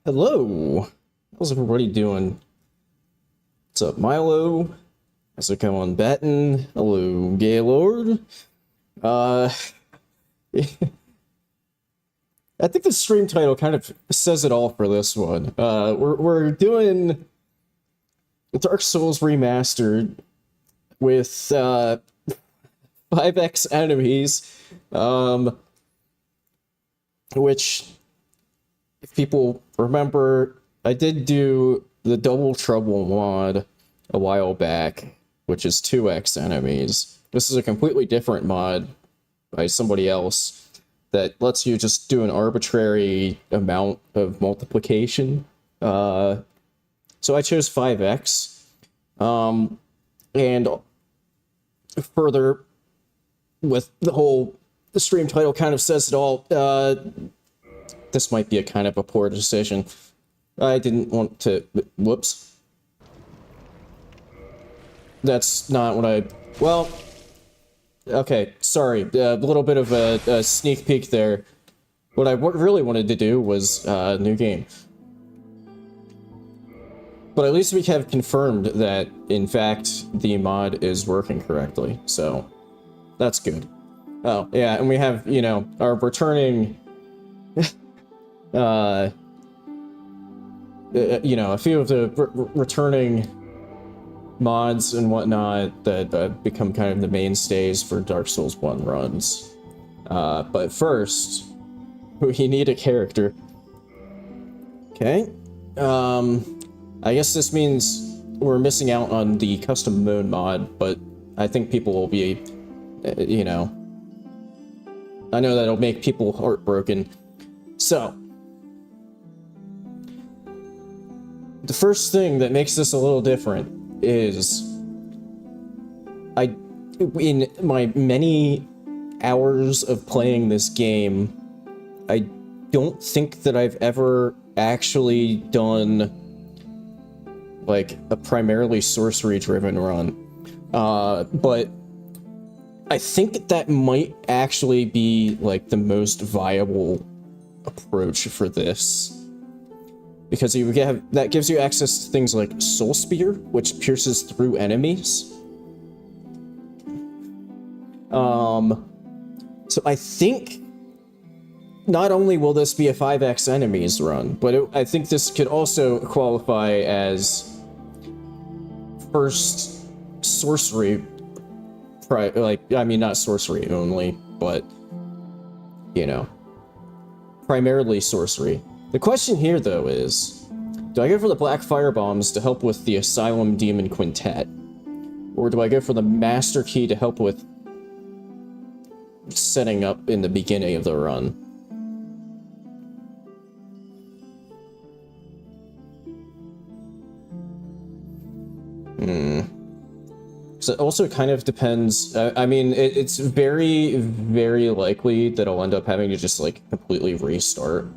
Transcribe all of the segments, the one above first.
Hello! How's everybody doing? What's up, Milo? How's it going, Batten? Hello, Gaylord. I think the stream title kind of says it all for this one. We're doing Dark Souls Remastered with 5x enemies, which, if people remember, I did do the Double Trouble mod a while back, which is 2x enemies. This is a completely different mod by somebody else that lets you just do an arbitrary amount of multiplication. So I chose 5x. And further, with the stream title kind of says it all, this might be a kind of a poor decision. I didn't want to... Whoops. That's not what I... Well... Okay, sorry. A little bit of a sneak peek there. What I really wanted to do was a new game. But at least we have confirmed that, in fact, the mod is working correctly. So, that's good. Oh, yeah, and we have, you know, our returning... you know, a few of the returning mods and whatnot that become kind of the mainstays for Dark Souls 1 runs. But first, we need a character. Okay. I guess this means we're missing out on the custom mode mod, but I think people will be, you know... I know that'll make people heartbroken. So... the first thing that makes this a little different is in my many hours of playing this game, I don't think that I've ever actually done like a primarily sorcery driven run. But I think that might actually be like the most viable approach for this. Because you have, that gives you access to things like Soul Spear, which pierces through enemies. So I think not only will this be a 5x enemies run, but I think this could also qualify as first sorcery, I mean, not sorcery only, but, you know, primarily sorcery. The question here, though, is, do I go for the Black Fire Bombs to help with the Asylum Demon Quintet? Or do I go for the Master Key to help with setting up in the beginning of the run? So it also kind of depends. I mean, it's very, very likely that I'll end up having to just, like, completely restart.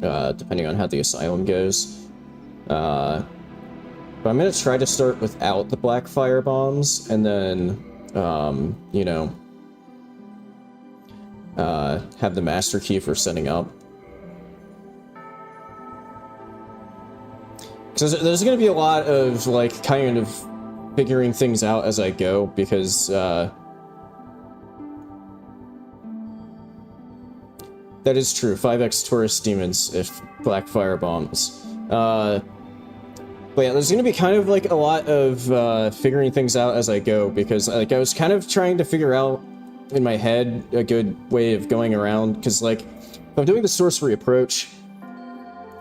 Depending on how the Asylum goes. But I'm gonna try to start without the Black Fire Bombs, and then, you know, have the Master Key for setting up. Because there's gonna be a lot of, like, kind of figuring things out as I go, because, that is true. 5x Taurus Demons if Black Fire Bombs. But yeah, there's gonna be kind of like a lot of figuring things out as I go, because like I was kind of trying to figure out in my head a good way of going around, because like if I'm doing the sorcery approach,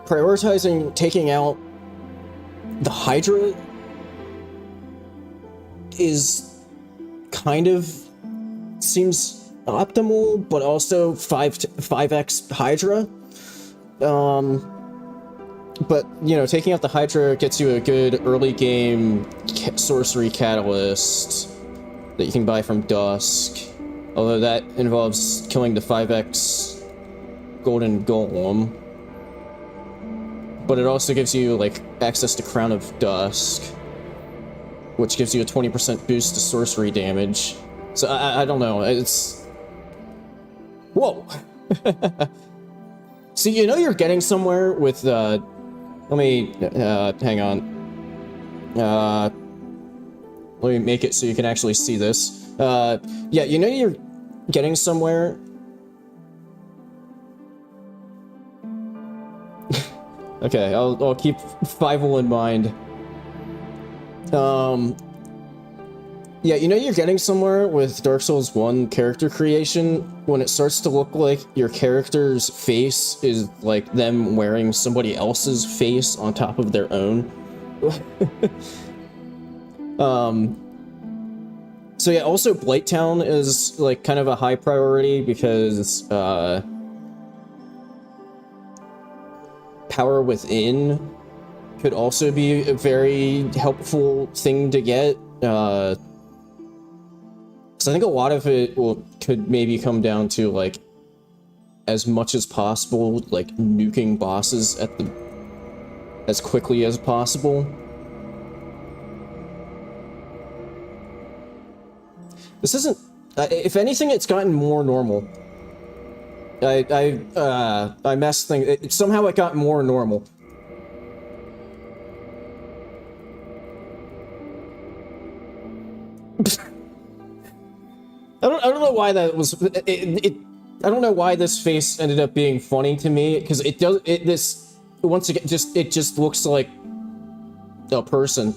prioritizing taking out the Hydra is kind of seems optimal, but also 5x Hydra. But, you know, taking out the Hydra gets you a good early game sorcery catalyst that you can buy from Dusk. Although that involves killing the 5x Golden Golem. But it also gives you, like, access to Crown of Dusk, which gives you a 20% boost to sorcery damage. So I don't know, it's... Whoa! So you know you're getting somewhere with Let me, hang on. Let me make it so you can actually see this. Yeah, you know you're getting somewhere. Okay, I'll keep Fievel in mind. Yeah, you know you're getting somewhere with Dark Souls 1 character creation when it starts to look like your character's face is like them wearing somebody else's face on top of their own. So yeah, also Blighttown is like kind of a high priority because Power Within could also be a very helpful thing to get. So I think a lot of it could maybe come down to like as much as possible, like nuking bosses as quickly as possible. This isn't. If anything, it's gotten more normal. I messed things. Somehow it got more normal. I don't know why that was. I don't know why this face ended up being funny to me, because it does. This once again just looks like a person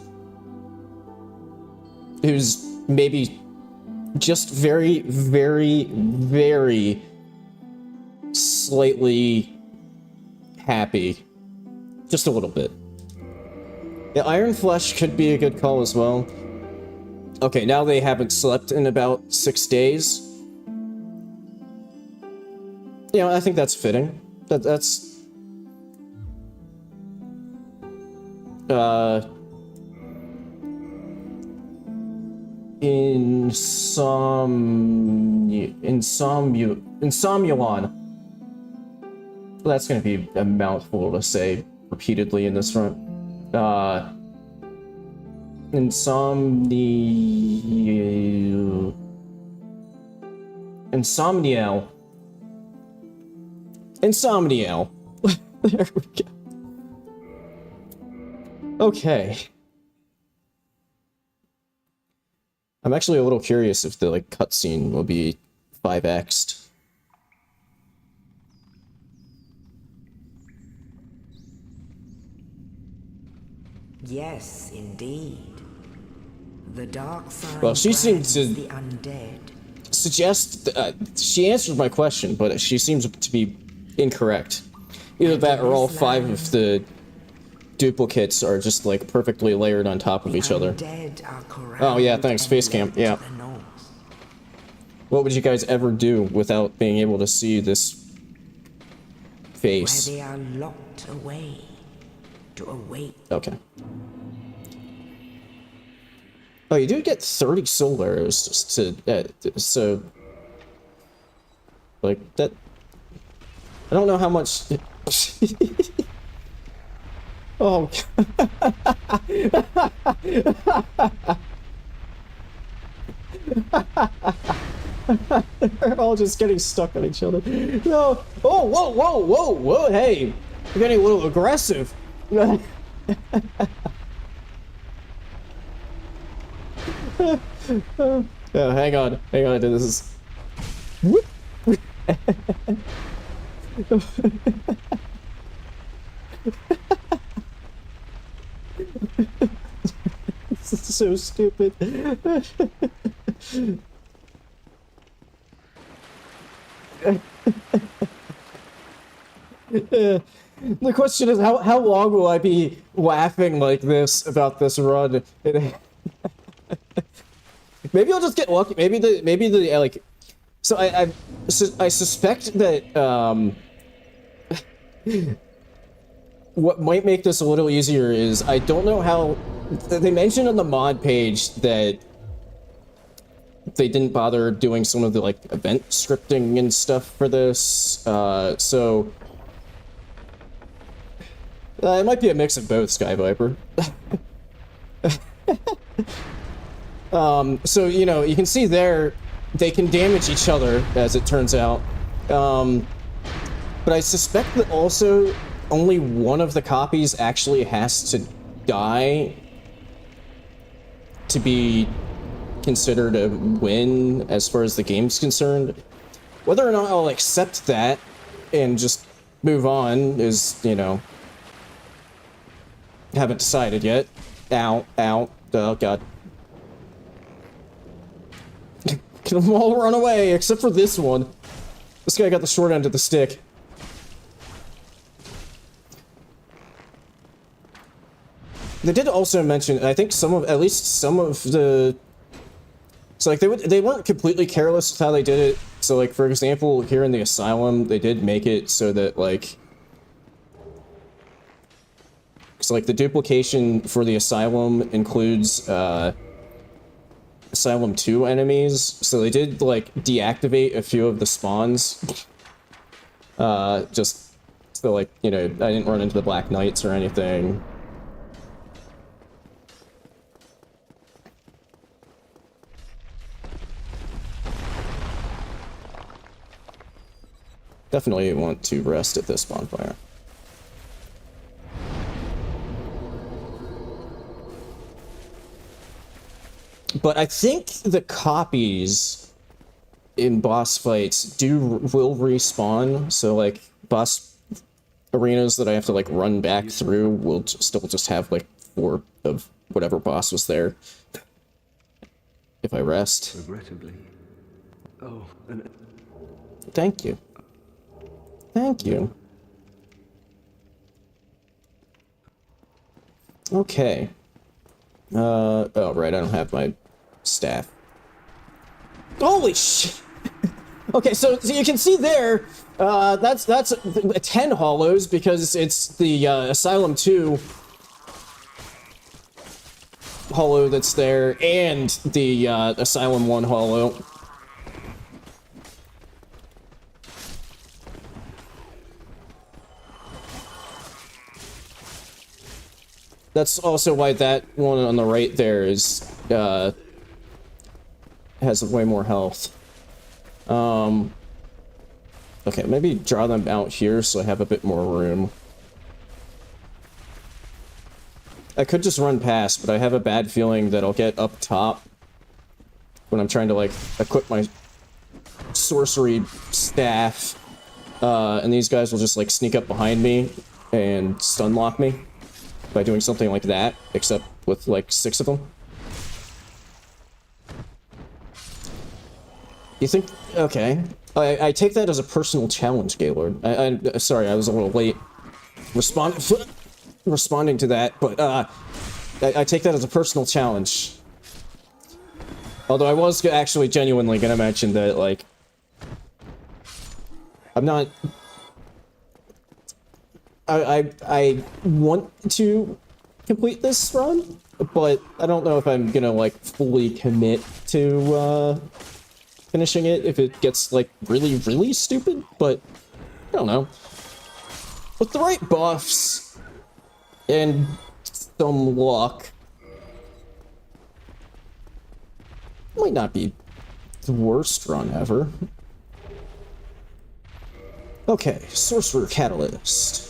who's maybe just very, very, very slightly happy. Just a little bit. Yeah, Iron Flesh could be a good call as well. Okay, now they haven't slept in about 6 days. You know, I think that's fitting. That's... Insomulon. That's gonna be a mouthful to say repeatedly in this run. Insomniel. There we go. Okay. I'm actually a little curious if the like cutscene will be 5x'd. Yes, indeed. The dark side. Well, she seemed to the undead. Suggest she answered my question, but she seems to be incorrect. Either that or all 5 of the duplicates are just like perfectly layered on top of each other. Oh yeah, thanks, face cam. Yeah. What would you guys ever do without being able to see this face? Where they are locked away to await. Okay. Oh, you do get 30 soul arrows just to so like that. I don't know how much. Oh. They're all just getting stuck on each other. No. Oh, whoa, whoa, whoa, whoa. Hey, you're getting a little aggressive. Oh, hang on. This is. This is so stupid. The question is, how long will I be laughing like this about this run? Maybe I'll just get lucky. Maybe the like. So I suspect that what might make this a little easier is I don't know how they mentioned on the mod page that they didn't bother doing some of the like event scripting and stuff for this. So it might be a mix of both, Sky Viper. So you know, you can see there they can damage each other, as it turns out. But I suspect that also only one of the copies actually has to die to be considered a win as far as the game's concerned. Whether or not I'll accept that and just move on is, you know, haven't decided yet. Ow, ow, oh god. Can them all run away, except for this one. This guy got the short end of the stick. They did also mention, I think at least some of the... So, like, they weren't completely careless with how they did it. So, like, for example, here in the Asylum, they did make it so that, like... So, like, the duplication for the Asylum includes, Asylum 2 enemies. So they did, like, deactivate a few of the spawns. Just so, like, you know, I didn't run into the Black Knights or anything. Definitely want to rest at this bonfire. But I think the copies in boss fights will respawn, so like boss arenas that I have to like run back through will still just have like 4 of whatever boss was there. If I rest. Regrettably. Oh, and... Thank you. Thank you. Okay. Oh, right, I don't have my staff. Holy shit! Okay, so you can see there, that's 10 hollows because it's the Asylum 2 hollow that's there and the Asylum 1 hollow. That's also why that one on the right there is, has way more health. Okay, maybe draw them out here so I have a bit more room. I could just run past, but I have a bad feeling that I'll get up top when I'm trying to, like, equip my sorcery staff, and these guys will just, like, sneak up behind me and stun lock me by doing something like that, except with, like, 6 of them. You think... Okay. I take that as a personal challenge, Gaylord. Sorry, I was a little late responding to that, but, I take that as a personal challenge. Although I was actually genuinely gonna mention that, like... I'm not... I want to complete this run, but I don't know if I'm gonna, like, fully commit to, finishing it if it gets, like, really, really stupid, but I don't know. With the right buffs and some luck, might not be the worst run ever. Okay, Sorcerer Catalyst.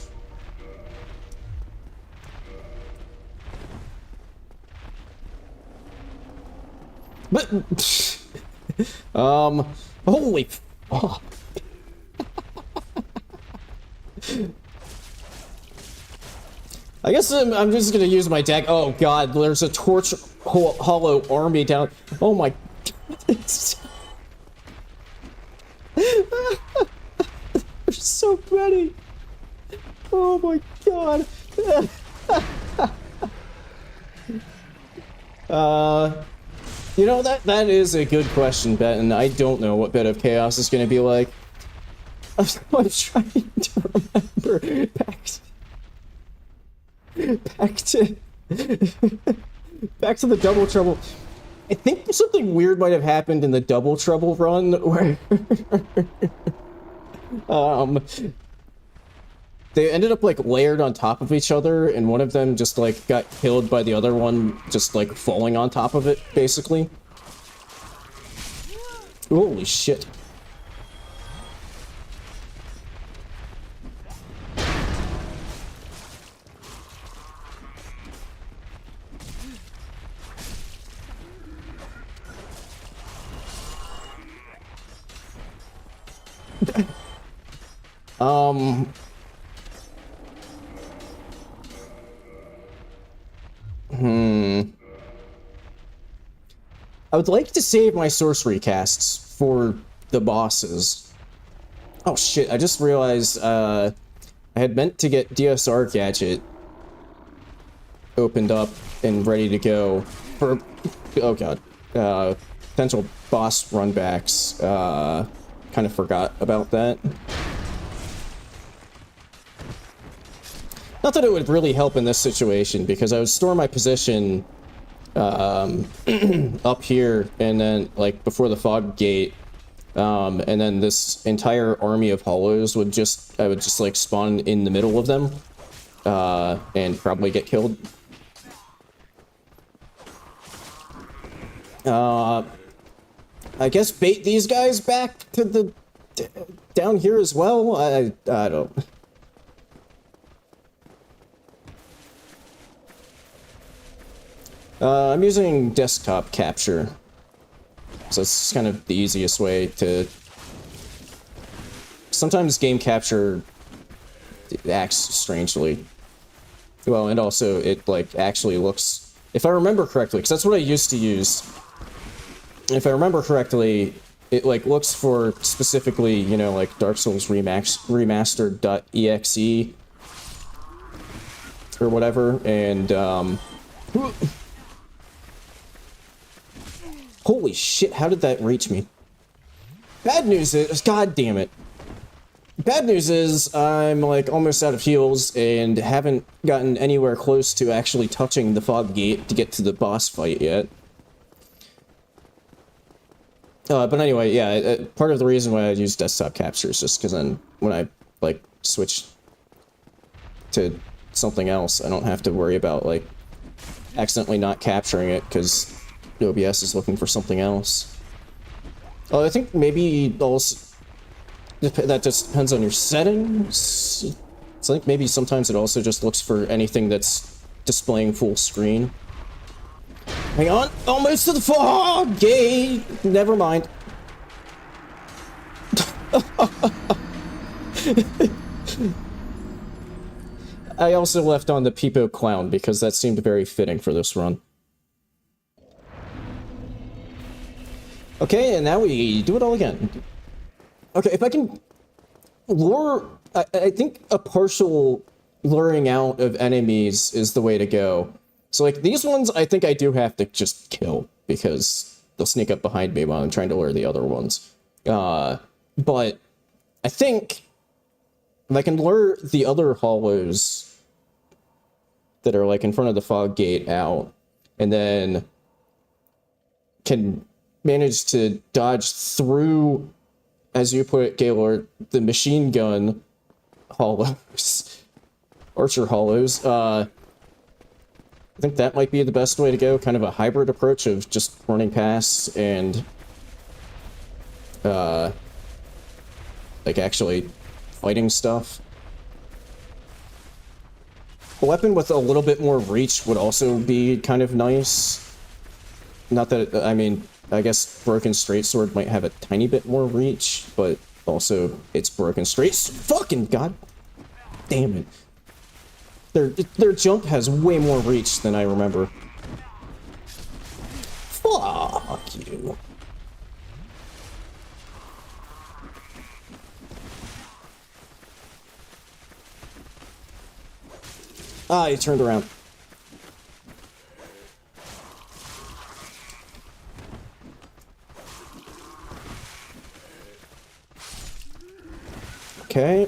But, holy fuck. I guess I'm just gonna use my deck. Oh god, there's a torch hollow army down. Oh my god. There's so many. Oh my god. You know, that is a good question, Bet, and I don't know what Bed of Chaos is gonna be like. I'm trying to remember back to the Double Trouble. I think something weird might have happened in the Double Trouble run where they ended up like layered on top of each other, and one of them just like got killed by the other one just like falling on top of it, basically. Holy shit. Um... I would like to save my sorcery casts for the bosses. Oh shit, I just realized, I had meant to get DSR gadget opened up and ready to go for, oh god, potential boss runbacks. Kind of forgot about that. Not that it would really help in this situation, because I would store my position up here, and then, like, before the fog gate, and then this entire army of hollows would just, I would just, like, spawn in the middle of them, and probably get killed. I guess bait these guys back to the, down here as well? I don't... I'm using desktop capture, so it's kind of the easiest way to... Sometimes game capture acts strangely. Well, and also it, like, actually looks... If I remember correctly, because that's what I used to use. If I remember correctly, it, like, looks for specifically, you know, like, Dark Souls remastered.exe or whatever, and, holy shit, how did that reach me? Bad news is, god damn it. Bad news is, I'm, like, almost out of heals and haven't gotten anywhere close to actually touching the fog gate to get to the boss fight yet. But anyway, yeah, part of the reason why I use desktop capture is just because then when I, like, switch to something else, I don't have to worry about, like, accidentally not capturing it, because OBS is looking for something else. Oh, I think maybe also... That just depends on your settings. So I think maybe sometimes it also just looks for anything that's displaying full screen. Hang on! Almost to the fog gate! Never mind. I also left on the Peepo Clown because that seemed very fitting for this run. Okay, and now we do it all again. Okay, if I can lure... I think a partial luring out of enemies is the way to go. So, like, these ones, I think I do have to just kill, because they'll sneak up behind me while I'm trying to lure the other ones. But I think if I can lure the other hollows that are, like, in front of the fog gate out, and then can manage to dodge through, as you put it, Gaylord, the machine gun hollows, archer hollows, I think that might be the best way to go, kind of a hybrid approach of just running past and, like, actually fighting stuff. A weapon with a little bit more reach would also be kind of nice. Not that, I mean, I guess Broken Straight Sword might have a tiny bit more reach, but also it's Broken Straight... Fucking god damn it. Their jump has way more reach than I remember. Fuck you. Ah, he turned around. Okay.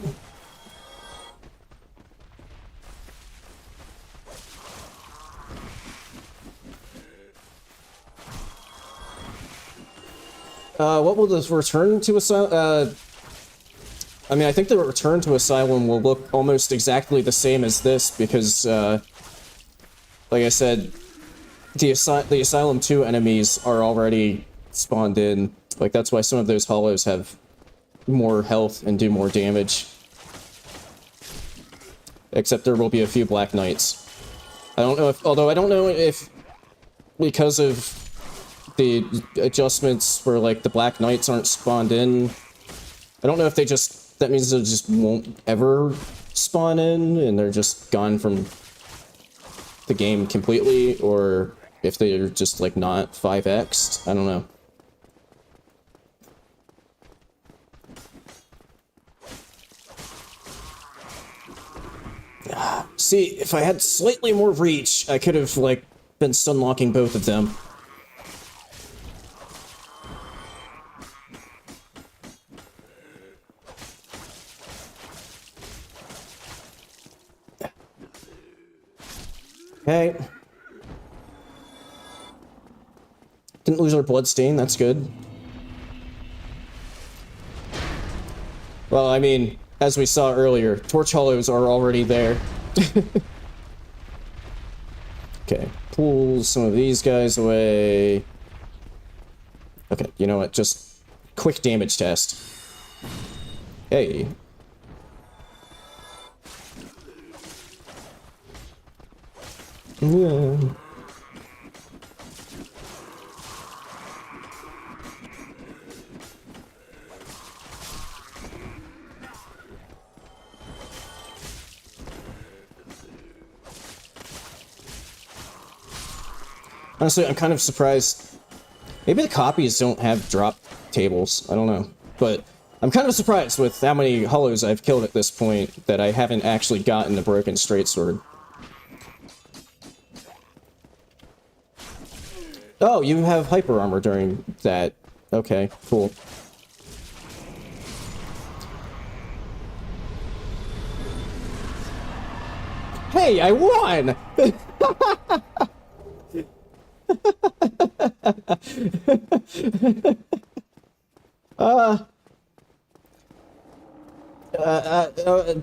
What will this return to Asylum? I mean, I think the return to Asylum will look almost exactly the same as this because, like I said, the Asylum 2 enemies are already spawned in. Like, that's why some of those hollows have more health and do more damage. Except there will be a few Black Knights. I don't know if, although I don't know if, because of the adjustments where, like, the Black Knights aren't spawned in I don't know if that means they just won't ever spawn in and they're just gone from the game completely, or if they're just like not 5x'd. I don't know. See, if I had slightly more reach, I could have like been stunlocking both of them. Okay. Didn't lose our bloodstain, that's good. Well, I mean, as we saw earlier, torch hollows are already there. Okay, pull some of these guys away. Okay, you know what, just quick damage test. Hey. Yeah. Honestly, I'm kind of surprised. Maybe the copies don't have drop tables. I don't know. But I'm kind of surprised with how many hollows I've killed at this point that I haven't actually gotten a broken straight sword. Oh, you have hyper armor during that. Okay, cool. Hey, I won!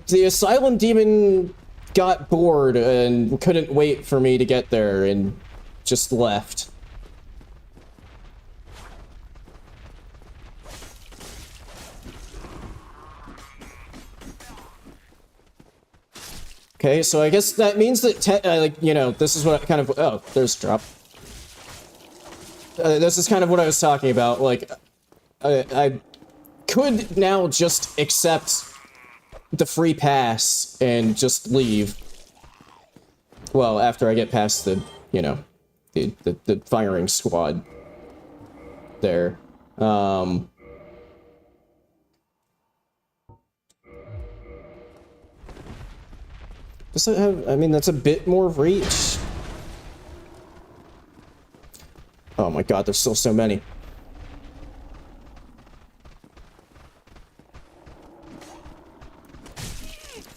The Asylum Demon got bored and couldn't wait for me to get there and just left. Okay, so I guess that means that, like, you know, this is what I kind of... Oh, there's drop. This is kind of what I was talking about. Like, I could now just accept the free pass and just leave. Well, after I get past the, you know, the firing squad there. Does it have, I mean, that's a bit more reach. Oh my god, there's still so many.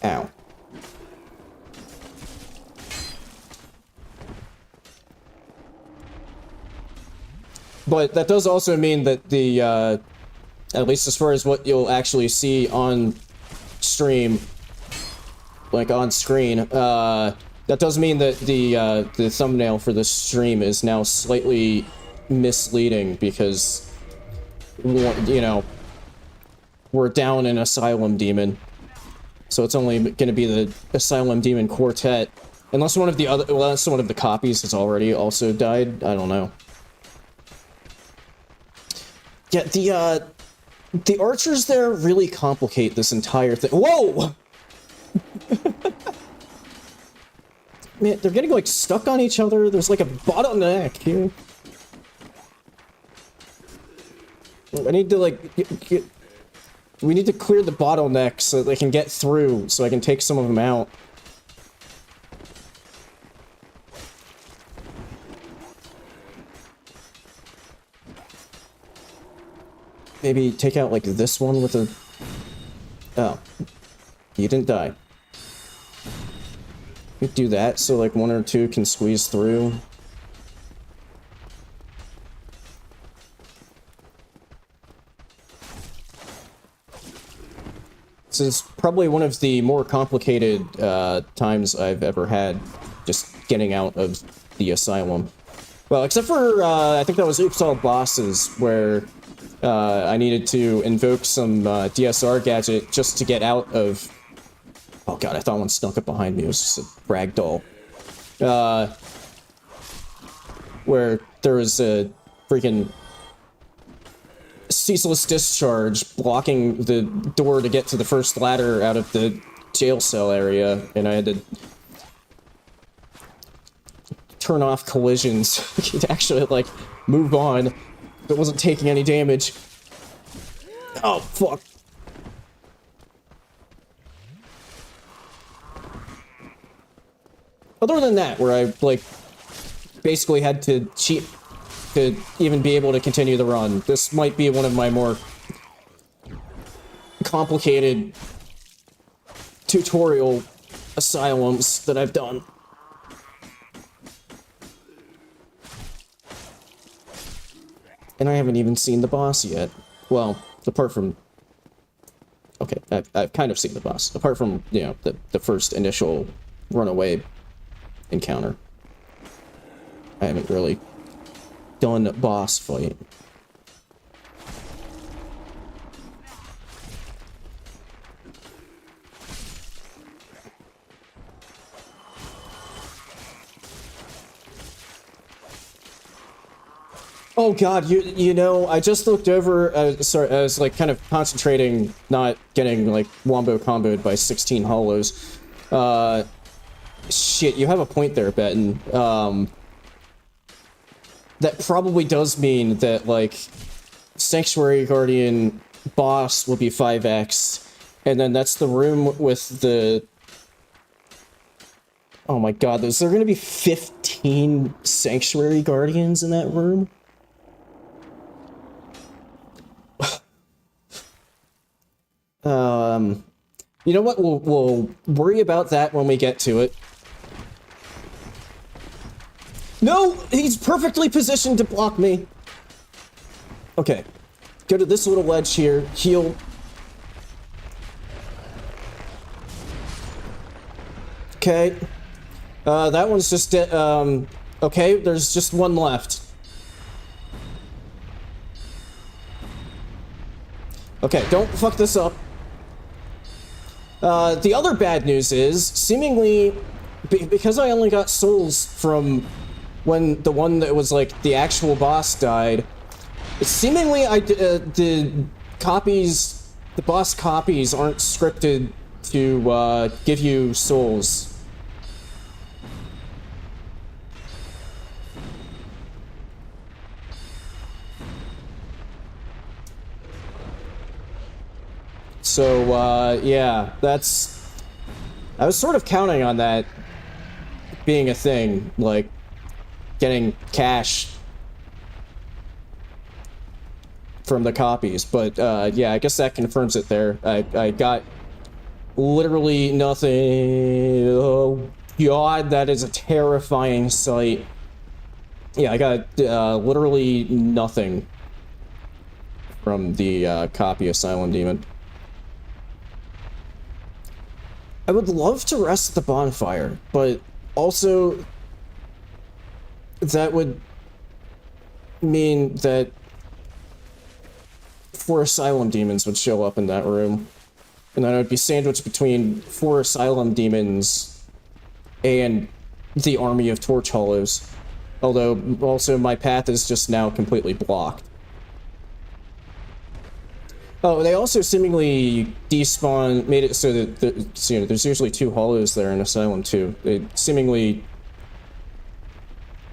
Ow. But that does also mean that the, at least as far as what you'll actually see on stream, like on screen, that does mean that the thumbnail for this stream is now slightly misleading because, you know, we're down an Asylum Demon. So it's only going to be the Asylum Demon Quartet. Unless one of the other, well, unless one of the copies has already also died. I don't know. Yeah, the archers there really complicate this entire thing. Whoa! Man, they're getting, like, stuck on each other. There's, like, a bottleneck here. I need to, like, we need to clear the bottleneck so they can get through, so I can take some of them out. Maybe take out, like, this one with a... Oh. You didn't die. You do that so, like, one or two can squeeze through. This is probably one of the more complicated times I've ever had just getting out of the asylum. Well, except for, I think that was Oops All Bosses, where I needed to invoke some DSR gadget just to get out of... Oh god, I thought one snuck up behind me. It was just a ragdoll. Where there was a freaking ceaseless discharge blocking the door to get to the first ladder out of the jail cell area, and I had to turn off collisions to actually, like, move on. It wasn't taking any damage. Oh, fuck. Other than that, where I, like, basically had to cheat to even be able to continue the run, this might be one of my more complicated tutorial asylums that I've done. And I haven't even seen the boss yet. Well, apart from... Okay, I've kind of seen the boss. Apart from, you know, the first initial runaway encounter. I haven't really done a boss fight. Oh god, you know, I just looked over, sorry, I was like kind of concentrating, not getting like wombo comboed by 16 hollows. Shit, you have a point there, Benton. That probably does mean that, like, Sanctuary Guardian boss will be 5x, and then that's the room with the... Oh my god, is there gonna be 15 Sanctuary Guardians in that room? You know what, we'll worry about that when we get to it. No! He's perfectly positioned to block me! Okay. Go to this little ledge here, heal. Okay. That one's just, okay, there's just one left. Okay, don't fuck this up. The other bad news is, seemingly, because I only got souls from when the one that was, like, the actual boss died, seemingly the copies, the boss copies aren't scripted to, give you souls. So, yeah, that's... I was sort of counting on that being a thing, like, getting cash from the copies, but, yeah, I guess that confirms it there. I got literally nothing... Oh, God, that is a terrifying sight. Yeah, I got, literally nothing from the, copy Asylum Demon. I would love to rest at the bonfire, but also that would mean that 4 Asylum Demons would show up in that room. And then I would be sandwiched between 4 Asylum Demons and the army of Torch Hollows. Although, also, my path is just now completely blocked. Oh, they also seemingly despawn, made it so that you know, there's usually 2 hollows there in Asylum 2. They seemingly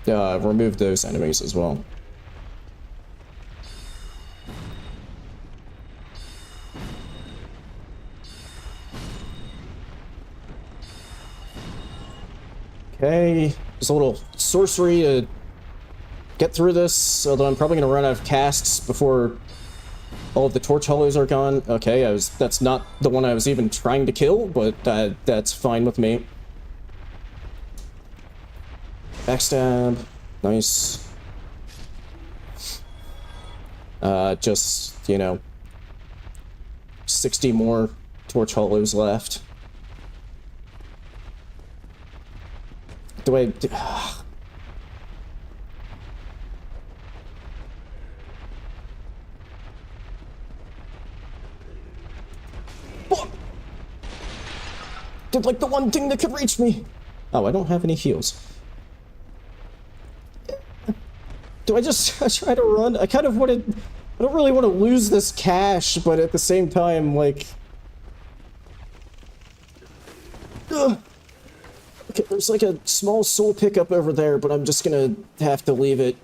removed those enemies as well. Okay, there's a little sorcery to get through this, although I'm probably going to run out of casts before all of the Torch Hollows are gone. Okay, that's not the one I was even trying to kill, but that's fine with me. Backstab. Nice. Just, you know, 60 more Torch Hollows left. Do I... Did like the one thing that could reach me. Oh, I don't have any heals. Do I just try to run? I kind of wanted I don't really want to lose this cash, but at the same time, like... Ugh. Okay, there's like a small soul pickup over there, but I'm just gonna have to leave it.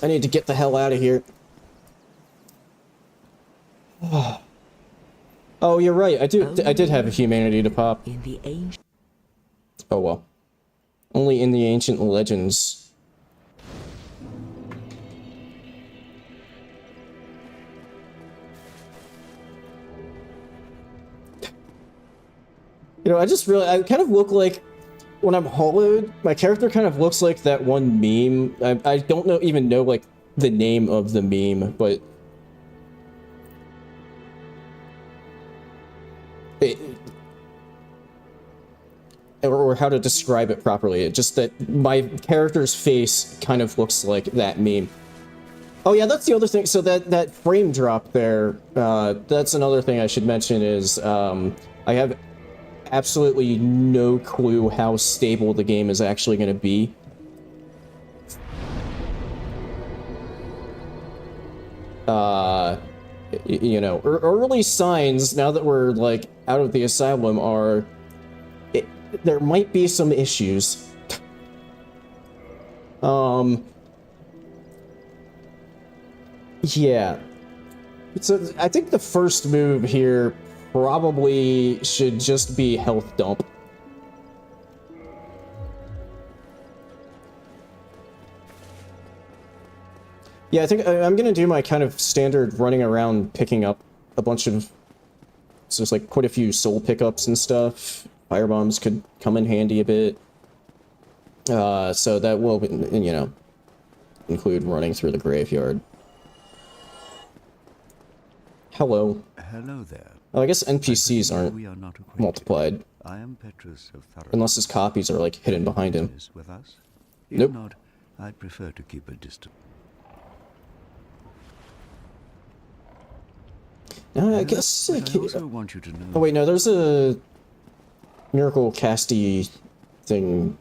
I need to get the hell out of here. Oh, you're right. I did have a humanity to pop. In the ancient... Oh well. Only in the ancient legends. You know, I kind of look like, when I'm hollowed, my character kind of looks like that one meme. I don't even know, like, the name of the meme, but... or how to describe it properly. It's just that my character's face kind of looks like that meme. Oh yeah, that's the other thing. So that frame drop there, that's another thing I should mention is, I have absolutely no clue how stable the game is actually going to be. You know, early signs, now that we're, like, out of the asylum, are... there might be some issues. Yeah. So, I think the first move here probably should just be health dump. Yeah, I think I'm gonna do my kind of standard running around picking up a bunch of... So there's like quite a few soul pickups and stuff. Firebombs could come in handy a bit. So that will, you know, include running through the graveyard. Hello. Hello there. Oh, I guess NPCs aren't multiplied. I am Petrus of Thorough. Unless his copies are, like, hidden behind him. With us? Nope. If not, I'd prefer to keep a distance. No, I guess... I also want you to know... Oh, wait, no, there's a... Miracle casty thing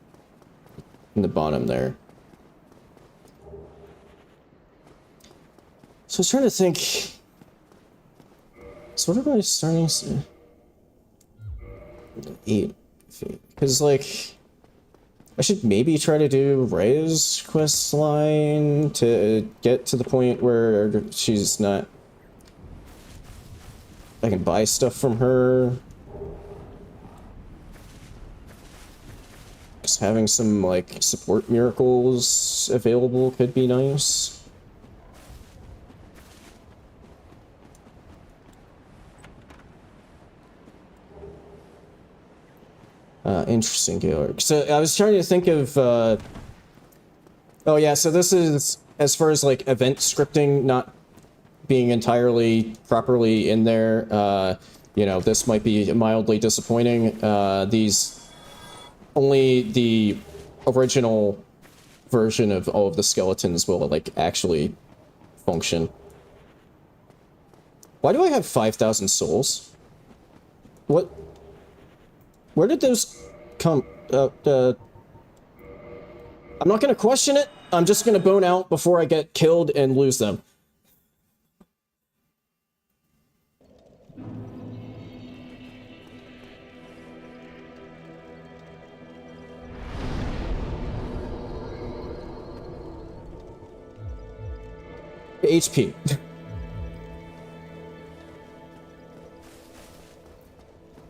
in the bottom there. So I was trying to think... So what am I starting to... 8 feet. Because, like... I should maybe try to do Rhea's quest line to get to the point where she's not... I can buy stuff from her. Just having some, like, support miracles available could be nice. Interesting, Georg. So I was trying to think of, oh yeah, so this is, as far as, like, event scripting not being entirely properly in there, you know, this might be mildly disappointing. Only the original version of all of the skeletons will, like, actually function. Why do I have 5,000 souls? What? Where did those come? I'm not gonna question it. I'm just gonna bone out before I get killed and lose them. HP.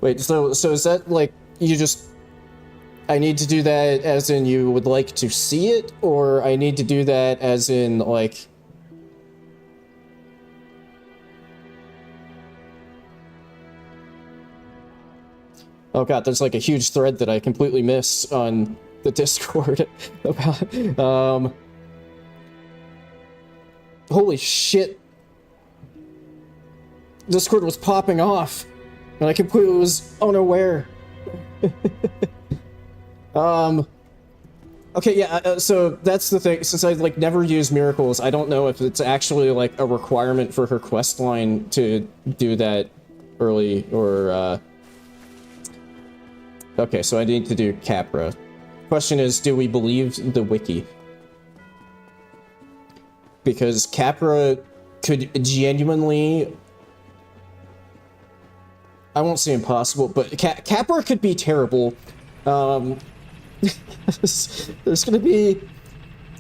Wait, so is that, like, you just... I need to do that as in you would like to see it, or I need to do that as in, like... Oh god, there's, like, a huge thread that I completely missed on the Discord about, Holy shit. Discord was popping off, and I completely was unaware. Okay, yeah, so that's the thing. Since I, like, never use miracles, I don't know if it's actually, like, a requirement for her quest line to do that early, or, Okay, so I need to do Capra. Question is, do we believe the wiki? Because Capra could genuinely, I won't say impossible, but Capra could be terrible. There's gonna be,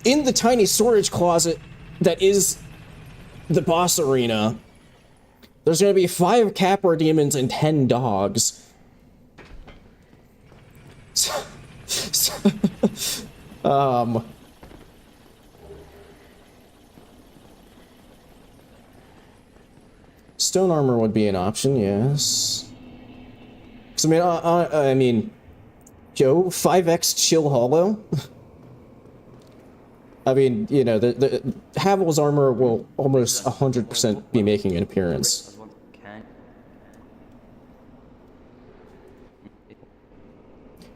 in the tiny storage closet that is the boss arena, there's gonna be 5 Capra demons and 10 dogs. Stone armor would be an option, yes. 'Cause, I mean, yo, 5x chill hollow. I mean, you know, the Havel's armor will almost 100% be making an appearance.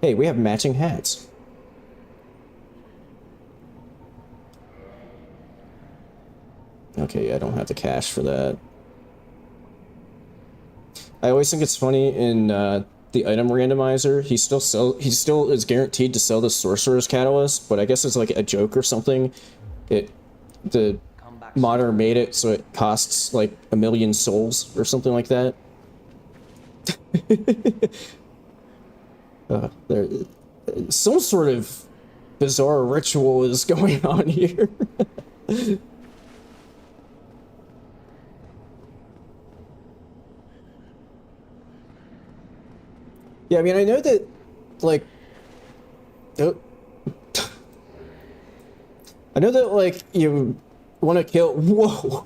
Hey, we have matching hats. Okay, I don't have the cash for that. I always think it's funny in the item randomizer, he still is guaranteed to sell the Sorcerer's Catalyst, but I guess it's like a joke or something. The modder made it so it costs like 1 million souls or something like that. There, some sort of bizarre ritual is going on here. Yeah, I mean, I know that, like, I know that, like, you want to kill, whoa.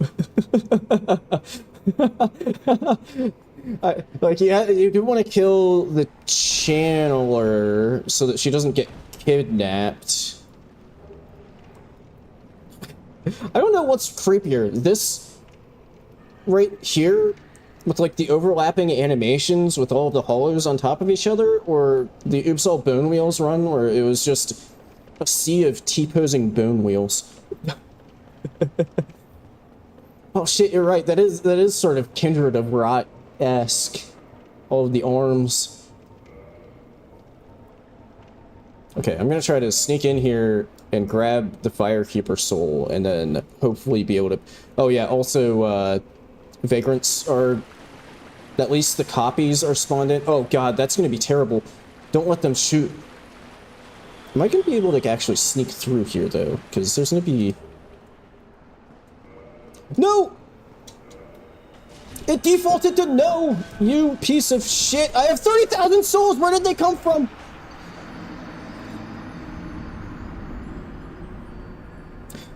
You do want to kill the channeler so that she doesn't get kidnapped. I don't know what's creepier, this right here with like the overlapping animations with all of the hollows on top of each other, or the Oopsal Bone Wheels run where it was just a sea of T-posing bone wheels. Oh shit, you're right, that is sort of Kindred of Rot-esque. All of the arms. Okay, I'm gonna try to sneak in here and grab the Firekeeper soul, and then hopefully be able to... Oh yeah, also, vagrants are... At least the copies are spawned in. Oh god, that's gonna be terrible. Don't let them shoot. Am I gonna be able to actually sneak through here, though? Because there's gonna be... No! It defaulted to no! You piece of shit! I have 30,000 souls! Where did they come from?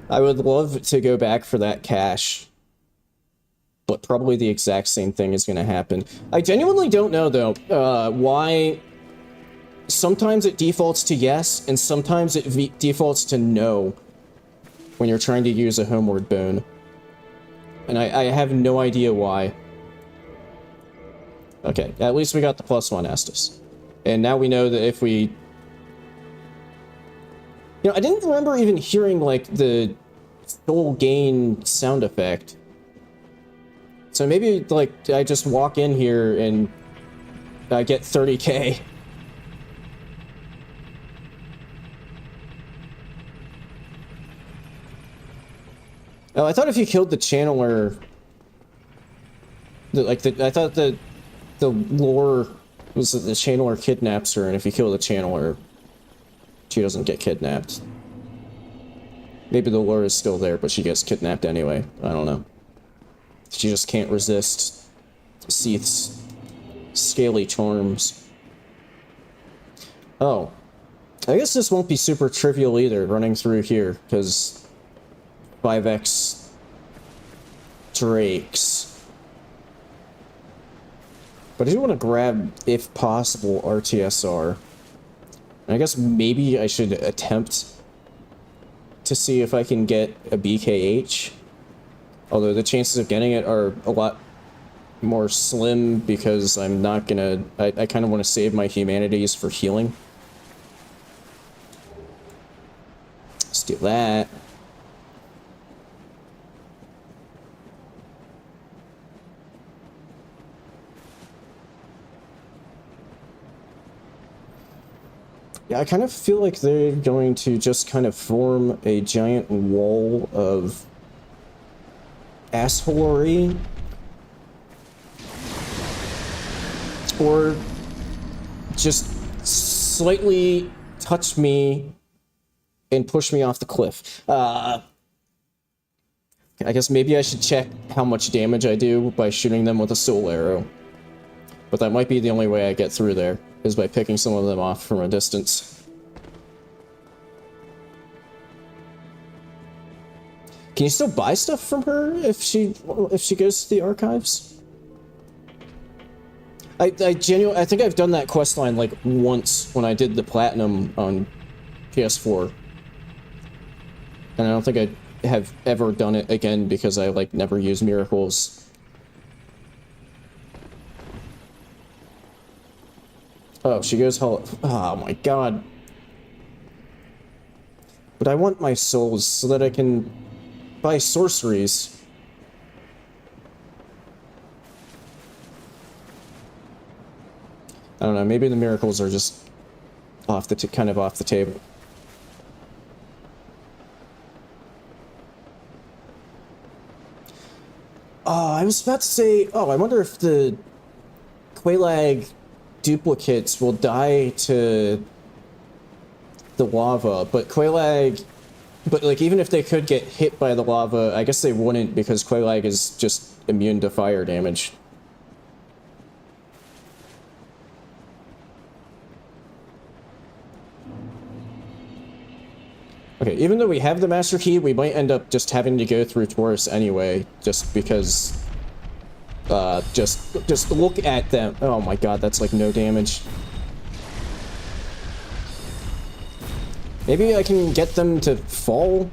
I would love to go back for that cash. But probably the exact same thing is going to happen. I genuinely don't know, though, why sometimes it defaults to yes, and sometimes it defaults to no when you're trying to use a homeward bone. And I have no idea why. Okay, at least we got the +1 Estus. And now we know that if we... You know, I didn't remember even hearing, like, the soul gain sound effect. So maybe, like, I just walk in here and I get 30k. Oh, I thought if you killed the channeler... I thought the lore was that the channeler kidnaps her, and if you kill the channeler, she doesn't get kidnapped. Maybe the lure is still there, but she gets kidnapped anyway. I don't know. She just can't resist Seath's scaly charms. Oh. I guess this won't be super trivial either, running through here, because 5x drakes. But I do want to grab, if possible, RTSR. I guess maybe I should attempt to see if I can get a BKH. Although the chances of getting it are a lot more slim because I'm not gonna... I kind of want to save my humanities for healing. Let's do that. Yeah, I kind of feel like they're going to just kind of form a giant wall of assholery, or just slightly touch me and push me off the cliff. I guess maybe I should check how much damage I do by shooting them with a soul arrow. But that might be the only way I get through there, is by picking some of them off from a distance. Can you still buy stuff from her if she goes to the archives? I think I've done that questline like once when I did the platinum on PS4. And I don't think I have ever done it again because I like never use miracles. Oh, she goes hollow. Oh my god. But I want my souls so that I can buy sorceries. I don't know, maybe the miracles are just off the kind of off the table. Oh, I was about to say, oh, I wonder if the Quelaag duplicates will die to the lava, but Quelaag, but like even if they could get hit by the lava, I guess they wouldn't because Quelaag is just immune to fire damage. Okay, even though we have the master key, we might end up just having to go through Taurus anyway, just because just look at them. Oh my god, that's like no damage. Maybe I can get them to fall?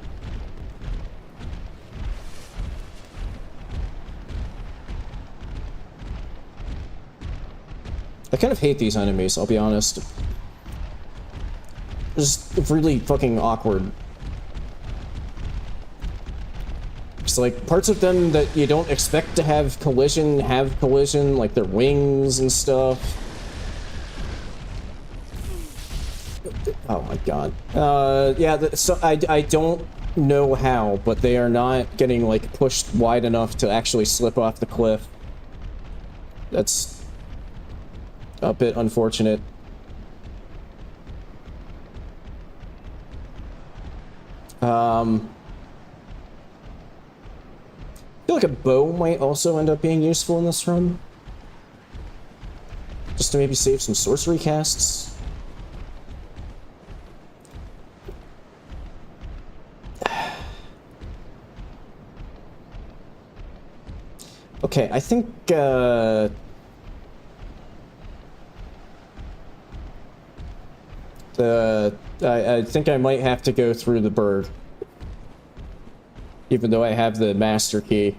I kind of hate these enemies, I'll be honest. Just really fucking awkward. It's like parts of them that you don't expect to have collision, like their wings and stuff. Oh my god. Yeah, so I don't know how, but they are not getting like pushed wide enough to actually slip off the cliff. That's a bit unfortunate. I feel like a bow might also end up being useful in this run. Just to maybe save some sorcery casts. Okay, I think, I think I might have to go through the bird. Even though I have the master key.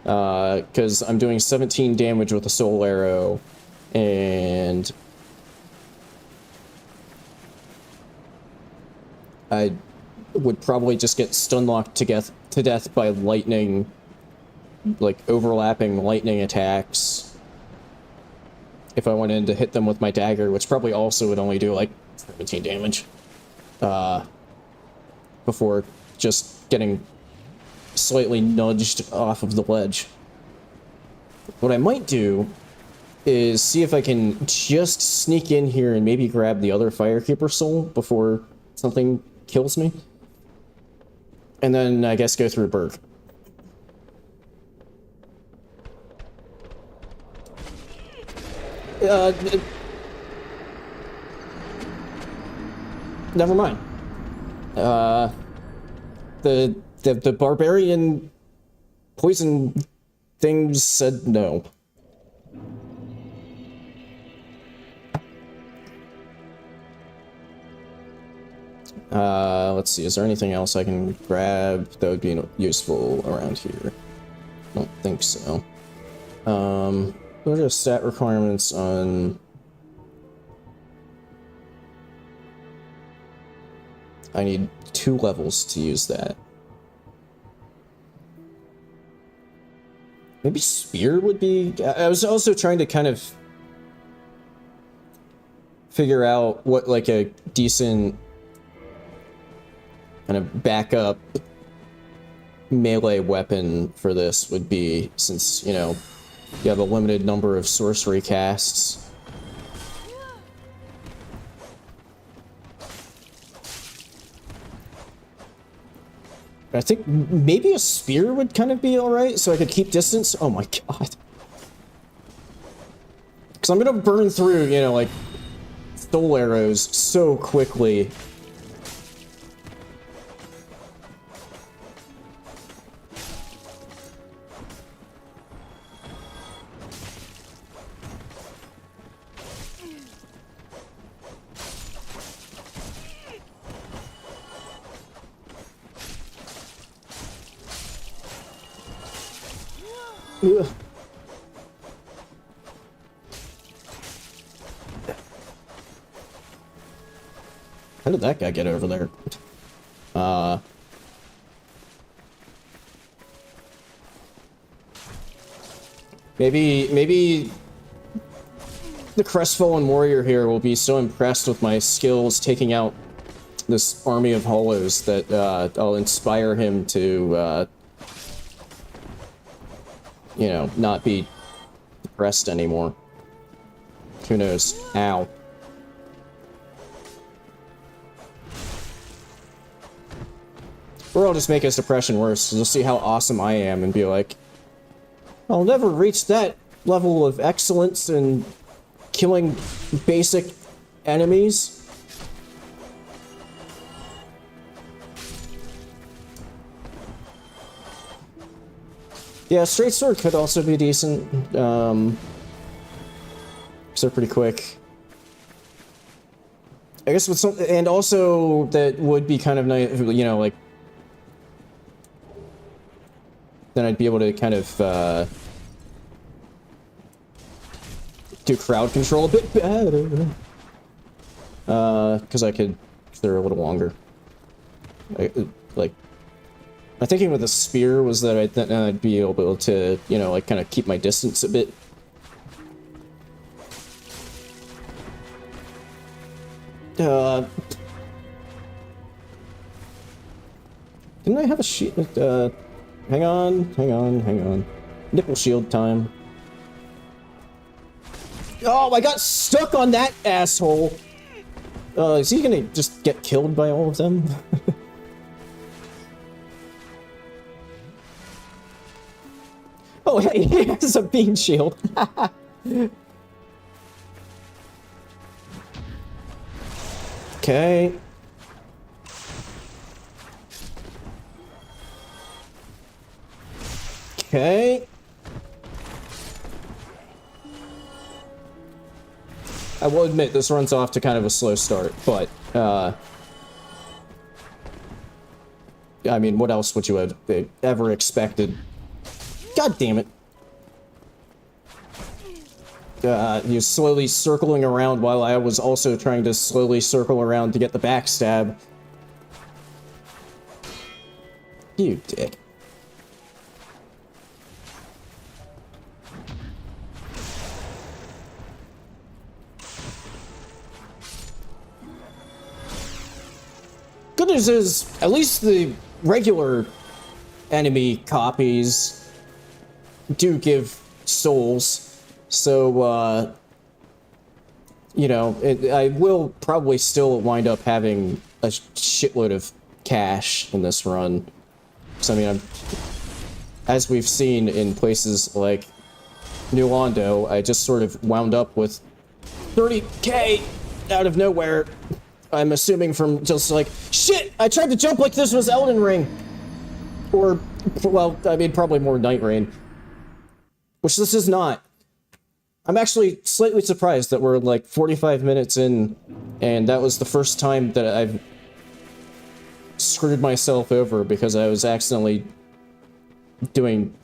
Because I'm doing 17 damage with a soul arrow, and I would probably just get stun-locked to death by lightning, like overlapping lightning attacks. If I went in to hit them with my dagger, which probably also would only do like 17 damage. Before just getting slightly nudged off of the ledge. What I might do is see if I can just sneak in here and maybe grab the other Firekeeper soul before something kills me. And then I guess go through Berg. Never mind. The barbarian poison things said no. Let's see, is there anything else I can grab that would be useful around here? I don't think so. What are the stat requirements on... I need 2 levels to use that. Maybe Spear would be... I was also trying to kind of figure out what, like, a decent kind of backup melee weapon for this would be, since, you know, you have a limited number of sorcery casts. I think maybe a spear would kind of be alright, so I could keep distance. Oh my god. Because I'm gonna burn through, you know, like, soul arrows so quickly. Ugh. How did that guy get over there? Maybe the crestfallen warrior here will be so impressed with my skills taking out this army of hollows that I'll inspire him to you know, not be depressed anymore. Who knows? Ow. Or I'll just make his depression worse, because he'll see how awesome I am and be like, I'll never reach that level of excellence in killing basic enemies. Yeah, straight sword could also be decent. Because they're pretty quick. I guess with some, and also that would be kind of nice, you know, like, then I'd be able to kind of do crowd control a bit better. Because I could, they're a little longer. Like, my thinking with a spear was that I'd be able to, you know, like, kind of keep my distance a bit. Didn't I have a shield? Hang on. Nipple shield time. Oh, I got stuck on that asshole! Is he gonna just get killed by all of them? Oh, hey, he has a beam shield. Okay. Okay. I will admit, this runs off to kind of a slow start, but, I mean, what else would you have ever expected? God damn it. He was slowly circling around while I was also trying to slowly circle around to get the backstab. You dick. Good news is, at least the regular enemy copies do give souls. So, you know, I will probably still wind up having a shitload of cash in this run. So, I mean, as we've seen in places like New Londo, I just sort of wound up with 30k out of nowhere. I'm assuming from just like, shit, I tried to jump like this was Elden Ring. Or, well, I mean, probably more Night Rain. Which this is not. I'm actually slightly surprised that we're like 45 minutes in, and that was the first time that I've screwed myself over because I was accidentally doing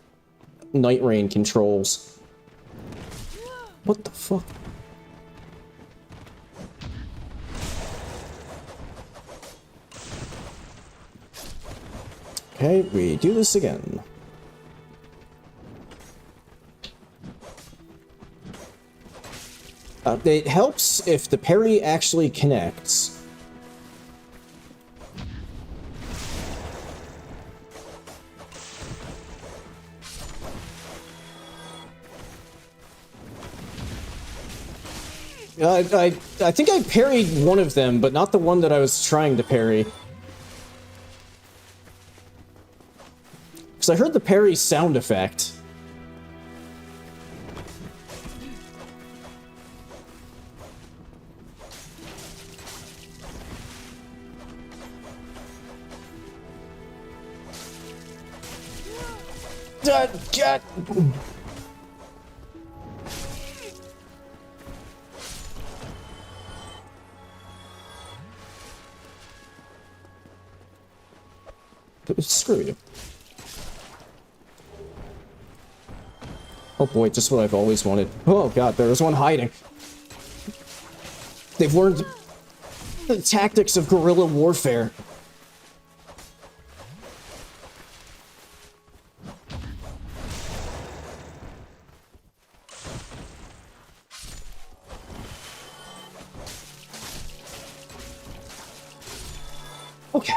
Night Rain controls. What the fuck? Okay, we do this again. It helps if the parry actually connects. I think I parried one of them, but not the one that I was trying to parry. Because I heard the parry sound effect. Get. Screw you. Oh boy, just what I've always wanted. Oh god, there's one hiding. They've learned the tactics of guerrilla warfare. Okay.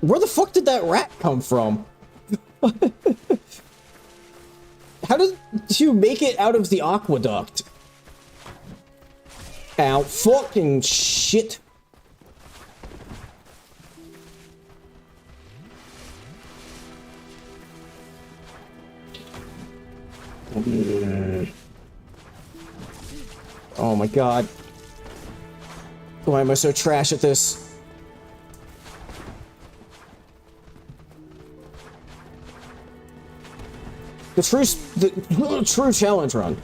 Where the fuck did that rat come from? How did you make it out of the aqueduct? Ow, fucking shit. Oh my god. Why am I so trash at this? The true challenge run.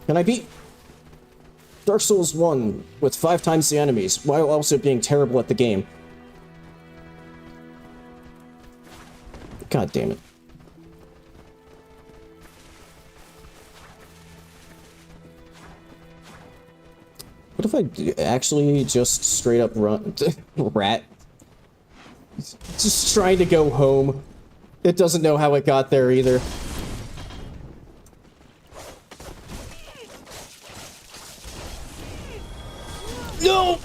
Can I beat Dark Souls 1 with 5 times the enemies while also being terrible at the game? God damn it. What if I actually just straight up run... rat? Just trying to go home. It doesn't know how it got there either. No!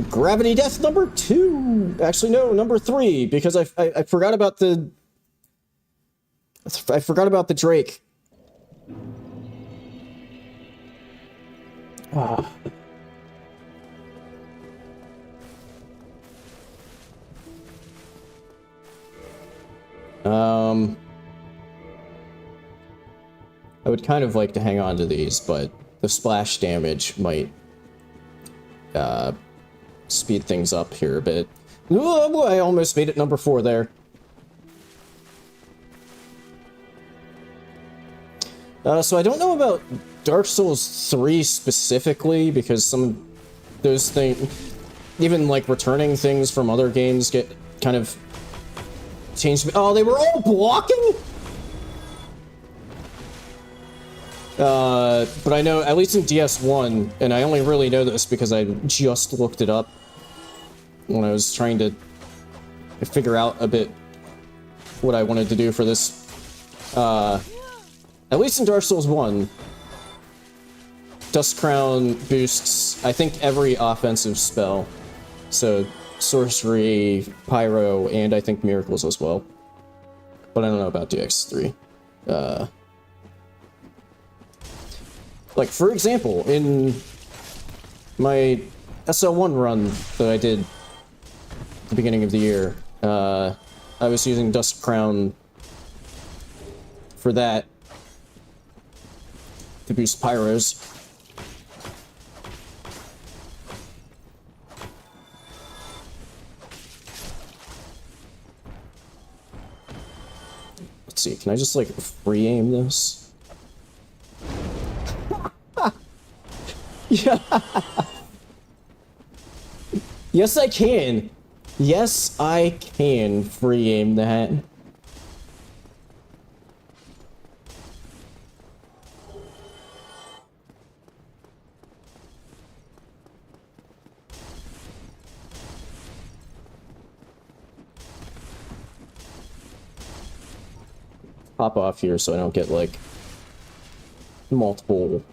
Gravity death number 2! Actually, no, number 3, because I forgot about the... I forgot about the Drake. Ah. I would kind of like to hang on to these, but the splash damage might speed things up here a bit. Oh, I almost made it number 4 there. So I don't know about Dark Souls 3 specifically, because some of those things, even like returning things from other games, get kind of changed. Oh, they were all blocking? But I know, at least in DS1, and I only really know this because I just looked it up when I was trying to figure out a bit what I wanted to do for this. At least in Dark Souls 1, Dust Crown boosts, I think, every offensive spell. So, Sorcery, Pyro, and I think Miracles as well. But I don't know about DX3. Like, for example, in my SL1 run that I did at the beginning of the year, I was using Dust Crown for that to boost Pyros. Let's see, can I just, like, free aim this? Yeah. Yes, I can. Yes, I can free aim that. Pop off here so I don't get, like, multiple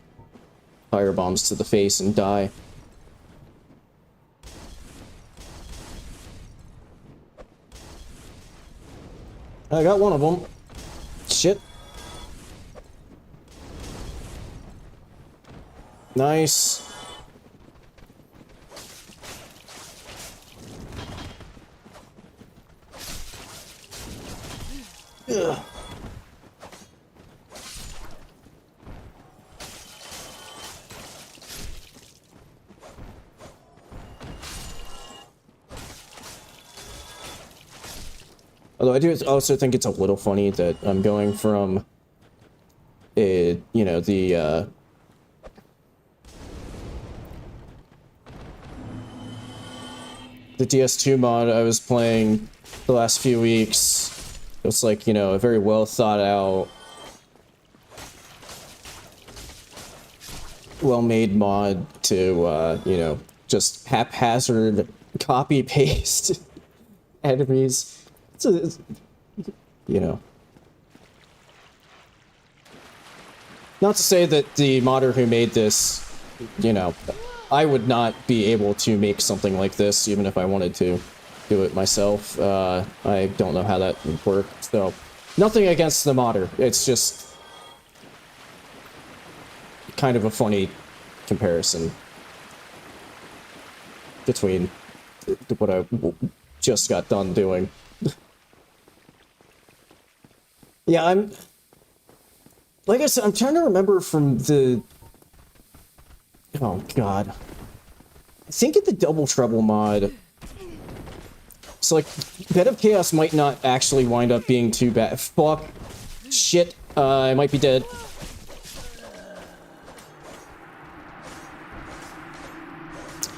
fire bombs to the face and die. I got one of them. Shit. Nice. Ugh. Although I do also think it's a little funny that I'm going from the DS2 mod I was playing the last few weeks. It was like, you know, a very well thought out, well-made mod to, you know, just haphazard copy-paste enemies. It's, you know. Not to say that the modder who made this, you know, I would not be able to make something like this even if I wanted to do it myself. I don't know how that would work, so nothing against the modder. It's just kind of a funny comparison between what I just got done doing. Yeah, like I said, I'm trying to remember from the... Oh, God. I think in the Double Trouble mod... So, like, Bed of Chaos might not actually wind up being too bad. Fuck. Shit. I might be dead.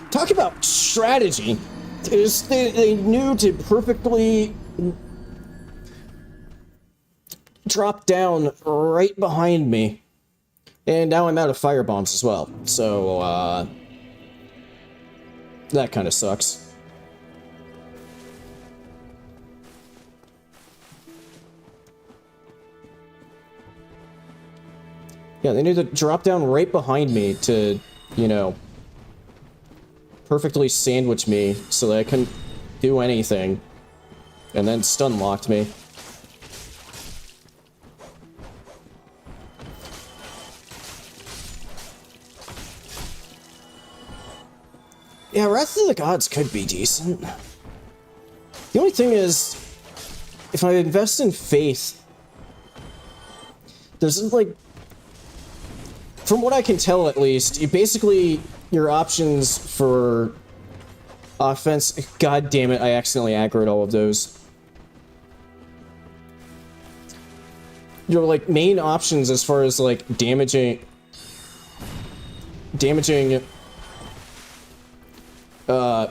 Talk about strategy. They knew to perfectly... drop down right behind me. And now I'm out of fire bombs as well. So, that kind of sucks. Yeah, they need to drop down right behind me to, you know, perfectly sandwich me so that I couldn't do anything. And then stun locked me. Yeah, Wrath of the Gods could be decent. The only thing is, if I invest in Faith, there's like, from what I can tell at least, your options for offense, god damn it, I accidentally aggroed all of those. Your like main options as far as like damaging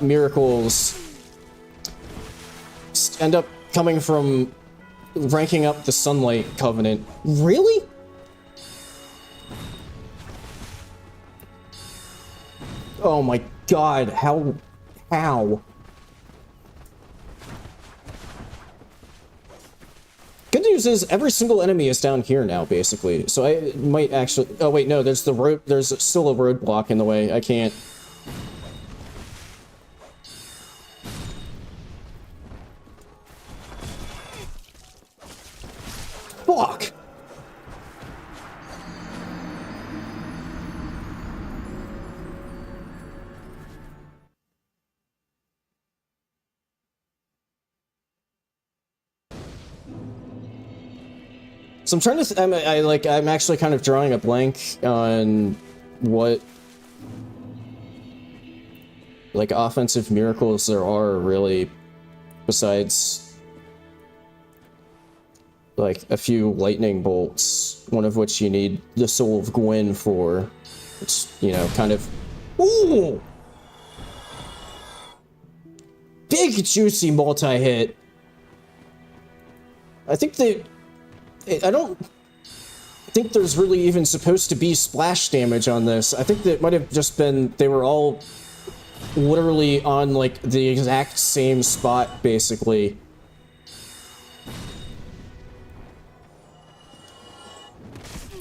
miracles end up coming from ranking up the Sunlight Covenant. Really? Oh my god, how? Good news is every single enemy is down here now, basically. So I might actually... Oh wait, no, there's still a roadblock in the way. I can't... Fuck! So I'm trying to... I'm actually kind of drawing a blank on what... like, offensive miracles there are, really, besides... like, a few lightning bolts, one of which you need the Soul of Gwyn for. Which, you know, kind of... Ooh! Big, juicy multi-hit. I think I don't think there's really even supposed to be splash damage on this. I think that might have just been... They were all literally on, like, the exact same spot, basically.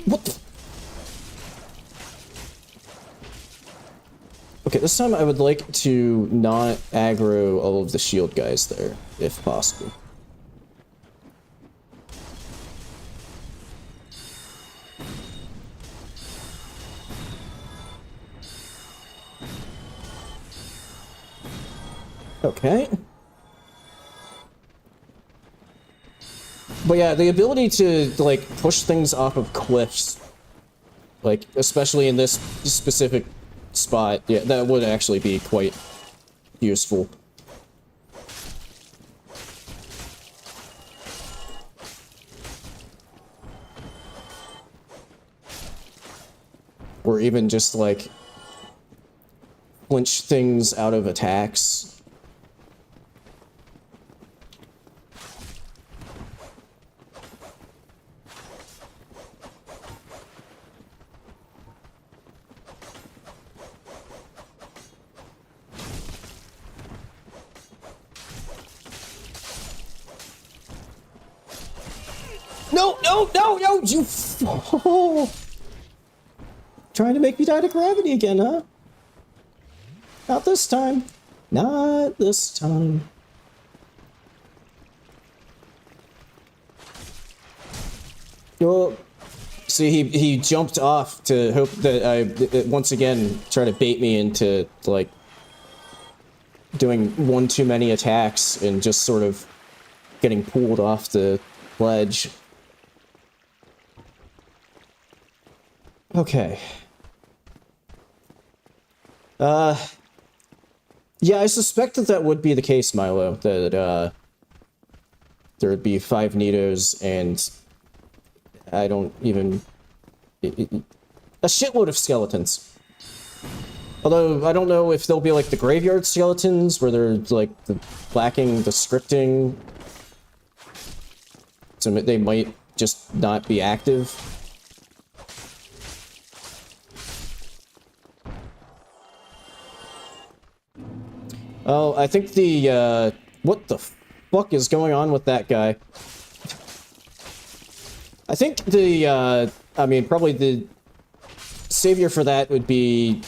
What the... Okay, this time I would like to not aggro all of the shield guys there, if possible. Okay. But yeah, the ability to, like, push things off of cliffs, like, especially in this specific spot, yeah, that would actually be quite useful. Or even just, like, flinch things out of attacks. No, you trying to make me die to gravity again, huh? Not this time. Not this time. Well, see, he jumped off to hope that I once again try to bait me into, like, doing one too many attacks and just sort of getting pulled off the ledge. Okay. Yeah, I suspect that that would be the case, Milo, that, there would be 5 Nidos and I don't even... a shitload of skeletons. Although, I don't know if they'll be like the graveyard skeletons, where they're, like, lacking the scripting. So they might just not be active. Oh, I think the, what the fuck is going on with that guy? I think the, I mean, probably the savior for that would be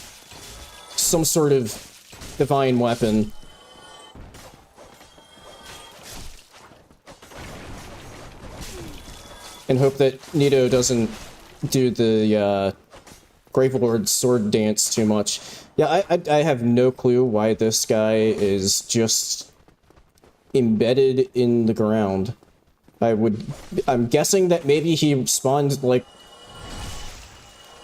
some sort of divine weapon. And hope that Nido doesn't do the, Gravelord sword dance too much. Yeah, I have no clue why this guy is just embedded in the ground. I'm guessing that maybe he spawned, like,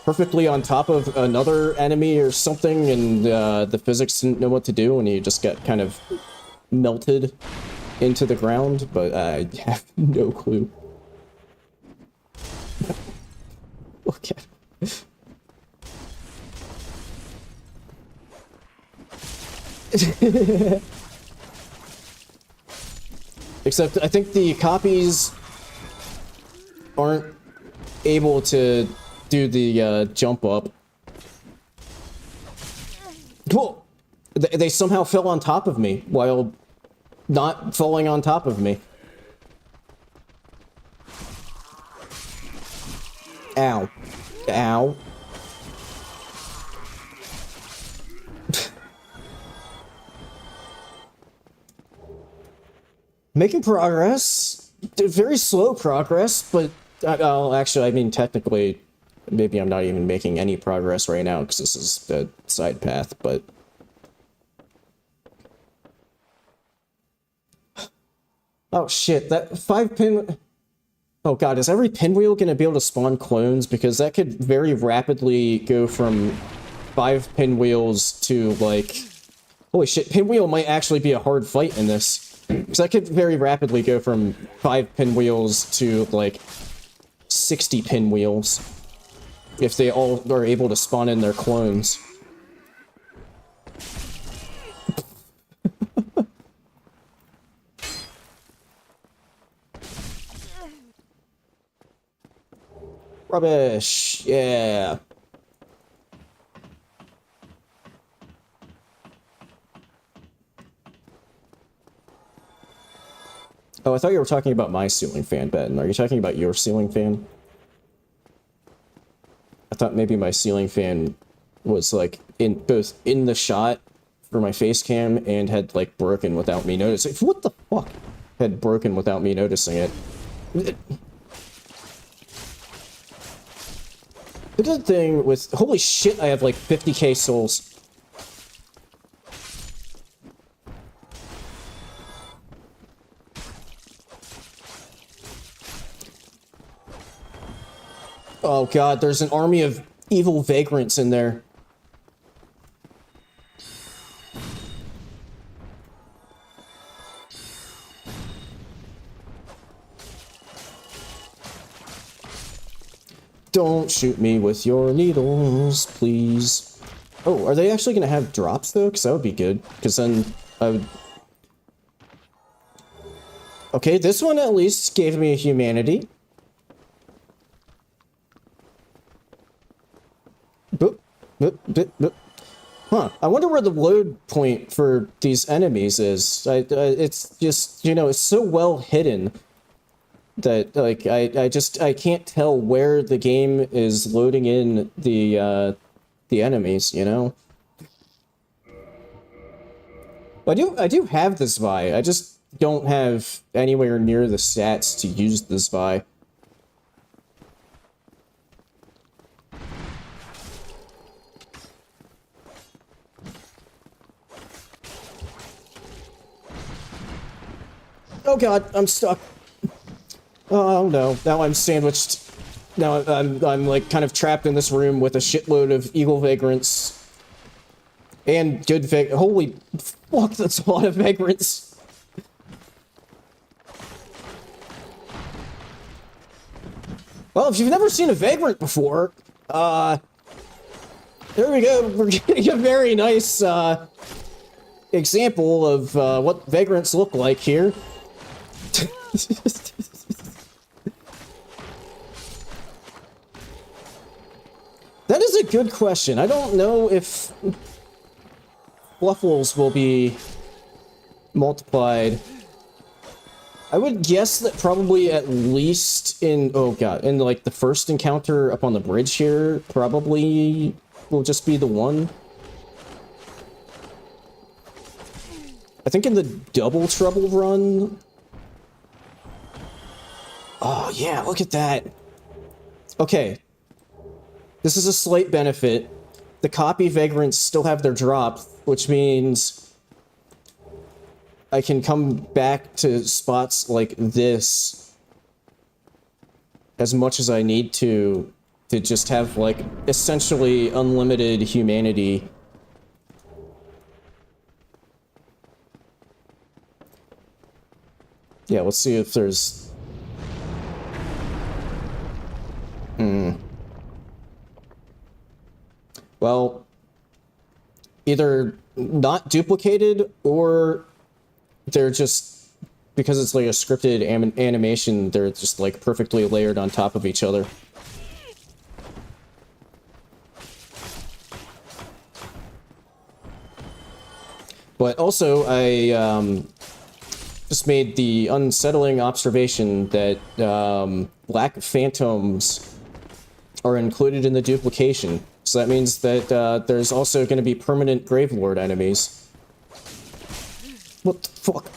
perfectly on top of another enemy or something, and the physics didn't know what to do, and he just got kind of melted into the ground, but I have no clue. Look at him. Except I think the copies aren't able to do the jump up. Whoa! They somehow fell on top of me while not falling on top of me. Ow. Ow. Making progress. Very slow progress, but... well, actually, I mean, technically, maybe I'm not even making any progress right now, because this is a side path, but... Oh shit, that 5-pin... Oh god, is every pinwheel gonna be able to spawn clones? Because that could very rapidly go from 5 pinwheels to, like... Holy shit, pinwheel might actually be a hard fight in this. Because that could very rapidly go from 5 pinwheels to, like, 60 pinwheels. If they all are able to spawn in their clones. Rubbish! Yeah! Oh, I thought you were talking about my ceiling fan, Ben. Are you talking about your ceiling fan? I thought maybe my ceiling fan was, like, in both in the shot for my face cam and had like broken without me noticing. What the fuck? Had broken without me noticing it. The good thing with holy shit, I have like 50k souls. Oh god, there's an army of evil vagrants in there. Don't shoot me with your needles, please. Oh, are they actually gonna have drops though? Because that would be good. Because then I would... Okay, this one at least gave me a humanity. Boop, boop, boop, boop. Huh, I wonder where the load point for these enemies is. It's just, you know, it's so well hidden that, like, I can't tell where the game is loading in the enemies, you know? I do have this Vi, I just don't have anywhere near the stats to use this Vi. Oh god, I'm stuck. Oh no, now I'm sandwiched. Now I'm like kind of trapped in this room with a shitload of evil vagrants. And good holy fuck, that's a lot of vagrants. Well, if you've never seen a vagrant before, there we go, we're getting a very nice, example of, what vagrants look like here. That is a good question. I don't know if Fluffles will be multiplied. I would guess that probably at least in, oh god, in like the first encounter up on the bridge here, probably will just be the one. I think in the Double Trouble run... Oh yeah, look at that. Okay. This is a slight benefit. The copy vagrants still have their drop, which means I can come back to spots like this as much as I need to just have, like, essentially unlimited humanity. Yeah, let's see if there's... Well, either not duplicated, or they're just, because it's like a scripted animation, they're just like perfectly layered on top of each other. But also, I just made the unsettling observation that Black Phantoms are included in the duplication. So that means that there's also going to be permanent Gravelord enemies. What the fuck?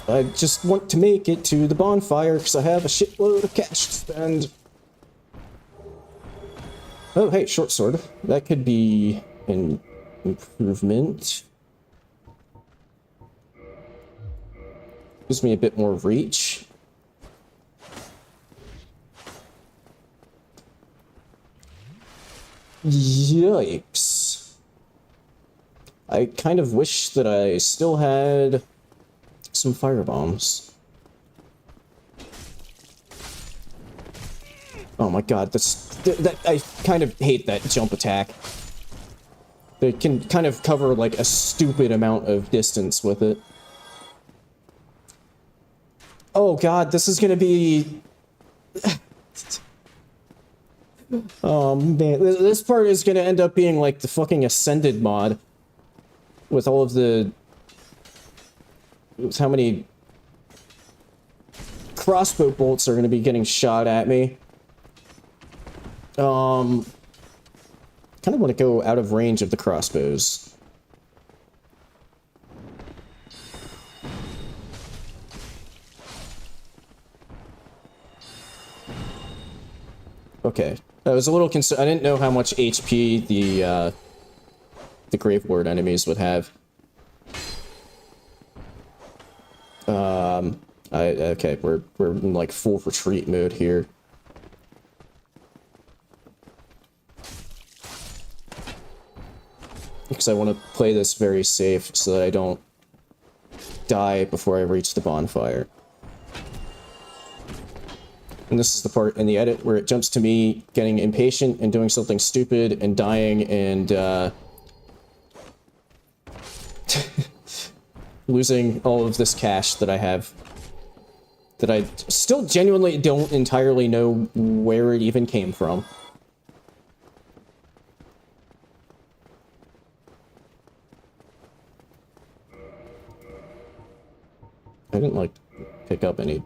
I just want to make it to the bonfire because I have a shitload of cash to spend. Oh, hey, short sword. That could be an improvement. Gives me a bit more reach. Yikes. I kind of wish that I still had some firebombs. Oh my god, that I kind of hate that jump attack. They can kind of cover like a stupid amount of distance with it. Oh god, this is gonna be... Oh man, this part is gonna end up being like the fucking Ascended mod. With all of the... How many crossbow bolts are gonna be getting shot at me. Kind of want to go out of range of the crossbows. Okay. I was a little concerned. I didn't know how much HP the Grave Lord enemies would have. Okay, we're in like full retreat mode here. Because I want to play this very safe so that I don't die before I reach the bonfire. And this is the part in the edit where it jumps to me getting impatient and doing something stupid and dying and losing all of this cash that I have. That I still genuinely don't entirely know where it even came from. I didn't, like, pick up any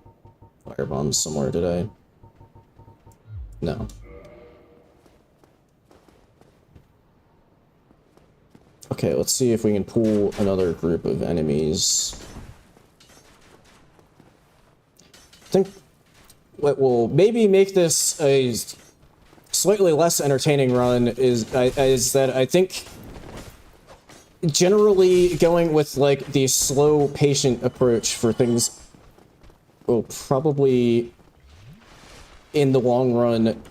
firebombs somewhere, did I? No. Okay, let's see if we can pull another group of enemies. I think what will maybe make this a slightly less entertaining run is that I think generally going with, like, the slow, patient approach for things will probably, in the long run,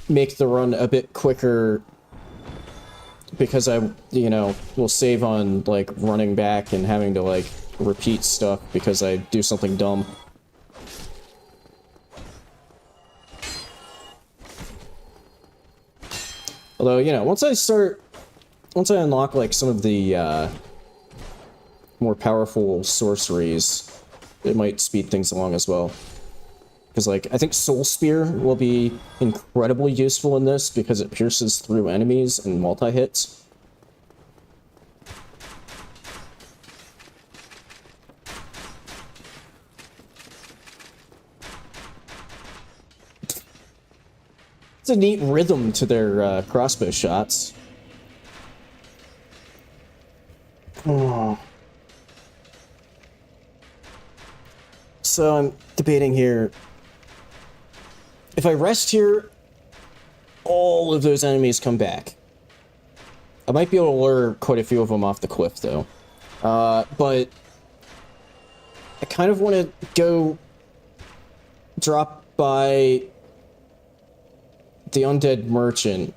make the run a bit quicker because I, you know, will save on, like, running back and having to, like, repeat stuff because I do something dumb. Although, you know, once I unlock, like, some of the, more powerful sorceries, it might speed things along as well. Because, like, I think Soul Spear will be incredibly useful in this because it pierces through enemies and multi-hits. It's a neat rhythm to their crossbow shots. Oh. So I'm debating here. If I rest here, all of those enemies come back. I might be able to lure quite a few of them off the cliff, though. But I kind of want to go drop by the Undead Merchant.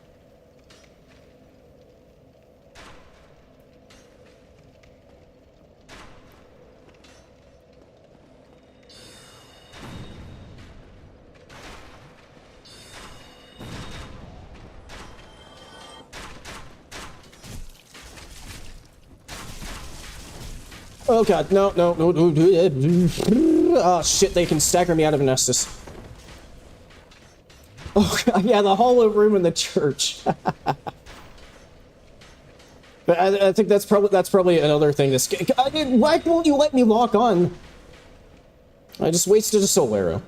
Oh god, no. Oh shit, they can stagger me out of Nessus. Oh god, yeah, the hollow room in the church. But I think that's probably another thing. Why won't you let me lock on? I just wasted a soul arrow.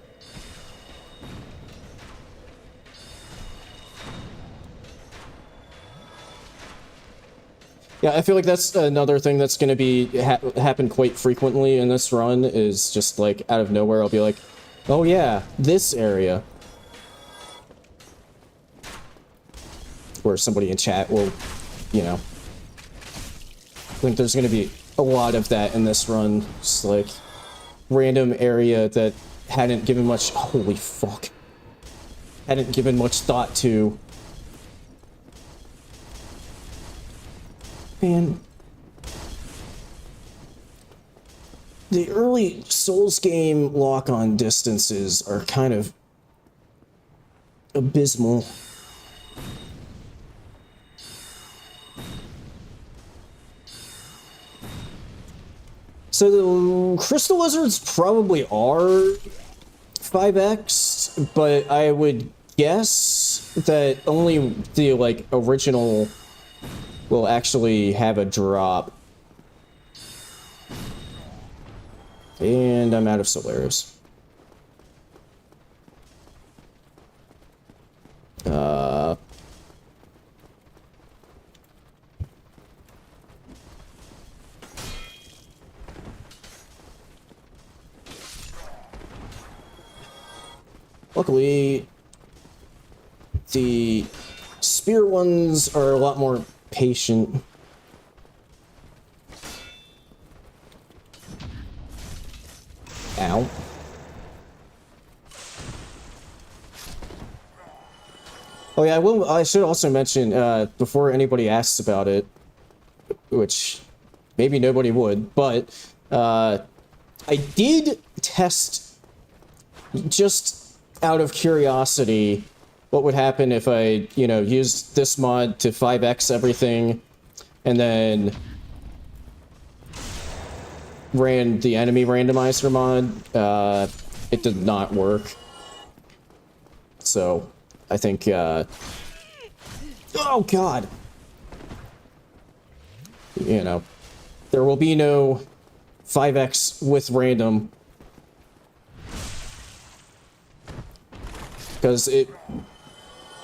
Yeah, I feel like that's another thing that's going to be happen quite frequently in this run, is just, like, out of nowhere I'll be like, oh yeah, this area. Or somebody in chat will, you know. I think there's going to be a lot of that in this run. Just, like, random area that hadn't given much... Holy fuck. Hadn't given much thought to... Man, the early Souls game lock-on distances are kind of abysmal. So the Crystal Lizards probably are 5x, but I would guess that only the, like, original will actually have a drop. And I'm out of soul arrows. Luckily, the spear ones are a lot more patient. Ow. Oh yeah, I should also mention, before anybody asks about it, which maybe nobody would, but, I did test, just out of curiosity, what would happen if I, you know, used this mod to 5x everything, and then ran the enemy randomizer mod. It did not work. So, I think, oh god! You know, there will be no 5x with random. Because it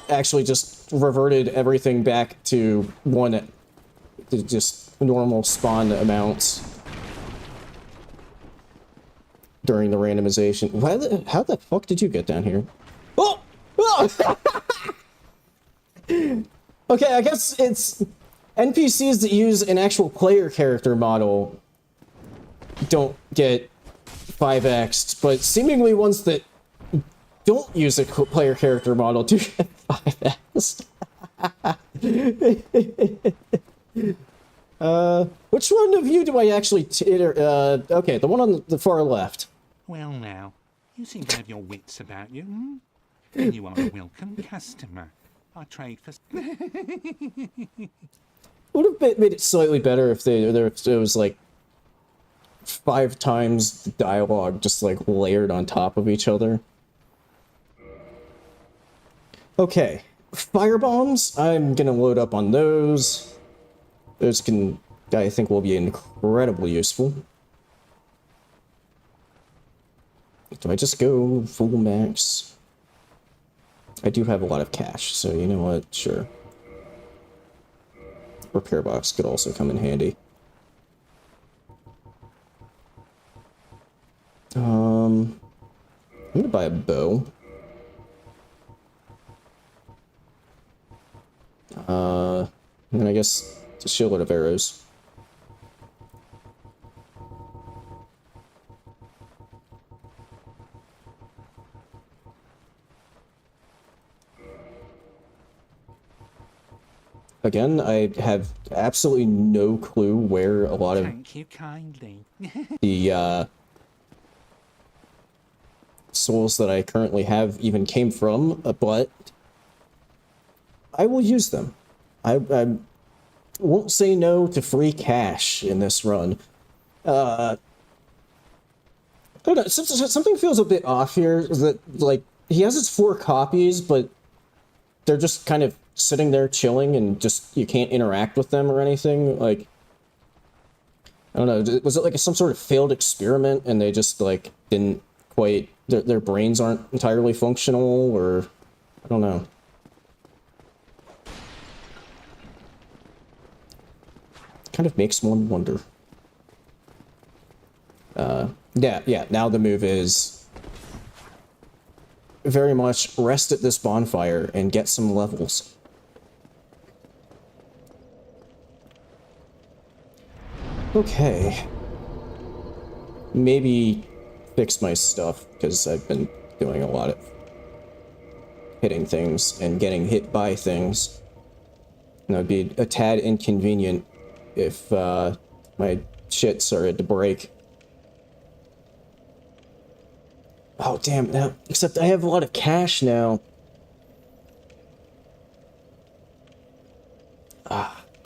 actually just reverted everything back to just normal spawn amounts during the randomization. How the fuck did you get down here? Oh! Oh! Okay, I guess it's NPCs that use an actual player character model don't get 5x'd, but seemingly ones that don't use a player character model do get 5x'd. Which one of you do I actually okay, the one on the far left. Well now, you seem to have your wits about you, hmm? And you are a welcome customer. I trade for... Would have made it slightly better if there was like 5 times the dialogue just like layered on top of each other. Okay, firebombs. I'm gonna load up on those. Those I think, will be incredibly useful. Do I just go full max? I do have a lot of cash, so you know what? Sure. Repair box could also come in handy. I'm gonna buy a bow. And then I guess a shitload of arrows. Again, I have absolutely no clue where a lot of Thank you kindly. the souls that I currently have even came from, but I will use them. I won't say no to free cash in this run. I don't know, something feels a bit off here, that, like, he has his 4 copies, but they're just kind of sitting there chilling and just, you can't interact with them or anything, like, I don't know, was it like some sort of failed experiment and they just, like, didn't quite, their brains aren't entirely functional, or, I don't know. Kind of makes one wonder. Yeah, now the move is very much rest at this bonfire and get some levels. Okay. Maybe fix my stuff, because I've been doing a lot of hitting things and getting hit by things. And that would be a tad inconvenient if my shit started to break. Oh, damn, now, except I have a lot of cash now.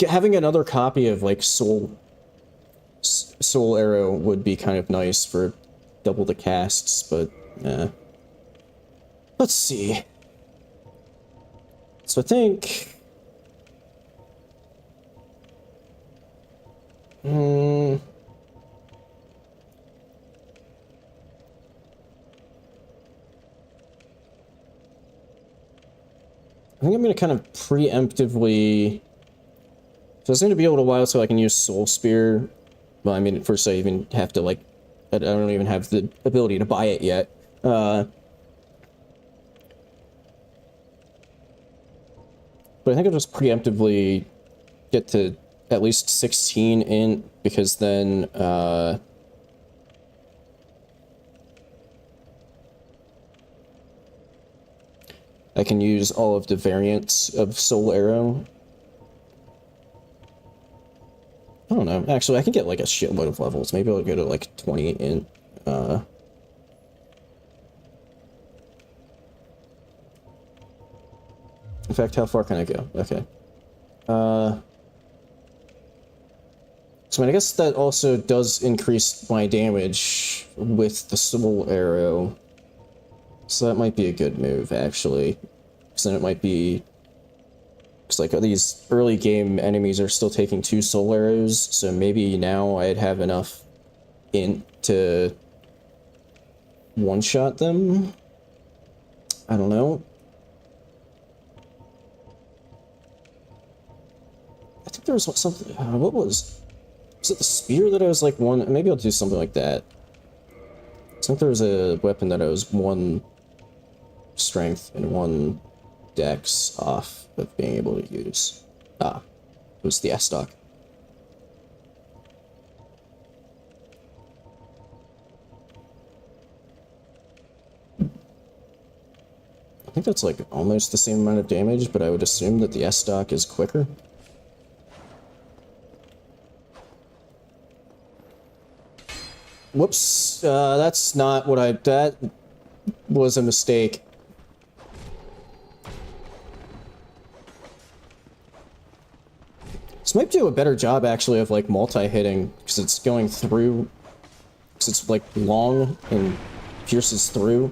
Having another copy of, like, Soul Arrow would be kind of nice for double the casts, but, let's see. So I think... I think I'm going to kind of preemptively... So it's going to be a little while so I can use Soul Spear. Well, I mean, first I even have to, like... I don't even have the ability to buy it yet. But I think I'll just preemptively get to at least 16 in, because then, I can use all of the variants of Soul Arrow. I don't know. Actually, I can get like a shitload of levels. Maybe I'll go to like 20 in. In fact, how far can I go? Okay. So I guess that also does increase my damage with the Soul Arrow. So that might be a good move, actually. Because then it might be... Because, like, these early game enemies are still taking 2 Soul Arrows, so maybe now I'd have enough int to one-shot them? I don't know. I think there was something... what was... Was it the spear that I was, like, 1... Maybe I'll do something like that. I think there was a weapon that I was 1 strength and 1 dex off of being able to use. Ah, it was the S-Stock. I think that's like almost the same amount of damage, but I would assume that the S-Stock is quicker. Whoops, that's not what I... That was a mistake. This might do a better job, actually, of, like, multi-hitting, because it's going through... Because it's, like, long and pierces through.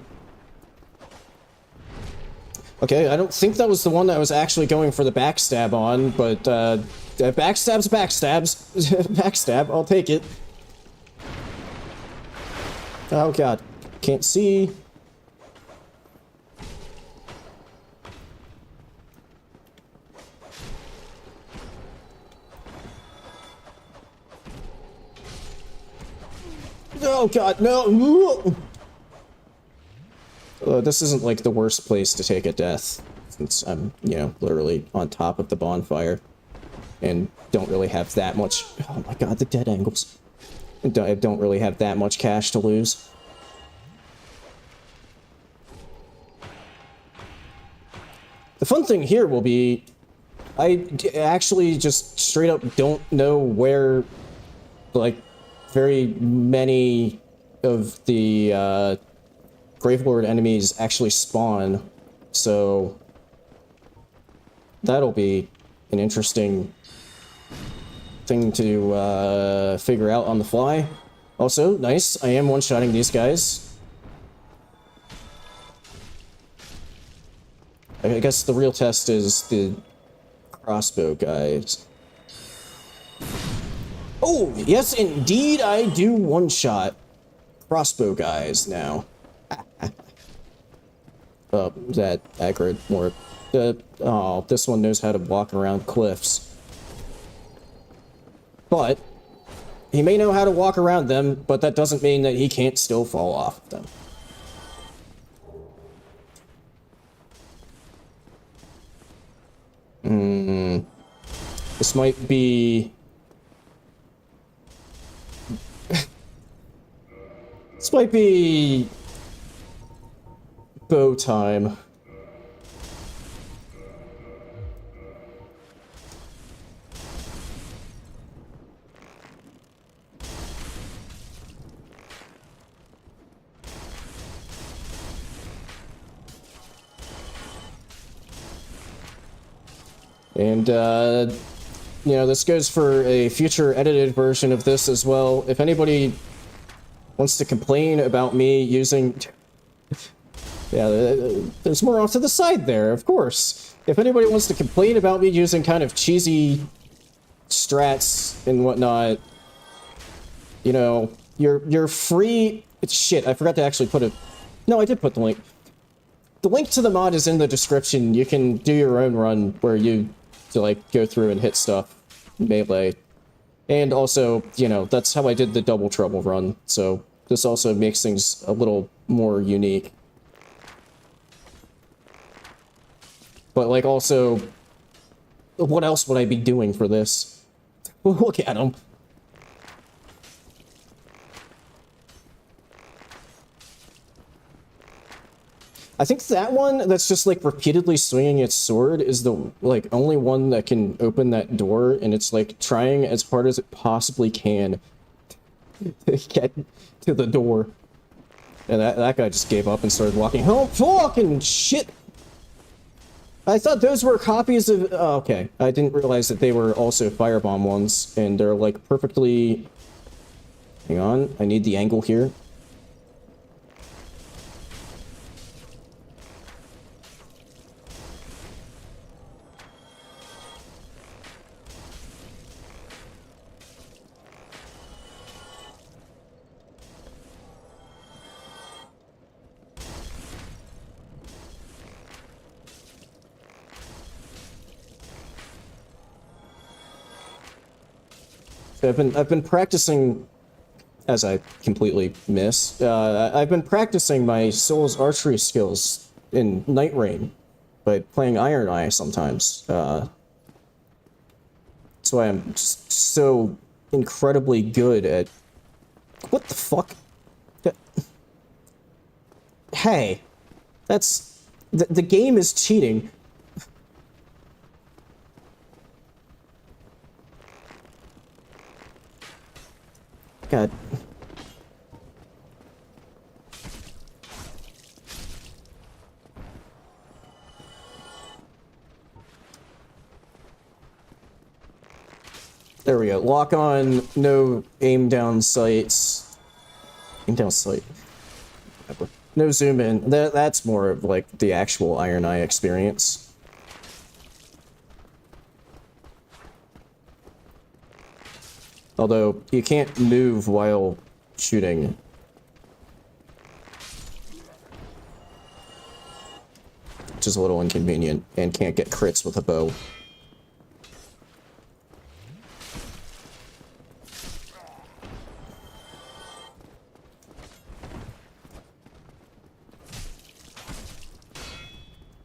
Okay, I don't think that was the one that I was actually going for the backstab on, but, backstab's backstabs. Backstab, I'll take it. Oh god, can't see. Oh god, no! This isn't like the worst place to take a death, since I'm, you know, literally on top of the bonfire, and don't really have that much... Oh my god, the dead angles. I don't really have that much cash to lose. The fun thing here will be, I actually just straight up don't know where, like, very many of the Gravelord enemies actually spawn, so that'll be an interesting thing to figure out on the fly. Also, nice, I am one-shotting these guys. I guess the real test is the crossbow guys. Oh, yes, indeed, I do one-shot crossbow guys now. That aggroed more. Oh, this one knows how to walk around cliffs. But he may know how to walk around them, but that doesn't mean that he can't still fall off of them. This might be... This might be... bow time. And, you know, this goes for a future edited version of this as well. If anybody wants to complain about me using... Yeah, there's more off to the side there, of course. If anybody wants to complain about me using kind of cheesy strats and whatnot, you know, you're free... Shit, I forgot to actually put it... No, I did put the link. The link to the mod is in the description. You can do your own run where you, like, go through and hit stuff melee. And also, you know, that's how I did the Double Trouble run, so this also makes things a little more unique. But, like, also, what else would I be doing for this? Look at him. I think that one that's just like repeatedly swinging its sword is the like only one that can open that door, and it's like trying as hard as it possibly can to get to the door. And that guy just gave up and started walking home. Fucking shit! I thought those were copies of... Oh, okay. I didn't realize that they were also firebomb ones, and they're like perfectly... Hang on, I need the angle here. So I've been practicing, as I completely miss. I've been practicing my Soul's archery skills in Night Rain by playing Iron Eye sometimes. That's why I'm just so incredibly good at. What the fuck? Hey, that's the game is cheating. God. There we go. Lock on, no aim down sights. Aim down sight. Whatever. No zoom in. That's more of like the actual Iron Eye experience. Although, you can't move while shooting. Which is a little inconvenient, and can't get crits with a bow.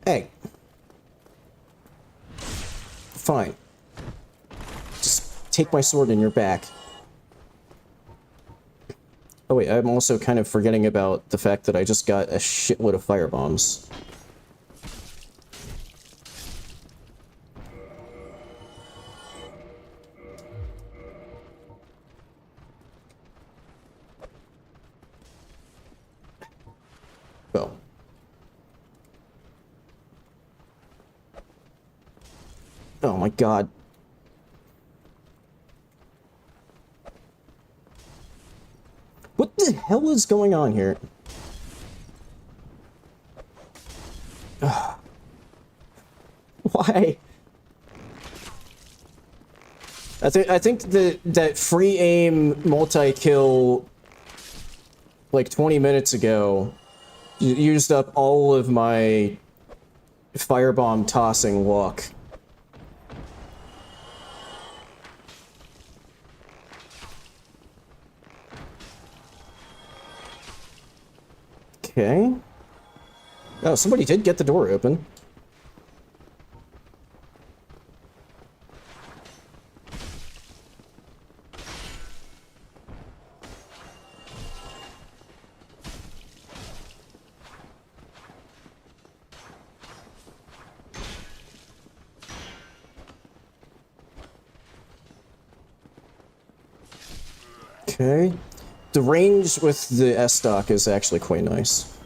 Hey. Fine. Just take my sword in your back. Oh wait, I'm also kind of forgetting about the fact that I just got a shitload of firebombs. Oh. Oh my god. What the hell is going on here? Ugh. Why? I think that free aim multi-kill like 20 minutes ago used up all of my firebomb tossing luck. Okay. Oh, somebody did get the door open. Okay. The range with the S-Stock is actually quite nice.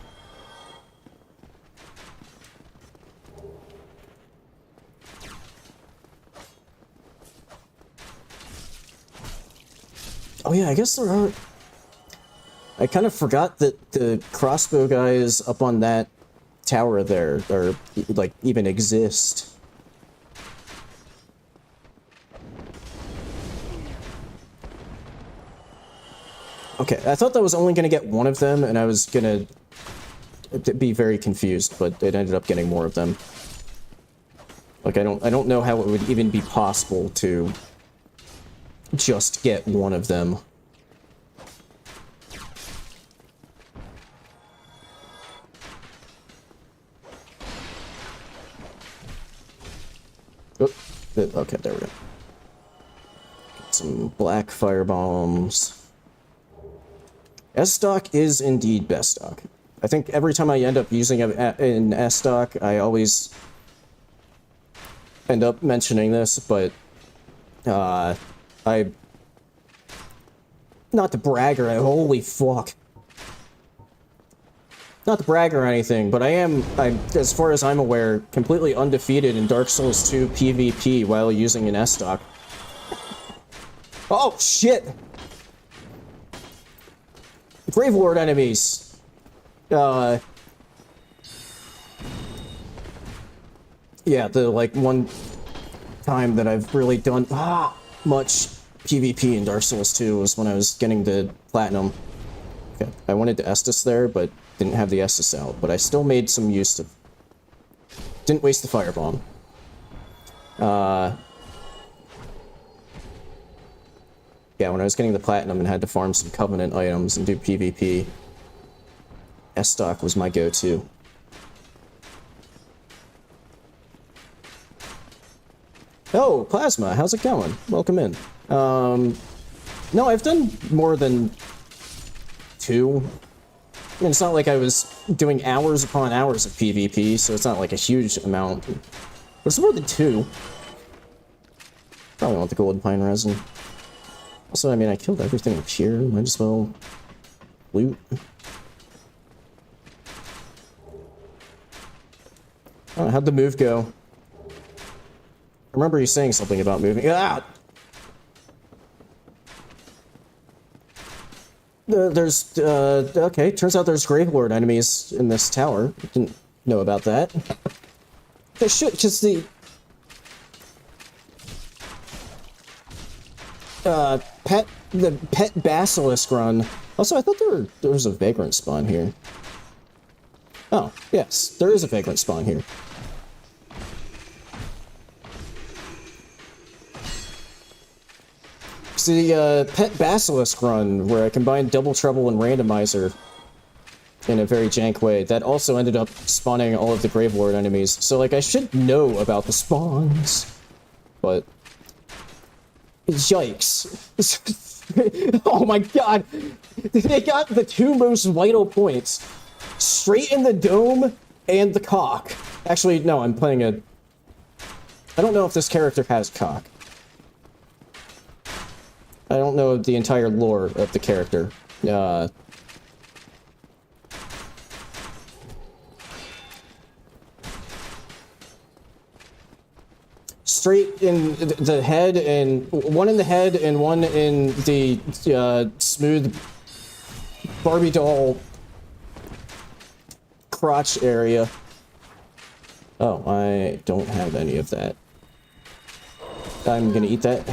Oh yeah, I guess there are... I kind of forgot that the crossbow guys up on that tower there are, like, even exist. Okay, I thought that was only gonna get one of them, and I was gonna be very confused, but it ended up getting more of them. Like, I don't know how it would even be possible to just get one of them. Oh, Okay, there we go. Some black fire bombs. S stock is indeed best stock. I think every time I end up using an S stock, I always end up mentioning this, but I, not to brag or holy fuck. Not to brag or anything, but I'm, as far as I'm aware, completely undefeated in Dark Souls 2 PvP while using an S stock. Oh, shit! Gravelord enemies! Yeah, the, like, one time that I've really done much PvP in Dark Souls 2 was when I was getting to Platinum. Okay, I wanted to Estus there, but didn't have the Estus out, but I still made some use of... Didn't waste the firebomb. Yeah, when I was getting the Platinum and had to farm some Covenant items and do PvP, S-Stock was my go-to. Oh, Plasma, how's it going? Welcome in. No, I've done more than 2. I mean, it's not like I was doing hours upon hours of PvP, so it's not like a huge amount. But it's more than 2. Probably want the gold pine resin. Also, I mean, I killed everything up here. Might as well loot. Oh, how'd the move go? I remember you saying something about moving. Ah! Okay, turns out there's Gravelord enemies in this tower. Didn't know about that. They should, because the pet basilisk run. Also, I thought there was a vagrant spawn here. Oh, yes, there is a vagrant spawn here. It's the pet basilisk run where I combined double trouble and randomizer in a very jank way. That also ended up spawning all of the Gravelord enemies. So, like, I should know about the spawns, but yikes. Oh my god! They got the 2 most vital points. Straight in the dome and the cock. Actually, no, I'm playing a... I don't know if this character has cock. I don't know the entire lore of the character. Straight in the head, and one in the head and one in the smooth Barbie doll crotch area. Oh, I don't have any of that. I'm gonna eat that.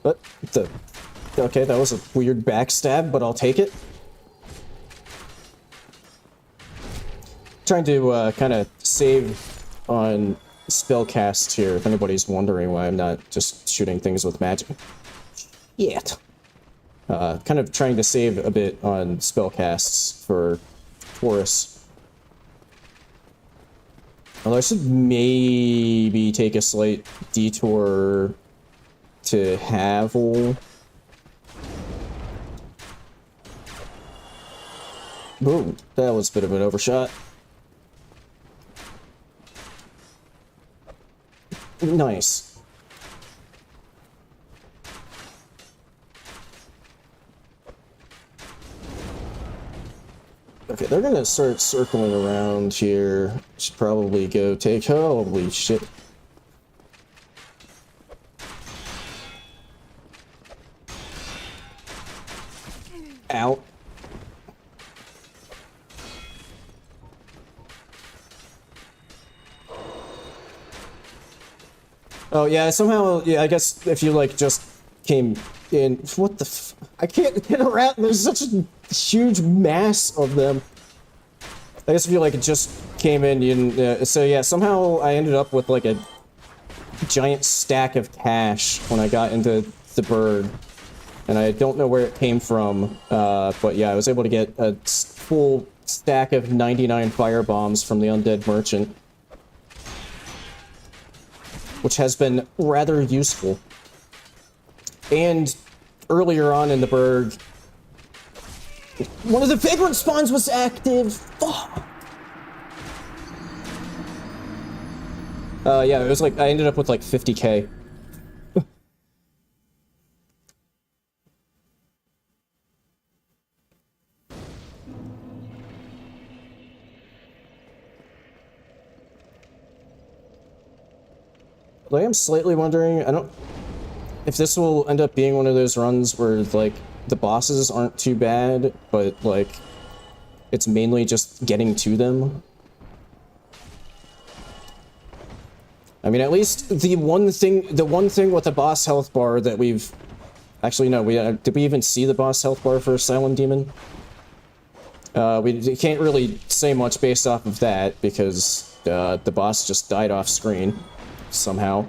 What the? Okay, that was a weird backstab, but I'll take it. Trying to kind of save on spellcasts here, if anybody's wondering why I'm not just shooting things with magic. Yet. Kind of trying to save a bit on spellcasts for Taurus. Although I should maybe take a slight detour to Havel. Ooh, that was a bit of an overshot. Nice. Okay, they're gonna start circling around here. Should probably go take... Holy shit. Out. Oh, yeah, somehow, yeah, I guess if you, like, just came in... What the f... I can't get around... There's such a huge mass of them. I guess if you, like, just came in, you... so, yeah, somehow I ended up with, like, a giant stack of cash when I got into the bird. And I don't know where it came from, but yeah, I was able to get a full stack of 99 fire bombs from the undead merchant, which has been rather useful. And earlier on in the burg, one of the vagrant spawns was active. Fuck. Yeah, it was like I ended up with like 50k. I am slightly wondering, if this will end up being one of those runs where, like, the bosses aren't too bad, but, like, it's mainly just getting to them. I mean, at least the one thing with the boss health bar that we've... Actually, no, did we even see the boss health bar for Asylum Demon? We can't really say much based off of that, because, the boss just died off screen. Somehow.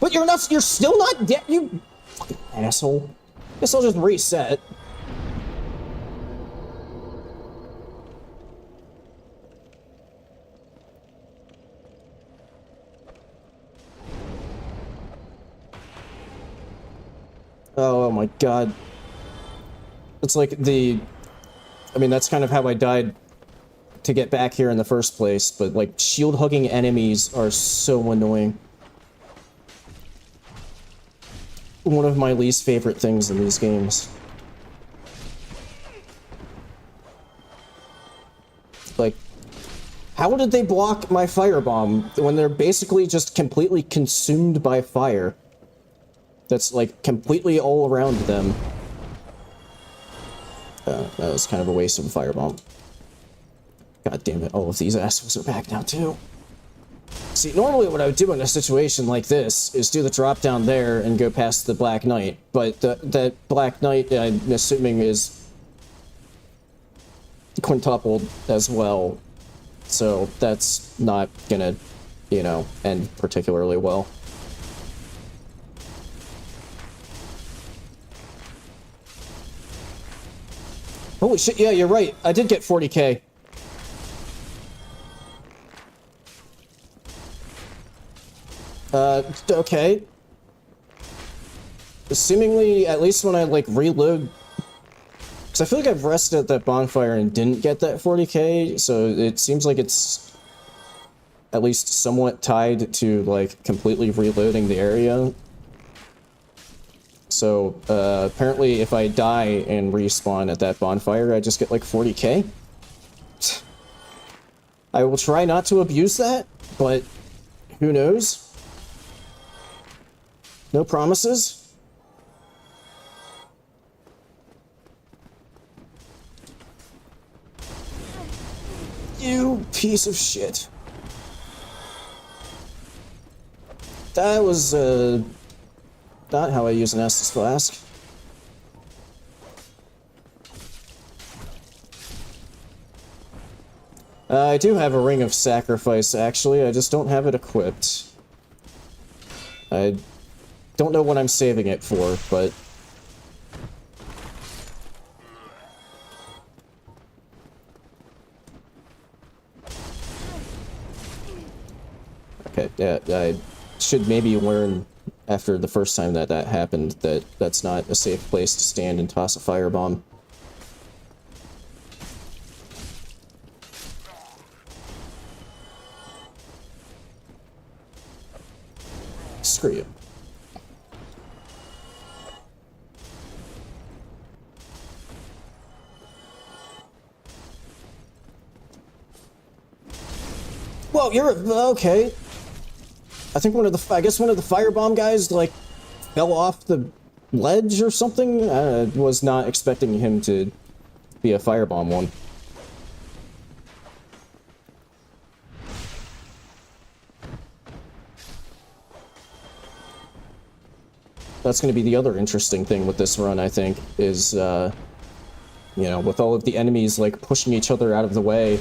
But you're still not dead, you fucking asshole. Guess I'll just reset. Oh my god. It's like I mean, that's kind of how I died to get back here in the first place, but like shield hugging enemies are so annoying. One of my least favorite things in these games. Like, how did they block my firebomb when they're basically just completely consumed by fire? That's like completely all around them. That was kind of a waste of a firebomb. God damn it, all of these assholes are back now too. See, normally what I would do in a situation like this is do the drop down there and go past the Black Knight, but that Black Knight, I'm assuming, is quintupled as well, so that's not gonna, you know, end particularly well. Holy shit, yeah, you're right, I did get 40k. Okay. Seemingly, at least when I, like, reload... Because I feel like I've rested at that bonfire and didn't get that 40k, so it seems like it's at least somewhat tied to, like, completely reloading the area. So, apparently if I die and respawn at that bonfire, I just get, like, 40k? I will try not to abuse that, but who knows? No promises? You piece of shit. That was, not how I use an Estus Flask. I do have a Ring of Sacrifice, actually, I just don't have it equipped. I don't know what I'm saving it for, but... Okay, yeah, I should maybe learn after the first time that happened that that's not a safe place to stand and toss a firebomb. Screw you. Well, you're okay. I think I guess one of the firebomb guys, like, fell off the ledge or something? I was not expecting him to be a firebomb one. That's going to be the other interesting thing with this run, I think, is, you know, with all of the enemies, like, pushing each other out of the way.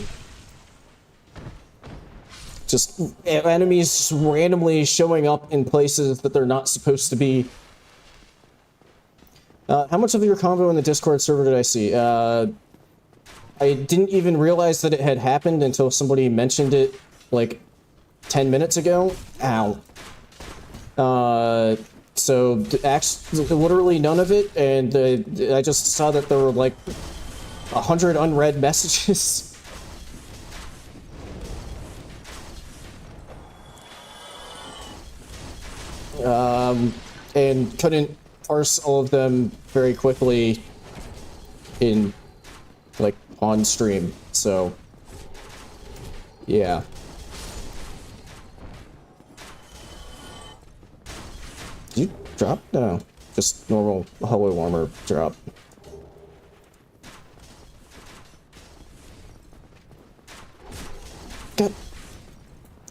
Just enemies just randomly showing up in places that they're not supposed to be. How much of your convo in the Discord server did I see? I didn't even realize that it had happened until somebody mentioned it, like, 10 minutes ago. Ow. So, literally none of it, and I just saw that there were, like, 100 unread messages. And couldn't parse all of them very quickly in, like, on stream, so, yeah. Did you drop? No, just normal hollow armor drop. God,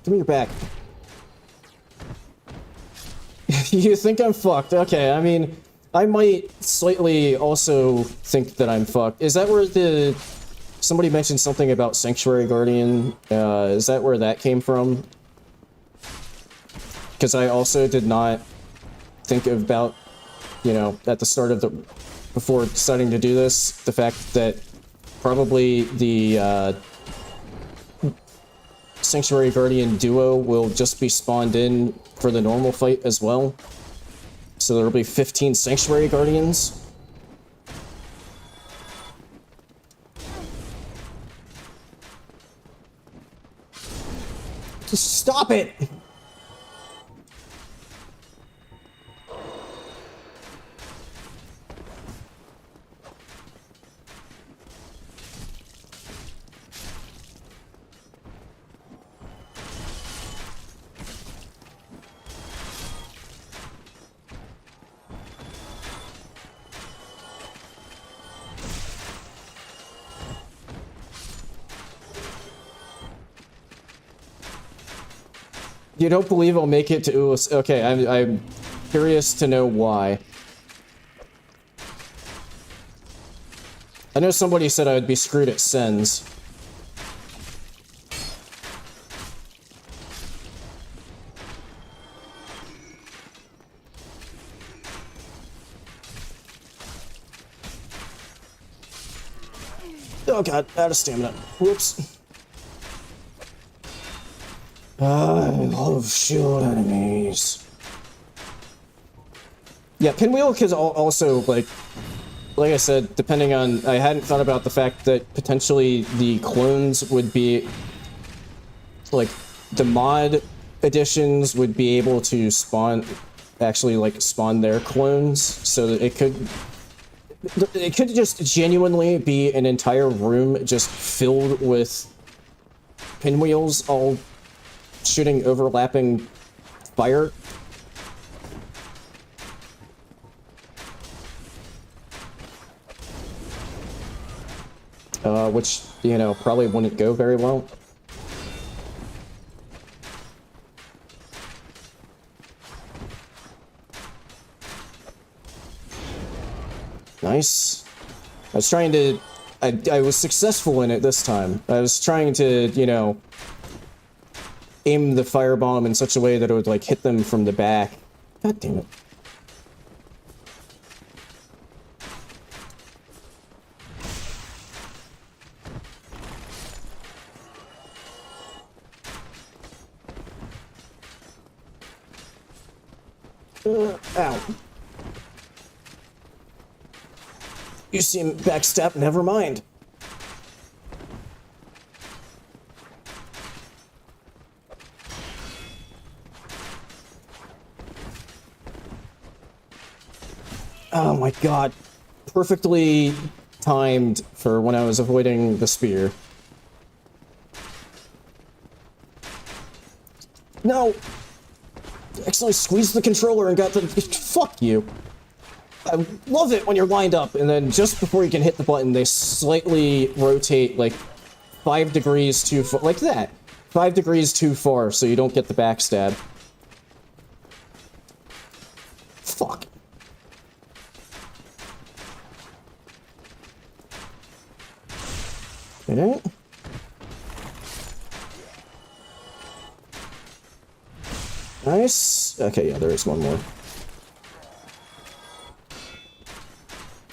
give me your back. You think I'm fucked? Okay, I mean, I might slightly also think that I'm fucked. Is that where somebody mentioned something about Sanctuary Guardian? Is that where that came from? Because I also did not think about, you know, at the start of before deciding to do this, the fact that probably the, Sanctuary Guardian duo will just be spawned in for the normal fight as well. So there'll be 15 Sanctuary Guardians. Just stop it! You don't believe I'll make it to Ulis? Okay, I'm curious to know why. I know somebody said I would be screwed at Sens. Oh god, out of stamina. Whoops. I love shield enemies. Yeah, Pinwheel could also, like I said, depending on... I hadn't thought about the fact that potentially the clones would be... Like, the mod editions would be able to spawn... Actually, like, spawn their clones, so that it could... It could just genuinely be an entire room just filled with pinwheels all shooting overlapping fire. Which, you know, probably wouldn't go very well. Nice. I was trying to... I was successful in it this time. I was trying to, you know, aim the firebomb in such a way that it would, like, hit them from the back. God damn it. Ow. You seem backstep, never mind. Oh my god. Perfectly timed for when I was avoiding the spear. No! I accidentally squeezed the controller and got the... Fuck you. I love it when you're lined up, and then just before you can hit the button, they slightly rotate, like, 5 degrees too far. Like that. 5 degrees too far, so you don't get the backstab. Fuck. Okay. Nice. Okay, yeah, there is one more.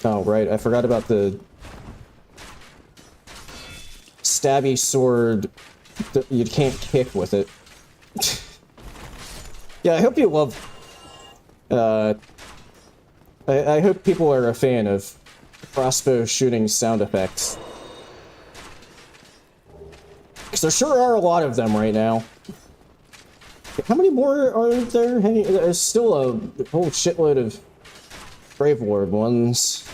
Oh, right, I forgot about the... stabby sword that you can't kick with it. Yeah, I hope you love... I hope people are a fan of crossbow shooting sound effects. Because there sure are a lot of them right now. How many more are there? There's still a whole shitload of Brave Lord ones.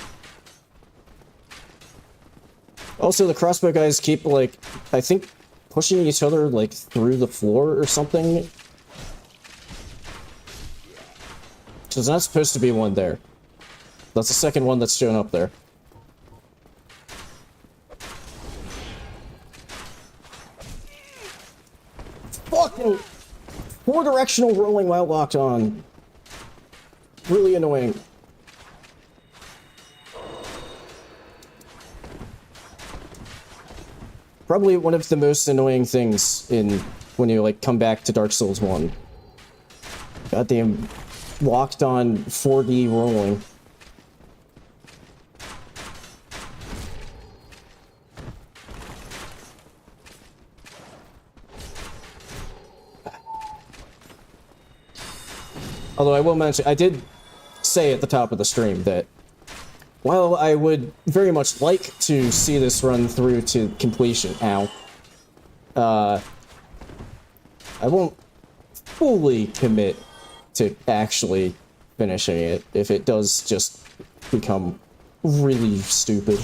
Also, the crossbow guys keep, like, I think, pushing each other, like, through the floor or something. There's not supposed to be one there. That's the second one that's shown up there. Fucking four-directional rolling while locked on. Really annoying. Probably one of the most annoying things in when you like come back to Dark Souls 1. Goddamn locked on 4D rolling. Although I will mention, I did say at the top of the stream that while I would very much like to see this run through to completion, I won't fully commit to actually finishing it if it does just become really stupid.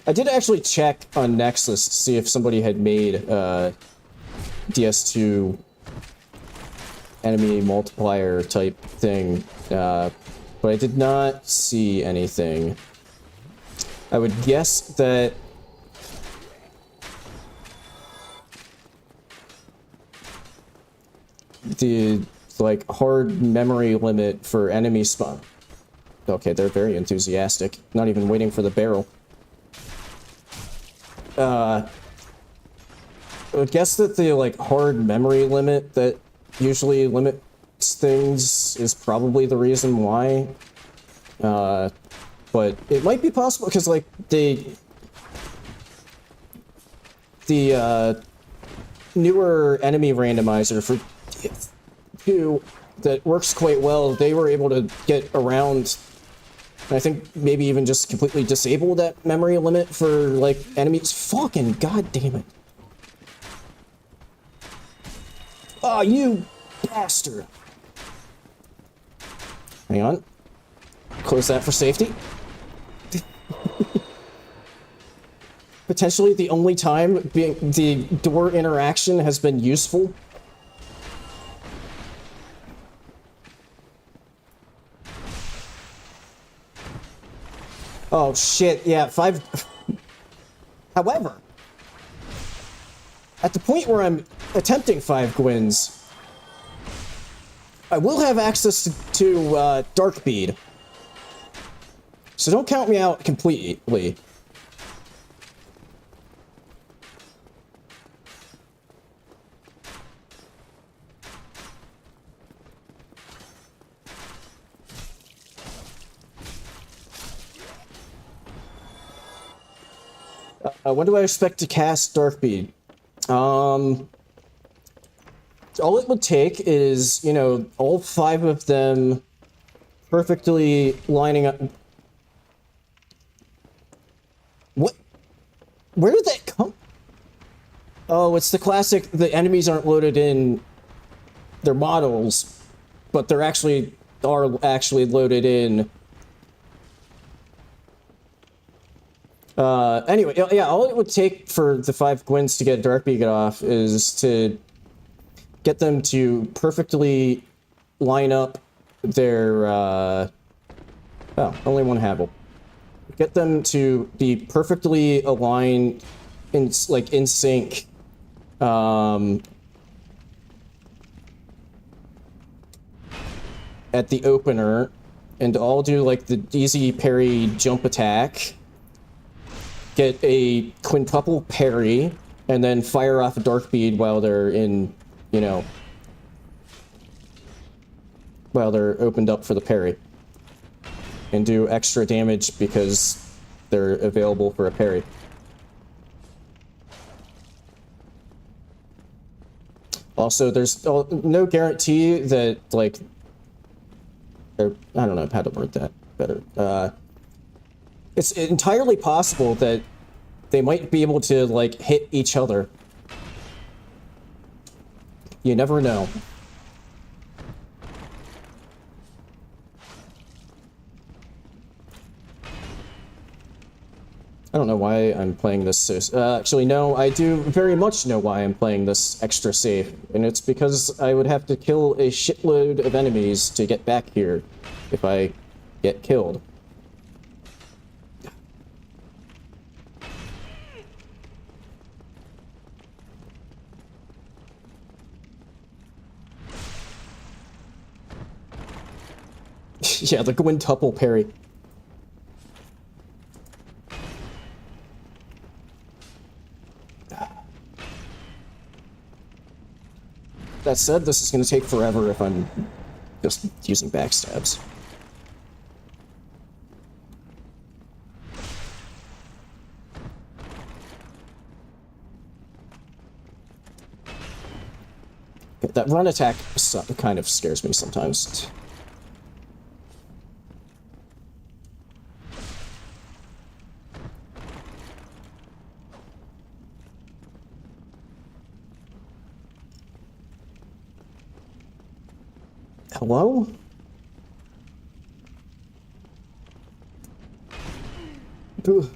I did actually check on Nexus to see if somebody had made DS2 enemy multiplier type thing, but I did not see anything. I would guess that the, like, hard memory limit for enemy spawn... Okay, they're very enthusiastic. Not even waiting for the barrel. I would guess that the, like, hard memory limit that usually limits things is probably the reason why. But it might be possible, because, like, the newer enemy randomizer for DS2 that works quite well, they were able to get around, I think maybe even just completely disable that memory limit for, like, enemies. Fucking goddamn it. Oh, you bastard. Hang on. Close that for safety. Potentially the only time the door interaction has been useful. Oh shit, yeah, 5... However, at the point where I'm attempting 5 Gwins, I will have access to Dark Bead. So don't count me out completely. When do I expect to cast Darkbead? All it would take is, you know, all 5 of them perfectly lining up. What? Where did that come? Oh, it's the classic, the enemies aren't loaded in their models, but they're actually loaded in. Anyway, yeah, all it would take for the 5 Gwins to get Darkbead off is to get them to perfectly line up their, oh, only one Havel. Get them to be perfectly aligned, like, in sync, at the opener, and all do, like, the easy parry jump attack. Get a quintuple parry, and then fire off a Darkbead while they're in, you know, while they're opened up for the parry. and do extra damage because they're available for a parry. Also, there's no guarantee that, like, or, I don't know how to word that better. It's entirely possible that they might be able to, like, hit each other. You never know. I don't know why I'm playing this so... actually, no, I do very much know why I'm playing this extra safe, and it's because I would have to kill a shitload of enemies to get back here if I get killed. Yeah, the quintuple parry. That said, this is going to take forever if I'm just using backstabs. That run attack kind of scares me sometimes. Hello? Ugh.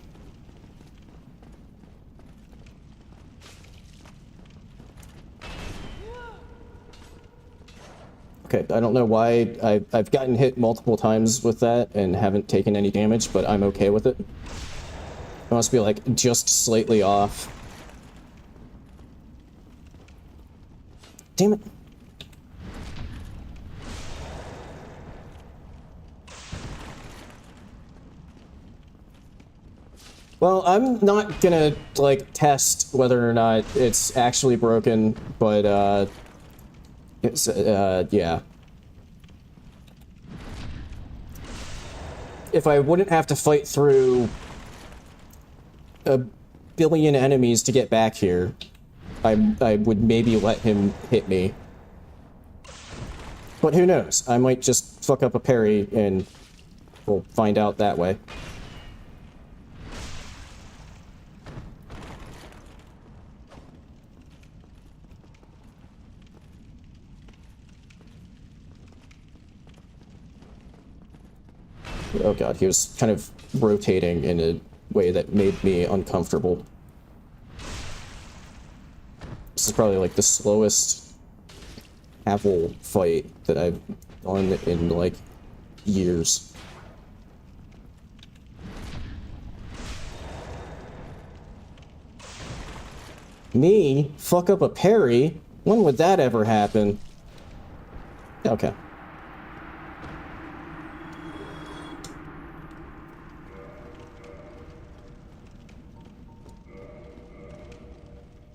Okay, I don't know why I've gotten hit multiple times with that and haven't taken any damage, but I'm okay with it. I must be, like, just slightly off. Damn it. Well, I'm not gonna, like, test whether or not it's actually broken, but, it's, yeah. If I wouldn't have to fight through a billion enemies to get back here, I would maybe let him hit me. But who knows? I might just fuck up a parry and we'll find out that way. Oh god, he was kind of rotating in a way that made me uncomfortable. This is probably like the slowest Havel fight that I've done in like years. Me? Fuck up a parry? When would that ever happen? Okay.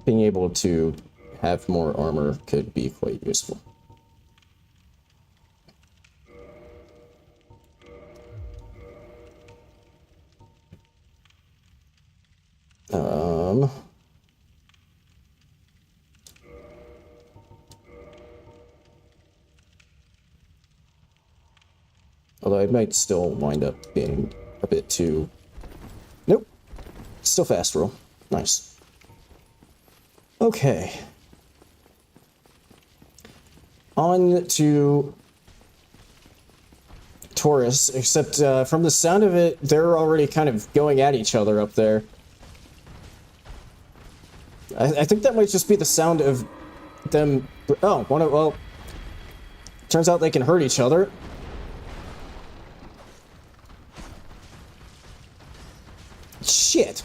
Being able to have more armor could be quite useful. Although I might still wind up being a bit too... Nope. Still fast roll. Nice. Okay. On to Taurus, except from the sound of it, they're already kind of going at each other up there. I think that might just be the sound of them... Oh, well... Turns out they can hurt each other. Shit!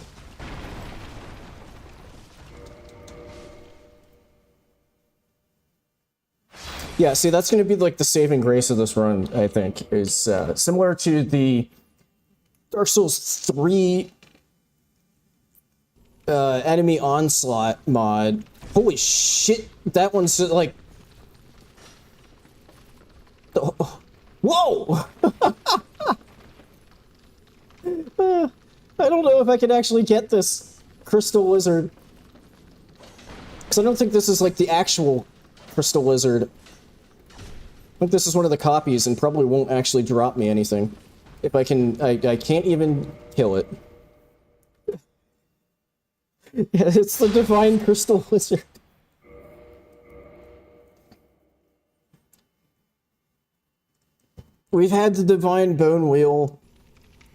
Yeah, see, that's going to be like the saving grace of this run, I think, is similar to the Dark Souls 3 enemy onslaught mod. Holy shit, that one's like... Whoa! I don't know if I can actually get this crystal lizard. Because I don't think this is like the actual crystal lizard. I think this is one of the copies and probably won't actually drop me anything. If I can, I can't even kill it. Yeah, it's the divine crystal lizard. We've had the divine bone wheel,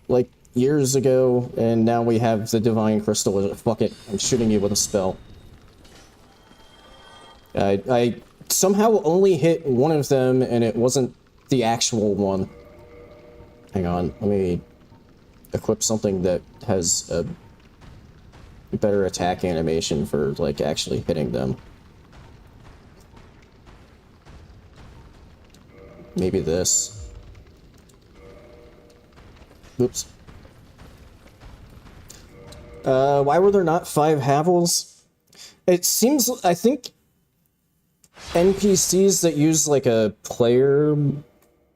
like, years ago, and now we have the divine crystal lizard. Fuck it, I'm shooting you with a spell. I somehow only hit one of them, and it wasn't the actual one. Hang on, let me equip something that has a better attack animation for, like, actually hitting them. Maybe this. Oops. Why were there not 5 Havels? It seems, I think NPCs that use, like, a player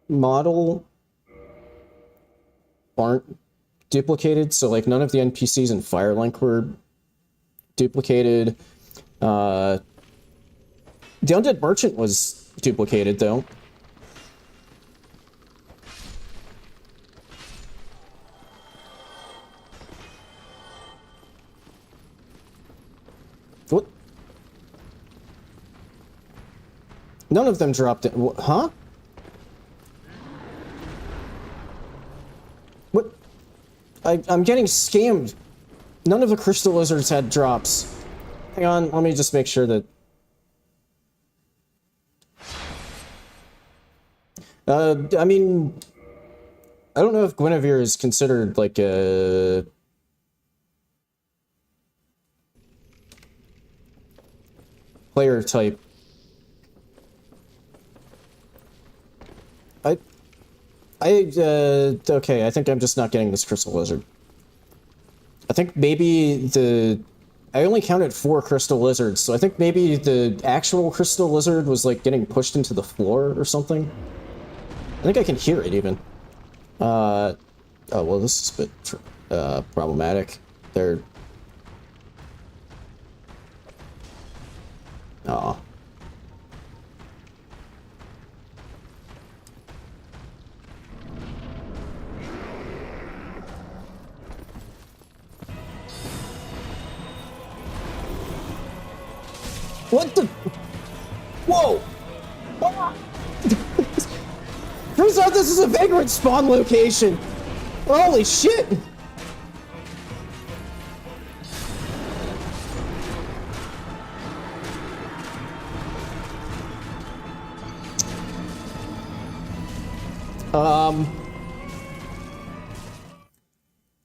model aren't duplicated, so, like, none of the NPCs in Firelink were duplicated. The Undead Merchant was duplicated, though. What? None of them dropped it. Huh? What? I'm getting scammed. None of the crystal lizards had drops. Hang on, let me just make sure that... I mean... I don't know if Guinevere is considered, like, a... player type. Okay, I think I'm just not getting this crystal lizard. I think maybe I only counted 4 crystal lizards, so I think maybe the actual crystal lizard was, like, getting pushed into the floor or something. I think I can hear it, even. Oh, well, this is a bit, problematic. They're... Aw. What the? Whoa! Turns out this is a vagrant spawn location! Holy shit!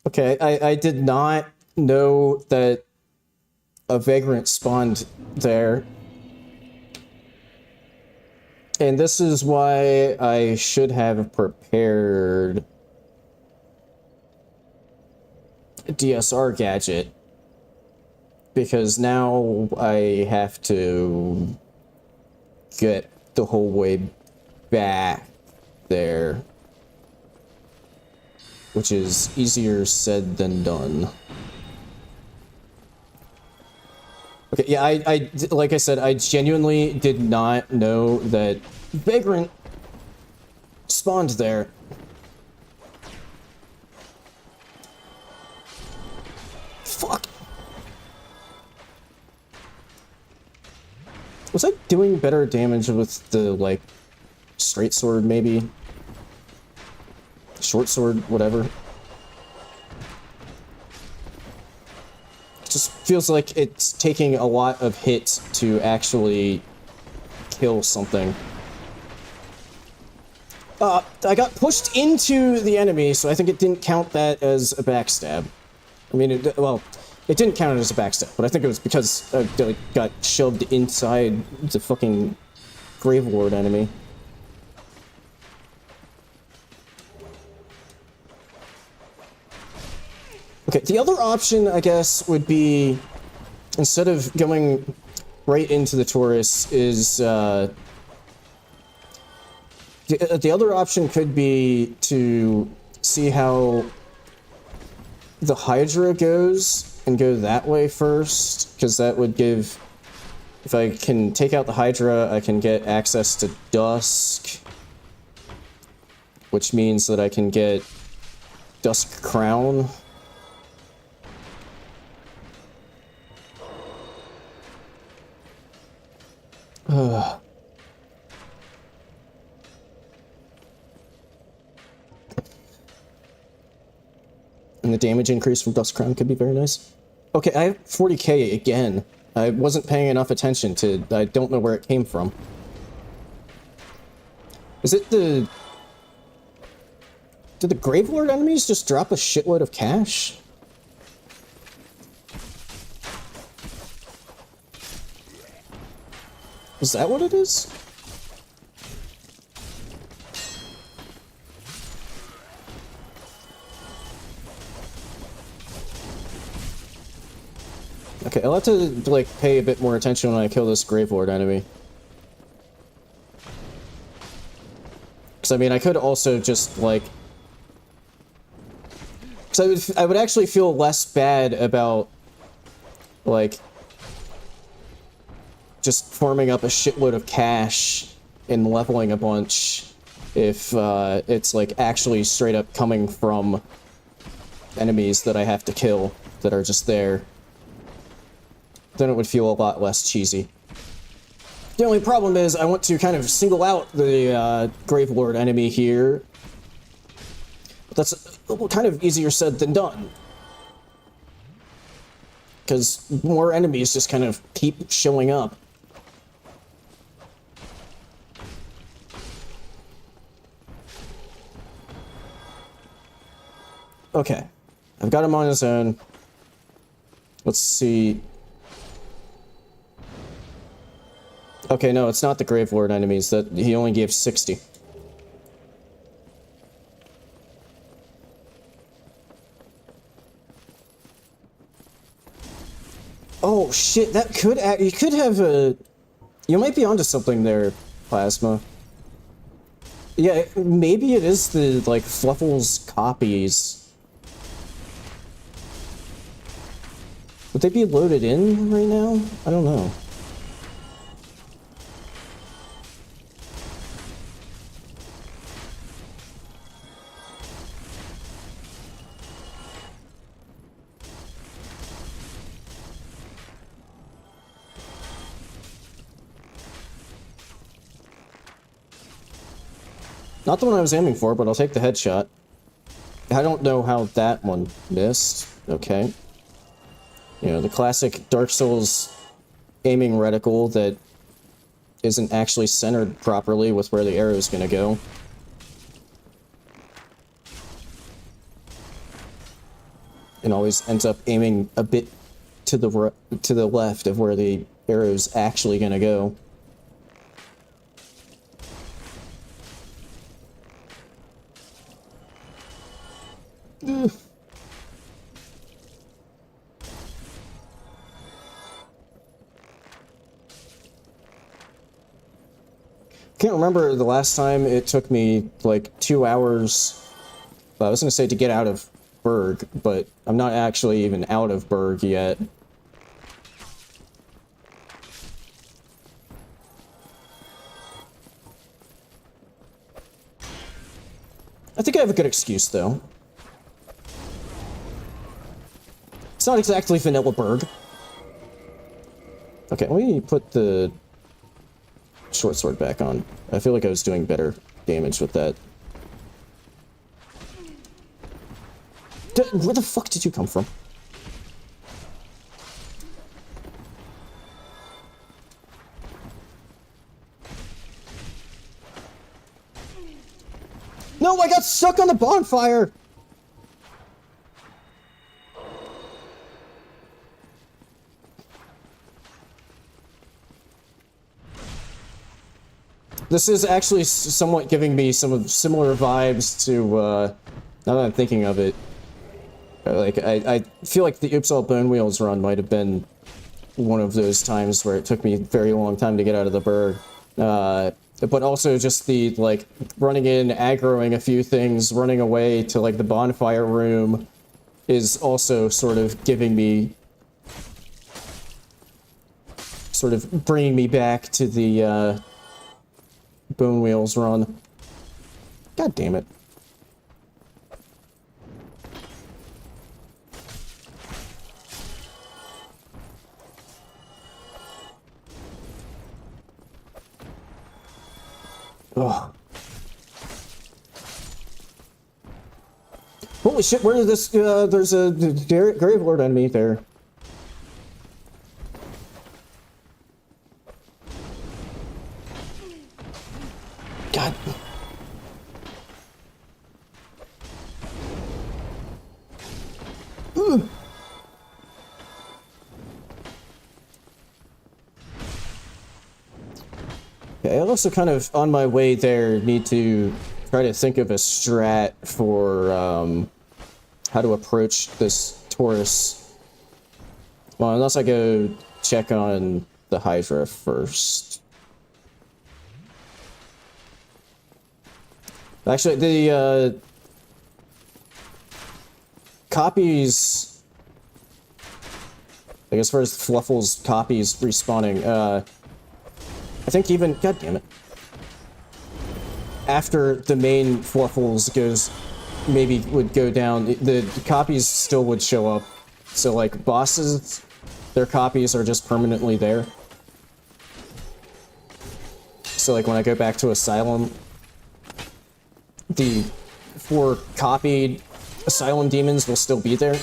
Okay, I did not know that a vagrant spawned there. And this is why I should have prepared a DSR gadget. Because now I have to get the whole way back there. Which is easier said than done. Okay, yeah, I like I said, I genuinely did not know that Vagrant spawned there. Fuck. Was I doing better damage with the, like, straight sword, maybe? Short sword, whatever. It just feels like it's taking a lot of hits to actually kill something. I got pushed into the enemy, so I think it didn't count that as a backstab. I mean, well, it didn't count it as a backstab, but I think it was because I got shoved inside the fucking Grave Lord enemy. Okay, the other option, I guess, would be, instead of going right into the Taurus, is, the other option could be to see how the Hydra goes and go that way first, because that would give... If I can take out the Hydra, I can get access to Dusk, which means that I can get Dusk Crown. Ugh. And the damage increase from Dusk Crown could be very nice. Okay, I have 40k again. I wasn't paying enough attention to... I don't know where it came from. Is it the... Did the Gravelord enemies just drop a shitload of cash? Is that what it is? Okay, I'll have to, like, pay a bit more attention when I kill this Gravelord enemy. Because, I mean, I could also just, like... Because I would actually feel less bad about, like... just farming up a shitload of cash and leveling a bunch if, it's, like, actually straight up coming from enemies that I have to kill that are just there. Then it would feel a lot less cheesy. The only problem is I want to kind of single out the Gravelord enemy here. But that's kind of easier said than done. Because more enemies just kind of keep showing up. Okay. I've got him on his own. Let's see... Okay, no, it's not the Gravelord enemies. That he only gave 60. Oh shit, that could act. You could have a. You might be onto something there, Plasma. Yeah, maybe it is the like Fluffles copies. Would they be loaded in right now? I don't know. Not the one I was aiming for, but I'll take the headshot. I don't know how that one missed. Okay. You know, the classic Dark Souls aiming reticle that isn't actually centered properly with where the arrow is going to go. And always ends up aiming a bit to the left of where the arrow's actually going to go. Can't remember the last time it took me like 2 hours. Well, I was gonna say to get out of Berg, but I'm not actually even out of Berg yet. I think I have a good excuse though. It's not exactly vanilla Berg. Okay, let me put the short sword back on. I feel like I was doing better damage with that. Where the fuck did you come from? No, I got stuck on the bonfire! This is actually somewhat giving me some of similar vibes to, now that I'm thinking of it. Like, I feel like the Oops All Bone Wheels run might have been one of those times where it took me a very long time to get out of the Berg. But also just the, like, running in, aggroing a few things, running away to, like, the bonfire room, is also sort of giving me, sort of bringing me back to the Bone Wheels run. God damn it. Ugh. Holy shit, where is this? There's a Grave Lord enemy there. God. Ugh. Okay, I also kind of, on my way there, need to try to think of a strat for, how to approach this Taurus. Well, unless I go check on the Hydra first. Actually, the, copies... Like, as far as Fluffle's copies respawning, I think even... God damn it. After the main Fluffles goes... Maybe would go down, the copies still would show up. So, like, bosses, their copies are just permanently there. So, like, when I go back to Asylum, the 4 copied Asylum demons will still be there.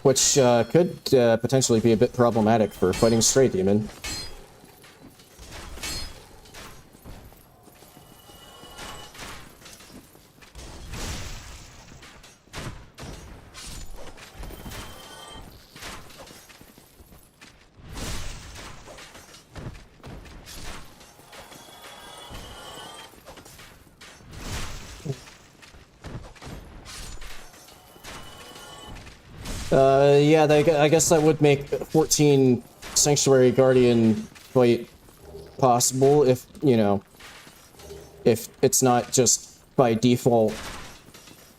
Which could potentially be a bit problematic for fighting Stray Demon. Yeah, I guess that would make 14 Sanctuary Guardian fight possible if, you know, if it's not just by default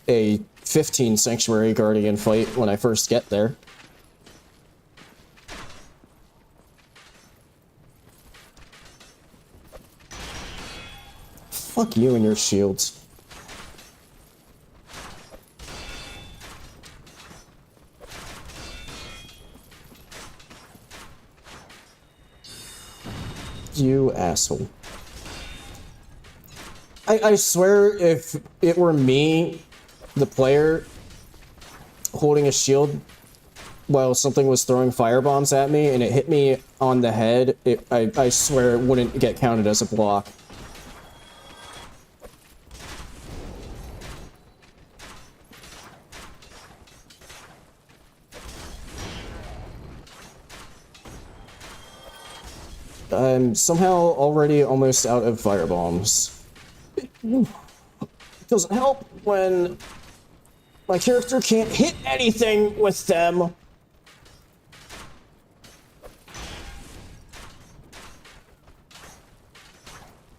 a 15 Sanctuary Guardian fight when I first get there. Fuck you and your shields. You asshole. I swear if it were me, the player, holding a shield while something was throwing firebombs at me and it hit me on the head, I swear it wouldn't get counted as a block. I'm somehow already almost out of firebombs. It doesn't help when my character can't hit anything with them.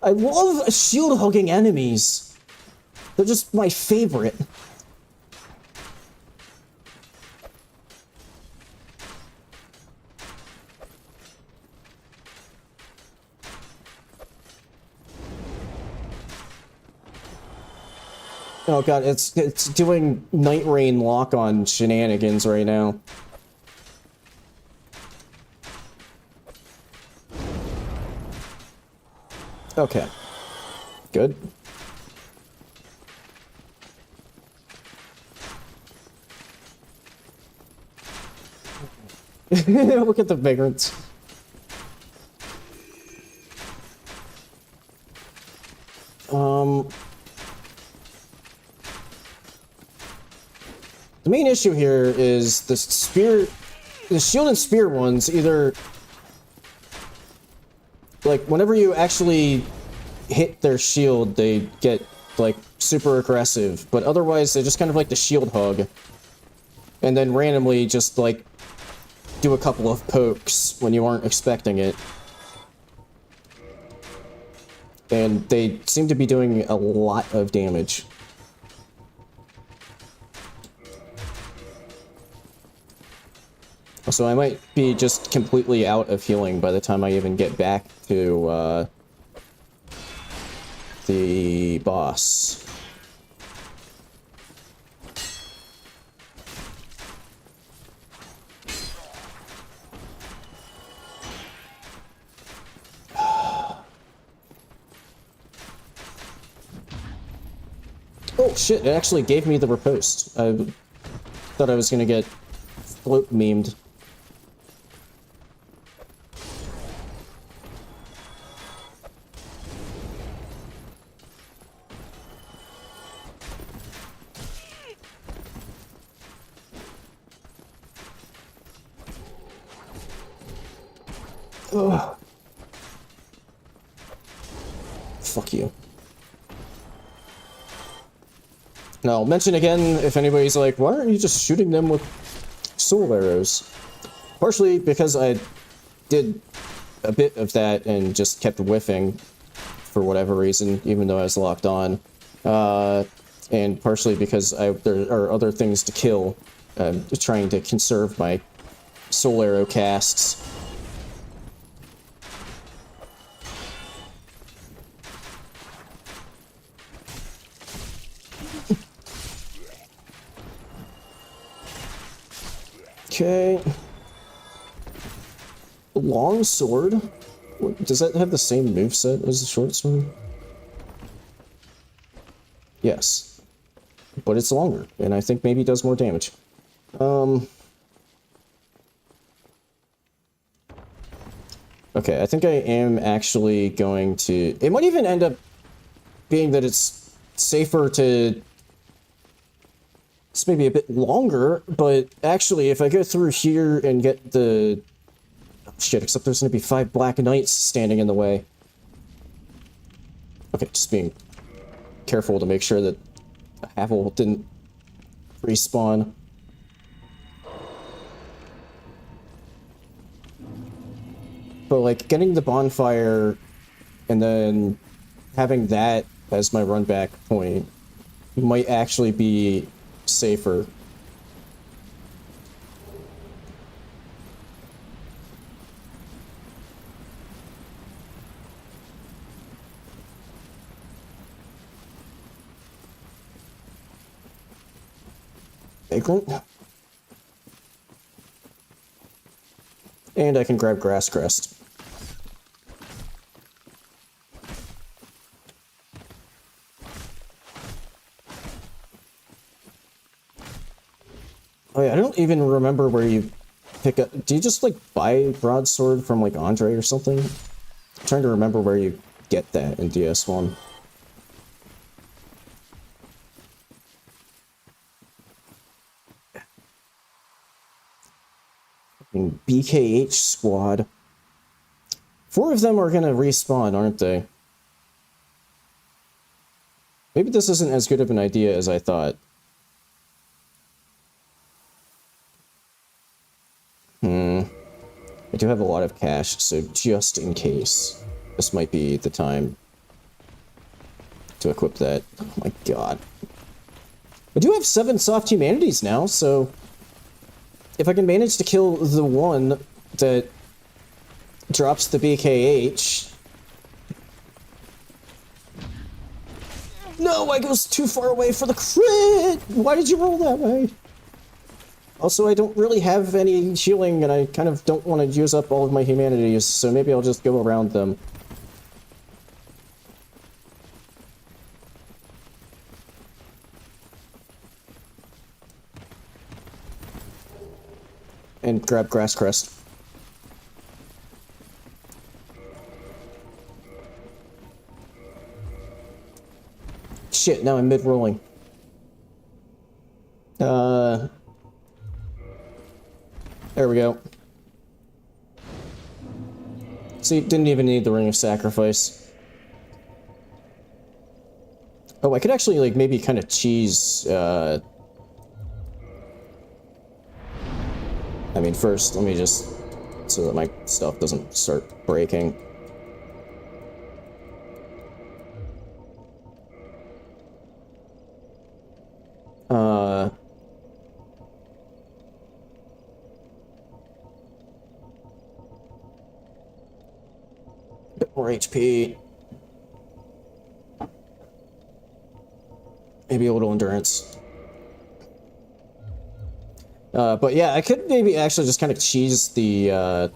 I love shield-hugging enemies. They're just my favorite. Oh god, it's doing Night Rain lock-on shenanigans right now. Okay. Good. Look at the vagrants. The main issue here is the shield and spear ones either, like, whenever you actually hit their shield, they get, like, super aggressive, but otherwise they just kind of like the shield hug, and then randomly just, like, do a couple of pokes when you aren't expecting it. And they seem to be doing a lot of damage. So I might be just completely out of healing by the time I even get back to, the boss. Oh shit, it actually gave me the riposte. I thought I was gonna get float memed. Ugh. Fuck you. Now, I'll mention again if anybody's like, why aren't you just shooting them with soul arrows? Partially because I did a bit of that and just kept whiffing for whatever reason, even though I was locked on. And partially because there are other things to kill, trying to conserve my soul arrow casts. Okay. Long sword? Does that have the same moveset as the short sword? Yes. But it's longer, and I think maybe does more damage. Okay, I think I am actually going to... It might even end up being that it's safer to... It's maybe a bit longer, but actually, if I go through here and get the... Oh, shit, except there's going to be 5 Black Knights standing in the way. Okay, just being careful to make sure that Havel didn't respawn. But, like, getting the bonfire and then having that as my run back point might actually be safer. Vagrant. And I can grab Grass Crest. Oh yeah, I don't even remember where you pick up... Do you just, like, buy Broadsword from, like, Andre or something? I'm trying to remember where you get that in DS1. Fucking BKH squad. 4 of them are gonna respawn, aren't they? Maybe this isn't as good of an idea as I thought. I do have a lot of cash, so just in case, this might be the time to equip that. Oh my god. I do have 7 soft humanities now, so if I can manage to kill the one that drops the BKH... No, I goes too far away for the crit! Why did you roll that way? Also, I don't really have any healing, and I kind of don't want to use up all of my humanities, so maybe I'll just go around them. And grab Grass Crest. Shit, now I'm mid-rolling. There we go. See, didn't even need the Ring of Sacrifice. Oh, I could actually, like, maybe kind of cheese, I mean, first, let me just... So that my stuff doesn't start breaking. More HP. Maybe a little endurance. But yeah, I could maybe actually just kind of cheese the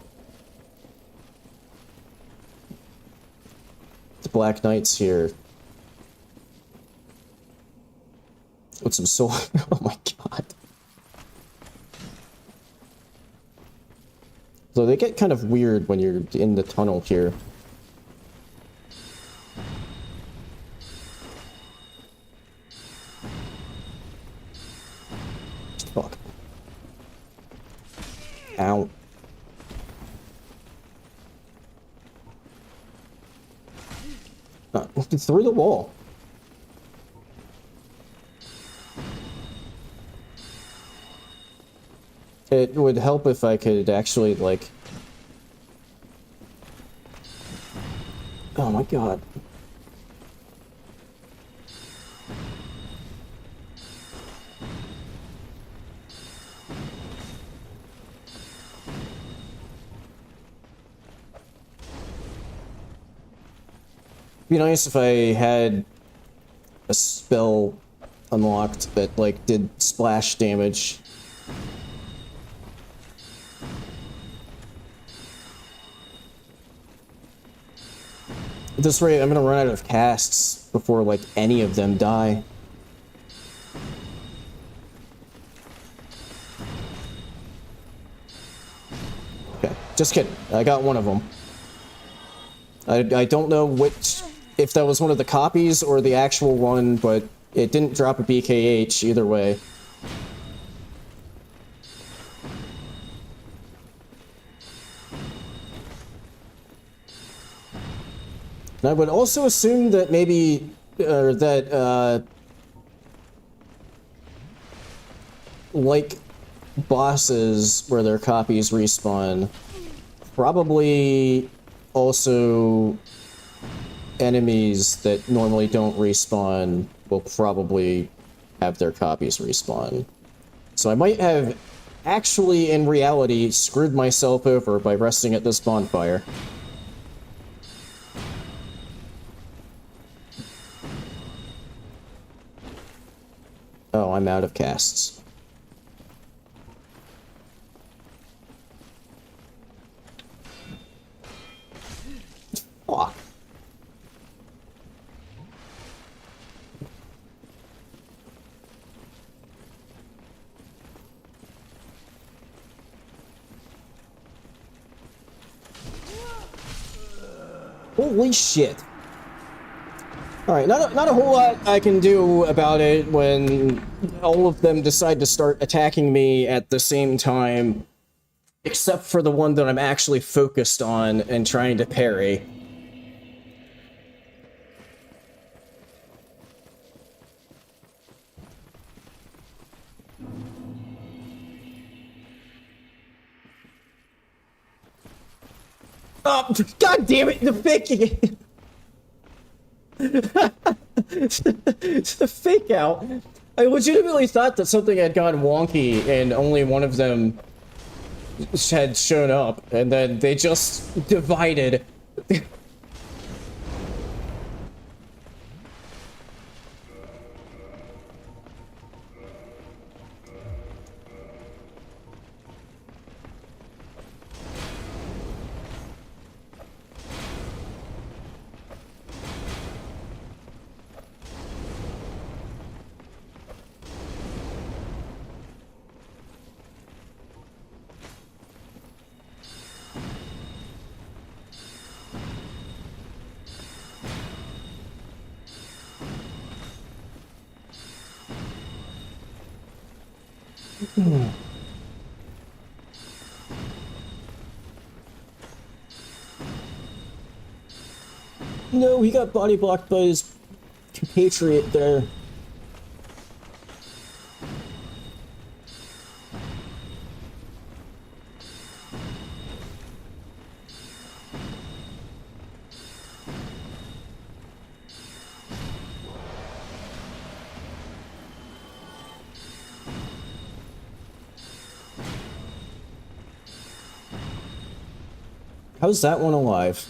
Black Knights here. With some soul. Oh my god. So they get kind of weird when you're in the tunnel here. Fuck. Ow. Through the wall. It would help if I could actually, like... Oh my god. Be nice if I had a spell unlocked that, like, did splash damage. At this rate, I'm gonna run out of casts before, like, any of them die. Okay, just kidding. I got one of them. I don't know which, if that was one of the copies or the actual one, but it didn't drop a BKH either way. And I would also assume that maybe, like bosses where their copies respawn, probably also enemies that normally don't respawn will probably have their copies respawn. So I might have actually, in reality, screwed myself over by resting at this bonfire. Oh, I'm out of casts. Fuck. Holy shit. Alright, not a whole lot I can do about it when all of them decide to start attacking me at the same time, except for the one that I'm actually focused on and trying to parry. Oh, god damn it, the fake... the fake out. I legitimately thought that something had gone wonky and only one of them had shown up, and then they just divided. No, he got body blocked by his compatriot there. How's that one alive?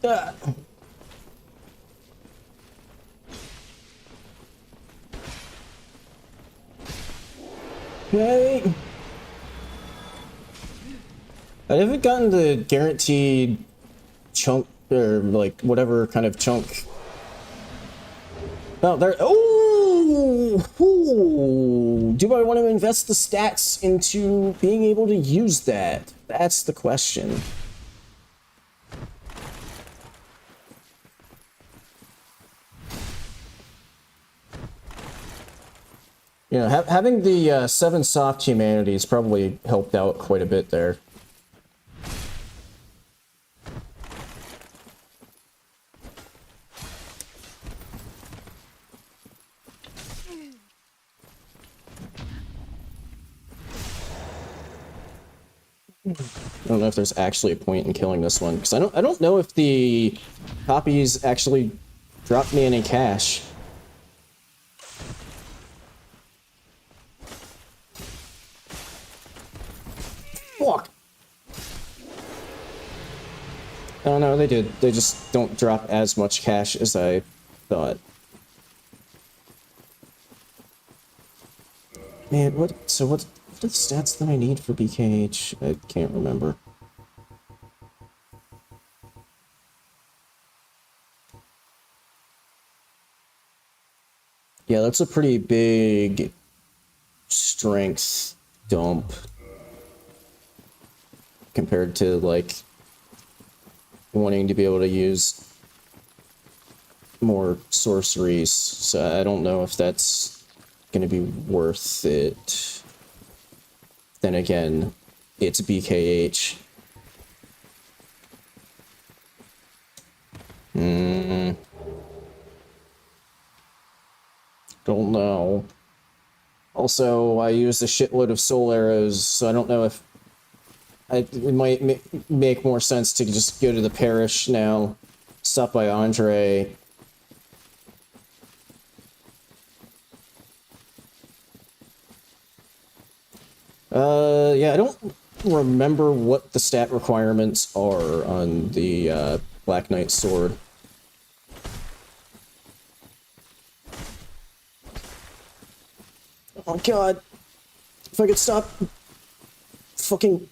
Ah. Okay. I haven't gotten the guaranteed chunk, or like whatever kind of chunk. Oh, there. Oh! Ooh. Do I want to invest the stats into being able to use that? That's the question. You know, having the 7 soft humanities probably helped out quite a bit there. I don't know if there's actually a point in killing this one, because I don't know if the copies actually dropped me any cash. Fuck! Oh no, they did. They just don't drop as much cash as I thought. Man, what are the stats that I need for BKH? I can't remember. Yeah, that's a pretty big strength dump compared to, like, wanting to be able to use more sorceries. So I don't know if that's gonna be worth it. Then again, it's BKH. Don't know. Also, I used a shitload of soul arrows, so I don't know if it might make more sense to just go to the parish now. Stop by Andre. Yeah, I don't remember what the stat requirements are on the Black Knight sword. Oh god. If I could stop fucking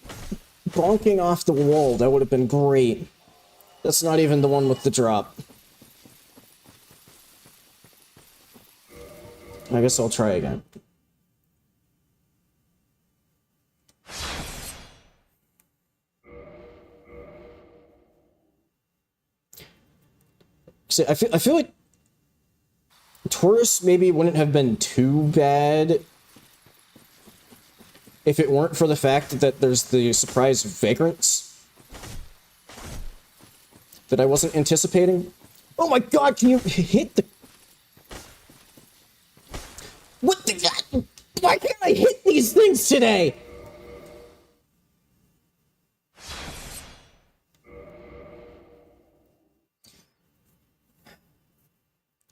bonking off the wall, that would have been great. That's not even the one with the drop. I guess I'll try again. See, I feel like Taurus maybe wouldn't have been too bad if it weren't for the fact that there's the surprise vagrants that I wasn't anticipating. Oh my god, can you hit the... What the... Why can't I hit these things today?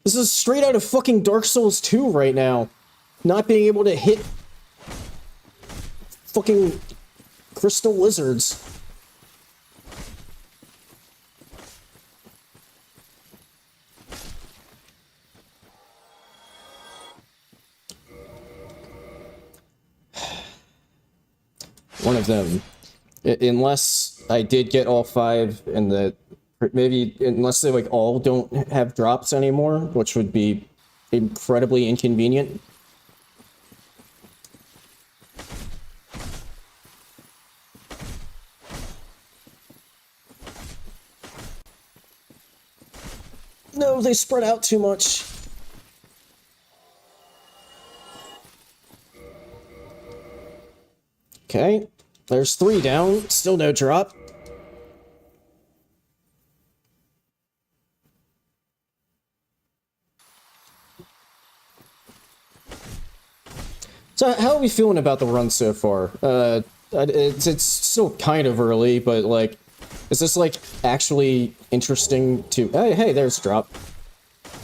This is straight out of fucking Dark Souls 2 right now. Not being able to hit fucking crystal lizards. One of them. Unless I did get all 5 and the... Maybe, unless they, like, all don't have drops anymore, which would be incredibly inconvenient. No, they spread out too much. Okay, there's 3 down, still no drop. So how are we feeling about the run so far? It's still kind of early, but, like, is this, like, actually interesting to... Hey, there's a drop.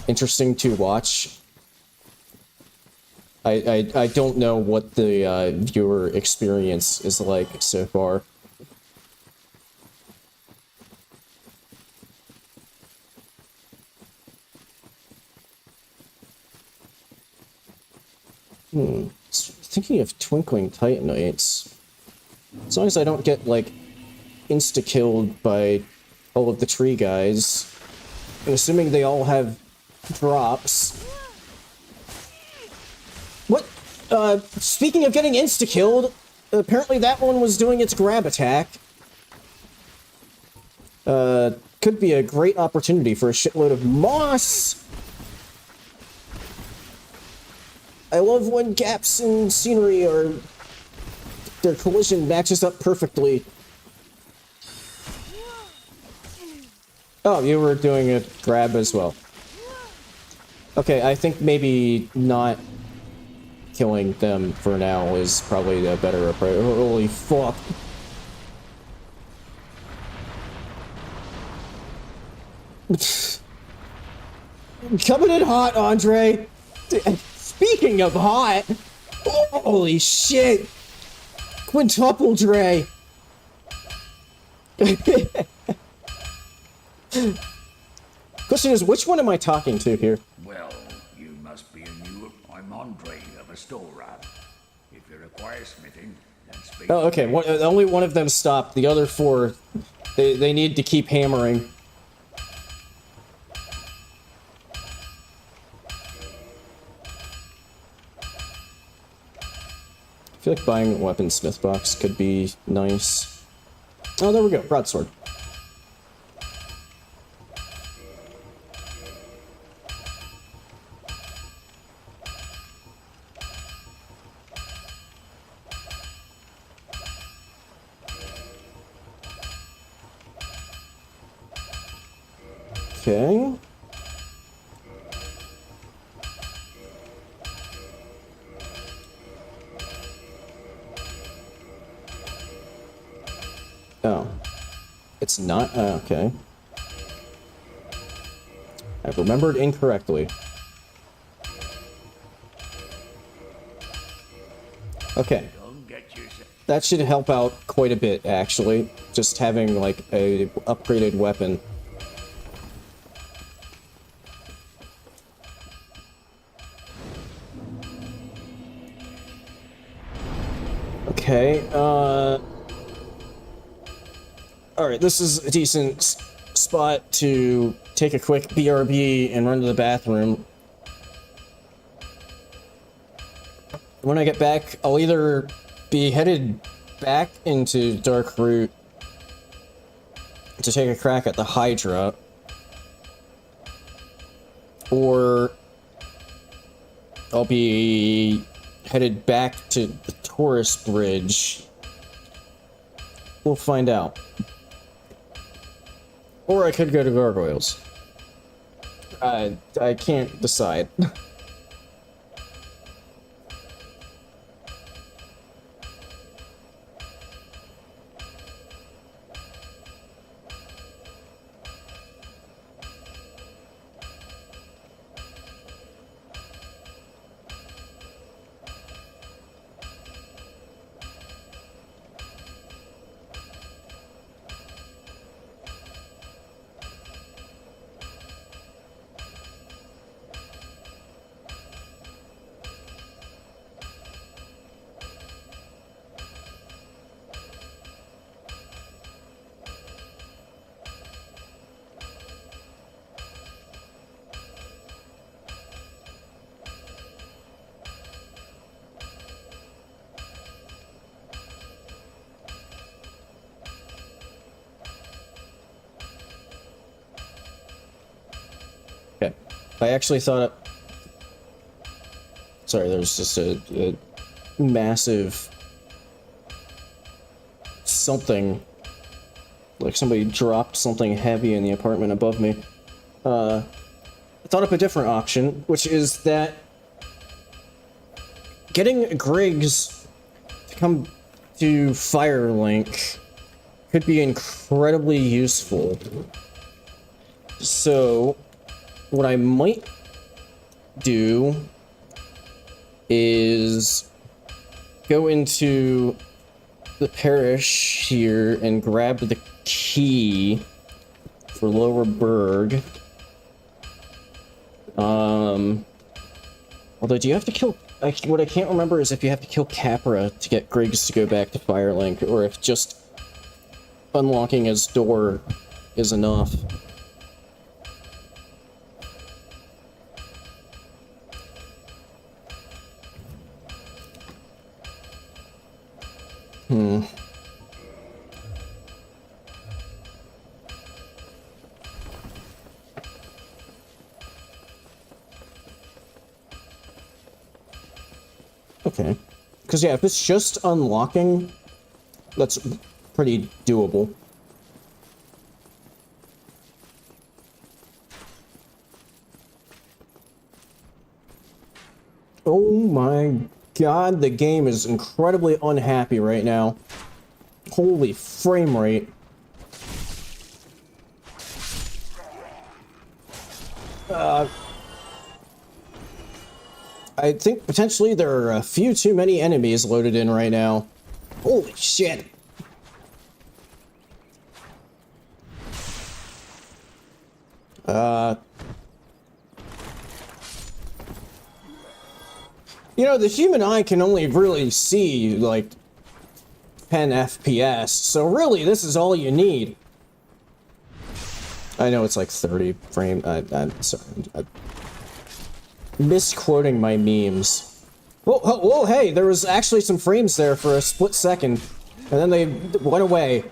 Interesting to watch. I don't know what the viewer experience is like so far. Thinking of Twinkling Titanites. As long as I don't get, like, insta-killed by all of the tree guys. And assuming they all have drops. What? Speaking of getting insta-killed, apparently that one was doing its grab attack. Could be a great opportunity for a shitload of moss! I love when gaps in scenery are... their collision matches up perfectly. Oh, you were doing a grab as well. Okay, I think maybe not killing them for now is probably a better approach. Holy fuck. Coming in hot, Andre! Speaking of hot! Holy shit! Quintuple Dre! Question is, which one am I talking to here? Well, you must be a new... I'm Andre of Astoria. If you require smithing, then speak... Oh, okay. Only one of them stopped. The other four, they need to keep hammering. I feel like buying a weaponsmith box could be nice. Oh, there we go. Broadsword. Okay. Oh. It's not? Okay. I've remembered incorrectly. Okay. That should help out quite a bit, actually. Just having, like, a upgraded weapon. Okay, alright, this is a decent spot to take a quick BRB and run to the bathroom. When I get back, I'll either be headed back into Dark Root to take a crack at the Hydra, or I'll be headed back to the Taurus Bridge. We'll find out. Or I could go to Gargoyles. I can't decide. Okay. I actually thought... Sorry, there's just a massive... something. Like somebody dropped something heavy in the apartment above me. I thought up a different option, which is that... getting Griggs to come to Firelink could be incredibly useful. So... what I might do is go into the parish here and grab the key for Lower Berg. Although, do you have to kill what I can't remember is if you have to kill Capra to get Griggs to go back to Firelink, or if just unlocking his door is enough. Okay. Because, yeah, if it's just unlocking, that's pretty doable. Oh my god, the game is incredibly unhappy right now. Holy frame rate. I think potentially there are a few too many enemies loaded in right now. Holy shit. You know, the human eye can only really see, like, 10 FPS, so really, this is all you need. I know it's like 30 frame. I'm sorry. I'm misquoting my memes. Whoa, hey, there was actually some frames there for a split second, and then they went away.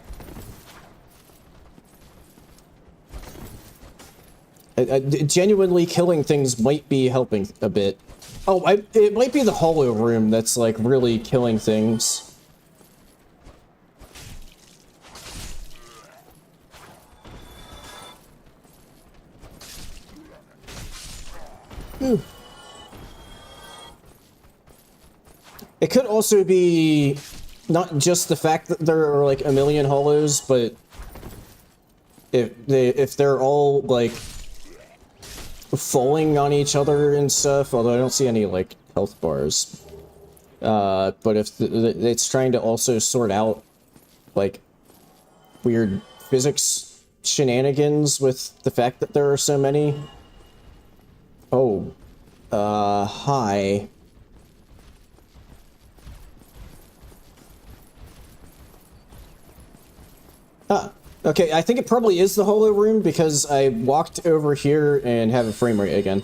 Genuinely killing things might be helping a bit. Oh, it might be the hollow room that's, like, really killing things. It could also be not just the fact that there are, like, a million hollows, but if they're all, like, falling on each other and stuff, although I don't see any, like, health bars. But if it's trying to also sort out, like, weird physics shenanigans with the fact that there are so many. Oh. Hi. Ah. Okay, I think it probably is the hollow room because I walked over here and have a frame rate again.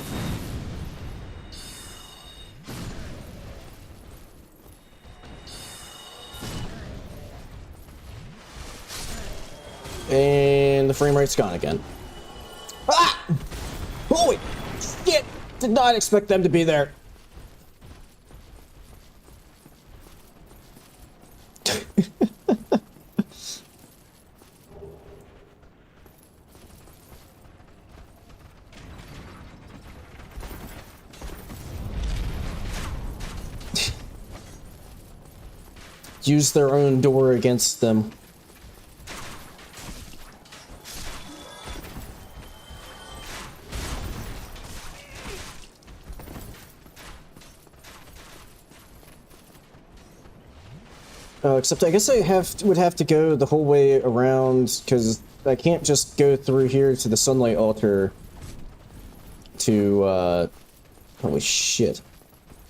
And the frame rate's gone again. Ah! Holy shit! Did not expect them to be there. Use their own door against them. Except I guess I would have to go the whole way around, because I can't just go through here to the sunlight altar to, holy shit.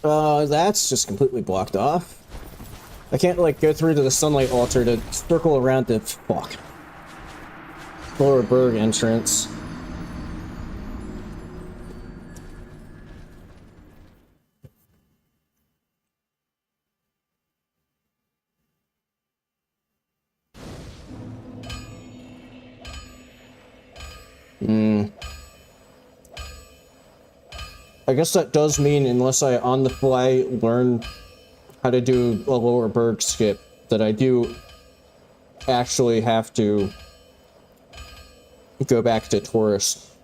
That's just completely blocked off. I can't, like, go through to the sunlight altar to circle around the, fuck, Lower Berg entrance. I guess that does mean, unless I on the fly learn how to do a Lower Berg skip, that I do actually have to go back to Taurus.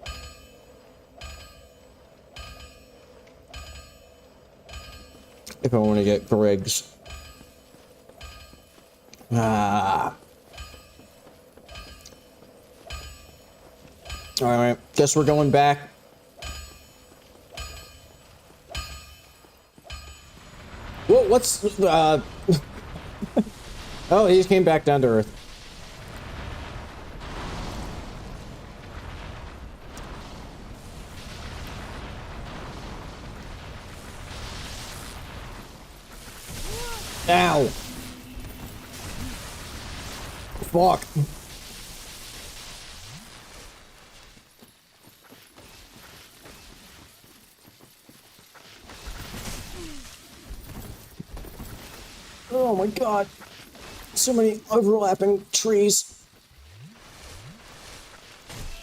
If I want to get Griggs. Ah. Alright, guess we're going back. Whoa, what's, Oh, he just came back down to Earth. Ow! Fuck. Oh my god. So many overlapping trees.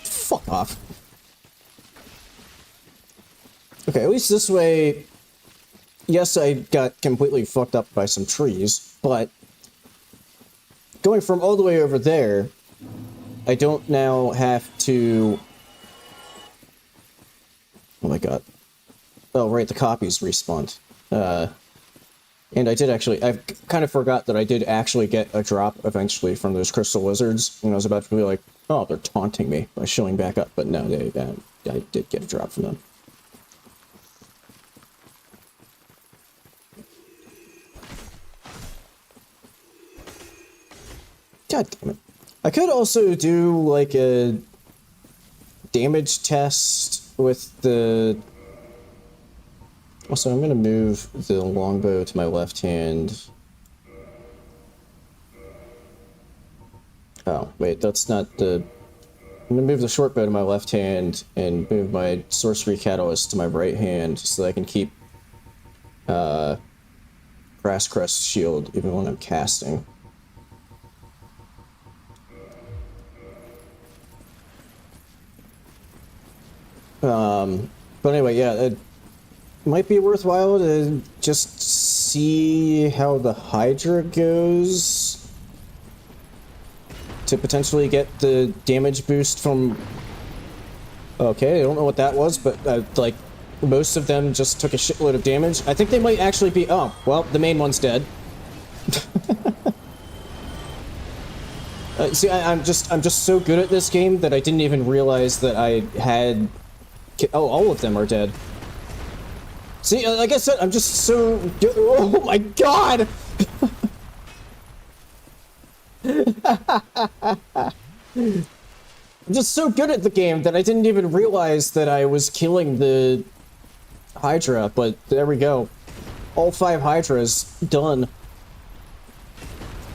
Fuck off. Okay, at least this way... Yes, I got completely fucked up by some trees, but... Going from all the way over there, I don't now have to... Oh my god. Oh, right, the copies respawned. And I did actually... I kind of forgot that I did actually get a drop eventually from those crystal lizards, and I was about to be like, oh, they're taunting me by showing back up, but no, I did get a drop from them. God damn it. I could also do, like, a damage test with the... Also, I'm gonna move the longbow to my left hand. Oh, wait, that's not the... I'm gonna move the short bow to my left hand and move my sorcery catalyst to my right hand so that I can keep Grass Crest shield even when I'm casting. But anyway, yeah, it might be worthwhile to just see how the Hydra goes to potentially get the damage boost from... Okay, I don't know what that was, but, like, most of them just took a shitload of damage. I think they might actually be... Oh, well, the main one's dead. See, I'm just so good at this game that I didn't even realize that I had... Oh, all of them are dead. See, like I said, I'm just so... Oh my god! I'm just so good at the game that I didn't even realize that I was killing the Hydra, but there we go. All 5 Hydras done.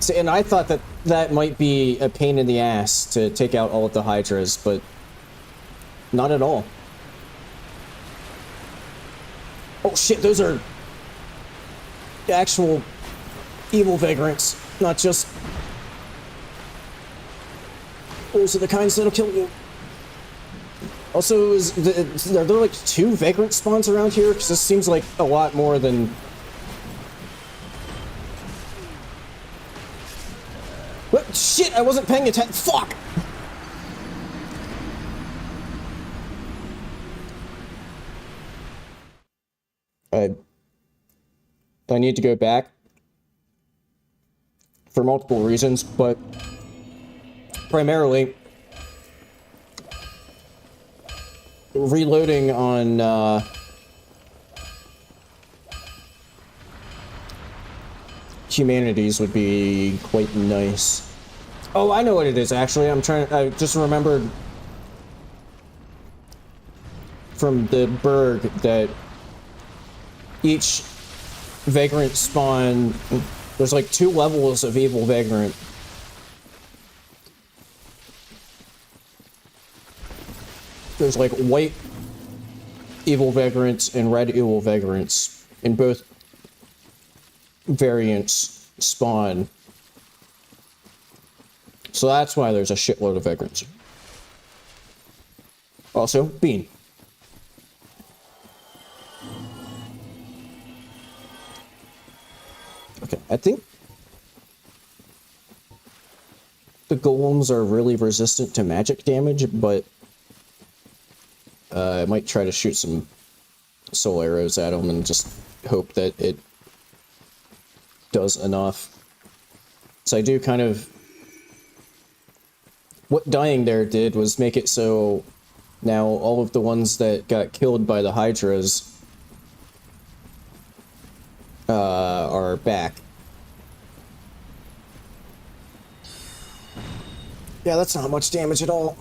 See, and I thought that that might be a pain in the ass to take out all of the Hydras, but not at all. Oh shit, those are actual evil vagrants, not just... Those are the kinds that'll kill you. Also, are there like 2 vagrant spawns around here? Because this seems like a lot more than... What? Shit, I wasn't paying attention. Fuck! I need to go back for multiple reasons, but primarily reloading on humanities would be quite nice. Oh, I know what it is actually. I just remembered from the Berg that each vagrant spawn, there's like 2 levels of evil vagrant. There's like white evil vagrants and red evil vagrants, and both variants spawn. So that's why there's a shitload of vagrants. Also, Bean. Okay, I think the golems are really resistant to magic damage, but I might try to shoot some soul arrows at them and just hope that it does enough. So I do kind of... What dying there did was make it so now all of the ones that got killed by the Hydras are back. Yeah, that's not much damage at all.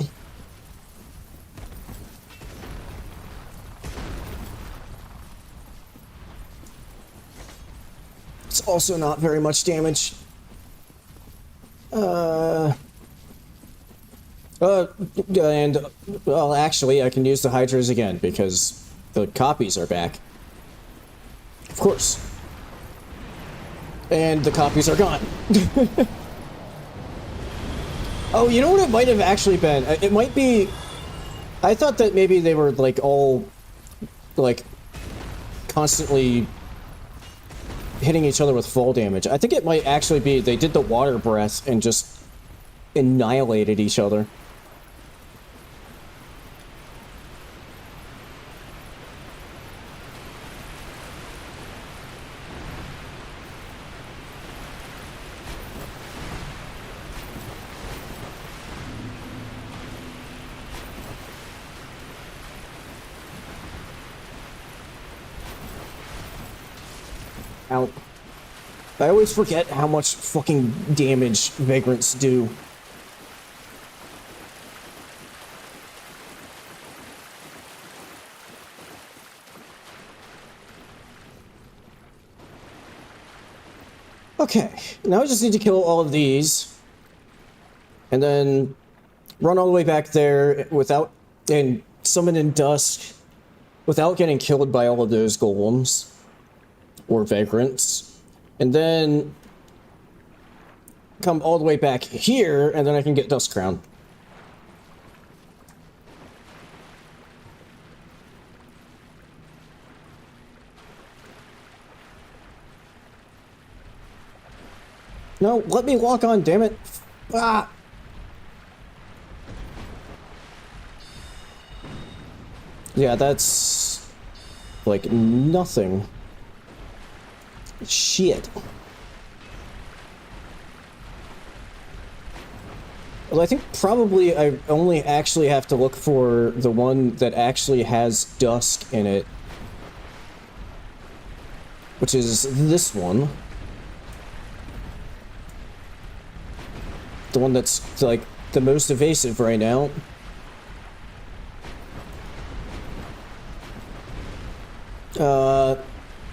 It's also not very much damage. And, well, actually, I can use the Hydras again, because the copies are back. Of course. And the copies are gone. Oh, you know what it might have actually been? It might be... I thought that maybe they were, like, all, like, constantly hitting each other with fall damage. I think it might actually be they did the water breath and just annihilated each other. Ow. I always forget how much fucking damage vagrants do. Okay, now I just need to kill all of these. And then run all the way back there without... and summon in dusk without getting killed by all of those golems. Or vagrants, and then come all the way back here, and then I can get Dust Crown. No, let me walk on, damn it. Ah! Yeah, that's like nothing. Shit. Well, I think probably I only actually have to look for the one that actually has dusk in it. Which is this one. The one that's, like, the most evasive right now.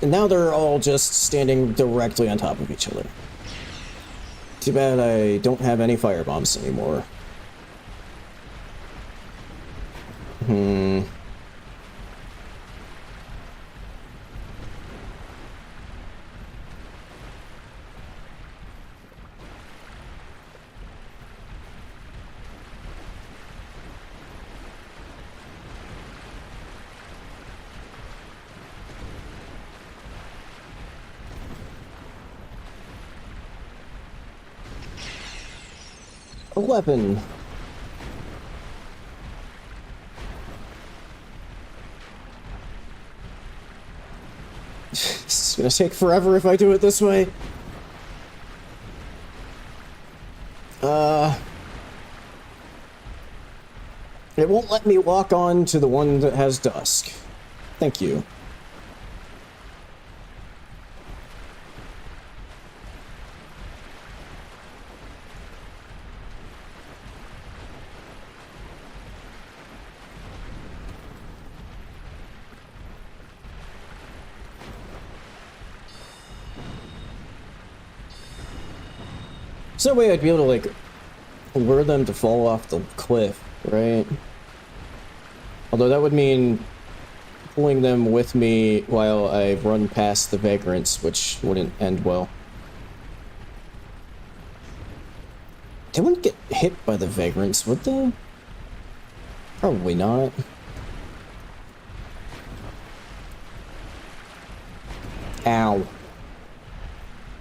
And now they're all just standing directly on top of each other. Too bad I don't have any firebombs anymore. A weapon. This is gonna take forever if I do it this way. It won't let me walk on to the one that has dusk. Thank you. There's no way I'd be able to, like, lure them to fall off the cliff, right? Although that would mean pulling them with me while I run past the vagrants, which wouldn't end well. They wouldn't get hit by the vagrants, would they? Probably not. Ow.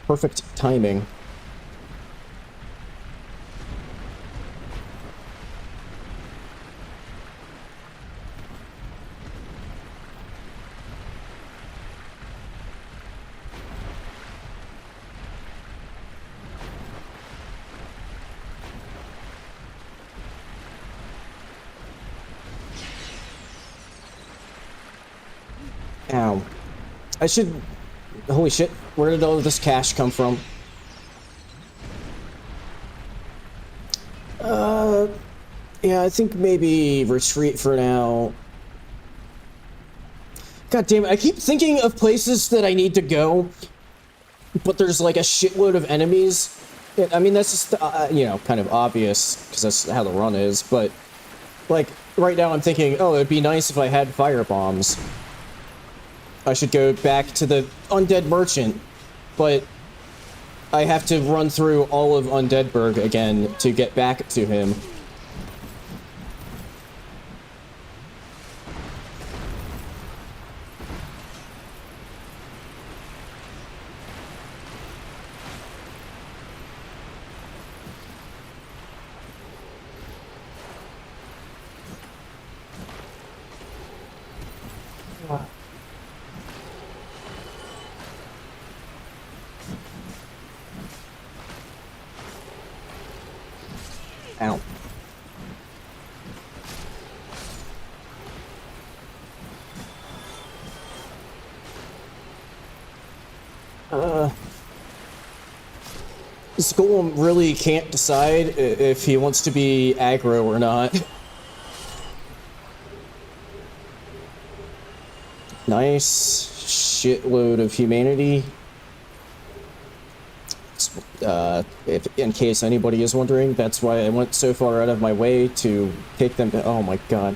Perfect timing. Ow. I should... Holy shit, where did all of this cash come from? Yeah, I think maybe retreat for now. God damn it, I keep thinking of places that I need to go, but there's like a shitload of enemies. I mean, that's just, you know, kind of obvious, because that's how the run is, but, like, right now I'm thinking, oh, it'd be nice if I had fire bombs. I should go back to the Undead Merchant, but I have to run through all of Undeadburg again to get back to him. Ow. This golem really can't decide if he wants to be aggro or not. Nice shitload of humanity. In case anybody is wondering, that's why I went so far out of my way to take them to— oh my god.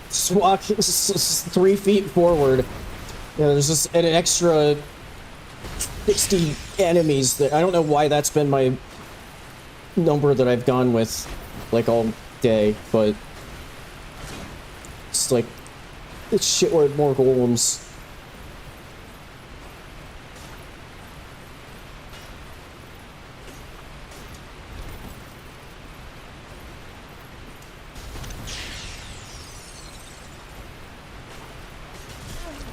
Just walk 3 feet forward. Yeah, there's just an extra 60 enemies that— I don't know why that's been my number that I've gone with, like, all day, but it's like, it's shitload more golems.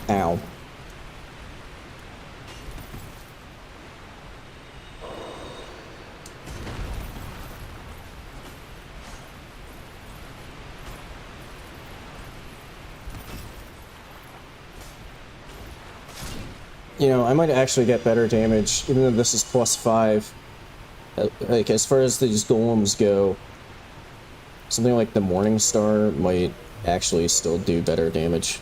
Ow. You know, I might actually get better damage, even though this is +5. Like, as far as these golems go, something like the Morning Star might actually still do better damage.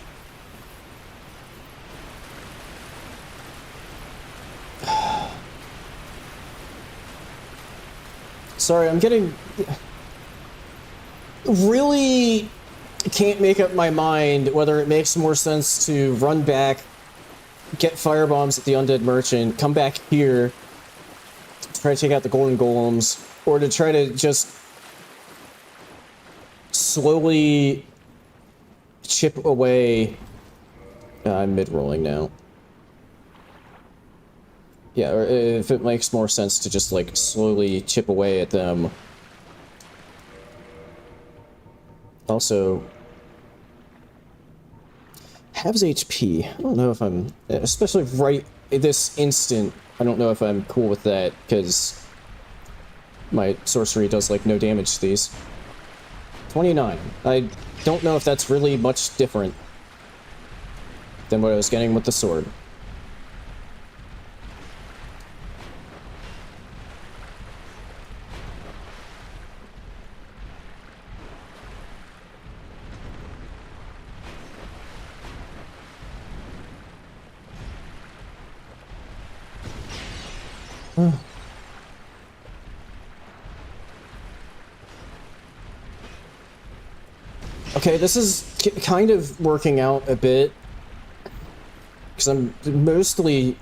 Sorry, I'm getting— really can't make up my mind whether it makes more sense to run back, get firebombs at the Undead Merchant, come back here, try to take out the golden golems, or to try to just slowly chip away. I'm mid-rolling now. Yeah, or if it makes more sense to just, like, slowly chip away at them. Also, halves HP. I don't know if I'm— especially right this instant, I don't know if I'm cool with that, because my sorcery does, like, no damage to these. 29. I don't know if that's really much different than what I was getting with the sword. Okay, this is kind of working out a bit, because I'm mostly—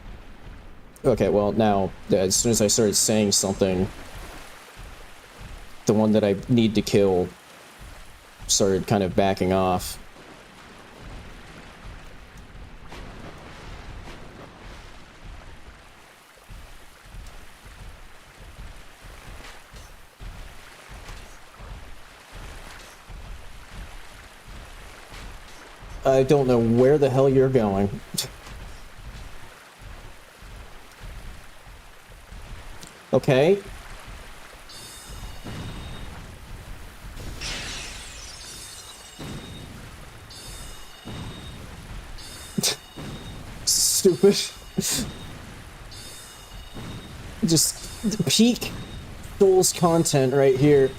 okay, well, now, as soon as I started saying something, the one that I need to kill started kind of backing off. I don't know where the hell you're going. Okay. Stupid. Just peak Souls content right here.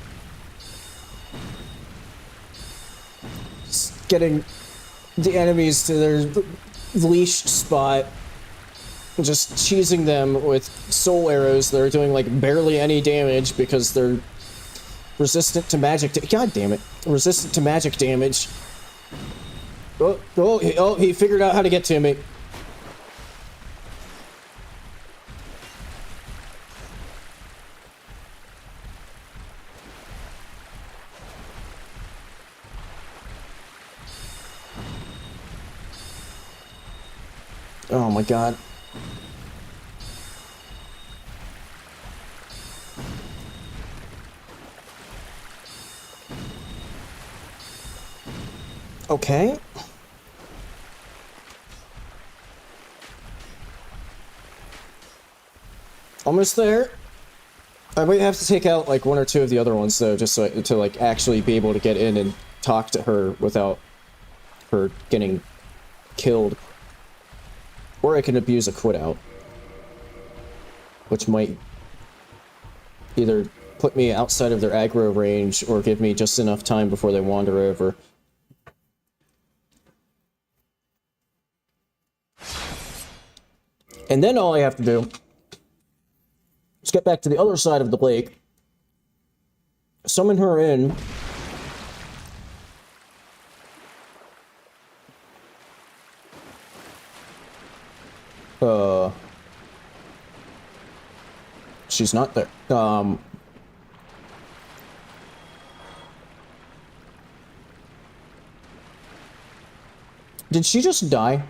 Just getting the enemies to their leash spot just cheesing them with soul arrows that are doing like barely any damage because they're resistant to magic. God damn it! Resistant to magic damage. Oh, he figured out how to get to me. Oh my god. Okay. Almost there. I might have to take out like one or two of the other ones though, just so to like actually be able to get in and talk to her without her getting killed. Or I can abuse a quit out, which might either put me outside of their aggro range or give me just enough time before they wander over. And then all I have to do is get back to the other side of the lake, summon her in, she's not there. Did she just die?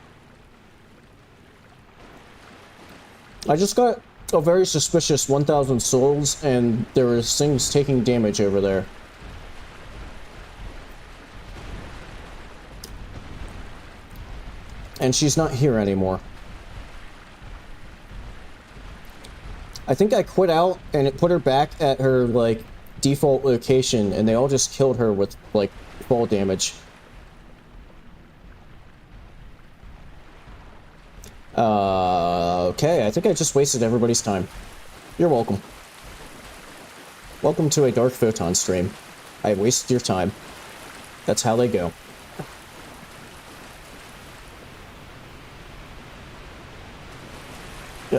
I just got a very suspicious 1,000 souls, and there was things taking damage over there. And she's not here anymore. I think I quit out, and it put her back at her, like, default location, and they all just killed her with, like, fall damage. Okay, I think I just wasted everybody's time. You're welcome. Welcome to a Dark Photon stream. I wasted your time. That's how they go.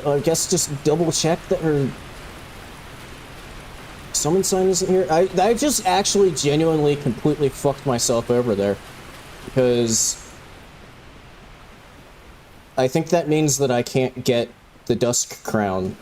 I guess just double check that her summon sign isn't here. I just actually genuinely completely fucked myself over there. Because I think that means that I can't get the Dusk Crown.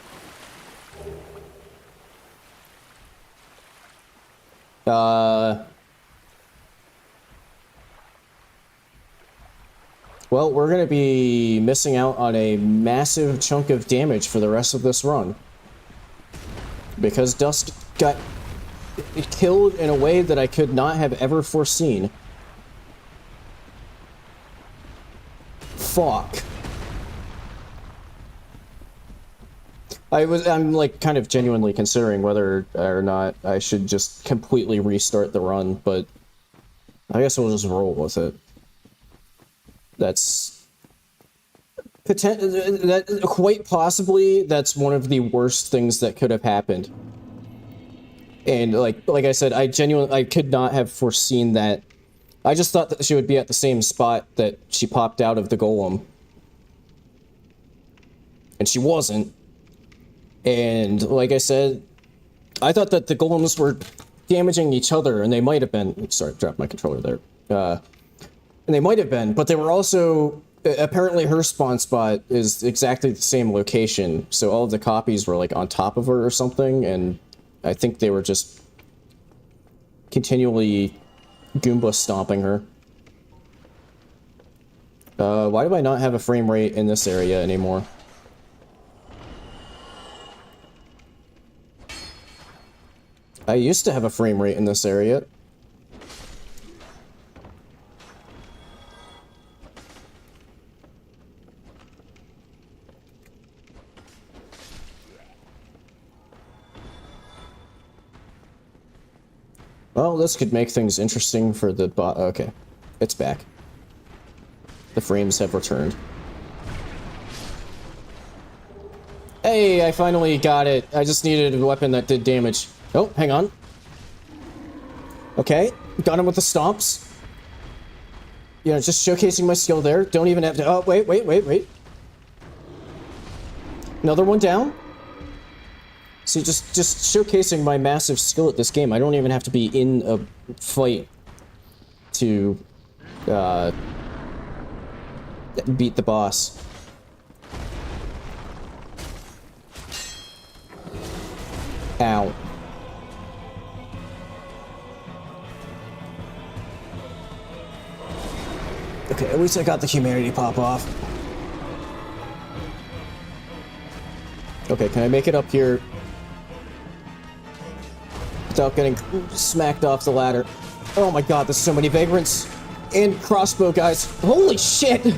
Well, we're gonna be missing out on a massive chunk of damage for the rest of this run. Because Dust got killed in a way that I could not have ever foreseen. Fuck. I'm like kind of genuinely considering whether or not I should just completely restart the run, but I guess we'll just roll with it. That's quite possibly that's one of the worst things that could have happened. And like I said, I could not have foreseen that. I just thought that she would be at the same spot that she popped out of the golem. And she wasn't. And like I said, I thought that the golems were damaging each other, and they might have been. Sorry, dropped my controller there. And they might have been, but they were also. Apparently, her spawn spot is exactly the same location, so all of the copies were like on top of her or something, and I think they were just continually Goomba stomping her. Why do I not have a frame rate in this area anymore? I used to have a frame rate in this area. Well, this could make things interesting for the bot. Okay, it's back. The frames have returned. Hey, I finally got it. I just needed a weapon that did damage. Oh, hang on. Okay, got him with the stomps. You know, just showcasing my skill there. Don't even have to. Oh, wait. Another one down? See, just showcasing my massive skill at this game. I don't even have to be in a fight to, beat the boss. Ow. Okay, at least I got the humanity pop off. Okay, can I make it up here without getting smacked off the ladder? Oh my god, there's so many vagrants and crossbow guys. Holy shit!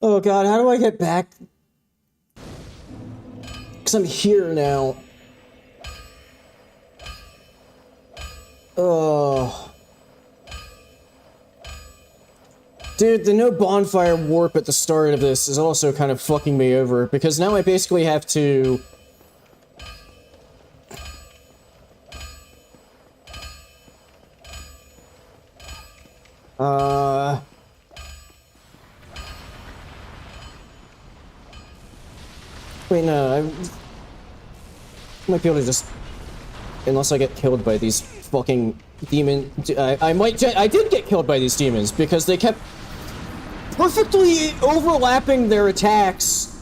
Oh god, how do I get back? Because I'm here now. Oh. Dude, the no bonfire warp at the start of this is also kind of fucking me over, because now I basically have to... Wait, no, I might be able to just... Unless I get killed by these fucking demon... I did get killed by these demons, because they kept perfectly overlapping their attacks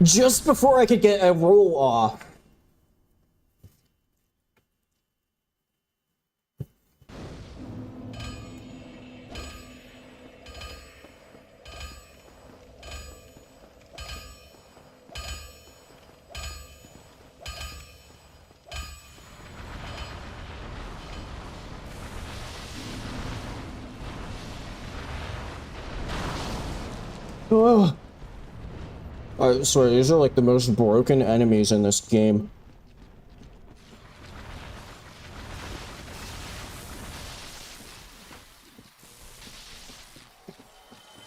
just before I could get a roll off. Oh. Sorry, these are like the most broken enemies in this game.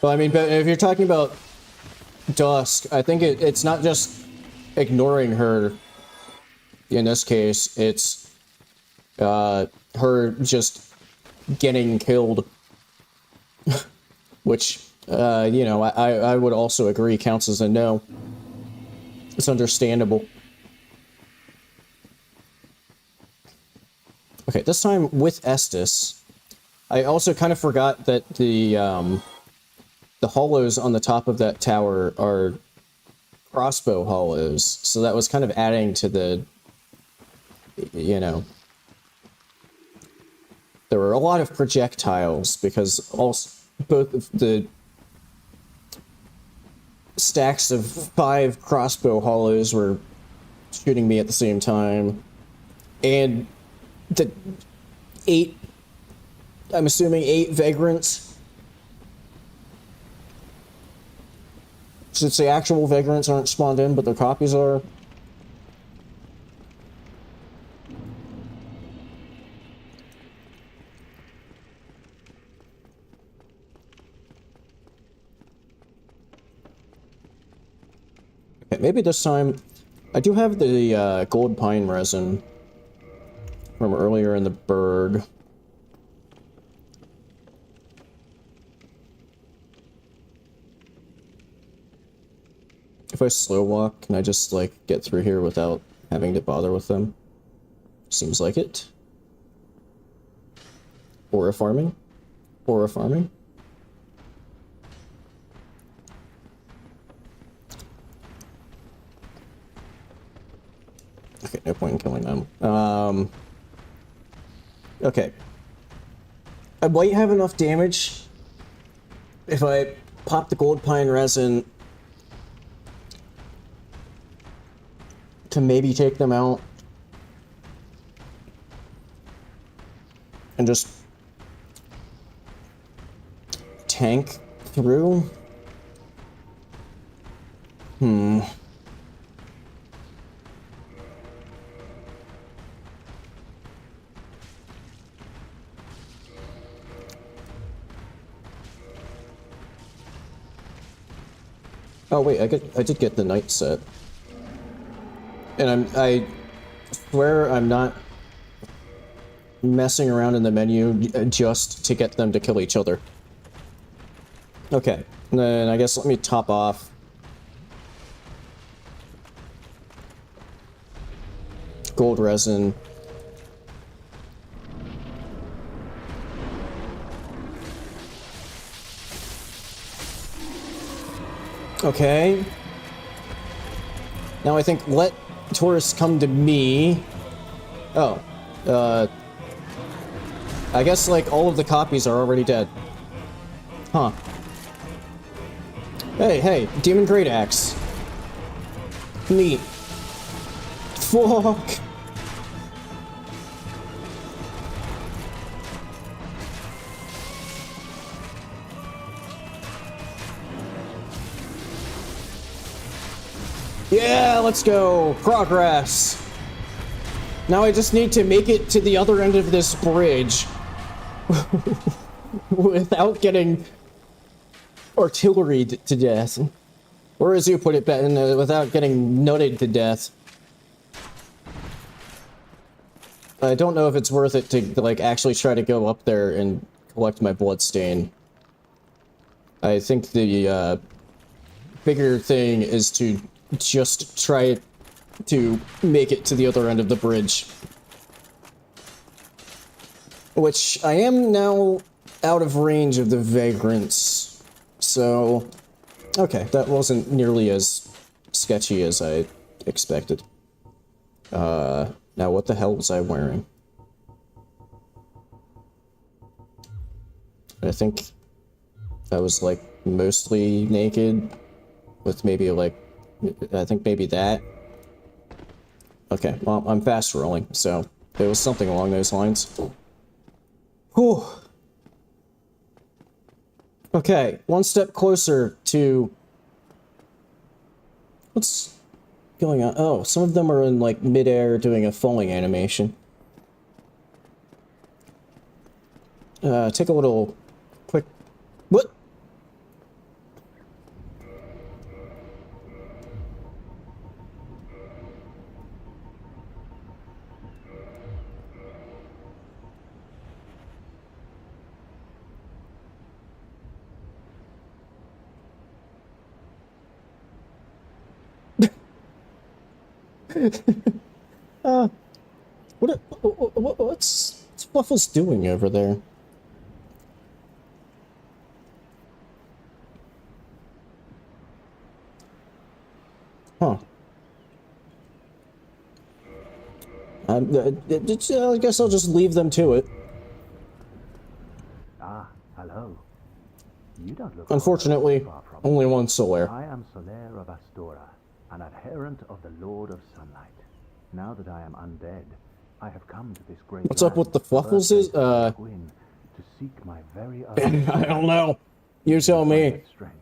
Well, I mean, but if you're talking about Dusk, I think it's not just ignoring her. In this case, it's her just getting killed, which. You know, I would also agree counts as a no. It's understandable. Okay, this time with Estus, I also kind of forgot that the hollows on the top of that tower are crossbow hollows, so that was kind of adding to the, you know, there were a lot of projectiles because also both of the stacks of 5 crossbow hollows were shooting me at the same time. And the 8, I'm assuming 8 vagrants. Since the actual vagrants aren't spawned in, but their copies are. Okay, maybe this time... I do have the gold pine resin from earlier in the burg. If I slow walk, can I just, like, get through here without having to bother with them? Seems like it. Aura farming? Aura farming? Okay, no point in killing them. Okay. I might have enough damage if I pop the gold pine resin to maybe take them out and just tank through. Oh wait, I did get the night set. And I swear I'm not messing around in the menu just to get them to kill each other. Okay, and then I guess let me top off. Gold resin. Okay. Now I think let tourists come to me. Oh. I guess, like, all of the copies are already dead. Huh. Hey, Demon Great Axe. Neat. Fuck. Yeah, let's go. Progress. Now I just need to make it to the other end of this bridge without getting artilleried to death. Or as you put it, Ben, without getting nutted to death. I don't know if it's worth it to, like, actually try to go up there and collect my bloodstain. I think the, bigger thing is to just try to make it to the other end of the bridge. Which, I am now out of range of the vagrants. So, okay, that wasn't nearly as sketchy as I expected. Now what the hell was I wearing? I think I was, like, mostly naked, with maybe, like, I think maybe that. Okay, well, I'm fast rolling, so it was something along those lines. Whew. Okay, one step closer to... What's going on? Oh, some of them are in, like, mid-air doing a falling animation. Take a little quick... What? What's Fluffles doing over there? Huh. I guess I'll just leave them to it. Ah, hello. You don't look Unfortunately, far from only one Solaire. I am Solaire of Astora, an adherent of the Lord of Sunlight. Now that I am undead, I have come to this great What's up with the Fluffles is, to seek my very own. I don't know. You tell me. It's strange.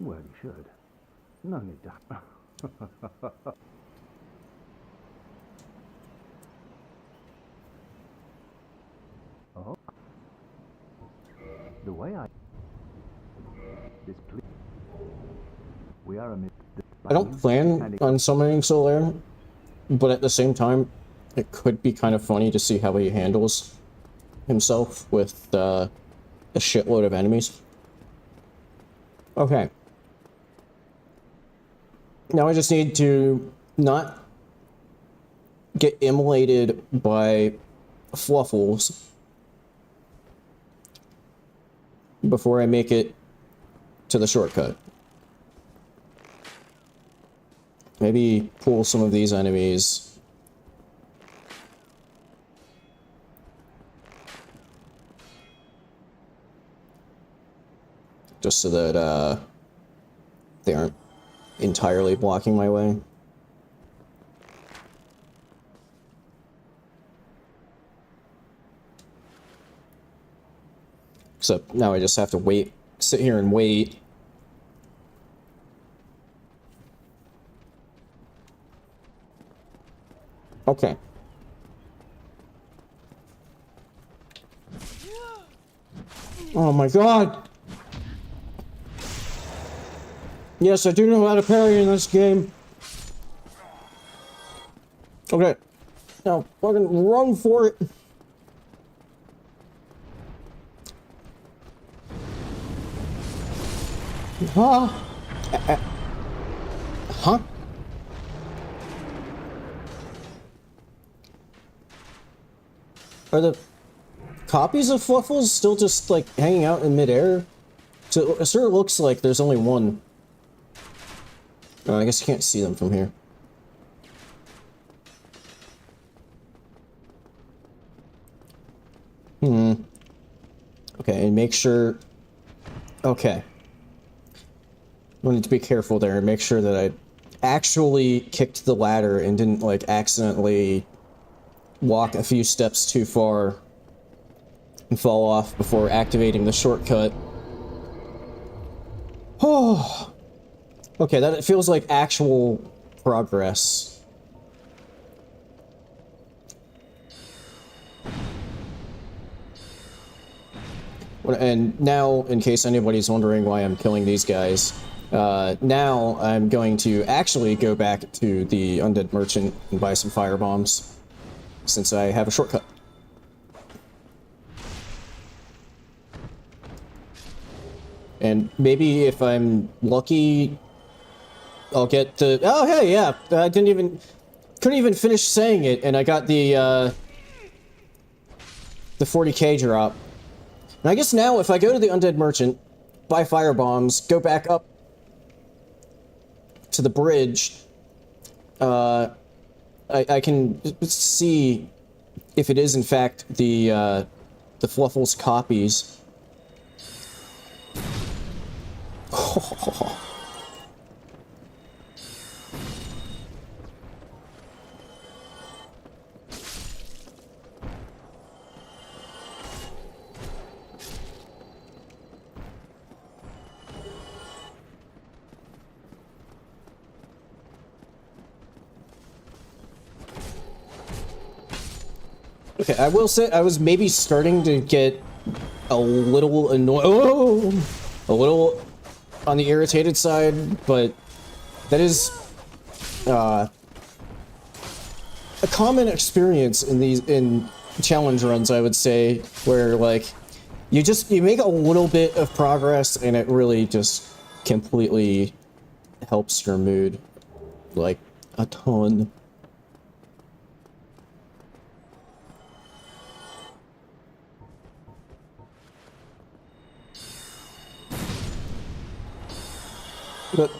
Well, you should. No need to. Oh. The way I displeased. We are amid. I don't plan on summoning Solaire, but at the same time, it could be kind of funny to see how he handles himself with a shitload of enemies. Okay. Now I just need to not get immolated by Fluffles before I make it to the shortcut. Maybe pull some of these enemies. Just so that, they aren't entirely blocking my way. Except now I just have to wait, sit here and wait. Okay. Oh my god! Yes, I do know how to parry in this game. Okay. Now, fucking run for it. Huh? Huh? Are the copies of Fluffles still just, like, hanging out in midair? So it sort of looks like there's only one. Oh, I guess you can't see them from here. Okay, and make sure... Okay. I need to be careful there and make sure that I actually kicked the ladder and didn't, like, accidentally walk a few steps too far and fall off before activating the shortcut. Oh. Okay, that feels like actual progress. And now, in case anybody's wondering why I'm killing these guys, now I'm going to actually go back to the Undead Merchant and buy some fire bombs, since I have a shortcut. And maybe if I'm lucky, I'll get to... Oh, hey, yeah, I couldn't even finish saying it, and I got the 40k drop. And I guess now, if I go to the Undead Merchant, buy fire bombs, go back up to the bridge, I can see if it is in fact the Fluffles copies. Okay, I will say I was maybe starting to get a little annoyed. Oh, a little on the irritated side, but that is a common experience in challenge runs, I would say, where like you make a little bit of progress and it really just completely helps your mood, like a ton. But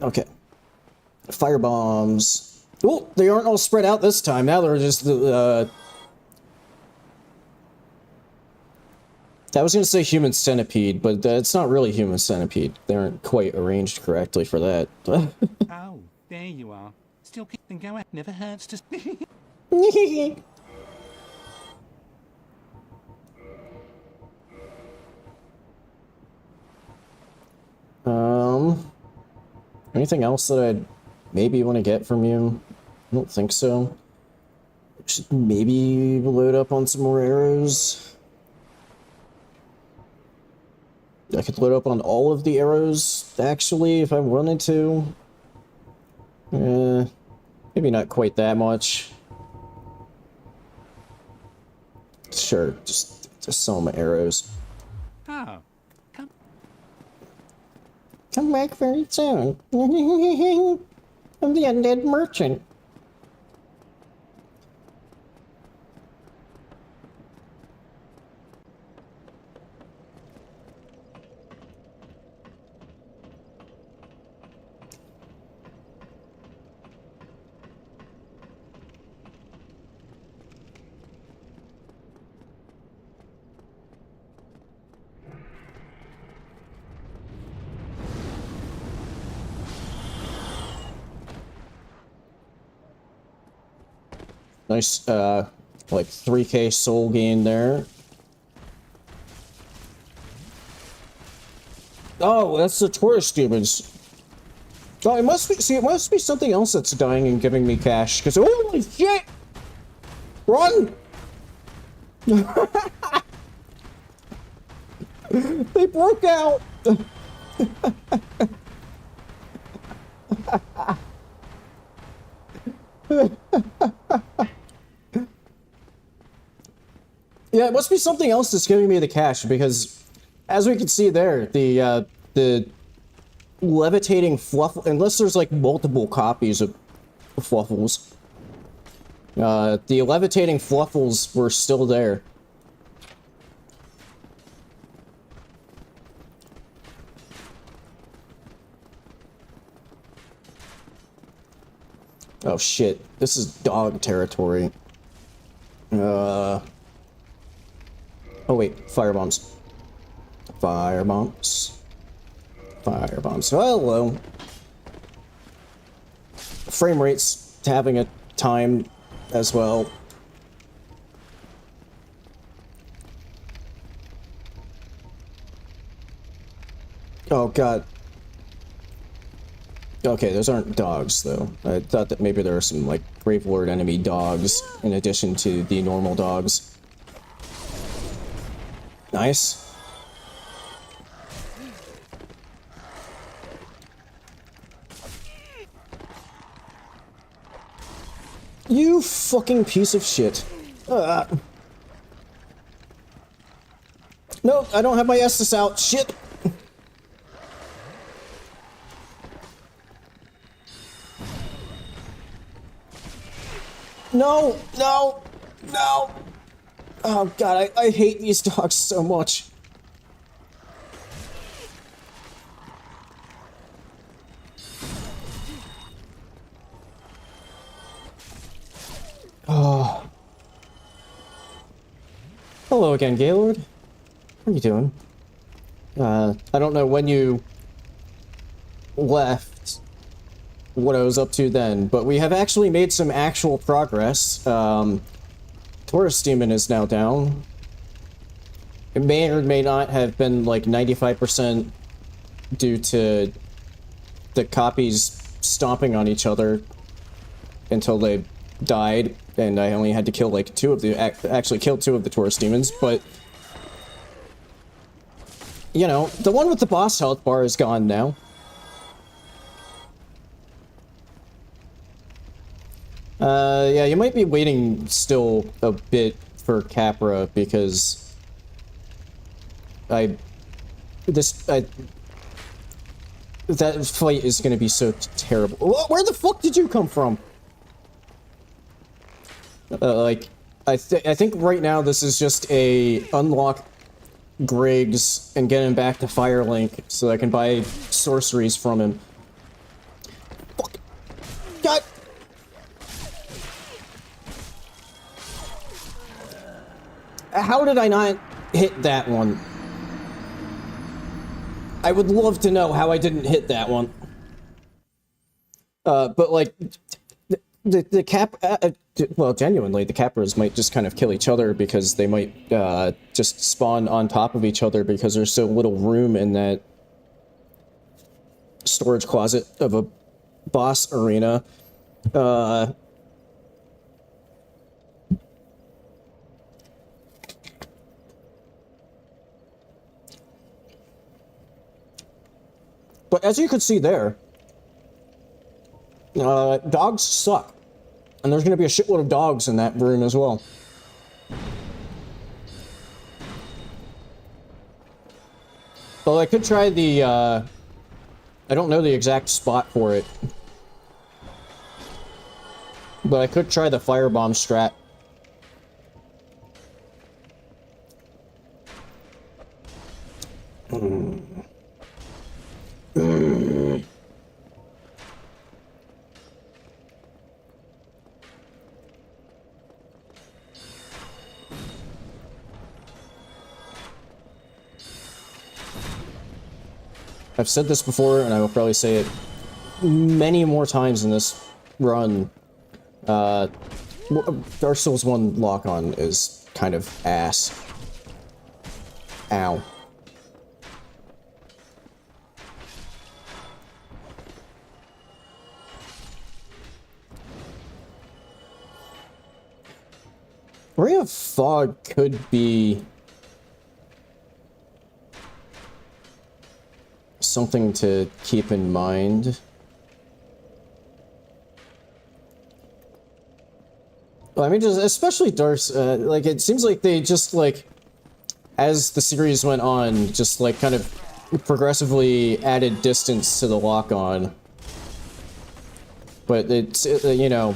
okay. Fire bombs. Oh, they aren't all spread out this time. Now they're just I was gonna say human centipede, but it's not really human centipede. They aren't quite arranged correctly for that. Oh, there you are. Still can go out. Never hurts to... Anything else that I'd maybe want to get from you? I don't think so. Should maybe load up on some more arrows. I could load up on all of the arrows, actually, if I wanted to. Maybe not quite that much. Sure, just sell my arrows. Oh, come. Come back very soon. I'm the Undead Merchant. Nice, like 3k soul gain there. Oh, that's the tourist demons. Oh, it must be, see, it must be something else that's dying and giving me cash, because holy shit! Run! They broke out! Yeah, it must be something else that's giving me the cash, because as we can see there, the levitating fluff, unless there's like multiple copies of Fluffles, the levitating Fluffles were still there. Oh shit, this is dog territory. Oh wait, firebombs. Firebombs. Firebombs. Hello. Frame rate's having a time as well. Oh god. Okay, those aren't dogs, though. I thought that maybe there are some, like, Gravelord enemy dogs in addition to the normal dogs. Nice. You fucking piece of shit. No, I don't have my Estus out. Shit. No, no, no. Oh god, I hate these dogs so much. Oh. Hello again, Gaylord. How are you doing? I don't know when you left, what I was up to then, but we have actually made some actual progress. Taurus Demon is now down. It may or may not have been like 95% due to the copies stomping on each other until they died, and I only had to kill like actually killed 2 of the Taurus Demons, but you know, the one with the boss health bar is gone now. Yeah, you might be waiting still a bit for Capra, because that fight is gonna be so terrible. Where the fuck did you come from? Like, I think right now this is just a unlock Griggs and get him back to Firelink so I can buy sorceries from him. Fuck. God. How did I not hit that one? I would love to know how I didn't hit that one. But like, the well, genuinely, the Capras might just kind of kill each other because they might just spawn on top of each other because there's so little room in that storage closet of a boss arena. But as you can see there, dogs suck. And there's gonna be a shitload of dogs in that room as well. Well, I could try the, I don't know the exact spot for it. But I could try the firebomb strat. I've said this before, and I will probably say it many more times in this run. Dark Souls 1 lock-on is kind of ass. Ow. Ray of Fog could be something to keep in mind. Well, I mean, just especially Dark's, like, it seems like they just, like, as the series went on, just, like, kind of progressively added distance to the lock-on. But it's, you know,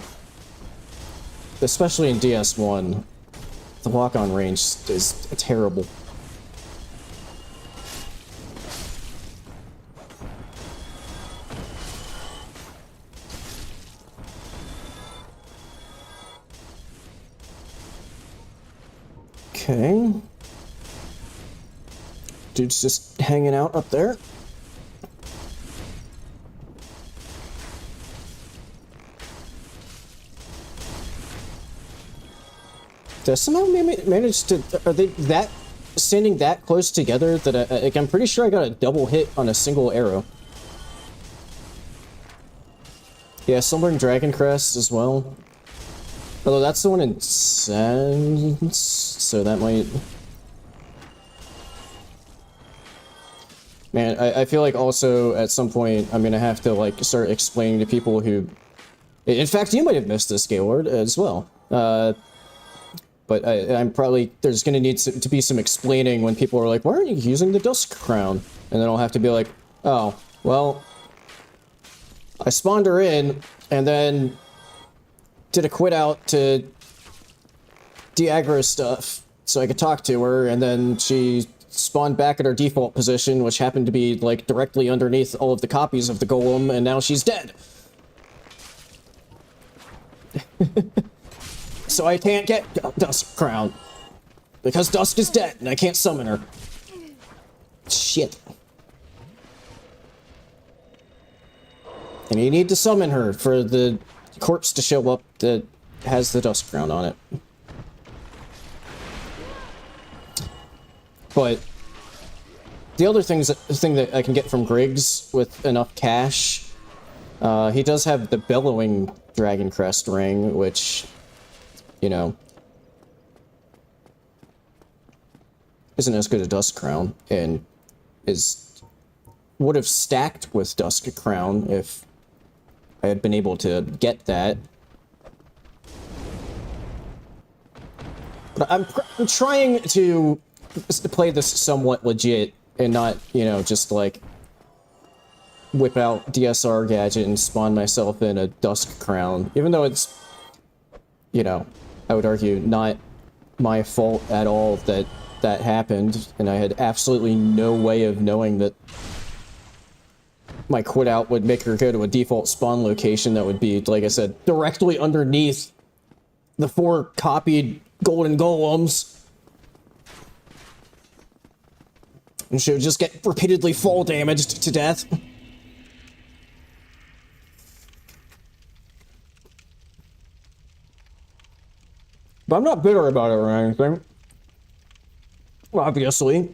especially in DS1, the lock-on range is terrible. Okay. Dude's just hanging out up there. Does somehow manage to... Are they that... standing that close together that like, I'm pretty sure I got a double hit on a single arrow. Yeah, Slumbering Dragon Crest as well. Although that's the one in Sense, so that might... Man, I feel like also at some point I'm gonna have to like start explaining to people who... In fact, you might have missed this, Gaylord, as well. But I'm probably... There's gonna need to be some explaining when people are like, why aren't you using the Dusk Crown? And then I'll have to be like, oh, well... I spawned her in, and then... did a quit out to de-aggro stuff so I could talk to her, and then she spawned back at her default position, which happened to be, like, directly underneath all of the copies of the golem, and now she's dead. So I can't get Dusk Crown. Because Dusk is dead, and I can't summon her. Shit. And you need to summon her for the corpse to show up that has the Dusk Crown on it. But the other thing that I can get from Griggs with enough cash, he does have the Bellowing Dragon Crest ring, which, you know, isn't as good as Dusk Crown, and would have stacked with Dusk Crown if I had been able to get that. But I'm trying to play this somewhat legit and not, you know, just like whip out DSR gadget and spawn myself in a Dusk Crown. Even though it's, you know, I would argue not my fault at all that that happened, and I had absolutely no way of knowing that my quit out would make her go to a default spawn location that would be, like I said, directly underneath the 4 copied golden golems. And she would just get repeatedly fall damaged to death. But I'm not bitter about it or anything. Obviously,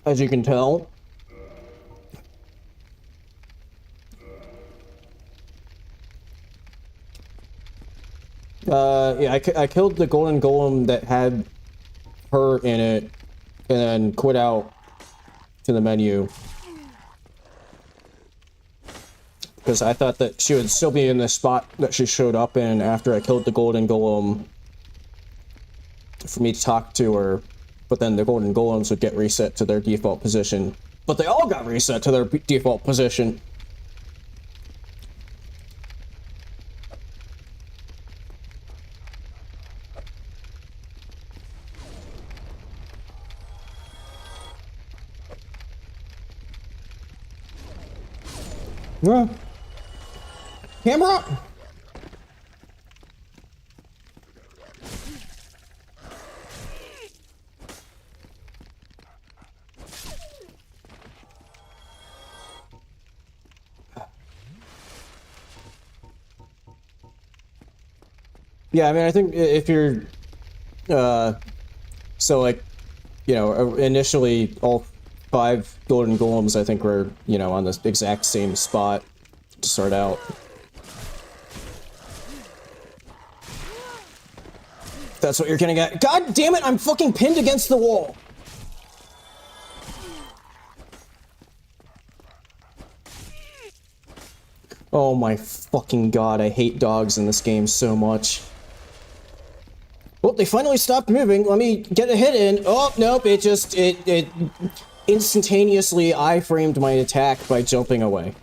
as you can tell. Yeah, I killed the golden golem that had her in it, and then quit out to the menu. Because I thought that she would still be in the spot that she showed up in after I killed the golden golem for me to talk to her, but then the golden golems would get reset to their default position. But they all got reset to their default position. Yeah. Camera up! Yeah, I mean, I think if you're, so like, you know, initially all 5 golden golems, I think, were, you know, on the exact same spot to start out. That's what you're gonna get. God damn it, I'm fucking pinned against the wall! Oh my fucking god, I hate dogs in this game so much. Well, they finally stopped moving. Let me get a hit in. Oh, nope, it instantaneously iframed my attack by jumping away.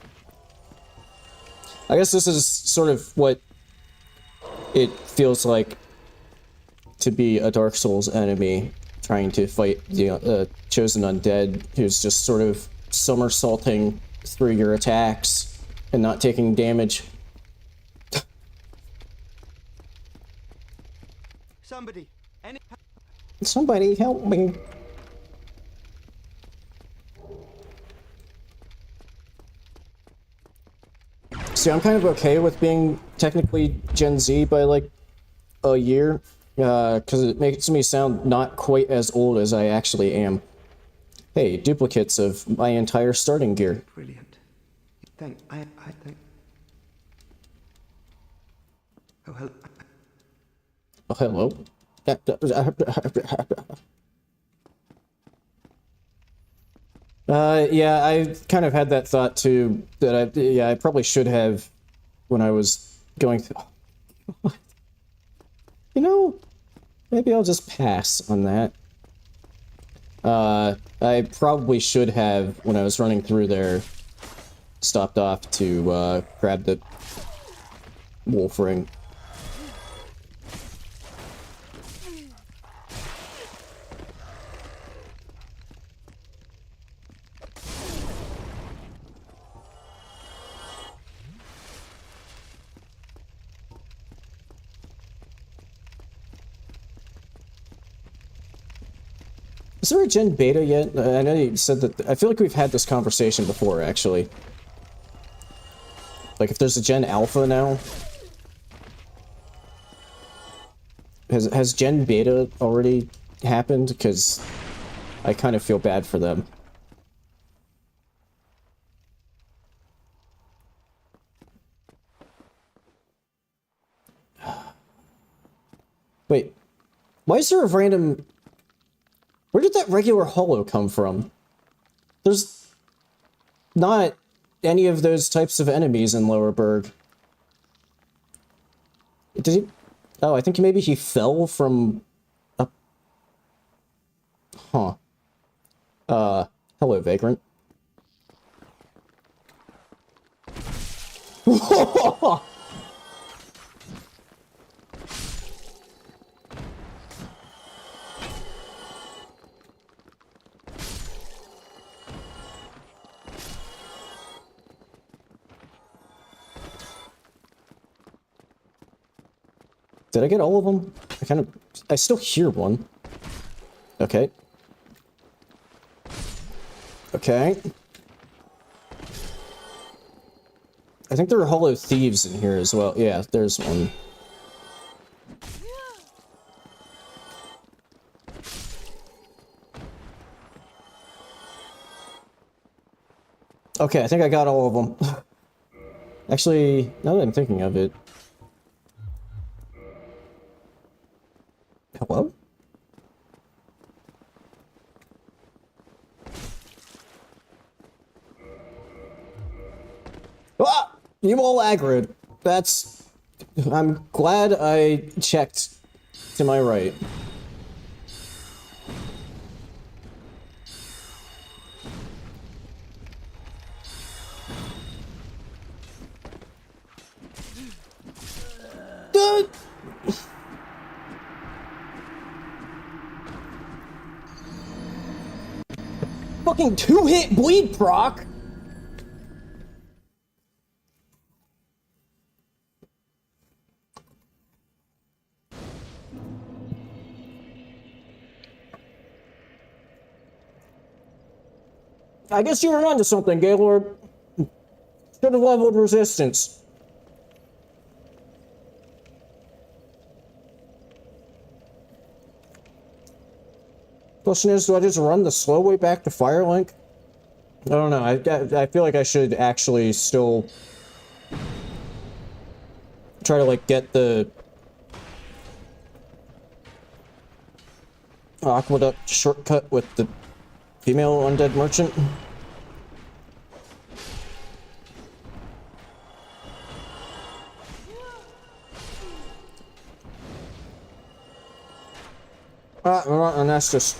I guess this is sort of what it feels like to be a Dark Souls enemy trying to fight the chosen undead who's just sort of somersaulting through your attacks and not taking damage. Somebody help me. See, I'm kind of okay with being technically Gen Z by like a year, because it makes me sound not quite as old as I actually am. Hey, duplicates of my entire starting gear. Brilliant. I think. Oh, hello. Oh, hello. Yeah, I kind of had that thought too, that I probably should have when I was going through. You know, maybe I'll just pass on that. I probably should have, when I was running through there, stopped off to, grab the wolf ring. Is there a Gen Beta yet? I know you said that. I feel like we've had this conversation before, actually. Like, if there's a Gen Alpha now? Has Gen Beta already happened? Because I kind of feel bad for them. Wait. Why is there a random... Where did that regular holo come from? There's not any of those types of enemies in Lower Berg. Did he? Oh, I think maybe he fell from up. Huh. Hello, Vagrant. Did I get all of them? I still hear one. Okay. Okay. I think there are hollow thieves in here as well. Yeah, there's one. Okay, I think I got all of them. Actually, now that I'm thinking of it. Hello? Ah! You all aggroed. That's... I'm glad I checked to my right. Fucking 2-hit bleed proc! I guess you were onto something, Gaylord. Should have leveled resistance. Question is, do I just run the slow way back to Firelink? I don't know. I feel like I should actually still try to, like, get the Aqueduct shortcut with the female undead merchant. And that's just...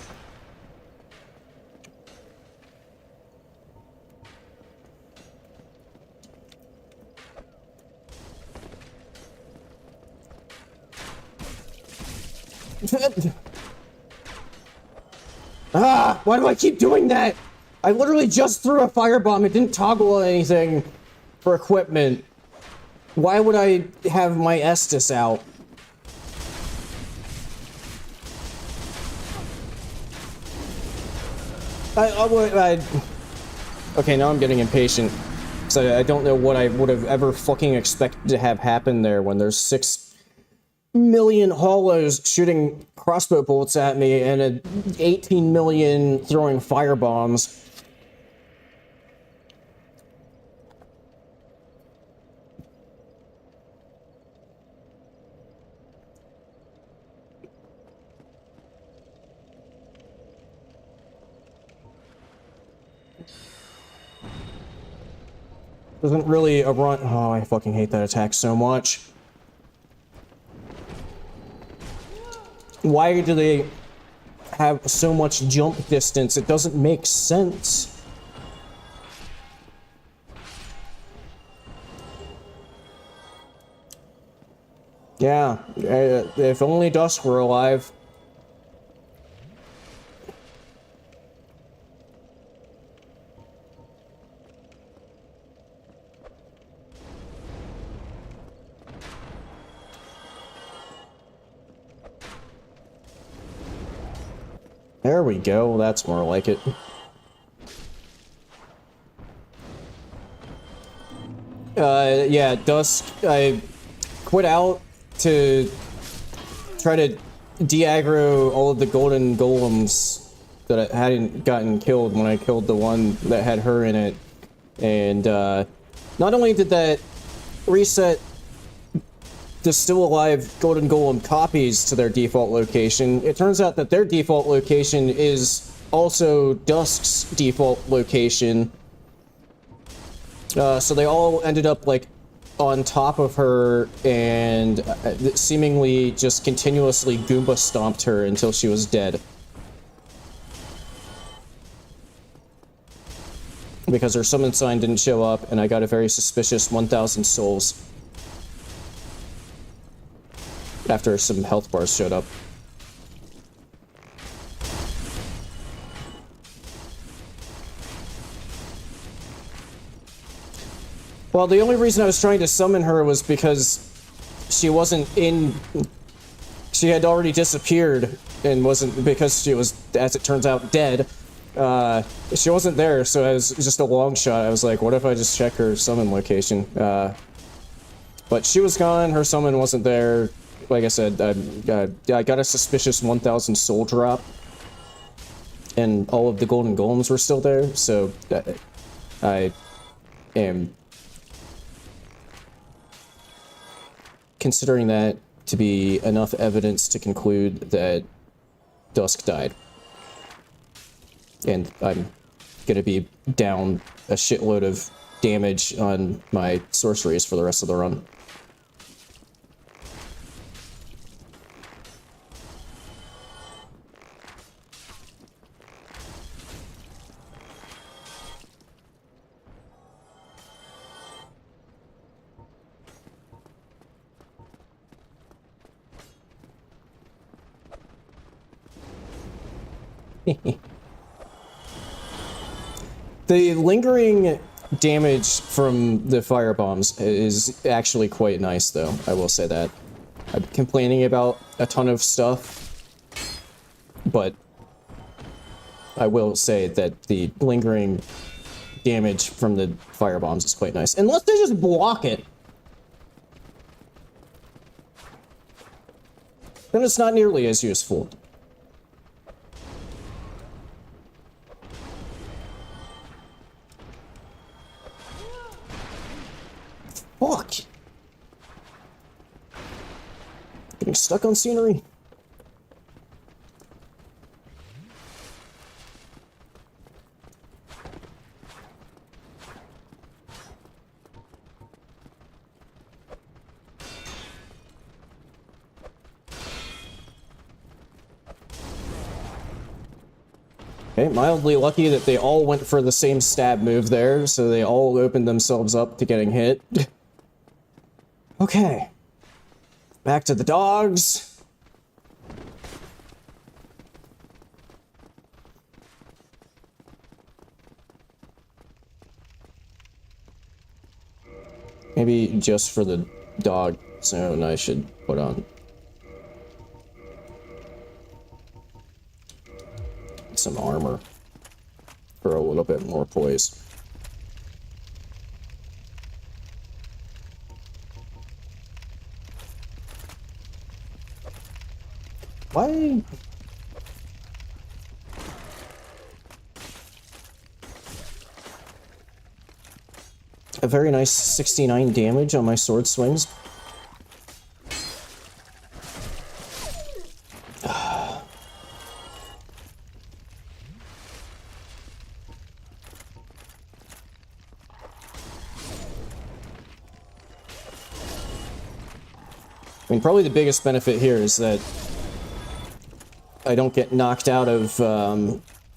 Ah! Why do I keep doing that? I literally just threw a firebomb. It didn't toggle anything for equipment. Why would I have my Estus out? Okay, now I'm getting impatient. So I don't know what I would have ever fucking expected to have happen there when there's 6 million hollows shooting crossbow bolts at me and 18 million throwing firebombs. Doesn't really a run. Oh, I fucking hate that attack so much. Why do they have so much jump distance? It doesn't make sense. Yeah, if only Dusk were alive. There we go, that's more like it. Yeah, Dusk, I quit out to try to de-aggro all of the golden golems that I hadn't gotten killed when I killed the one that had her in it. And, not only did that reset the still alive golden golem copies to their default location, it turns out that their default location is also Dusk's default location. So they all ended up like on top of her and seemingly just continuously Goomba stomped her until she was dead. Because her summon sign didn't show up and I got a very suspicious 1,000 souls. After some health bars showed up. Well, the only reason I was trying to summon her was because she wasn't in... She had already disappeared and wasn't... Because she was, as it turns out, dead. She wasn't there, so it was just a long shot. I was like, what if I just check her summon location? But she was gone, her summon wasn't there. Like I said, I got a suspicious 1,000 soul drop, and all of the golden golems were still there, so I am considering that to be enough evidence to conclude that Dusk died. And I'm gonna be down a shitload of damage on my sorceries for the rest of the run. The lingering damage from the firebombs is actually quite nice, though. I will say that. I'm complaining about a ton of stuff, but I will say that the lingering damage from the firebombs is quite nice. Unless they just block it. Then it's not nearly as useful. Fuck! Getting stuck on scenery. Okay, mildly lucky that they all went for the same stab move there, so they all opened themselves up to getting hit. Okay. Back to the dogs. Maybe just for the dog zone I should put on some armor for a little bit more poise. Why? A very nice 69 damage on my sword swings. I mean, probably the biggest benefit here is that I don't get knocked out of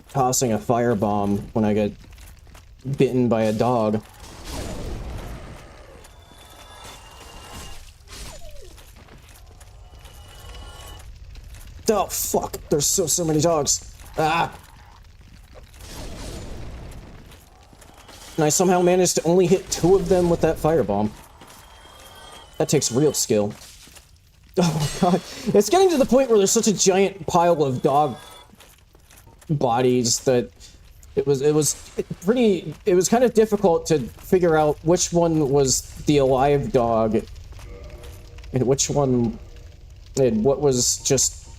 tossing a firebomb when I get bitten by a dog. Oh, fuck. There's so many dogs. Ah! And I somehow managed to only hit 2 of them with that firebomb. That takes real skill. Oh god. It's getting to the point where there's such a giant pile of dog bodies that it was kind of difficult to figure out which one was the alive dog and which one and what was just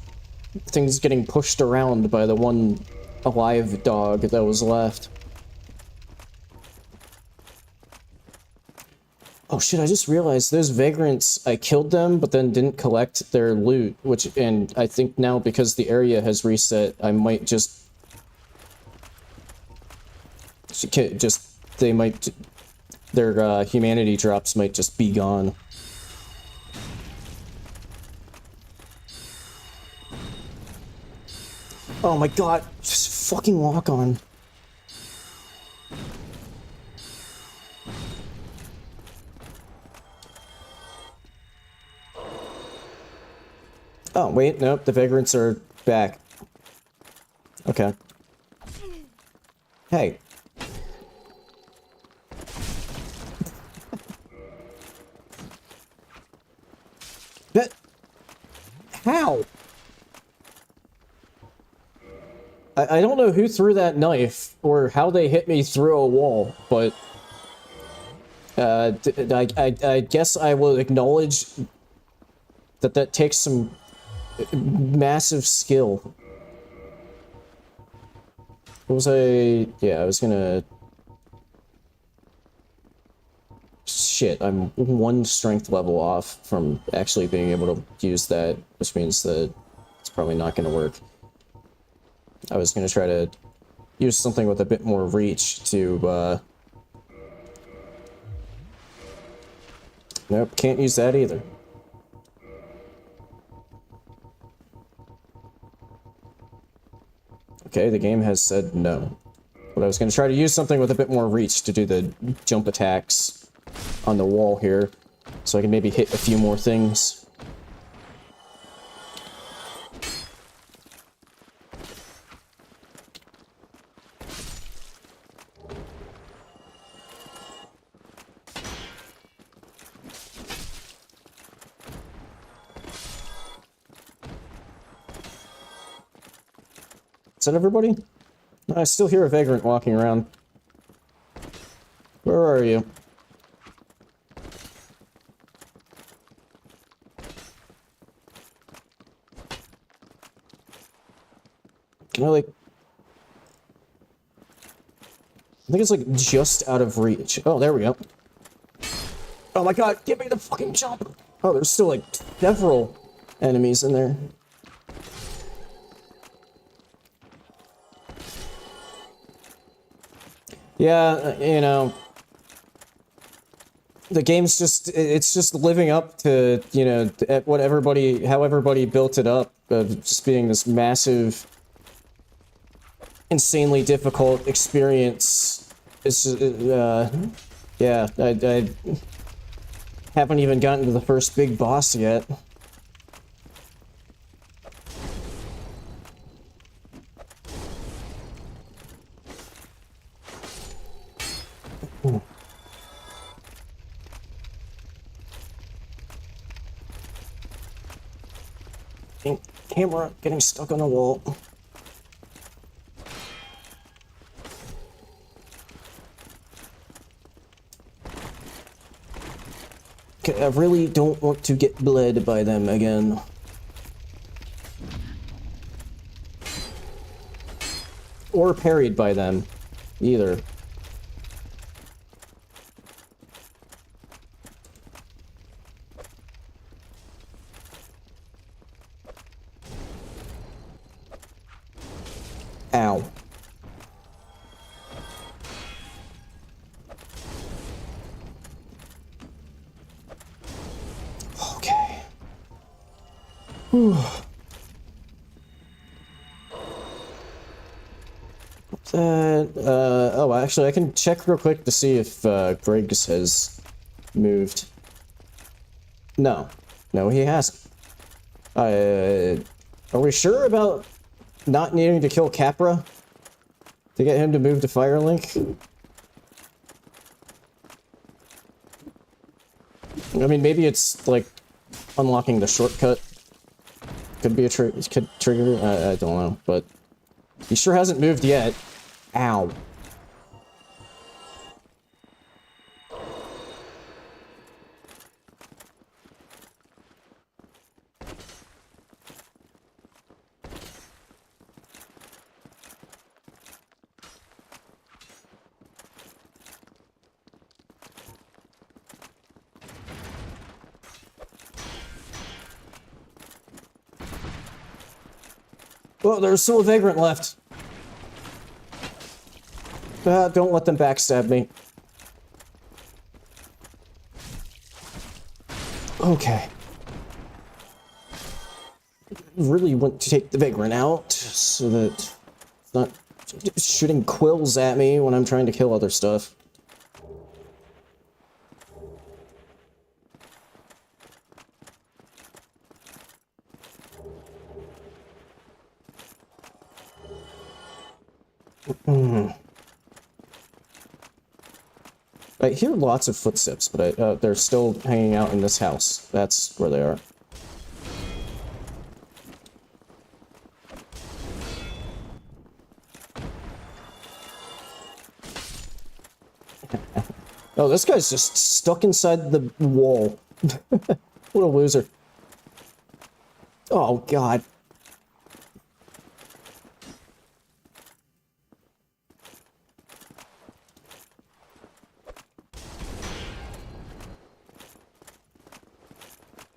things getting pushed around by the one alive dog that was left. Oh shit, I just realized those vagrants, I killed them, but then didn't collect their loot, and I think now because the area has reset, I might their humanity drops might just be gone. Oh my god, just fucking walk on. Oh, wait, nope, the vagrants are back. Okay. Hey. That... How? I don't know who threw that knife, or how they hit me through a wall, but... I guess I will acknowledge that takes some massive skill. What was I... Yeah, I was gonna... Shit, I'm 1 strength level off from actually being able to use that, which means that it's probably not gonna work. I was gonna try to use something with a bit more reach to, Nope, can't use that either. Okay, the game has said no. But I was going to try to use something with a bit more reach to do the jump attacks on the wall here, so I can maybe hit a few more things. Is that everybody? I still hear a vagrant walking around. Where are you? Can I, like... I think it's, like, just out of reach. Oh, there we go. Oh my god, give me the fucking jump! Oh, there's still, like, several enemies in there. Yeah, you know, the game's just, it's just living up to, you know, what everybody, how everybody built it up, of just being this massive insanely difficult experience. It's, yeah, I haven't even gotten to the first big boss yet. Ooh. Camera getting stuck on the wall. Okay, I really don't want to get bled by them again. Or parried by them, either. Ow. Okay. Whew. Oh, actually, I can check real quick to see if Griggs has moved. No. No, he hasn't. Are we sure about not needing to kill Capra to get him to move to Firelink? I mean, maybe it's like unlocking the shortcut. Could be a could trigger. I don't know, but he sure hasn't moved yet. Ow. Well, there's still a Vagrant left. Don't let them backstab me. Okay. Really want to take the Vagrant out so that it's not shooting quills at me when I'm trying to kill other stuff. I hear lots of footsteps, but they're still hanging out in this house. That's where they are. Oh, this guy's just stuck inside the wall. What a loser. Oh, God.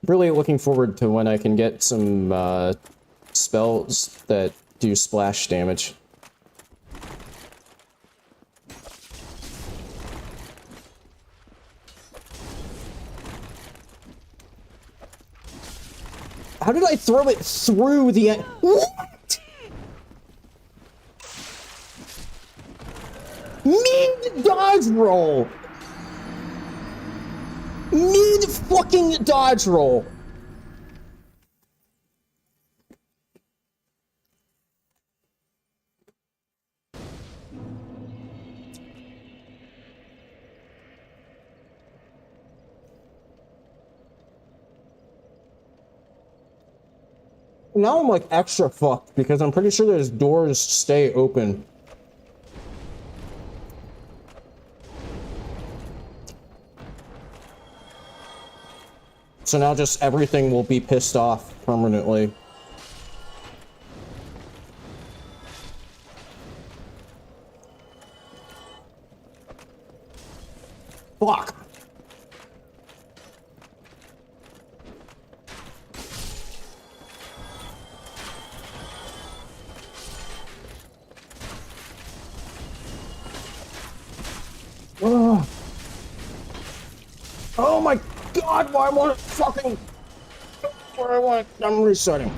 Really looking forward to when I can get some spells that do splash damage. How did I throw it through the... What? Mid-dodge roll! Mid-fucking dodge roll! Now I'm like extra fucked because I'm pretty sure those doors stay open. So now just everything will be pissed off permanently. Fuck! Ugh. Oh my God, why won't it fucking... Where I want it, I'm resetting.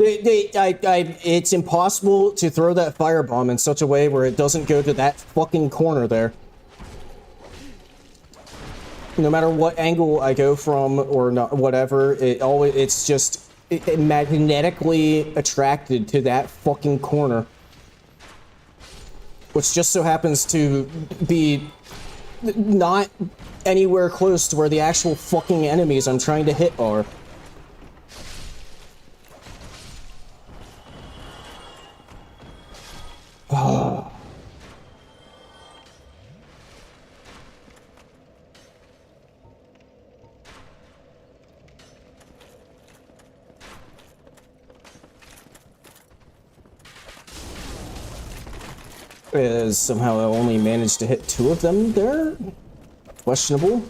It's impossible to throw that firebomb in such a way where it doesn't go to that fucking corner there. No matter what angle I go from or not, whatever, it's just magnetically attracted to that fucking corner. Which just so happens to be not anywhere close to where the actual fucking enemies I'm trying to hit are. Somehow I only managed to hit 2 of them there? Questionable.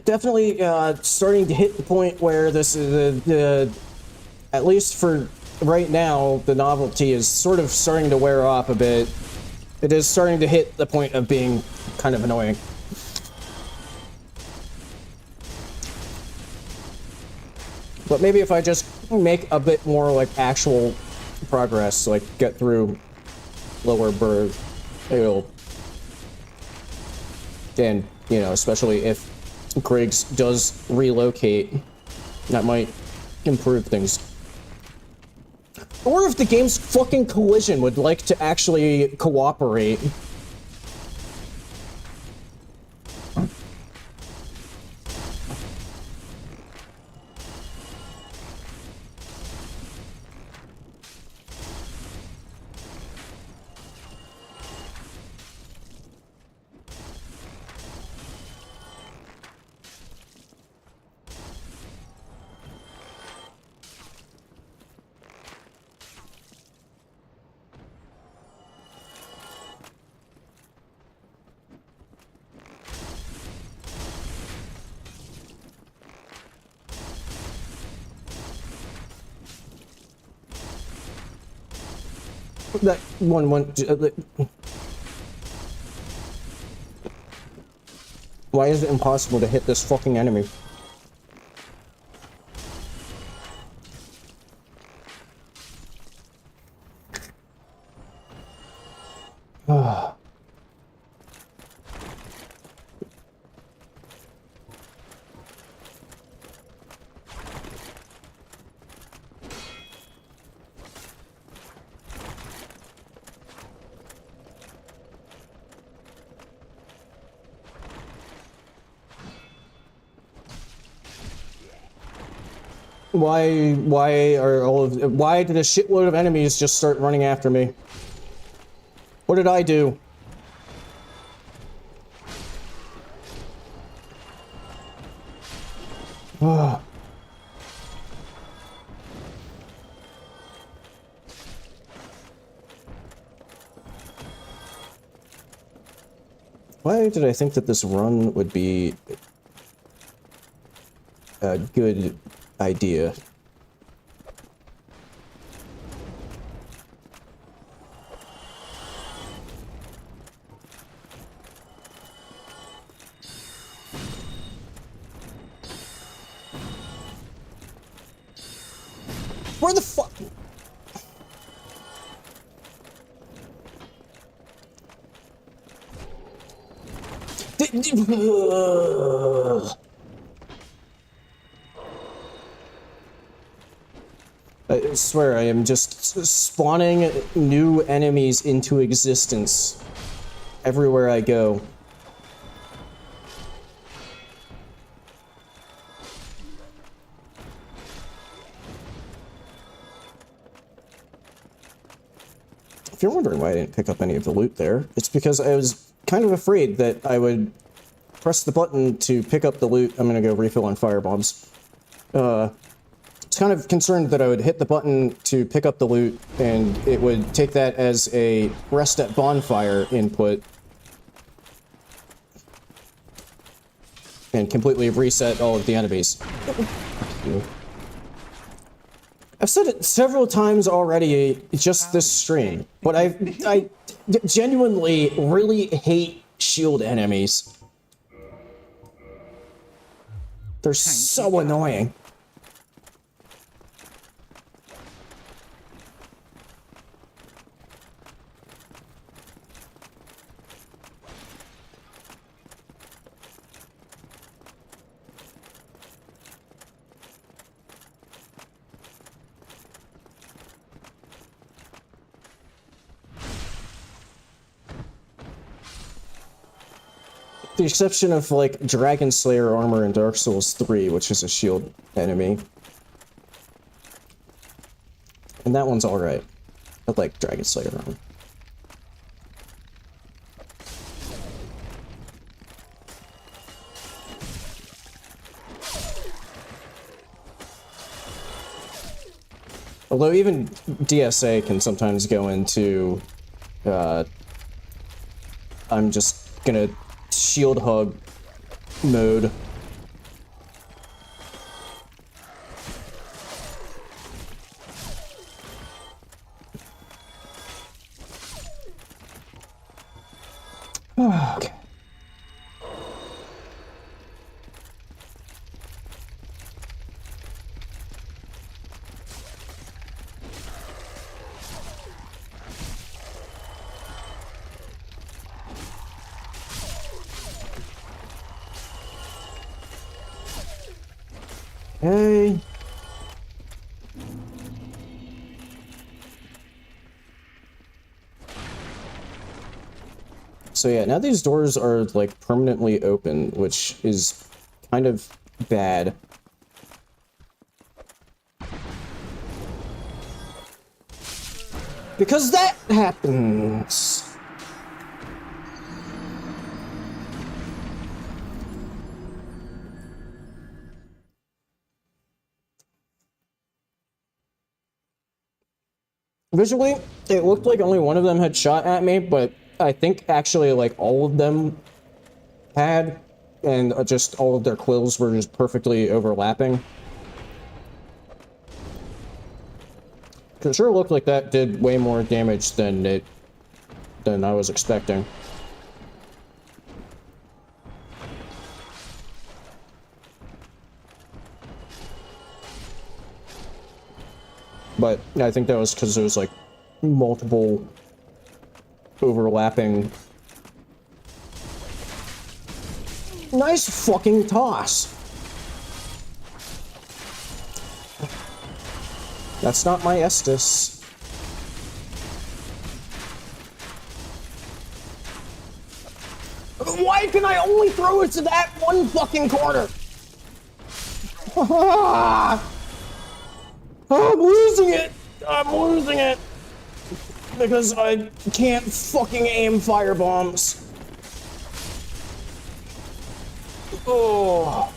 Definitely starting to hit the point where this is at least for right now, the novelty is sort of starting to wear off a bit. It is starting to hit the point of being kind of annoying. But maybe if I just make a bit more like actual progress, like get through lower berg, it'll, and you know, especially if Griggs does relocate, that might improve things. Or if the game's fucking collision would like to actually cooperate. That one. Why is it impossible to hit this fucking enemy? Why did a shitload of enemies just start running after me? What did I do? Why did I think that this run would be a good idea? Where the fuck? I swear I am just spawning new enemies into existence everywhere I go. If you're wondering why I didn't pick up any of the loot there, it's because I was kind of afraid that I would press the button to pick up the loot. I'm gonna go refill on firebombs. was kind of concerned that I would hit the button to pick up the loot, and it would take that as a rest at bonfire input, and completely reset all of the enemies. I've said it several times already, just this stream, but I genuinely really hate shield enemies. They're so annoying. The exception of, like, Dragon Slayer armor in Dark Souls 3, which is a shield enemy. And that one's alright. I like Dragon Slayer armor. Although even DSA can sometimes go into, I'm just gonna shield hug mode. Okay. Hey. So yeah, now these doors are like permanently open, which is kind of bad. Because that happens. Visually, it looked like only one of them had shot at me, but I think actually like all of them had, and just all of their quills were just perfectly overlapping. It sure looked like that did way more damage than I was expecting. But I think that was because there was like multiple overlapping. Nice fucking toss. That's not my Estus. Why can I only throw it to that one fucking corner? I'm losing it! I'm losing it! Because I can't fucking aim firebombs. Oh.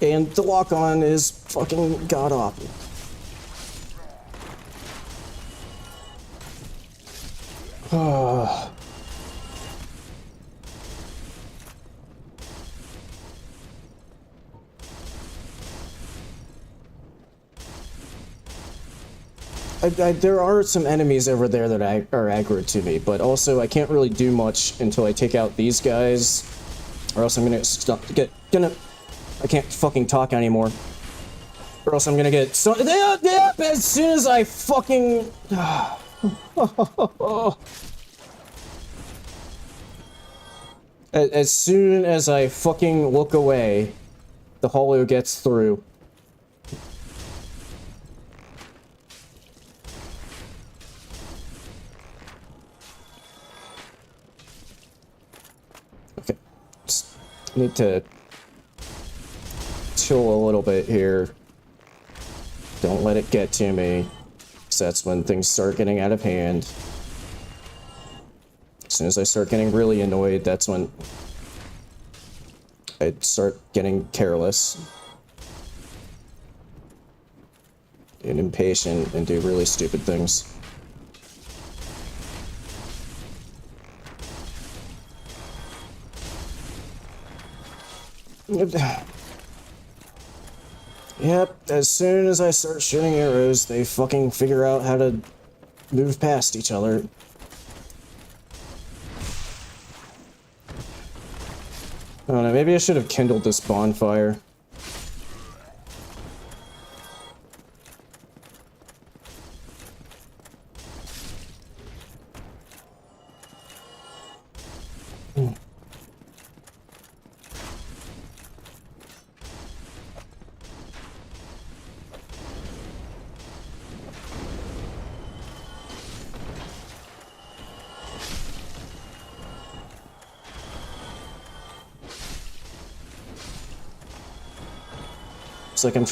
And the lock-on is fucking god-awful. There are some enemies over there that are aggro to me, but also I can't really do much until I take out these guys, or else I'm gonna I can't fucking talk anymore. Or else I'm gonna get so as soon as I fucking as soon as I fucking look away, the holo gets through. Okay, just need to chill a little bit here. Don't let it get to me. So that's when things start getting out of hand. As soon as I start getting really annoyed, that's when I start getting careless and impatient and do really stupid things. Yep, as soon as I start shooting arrows, they fucking figure out how to move past each other. I don't know, maybe I should have kindled this bonfire. It's like I'm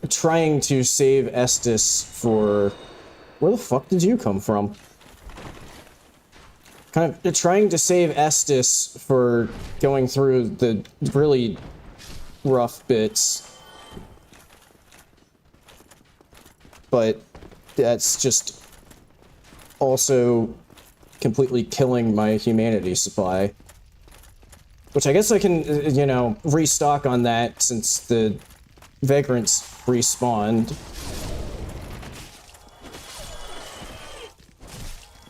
trying to save Estes for... Where the fuck did you come from? Kind of trying to save Estes for going through the really rough bits. But that's just also completely killing my humanity supply. Which I guess I can, you know, restock on that since the Vagrants respawned.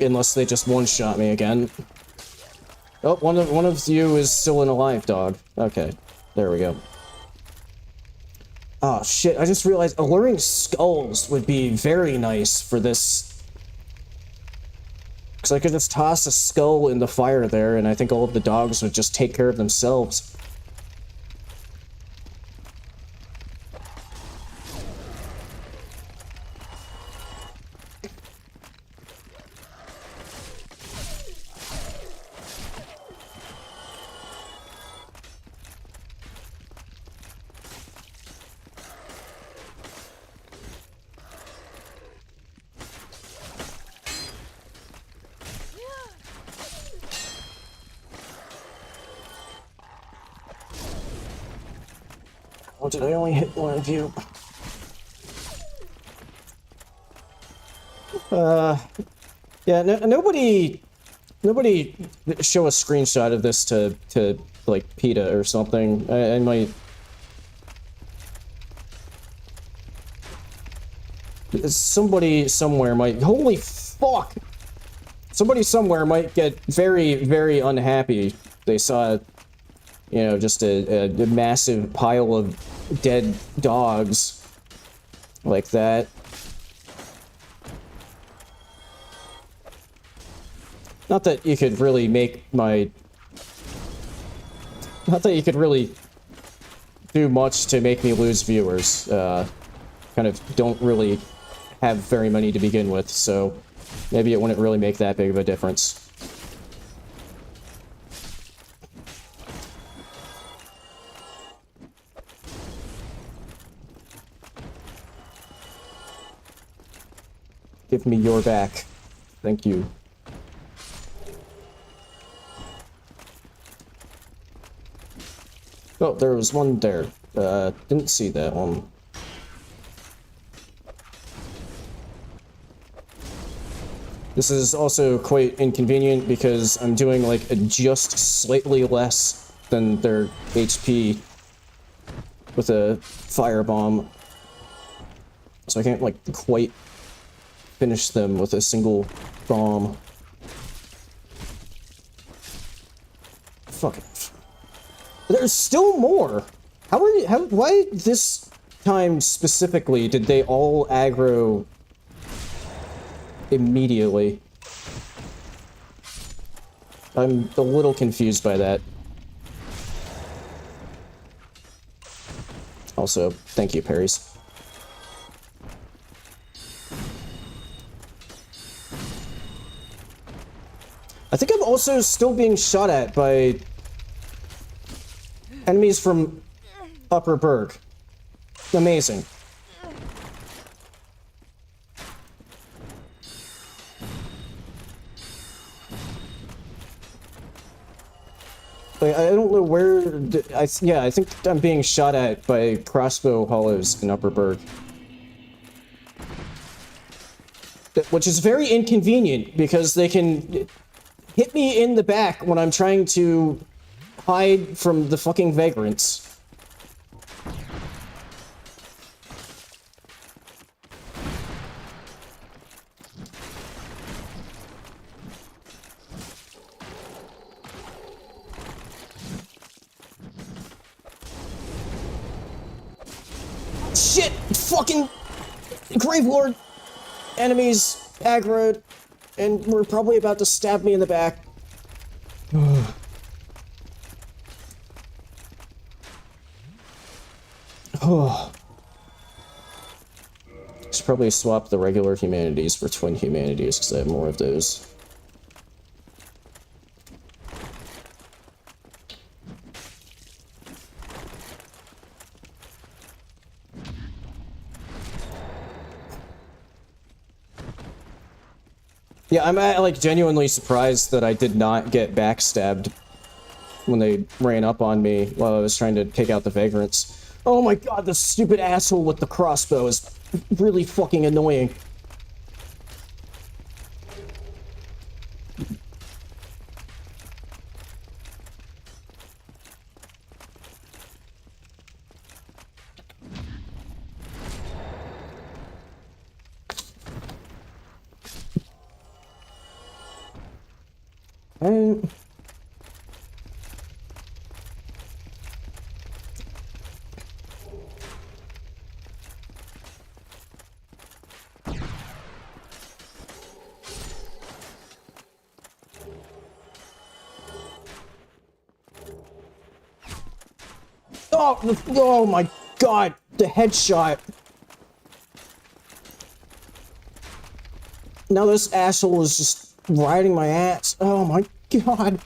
Unless they just one-shot me again. Oh, one of you is still an alive dog. Okay, there we go. Oh shit, I just realized alluring skulls would be very nice for this. Because I could just toss a skull in the fire there, and I think all of the dogs would just take care of themselves. Oh, did I only hit one of you? Yeah, nobody show a screenshot of this to like PETA or something. I might. Somebody somewhere might. Holy fuck! Somebody somewhere might get very, very unhappy. They saw, you know, just a massive pile of dead dogs like that. Not that you could really make my... Not that you could really do much to make me lose viewers. Kind of don't really have very many to begin with, so maybe it wouldn't really make that big of a difference. Give me your back. Thank you. Oh, there was one there. Didn't see that one. This is also quite inconvenient because I'm doing like just slightly less than their HP with a firebomb. So I can't like quite finish them with a single bomb. Fuck it. There's still more! Why this time specifically did they all aggro immediately? I'm a little confused by that. Also, thank you, parries. I think I'm also still being shot at by enemies from Upper Berg. Amazing. I don't know where... yeah, I think I'm being shot at by crossbow hollows in Upperberg. Which is very inconvenient, because they can hit me in the back when I'm trying to hide from the fucking vagrants. Shit! Fucking Gravelord enemies aggroed, and were probably about to stab me in the back. Should probably swap the regular humanities for twin humanities, because I have more of those. Yeah, I'm like genuinely surprised that I did not get backstabbed when they ran up on me while I was trying to take out the vagrants. Oh my god, the stupid asshole with the crossbow is really fucking annoying. Oh my god, the headshot. Now this asshole is just riding my ass. Oh my god.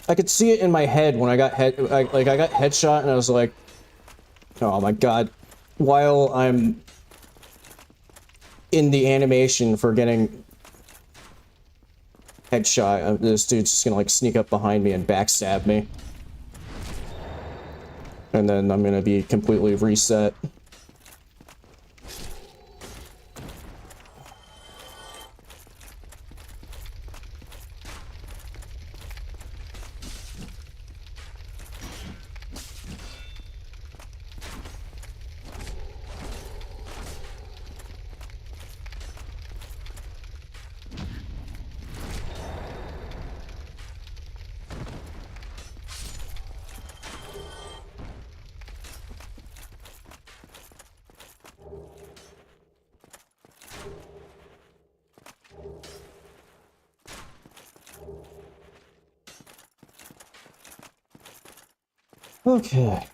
I could see it in my head when I got I got headshot and I was like, oh my god. While I'm in the animation for getting headshot, this dude's just gonna like sneak up behind me and backstab me. And then I'm gonna be completely reset. Okay.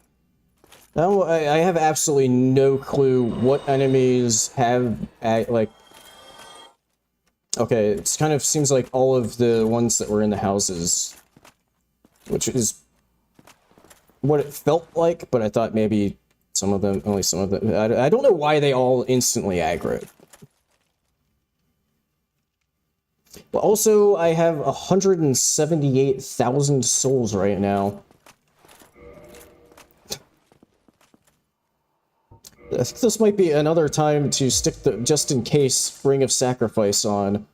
Now I have absolutely no clue what enemies have, like... Okay, it kind of seems like all of the ones that were in the houses. Which is what it felt like, but I thought maybe some of them, only some of them... I don't know why they all instantly aggroed. But also, I have 178,000 souls right now. I think this might be another time to stick the just in case Ring of Sacrifice on.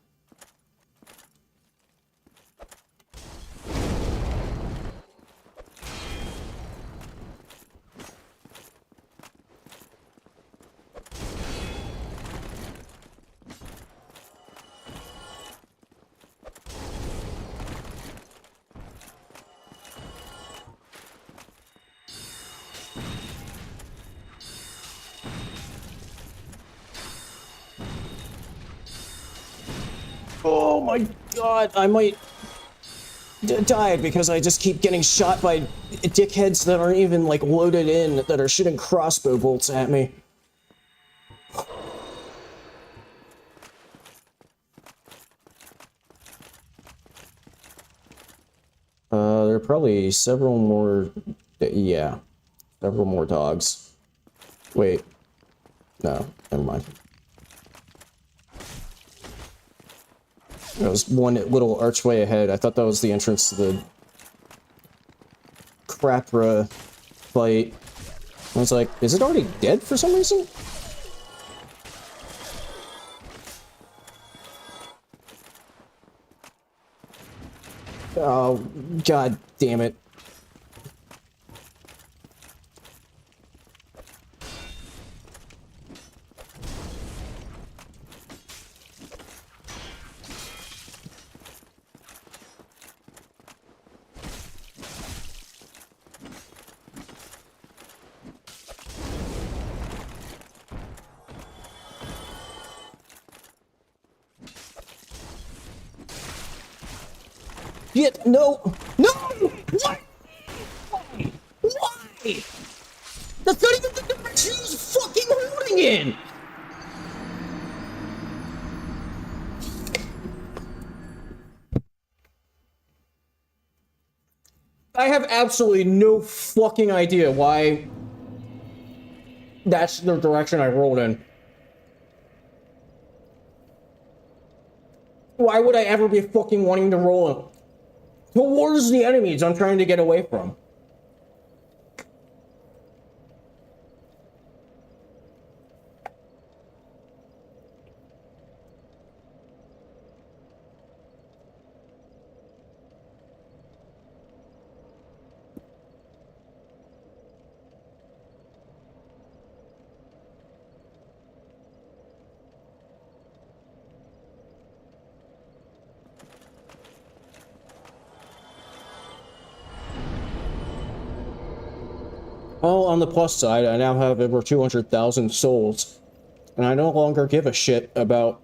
Oh my god, I might die because I just keep getting shot by dickheads that aren't even, like, loaded in, that are shooting crossbow bolts at me. There are probably several more... yeah. Several more dogs. Wait. No, never mind. There was one little archway ahead. I thought that was the entrance to the Crapra fight. I was like, is it already dead for some reason? Oh, god damn it. Shit, no! No! Why? Why? That's not even the direction he was fucking holding in! I have absolutely no fucking idea why that's the direction I rolled in. Why would I ever be fucking wanting to roll towards the enemies I'm trying to get away from? Well, on the plus side, I now have over 200,000 souls, and I no longer give a shit about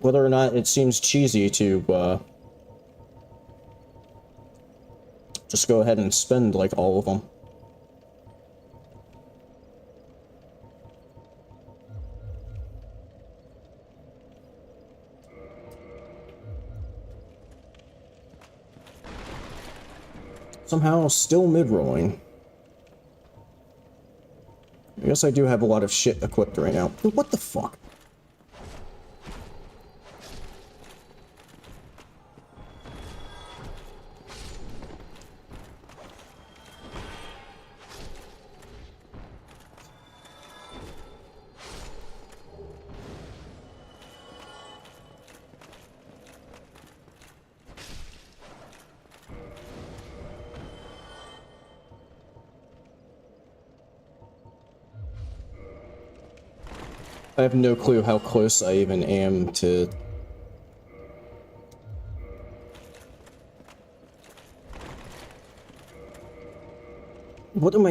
whether or not it seems cheesy to, just go ahead and spend, like, all of them. Somehow still mid-rolling. I guess I do have a lot of shit equipped right now. What the fuck? I have no clue how close I even am to... What am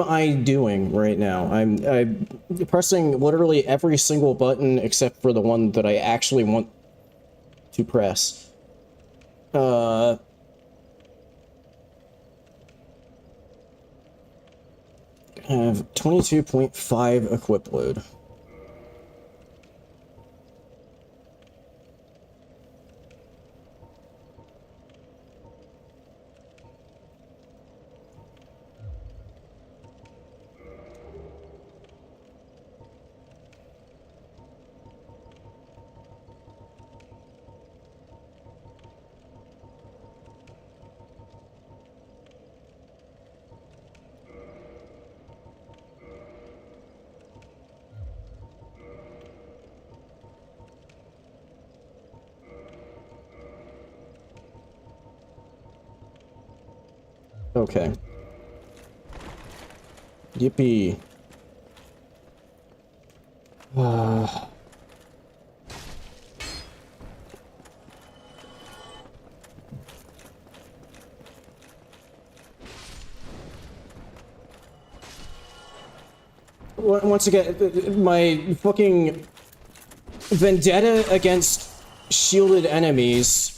I doing right now? I'm pressing literally every single button except for the one that I actually want to press. I have 22.5 equip load. Okay. Yippee. Once again, my fucking vendetta against shielded enemies,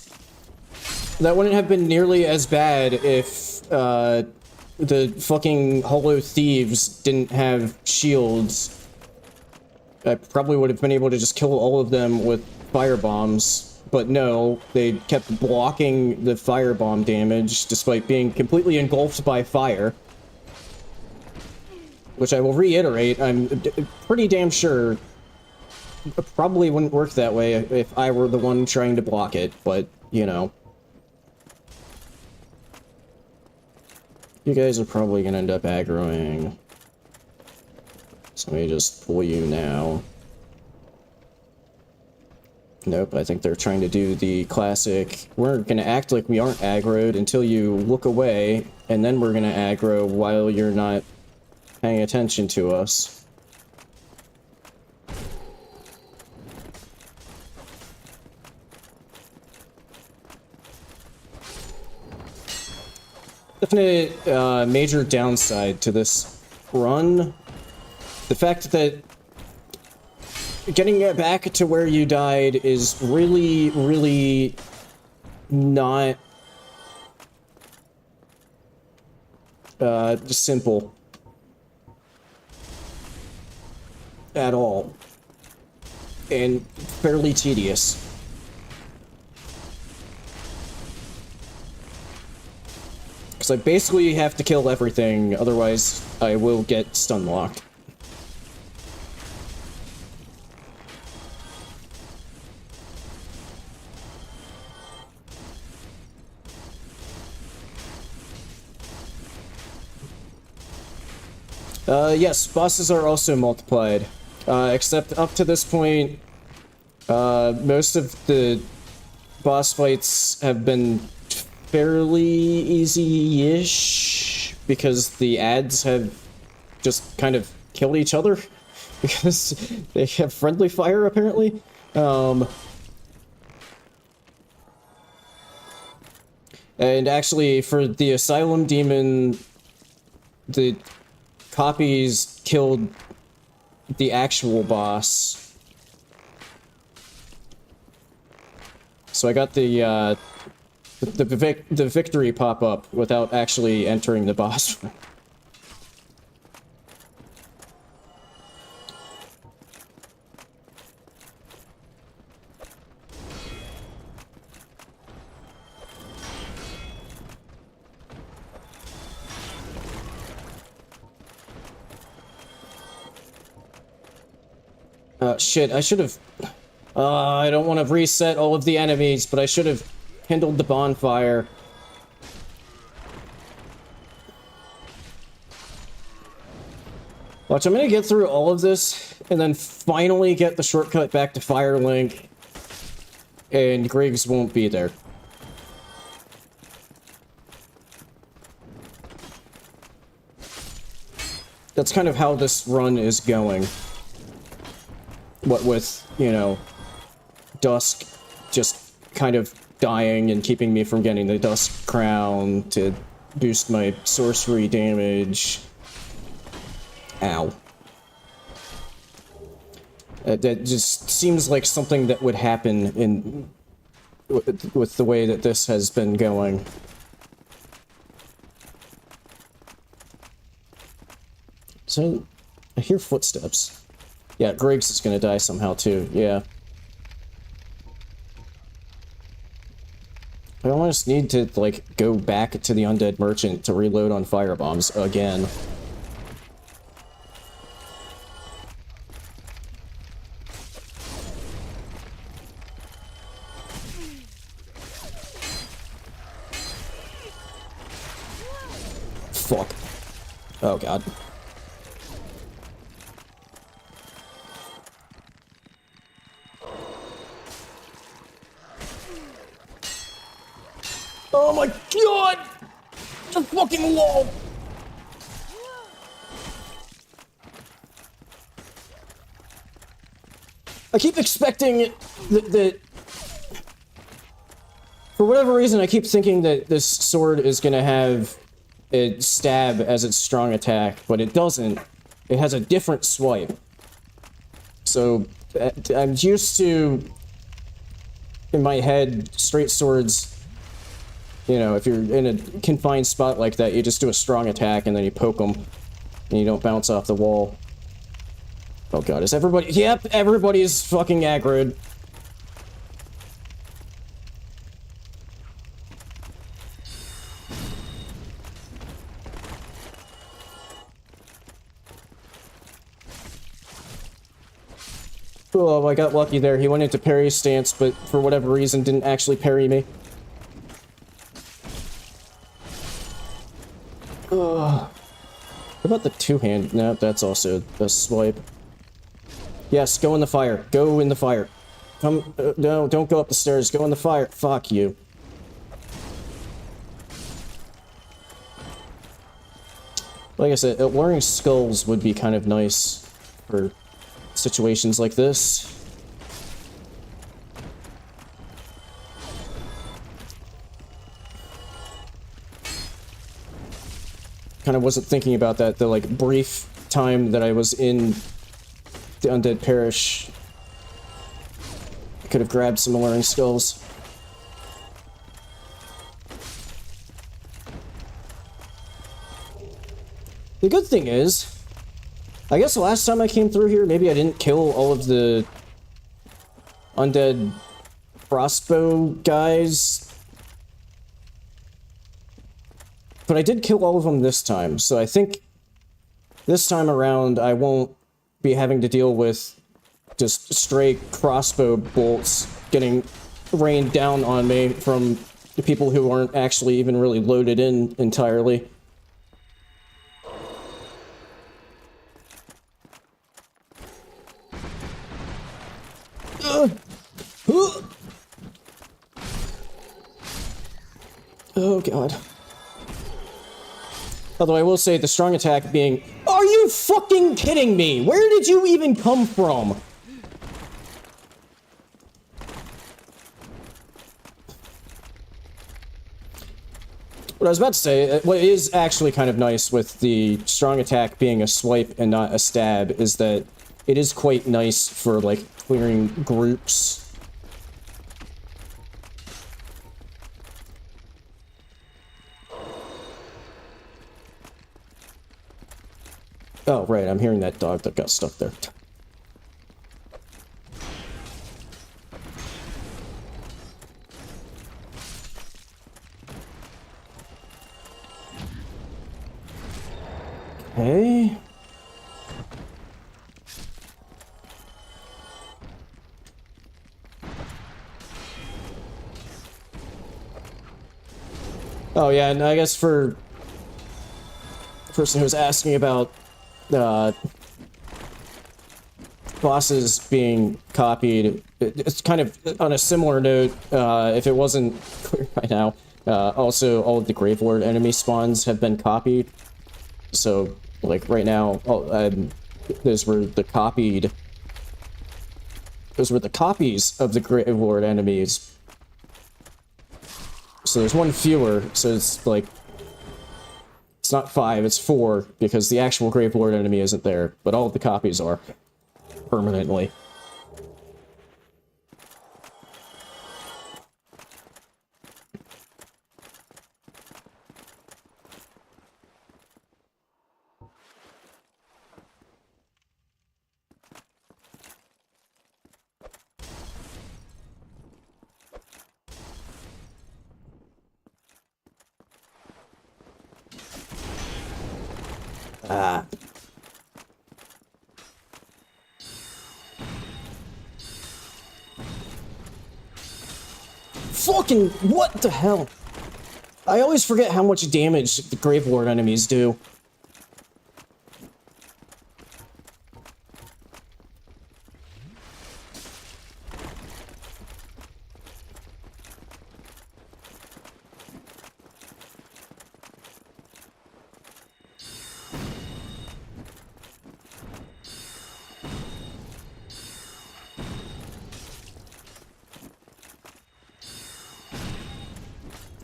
that wouldn't have been nearly as bad if the fucking Hollow Thieves didn't have shields. I probably would have been able to just kill all of them with fire bombs, but no, they kept blocking the firebomb damage despite being completely engulfed by fire. Which I will reiterate, I'm pretty damn sure probably wouldn't work that way if I were the one trying to block it, but, you know. You guys are probably gonna end up aggroing. So let me just pull you now. Nope, I think they're trying to do the classic, we're gonna act like we aren't aggroed until you look away, and then we're gonna aggro while you're not paying attention to us. Definite major downside to this run. The fact that getting it back to where you died is really, really not simple at all, and fairly tedious. Because I basically have to kill everything, otherwise I will get stun locked. Yes, bosses are also multiplied. Except up to this point, most of the boss fights have been fairly easy-ish, because the ads have just kind of killed each other, because they have friendly fire, apparently. And actually, for the Asylum Demon, the copies killed the actual boss. So I got the victory pop-up without actually entering the boss. Shit, I should have... I don't want to reset all of the enemies, but I should have kindled the bonfire. Watch, I'm gonna get through all of this, and then finally get the shortcut back to Firelink, and Griggs won't be there. That's kind of how this run is going. What with, you know, Dusk just kind of dying and keeping me from getting the Dusk Crown to boost my sorcery damage. Ow. That just seems like something that would happen in with the way that this has been going. So, I hear footsteps. Yeah, Griggs is gonna die somehow too, yeah. I almost need to, like, go back to the Undead Merchant to reload on firebombs again. Fuck. Oh god. Oh my god! The fucking wall! I keep expecting that... For whatever reason, I keep thinking that this sword is gonna have a stab as its strong attack, but it doesn't. It has a different swipe. So, I'm used to, in my head, straight swords... You know, if you're in a confined spot like that, you just do a strong attack and then you poke them. And you don't bounce off the wall. Oh god, is everybody... Yep, everybody's fucking aggroed. Oh, I got lucky there. He went into parry stance, but for whatever reason didn't actually parry me. What about the two-hand? No, that's also a swipe. Yes, go in the fire. Go in the fire. Come, no, don't go up the stairs. Go in the fire. Fuck you. Like I said, learning skulls would be kind of nice for situations like this. Kind of wasn't thinking about that the like brief time that I was in the Undead Parish. I could have grabbed some learning skills. The good thing is, I guess the last time I came through here, maybe I didn't kill all of the undead crossbow guys. But I did kill all of them this time, so I think this time around I won't be having to deal with just stray crossbow bolts getting rained down on me from the people who aren't actually even really loaded in entirely. Oh god. Although I will say the strong attack being... Are you fucking kidding me? Where did you even come from? What I was about to say, what is actually kind of nice with the strong attack being a swipe and not a stab is that it is quite nice for, like, clearing groups. Oh, right, I'm hearing that dog that got stuck there. Okay. Oh yeah, and I guess for the person who's asking about bosses being copied, it's kind of on a similar note, if it wasn't clear by now, also all of the Gravelord enemy spawns have been copied. So, like, right now, those were the copies of the Gravelord enemies. So there's one fewer, so it's like, it's not 5, it's 4, because the actual Gravelord enemy isn't there, but all of the copies are, permanently. Ah. Fucking, what the hell? I always forget how much damage the Gravelord enemies do.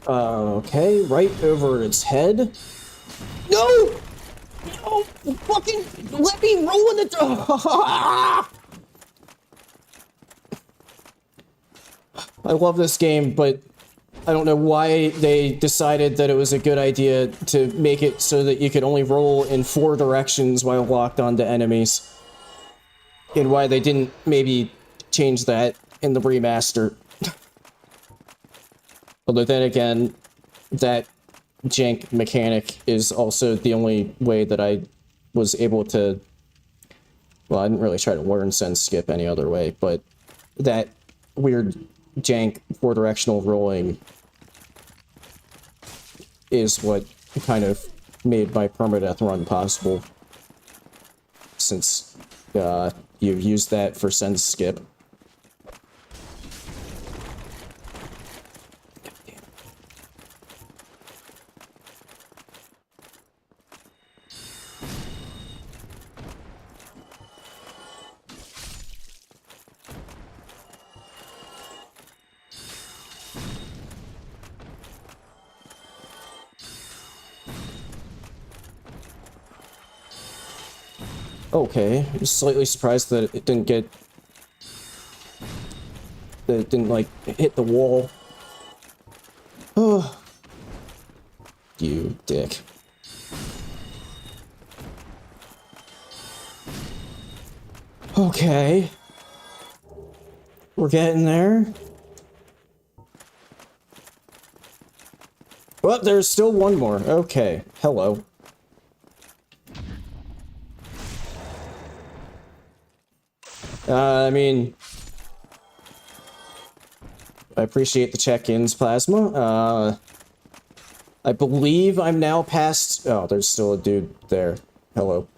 Okay, right over its head. No! No! Fucking let me roll in the... I love this game, but I don't know why they decided that it was a good idea to make it so that you could only roll in 4 directions while locked onto enemies. And why they didn't maybe change that in the remaster. Although then again, that jank mechanic is also the only way that I was able to Well, I didn't really try to learn send skip any other way, but that weird jank four directional rolling is what kind of made my permadeath run possible, since you've used that for send skip. Okay, I'm slightly surprised that it didn't get... that it didn't, like, hit the wall. Oh. You dick. Okay. We're getting there. Well, there's still one more. Okay, hello. I mean, I appreciate the check-ins, Plasma. I believe I'm now past... Oh, there's still a dude there. Hello.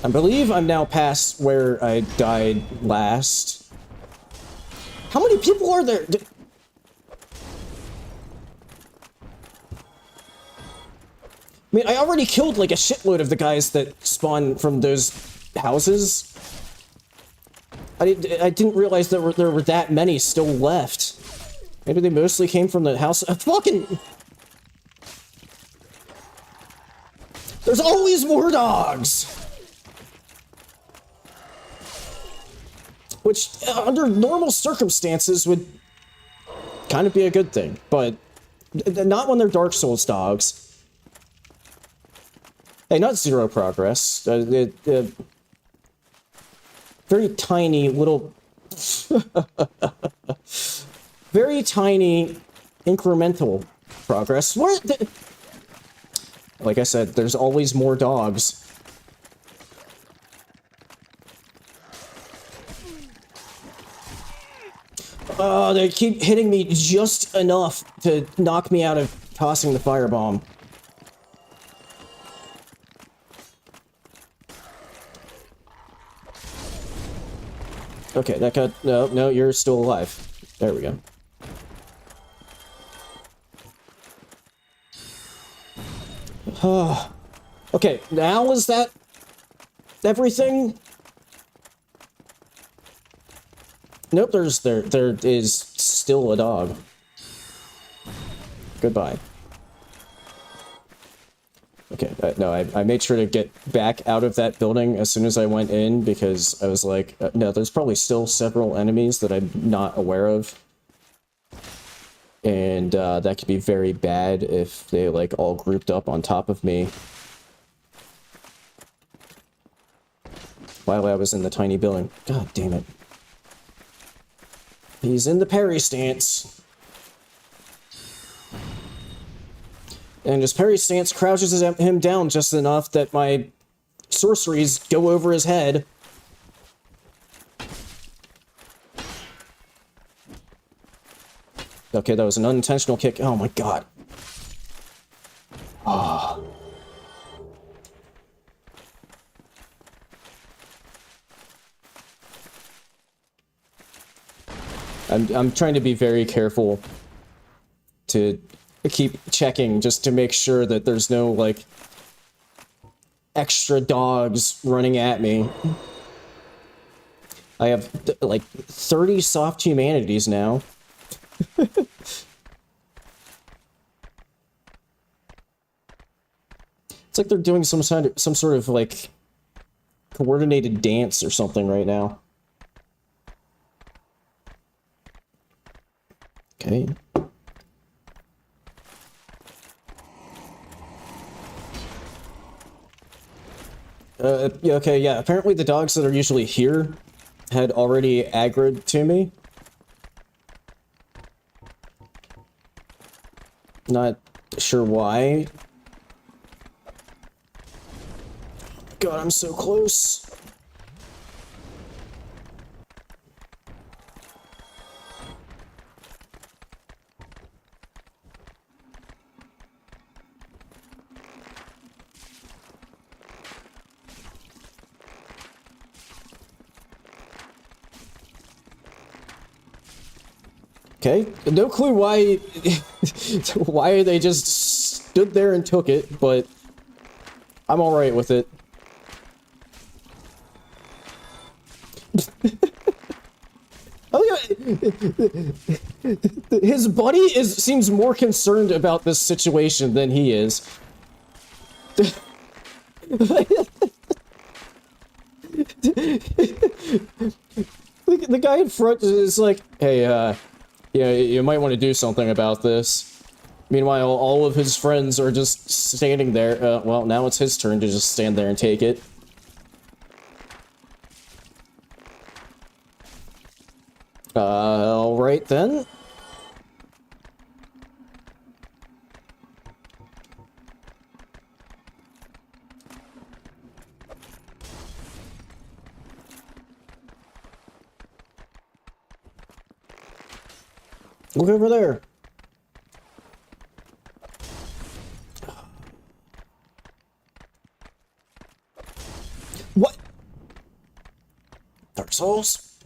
I believe I'm now past where I died last. How many people are there? I mean, I already killed like a shitload of the guys that spawn from those houses. I didn't realize there were that many still left. Maybe they mostly came from the house. Fucking... There's always more dogs! Which, under normal circumstances, would kind of be a good thing, but not when they're Dark Souls dogs. Hey, not zero progress. Very tiny little... very tiny incremental progress. What? Like I said, there's always more dogs. They keep hitting me just enough to knock me out of tossing the firebomb. Okay, that got... No, you're still alive. There we go. Okay, now is that everything? Nope, there is still a dog. Goodbye. Okay, no, I made sure to get back out of that building as soon as I went in, because I was like, no, there's probably still several enemies that I'm not aware of. And that could be very bad if they, like, all grouped up on top of me while I was in the tiny building. God damn it. He's in the parry stance. And his parry stance crouches him down just enough that my sorceries go over his head. Okay, that was an unintentional kick. Oh my god. Ah. I'm trying to be very careful to keep checking just to make sure that there's no, like, extra dogs running at me. I have, like, 30 soft humanities now. It's like they're doing some sort of, like, coordinated dance or something right now. Okay. Okay, yeah, apparently the dogs that are usually here had already aggroed to me. Not sure why. God, I'm so close. Okay, no clue why why they just stood there and took it, but I'm alright with it. Oh, yeah. His buddy seems more concerned about this situation than he is. The guy in front is like, hey, yeah, you might want to do something about this. Meanwhile, all of his friends are just standing there. Well, now it's his turn to just stand there and take it. Alright then. Look over there. What? Dark Souls?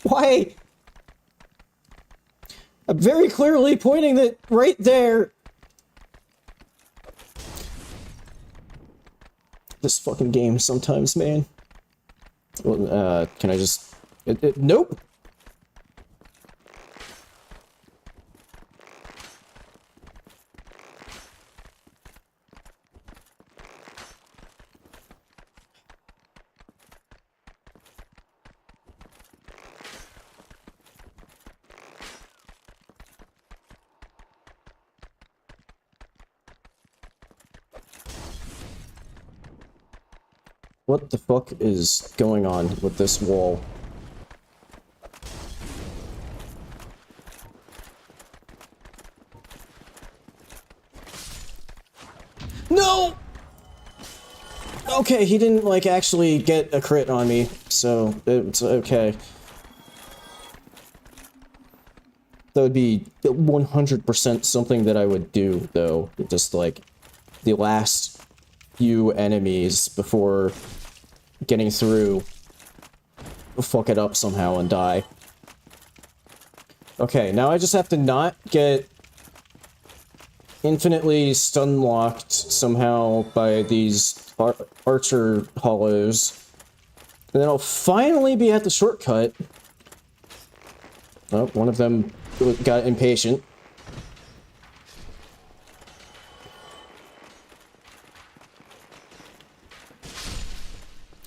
Why? I'm very clearly pointing that right there. This fucking game sometimes, man. Well, can I just... nope! What the fuck is going on with this wall? No! Okay, he didn't, like, actually get a crit on me, so it's okay. That would be 100% something that I would do, though. Just, like, the last few enemies before getting through, fuck it up somehow and die. Okay, now I just have to not get infinitely stun-locked somehow by these archer hollows. And then I'll finally be at the shortcut. Oh, one of them got impatient.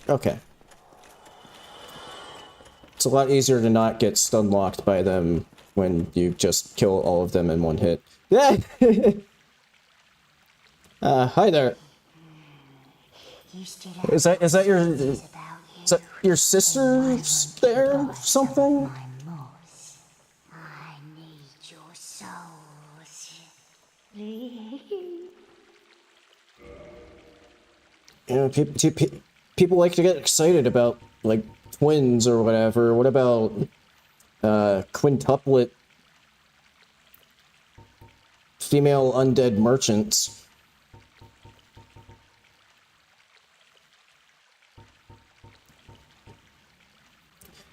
Okay. It's a lot easier to not get stun-locked by them when you just kill all of them in one hit. Yeah! Hi there. Is that your sister's there or something? I need your souls. You know, people like to get excited about, like, twins or whatever. What about, quintuplet female undead merchants?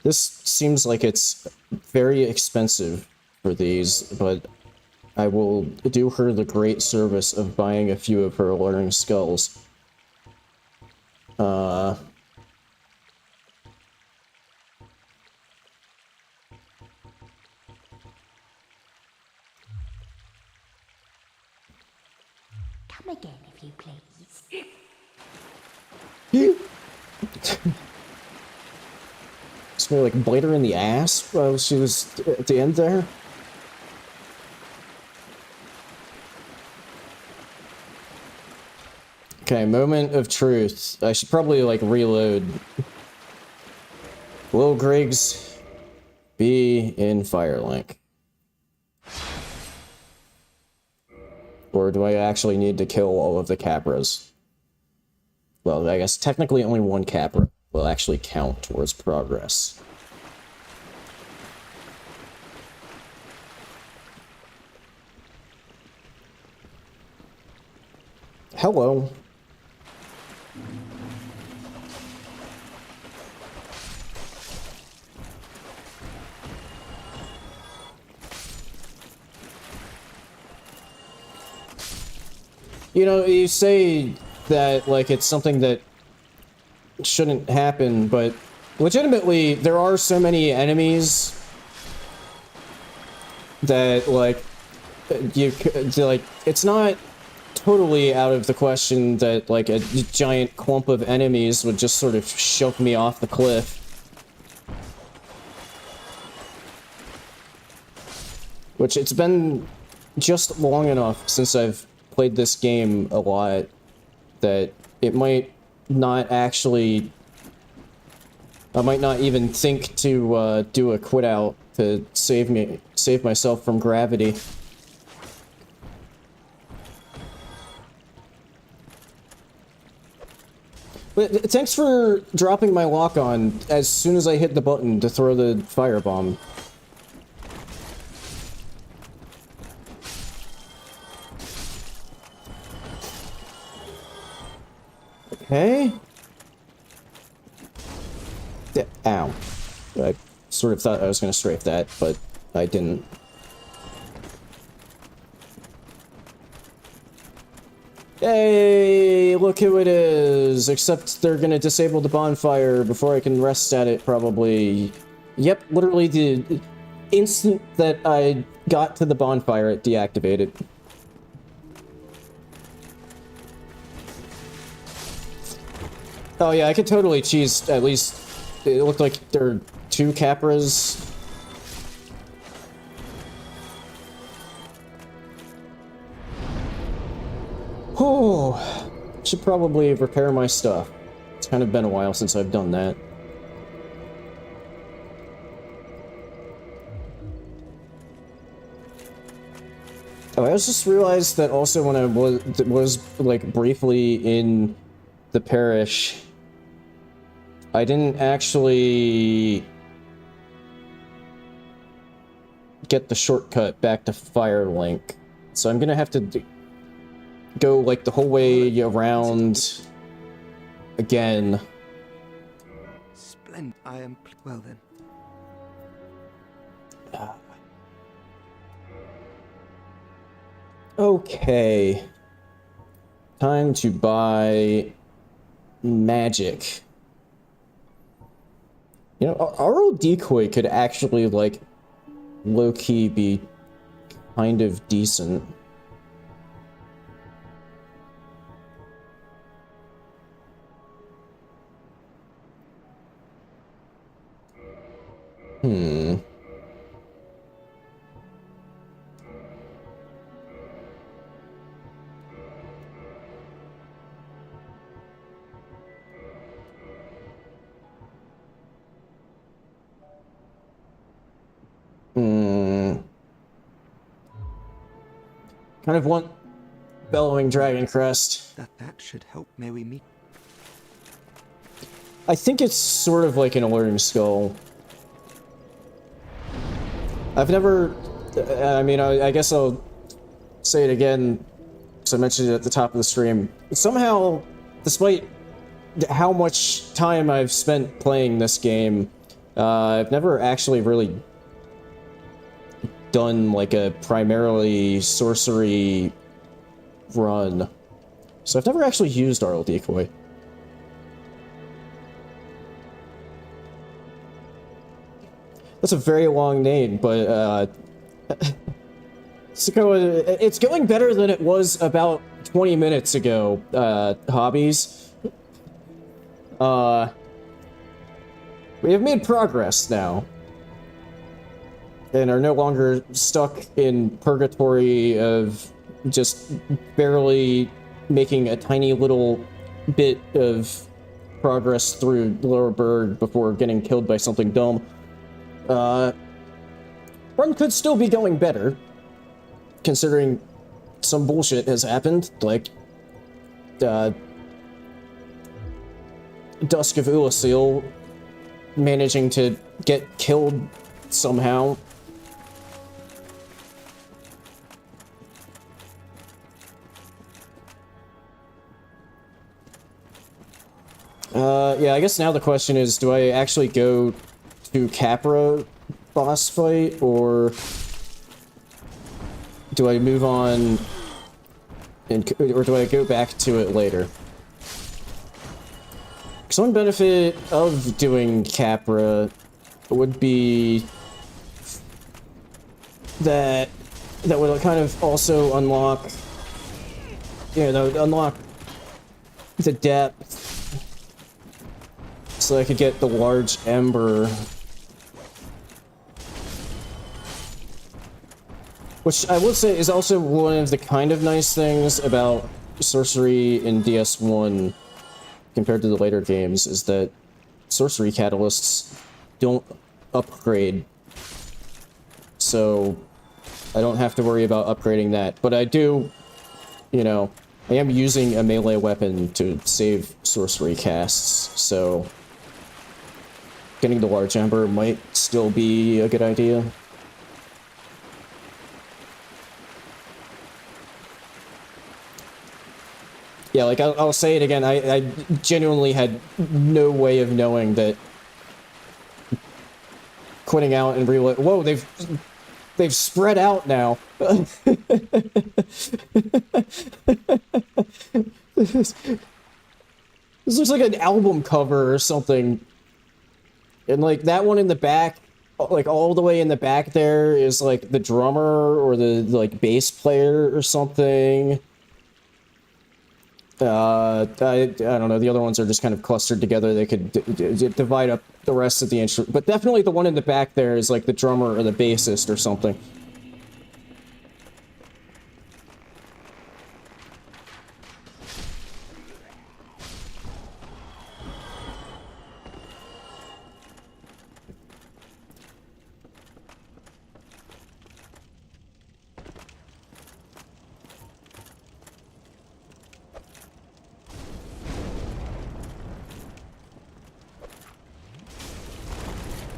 This seems like it's very expensive for these, but I will do her the great service of buying a few of her learning skulls. Come again, if you please. It's more like bite her in the ass while she was at the end there. Okay, moment of truth. I should probably, like, reload. Will Griggs be in Firelink? Or do I actually need to kill all of the Capras? Well, I guess technically only one Capra will actually count towards progress. Hello. You know, you say that, like, it's something that shouldn't happen, but legitimately, there are so many enemies that, like, it's not totally out of the question that, like, a giant clump of enemies would just sort of shove me off the cliff. Which, it's been just long enough since I've played this game a lot that it might not actually... I might not even think to do a quit out to save myself from gravity. But thanks for dropping my lock on as soon as I hit the button to throw the firebomb. Okay. Ow. I sort of thought I was going to strafe that, but I didn't. Hey, look who it is! Except they're going to disable the bonfire before I can rest at it, probably. Yep, literally the instant that I got to the bonfire, it deactivated. Oh yeah, I could totally cheese at least... It looked like there were 2 Capras. Oh, should probably repair my stuff. It's kind of been a while since I've done that. Oh, I just realized that also when I was like briefly in the parish, I didn't actually get the shortcut back to Firelink, so I'm gonna have to go like the whole way around again. Splendid. I am... Well then. Okay. Time to buy magic. You know, our old decoy could actually, like, low-key be kind of decent. Hmm. Kind of want Bellowing Dragon Crest. That should help. May we meet? I think it's sort of like an alluring skull. I've never... I mean, I guess I'll say it again, because I mentioned it at the top of the stream. Somehow, despite how much time I've spent playing this game, I've never actually really done like a primarily sorcery run. So I've never actually used Arl Decoy. That's a very long name, but it's going better than it was about 20 minutes ago, hobbies. We have made progress now. And are no longer stuck in purgatory of just barely making a tiny little bit of progress through Lower Berg before getting killed by something dumb. Run could still be going better, considering some bullshit has happened, like, Dusk of Ulasil managing to get killed somehow. Yeah, I guess now the question is, do I actually go to Capra boss fight, or do I move on or do I go back to it later? Because one benefit of doing Capra would be that would kind of also unlock, unlock the depth, so I could get the large ember. Which I would say is also one of the kind of nice things about sorcery in DS1 compared to the later games, is that sorcery catalysts don't upgrade. So I don't have to worry about upgrading that. But I do, I am using a melee weapon to save sorcery casts, so getting the large ember might still be a good idea. Yeah, like, I'll say it again, I genuinely had no way of knowing that quitting out and reload... Whoa, they've spread out now. This looks like an album cover or something. And, like, that one in the back, like, all the way in the back there is, like, the drummer or the, like, bass player or something. I don't know, the other ones are just kind of clustered together. They could divide up the rest of the instrument. But definitely the one in the back there is like the drummer or the bassist or something.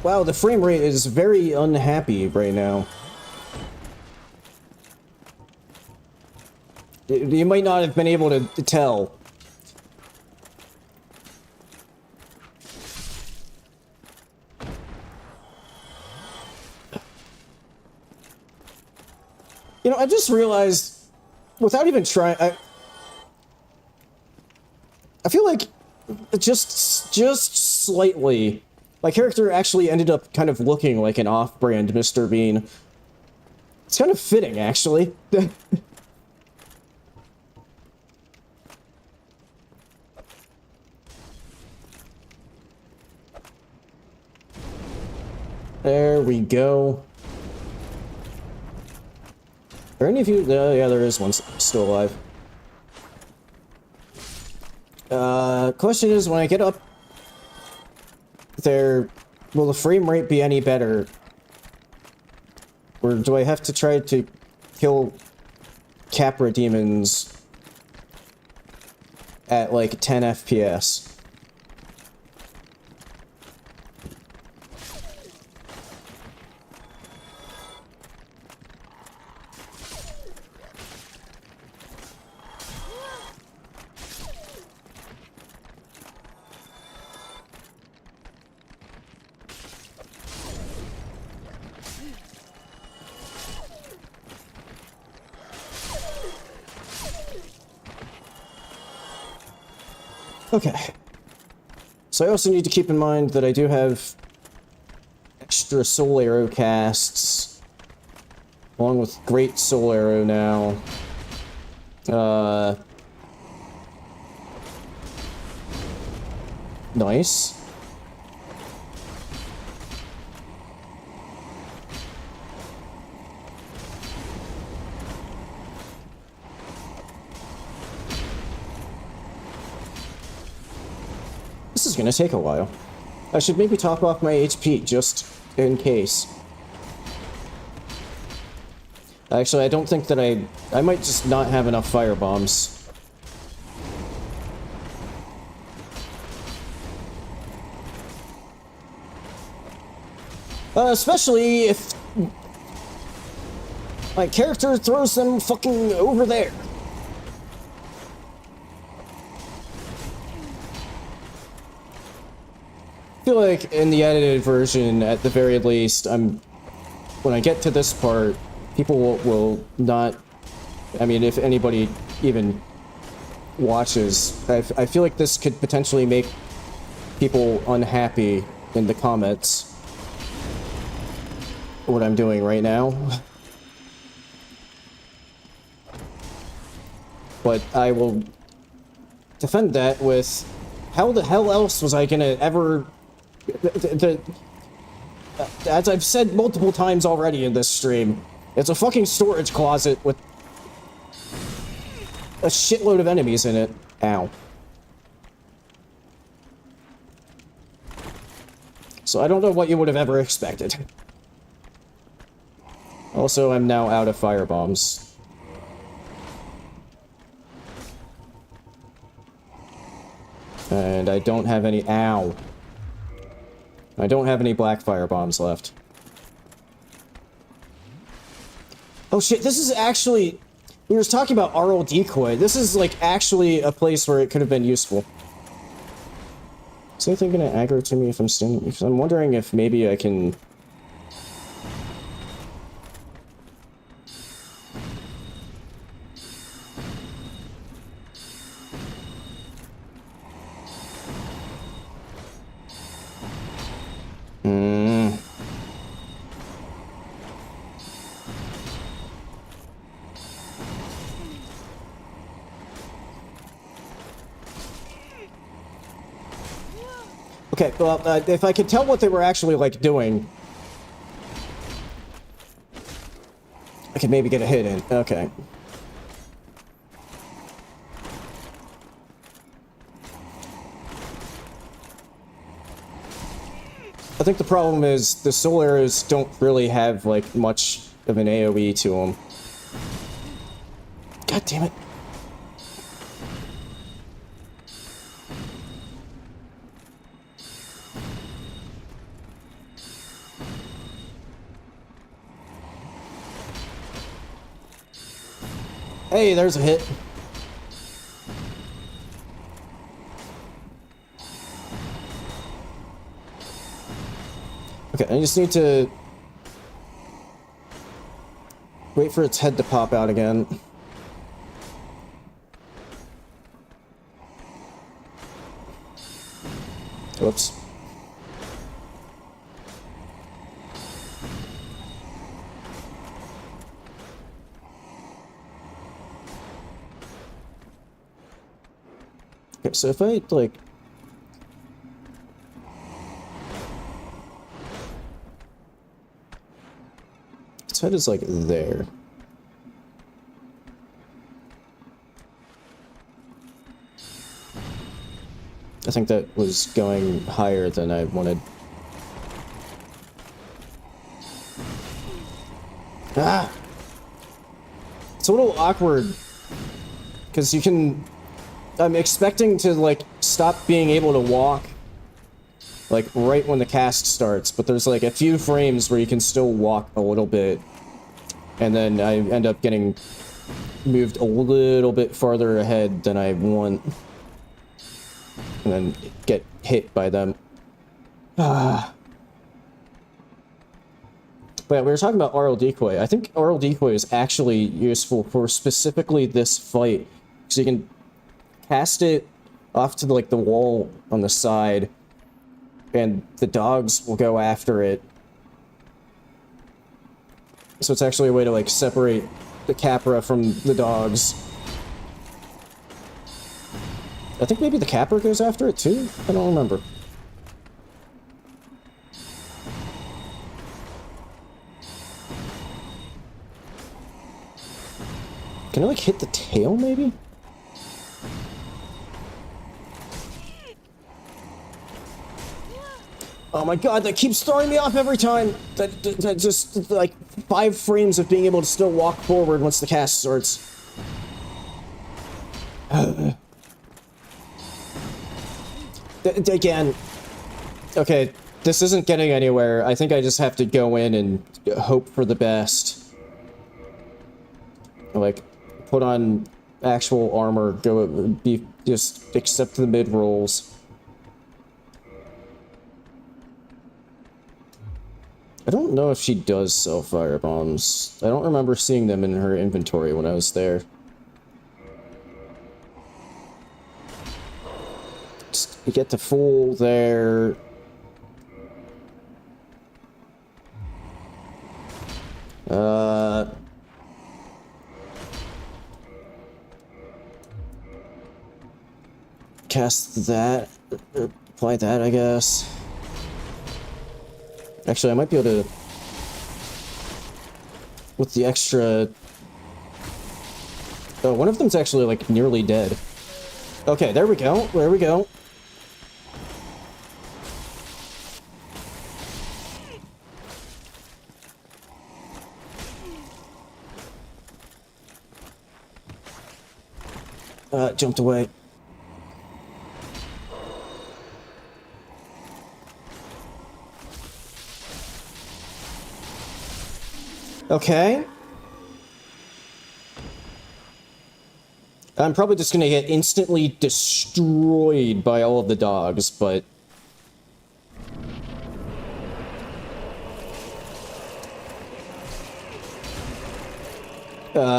Wow, the frame rate is very unhappy right now. You might not have been able to tell. I just realized, without even trying, I feel like just slightly, my character actually ended up kind of looking like an off-brand Mr. Bean. It's kind of fitting, actually. There we go. Are any of you... yeah, there is one still alive. Question is, when I get up there, will the frame rate be any better? Or do I have to try to kill Capra demons at like 10 FPS? Okay. So I also need to keep in mind that I do have extra soul arrow casts, along with great soul arrow now. Nice. This is gonna take a while. I should maybe top off my HP, just in case. Actually, I don't think that I might just not have enough firebombs. Especially if my character throws them fucking over there. I feel like in the edited version, at the very least, when I get to this part, people will not, I mean, if anybody even watches. I feel like this could potentially make people unhappy in the comments. What I'm doing right now. But I will defend that with, how the hell else was I gonna ever... as I've said multiple times already in this stream, it's a fucking storage closet with a shitload of enemies in it. Ow. So I don't know what you would have ever expected. Also, I'm now out of firebombs. And I don't have any... Ow. I don't have any black firebombs left. Oh shit, this is actually... We were talking about RL Decoy. This is, like, actually a place where it could have been useful. Is anything gonna aggro to me if I'm standing... Because I'm wondering if maybe I can... Okay, well, if I could tell what they were actually, like, doing... I could maybe get a hit in. Okay. I think the problem is the soul arrows don't really have, like, much of an AoE to them. God damn it. Hey, there's a hit. Okay, I just need to wait for its head to pop out again. Whoops. Okay, so if I, like... Its head is, like, there. I think that was going higher than I wanted. Ah! It's a little awkward, because you can... I'm expecting to, like, stop being able to walk, like, right when the cast starts, but there's, like, a few frames where you can still walk a little bit, and then I end up getting moved a little bit farther ahead than I want, and then get hit by them. Ah. But yeah, we were talking about RL Decoy. I think RL Decoy is actually useful for specifically this fight, because you can cast it off to, like, the wall on the side, and the dogs will go after it. So it's actually a way to, like, separate the Capra from the dogs. I think maybe the Capra goes after it too? I don't remember. Can I, like, hit the tail, maybe? Oh my god, that keeps throwing me off every time! That just, like, 5 frames of being able to still walk forward once the cast starts. Again. Okay, this isn't getting anywhere. I think I just have to go in and hope for the best. Like, put on actual armor, just accept the mid-rolls. I don't know if she does sell firebombs. I don't remember seeing them in her inventory when I was there. You get to full there. Cast that, apply that, I guess. Actually, I might be able to, with the extra... Oh, one of them's actually, like, nearly dead. Okay, there we go, there we go. Jumped away. Okay. I'm probably just gonna get instantly destroyed by all of the dogs, but...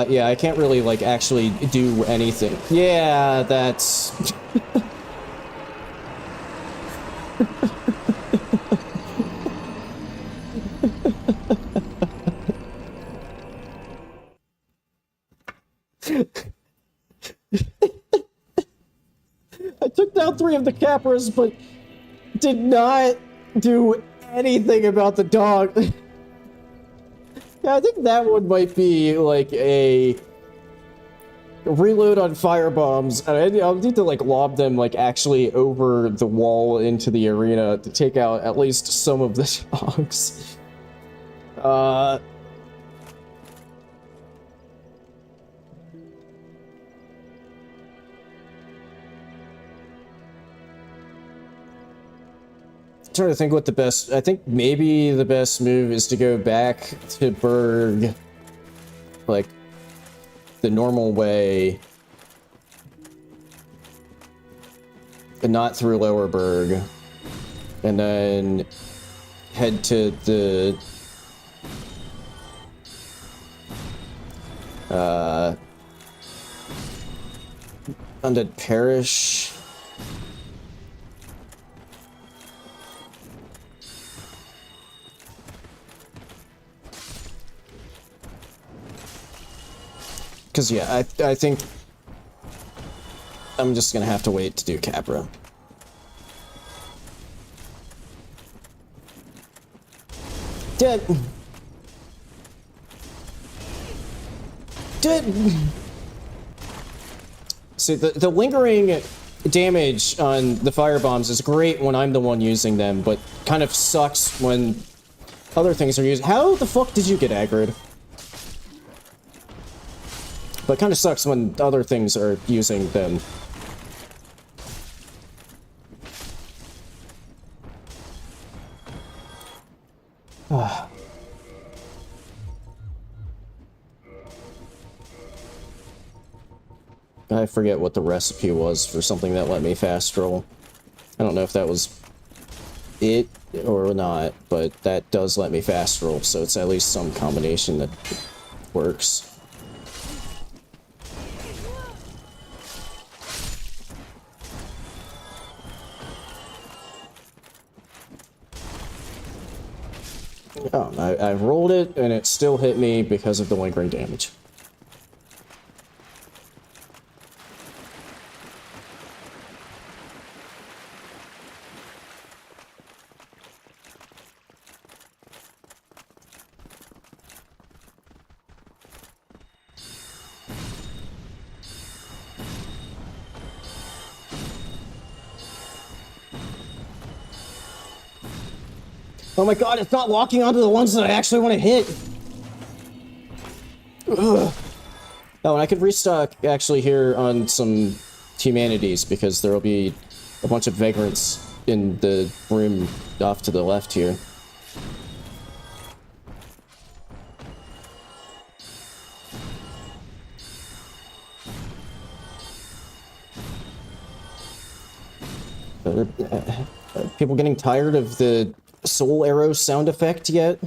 yeah, I can't really, like, actually do anything. Yeah, that's... I took down 3 of the Capras, but did not do anything about the dog. Yeah, I think that one might be, like, a reload on firebombs, and I'll need to, like, lob them, like, actually over the wall into the arena to take out at least some of the dogs. Trying to think what the best... I think maybe the best move is to go back to Berg, like, the normal way, and not through Lower Berg, and then head to the... Undead Parish... Because, yeah, I think I'm just gonna have to wait to do Capra. Dead! Dead! See, the lingering damage on the firebombs is great when I'm the one using them, but kind of sucks when other things are used. How the fuck did you get aggroed? But it kind of sucks when other things are using them. I forget what the recipe was for something that let me fast roll. I don't know if that was it or not, but that does let me fast roll, so it's at least some combination that works. Oh, I rolled it, and it still hit me because of the lingering damage. Oh my god, it's not locking onto the ones that I actually want to hit! Ugh. Oh, and I could restock actually here on some humanities, because there will be a bunch of vagrants in the room off to the left here. Are people getting tired of the soul arrow sound effect yet?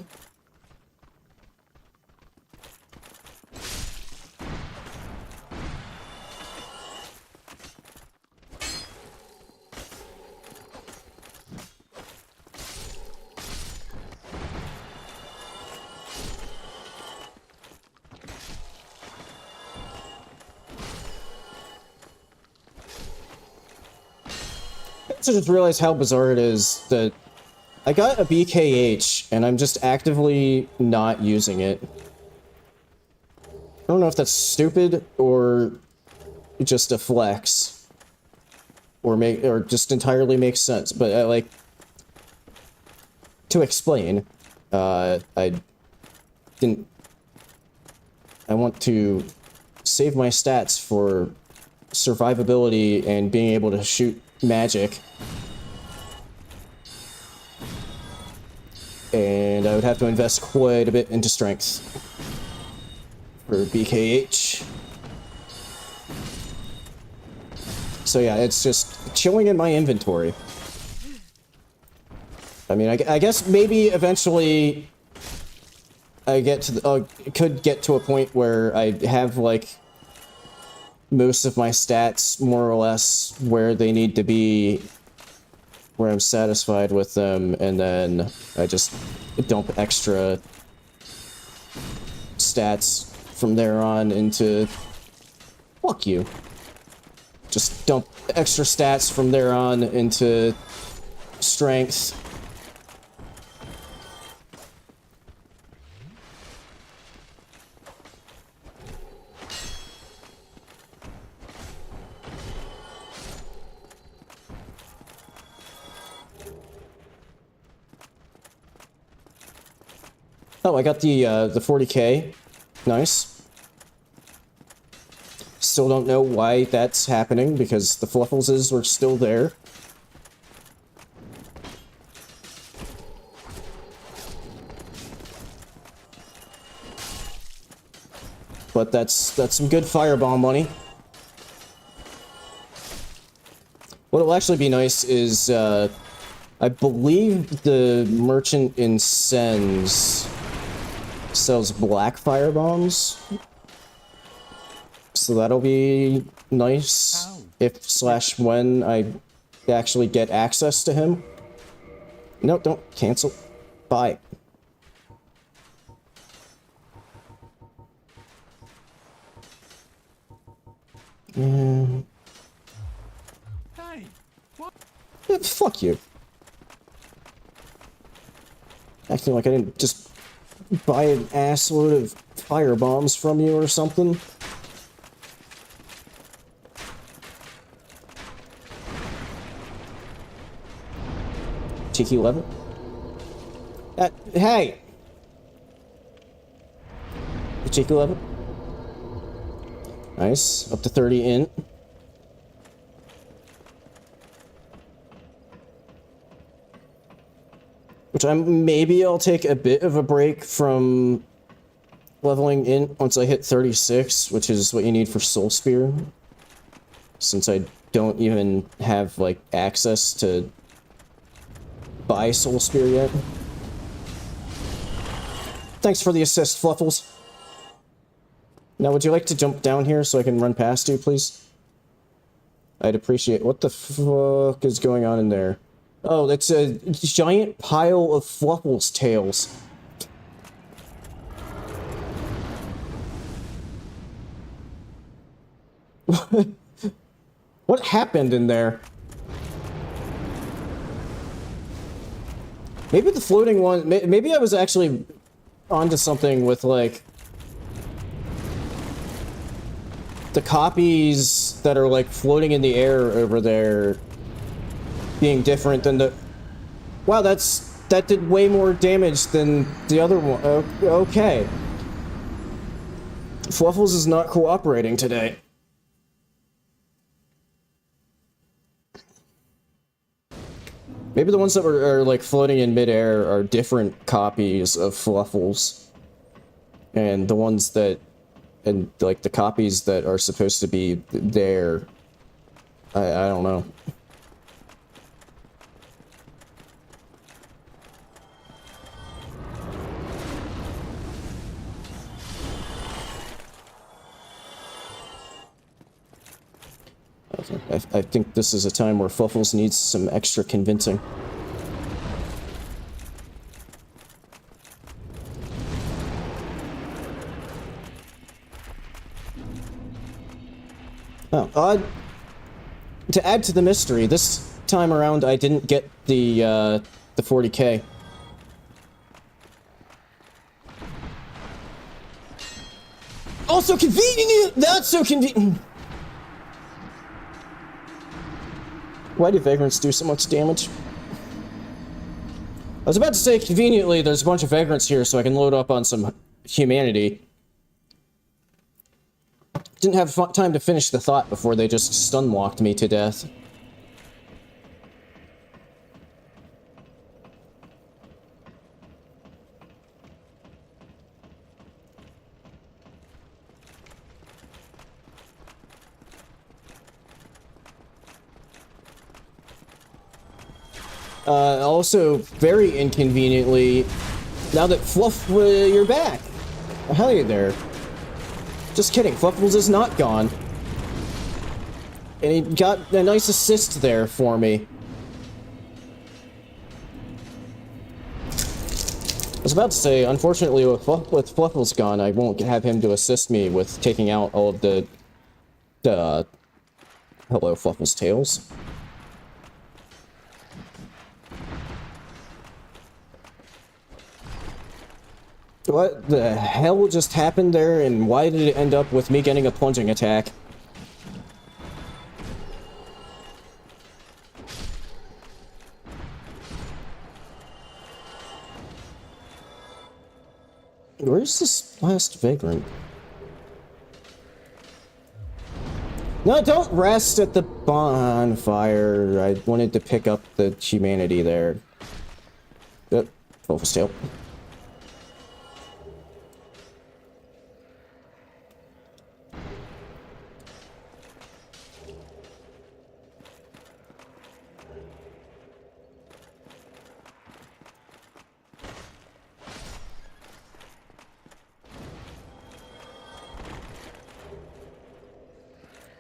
just realized how bizarre it is that I got a BKH and I'm just actively not using it. I don't know if that's stupid or just a flex or just entirely makes sense, but like to explain, I want to save my stats for survivability and being able to shoot magic. And I would have to invest quite a bit into strength for BKH. So yeah, it's just chilling in my inventory. I mean, I guess maybe eventually I get to the, could get to a point where I have like most of my stats more or less where they need to be, where I'm satisfied with them, and then I just dump extra stats from there on into... Fuck you. Just dump extra stats from there on into strength. Oh, I got the 40k. Nice. Still don't know why that's happening, because the Fluffleses were still there. But that's some good fireball money. What'll actually be nice is, I believe the merchant in Sens sells black firebombs. So that'll be nice if slash when I actually get access to him. No, don't cancel. Bye. Hey, what? Fuck you. Acting like I didn't just buy an assload of firebombs from you or something. Cheeky 11. Hey! Cheeky 11. Nice. Up to 30 int. Which maybe I'll take a bit of a break from leveling int once I hit 36, which is what you need for Soul Spear. Since I don't even have, like, access to buy Soul Spear yet. Thanks for the assist, Fluffles. Now, would you like to jump down here so I can run past you, please? I'd appreciate... What the fuck is going on in there? Oh, that's a giant pile of Fluffles tails. What happened in there? Maybe the floating one... Maybe I was actually onto something with, like... the copies that are, like, floating in the air over there being different than the... Wow, that did way more damage than the other one. Okay. Fluffles is not cooperating today. Maybe the ones that are like floating in midair are different copies of Fluffles. And the ones that... and like the copies that are supposed to be there... I don't know. I think this is a time where Fluffles needs some extra convincing. Oh, to add to the mystery, this time around I didn't get the 40k. Also convenient! That's so convenient! Why do vagrants do so much damage? I was about to say, conveniently, there's a bunch of vagrants here so I can load up on some humanity. Didn't have time to finish the thought before they just stun-locked me to death. Also, very inconveniently, now that Fluff, you're back. Oh, hell you there. Just kidding, Fluffles is not gone. And he got a nice assist there for me. I was about to say, unfortunately, with Fluffles gone, I won't have him to assist me with taking out all of the hello, Fluffles tails. What the hell just happened there, and why did it end up with me getting a plunging attack? Where's this last vagrant? No, don't rest at the bonfire. I wanted to pick up the humanity there. Focus tail.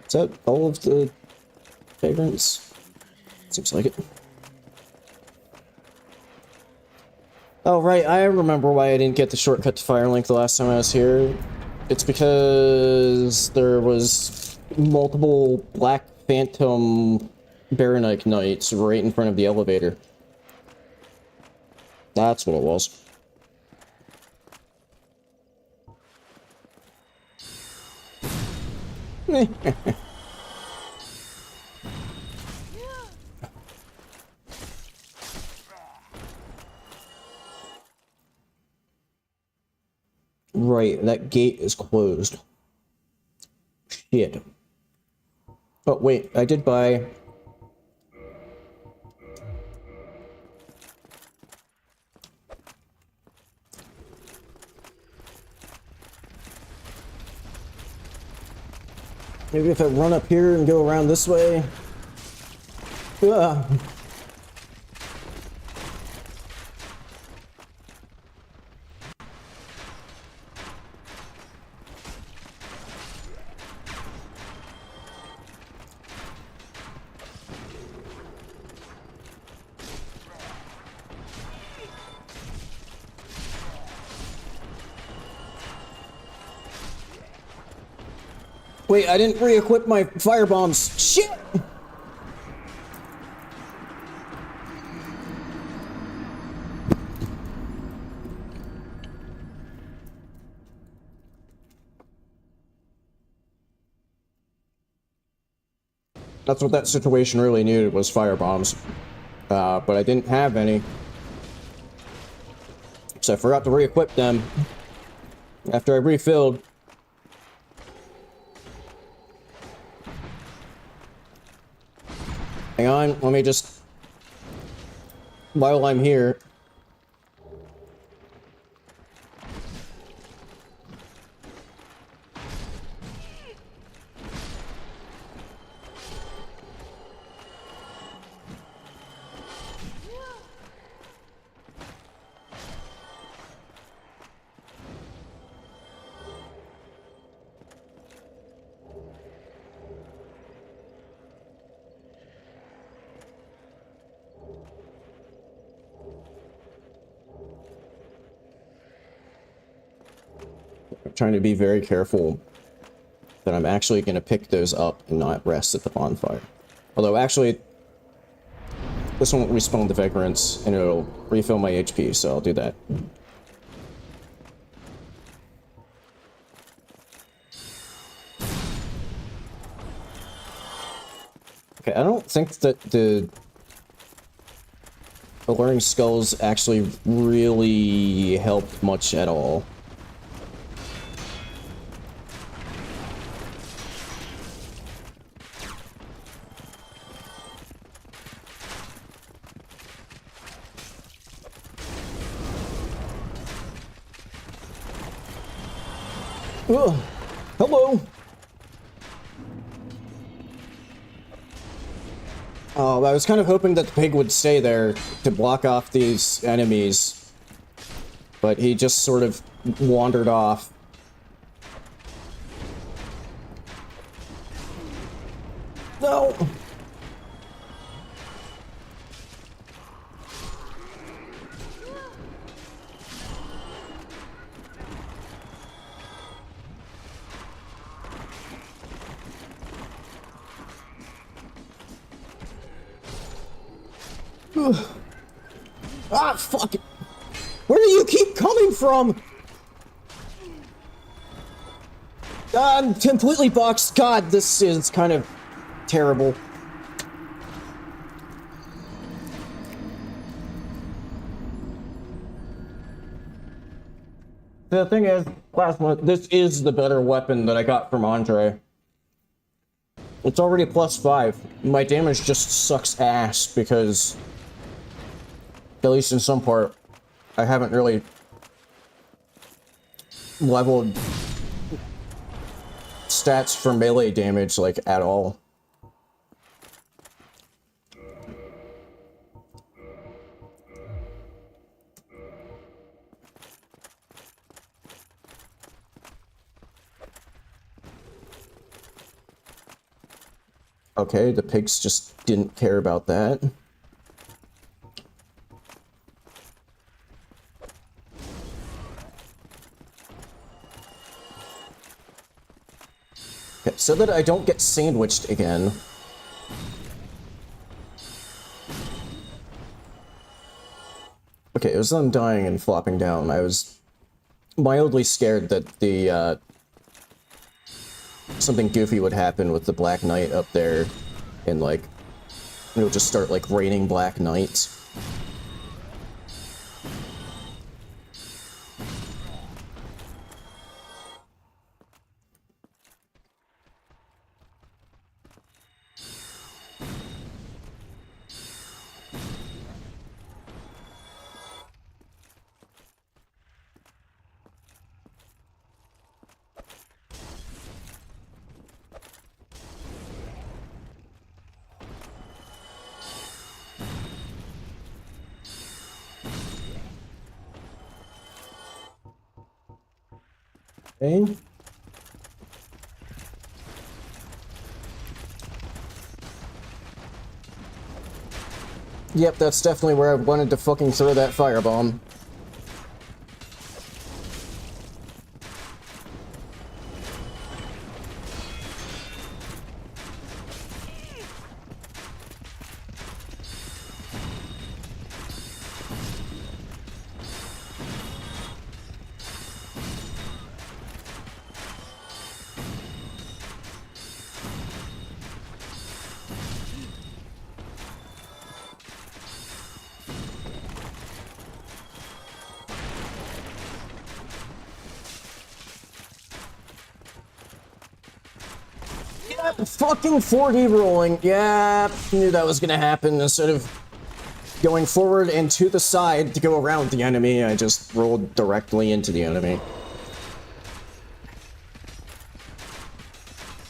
Is that all of the vagrants? Seems like it. Oh, right, I remember why I didn't get the shortcut to Firelink the last time I was here. It's because there was multiple Black Phantom Baronite Knights right in front of the elevator. That's what it was. Right, that gate is closed. Shit. Oh, wait, I did buy... Maybe if I run up here and go around this way. Ugh. Wait, I didn't re-equip my fire bombs. Shit! That's what that situation really needed, was fire bombs. But I didn't have any. So I forgot to re-equip them. After I refilled. Hang on, let me just... While I'm here... trying to be very careful that I'm actually going to pick those up and not rest at the bonfire. Although, actually, this won't respawn the Vagrants, and it'll refill my HP, so I'll do that. Okay, I don't think that the Alluring Skulls actually really helped much at all. Ugh. Hello! Oh, I was kind of hoping that the pig would stay there to block off these enemies, but he just sort of wandered off. No! Ah, fuck it. Where do you keep coming from? I'm completely boxed. God, this is kind of terrible. The thing is, Plasma, this is the better weapon that I got from Andre. It's already +5. My damage just sucks ass because, at least in some part, I haven't really leveled stats for melee damage, like, at all. Okay, the pigs just didn't care about that. Okay, so that I don't get sandwiched again. Okay, it was them dying and flopping down. I was mildly scared that the, something goofy would happen with the Black Knight up there, and, like, it would just start, like, raining Black Knights. Okay. Yep, that's definitely where I wanted to fucking throw that firebomb. Yep, fucking 4D rolling. Yep, knew that was gonna happen. Instead of going forward and to the side to go around the enemy, I just rolled directly into the enemy.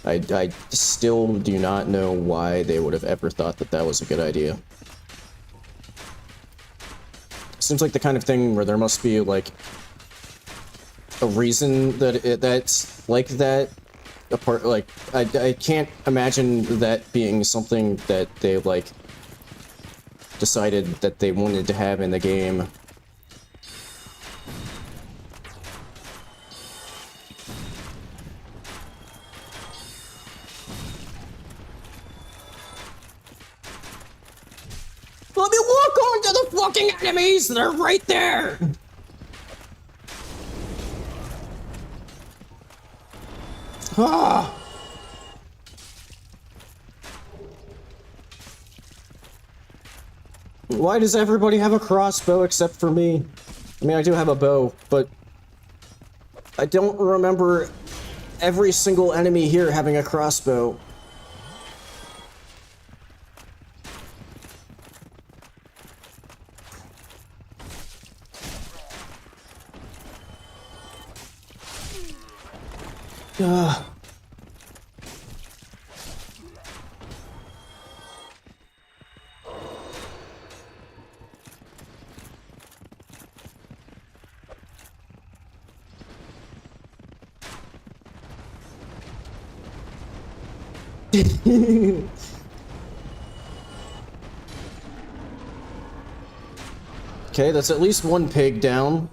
I still do not know why they would have ever thought that that was a good idea. Seems like the kind of thing where there must be, like, a reason that that's like that. Apart, like, I can't imagine that being something that they, like, decided that they wanted to have in the game. fucking enemies! They're right there! Ah! Why does everybody have a crossbow except for me? I mean, I do have a bow, but I don't remember every single enemy here having a crossbow. Ugh. Okay, that's at least one pig down.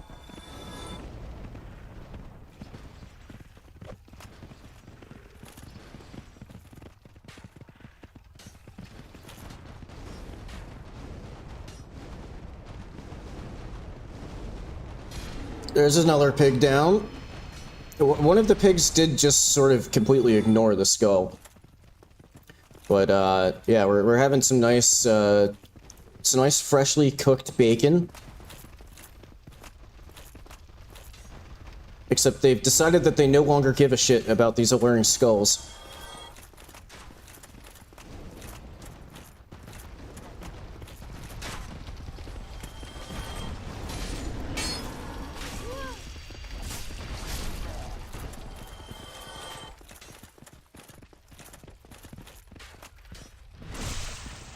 There's another pig down. One of the pigs did just sort of completely ignore the skull. But, yeah, we're having some nice freshly cooked bacon. Except they've decided that they no longer give a shit about these alluring skulls.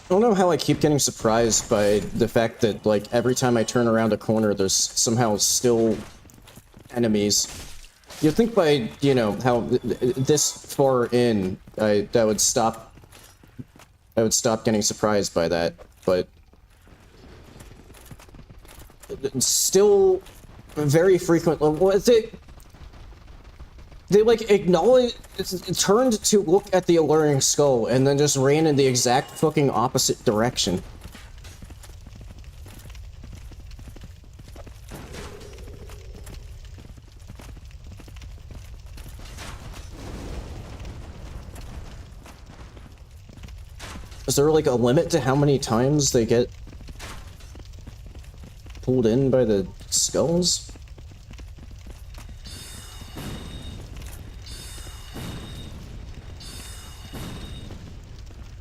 I don't know how I keep getting surprised by the fact that, like, every time I turn around a corner, there's somehow still enemies. You'd think by, you know, how this far in, I would stop getting surprised by that, but still very frequent. They like acknowledge, turned to look at the alluring skull and then just ran in the exact fucking opposite direction. Is there like a limit to how many times they get pulled in by the skulls?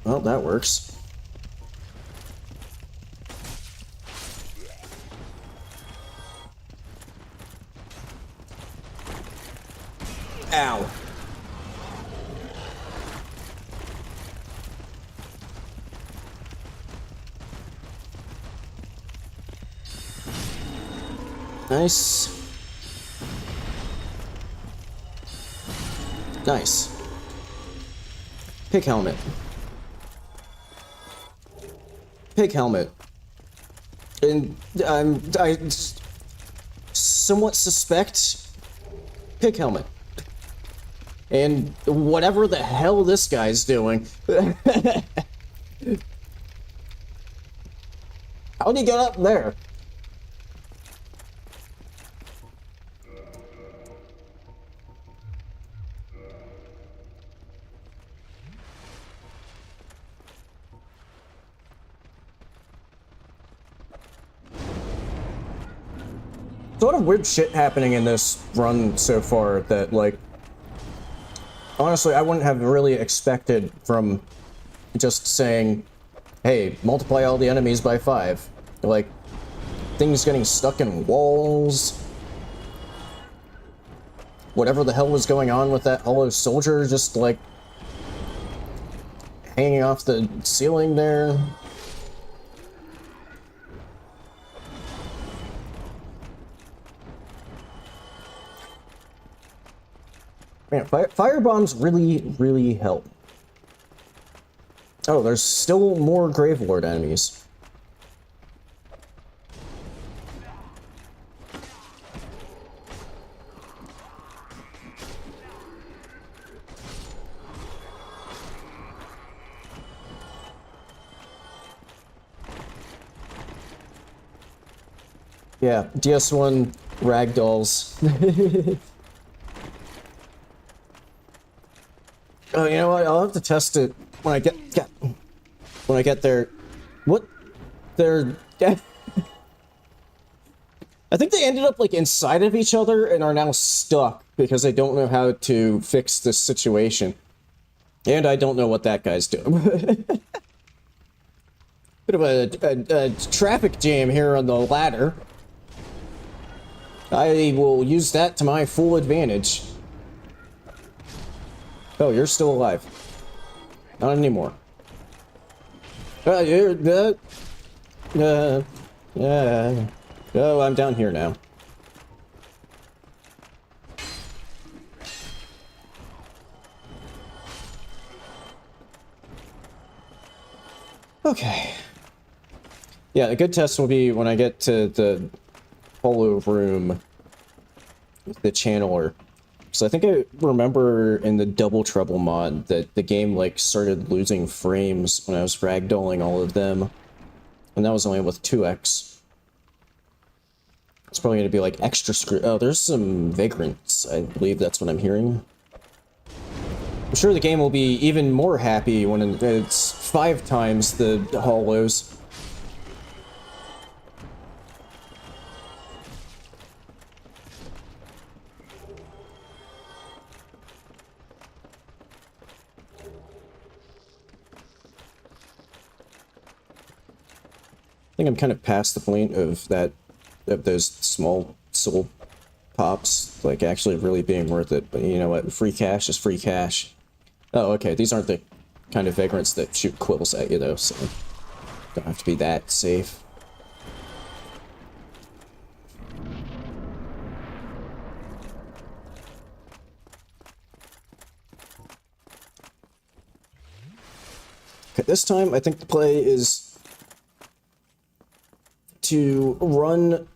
Well, that works. Ow. Nice. Nice. Pig helmet. Pig helmet. And I somewhat suspect pig helmet. And whatever the hell this guy's doing. How'd he get up there? A lot of weird shit happening in this run so far that, like, honestly, I wouldn't have really expected from just saying, hey, multiply all the enemies by 5. Like, things getting stuck in walls. Whatever the hell was going on with that hollow soldier just, like, hanging off the ceiling there. Man, firebombs really, really help. Oh, there's still more Gravelord enemies. Yeah, DS1 ragdolls. Oh, you know what? I'll have to test it when I get there. What? They're... I think they ended up, like, inside of each other and are now stuck because they don't know how to fix this situation. And I don't know what that guy's doing. Bit of a traffic jam here on the ladder. I will use that to my full advantage. Oh, you're still alive. Not anymore. Oh, I'm down here now. Okay. Yeah, a good test will be when I get to the hollow room with the channeler. So I think I remember in the Double Trouble mod that the game, like, started losing frames when I was ragdolling all of them. And that was only with 2x. It's probably going to be, like, extra screw- Oh, there's some vagrants. I believe that's what I'm hearing. I'm sure the game will be even more happy when it's 5 times the hollows. I think I'm kind of past the point of those small soul pops, like, actually really being worth it. But you know what? Free cash is free cash. Oh, okay. These aren't the kind of vagrants that shoot quills at you, though, so don't have to be that safe. Okay, this time I think the play is to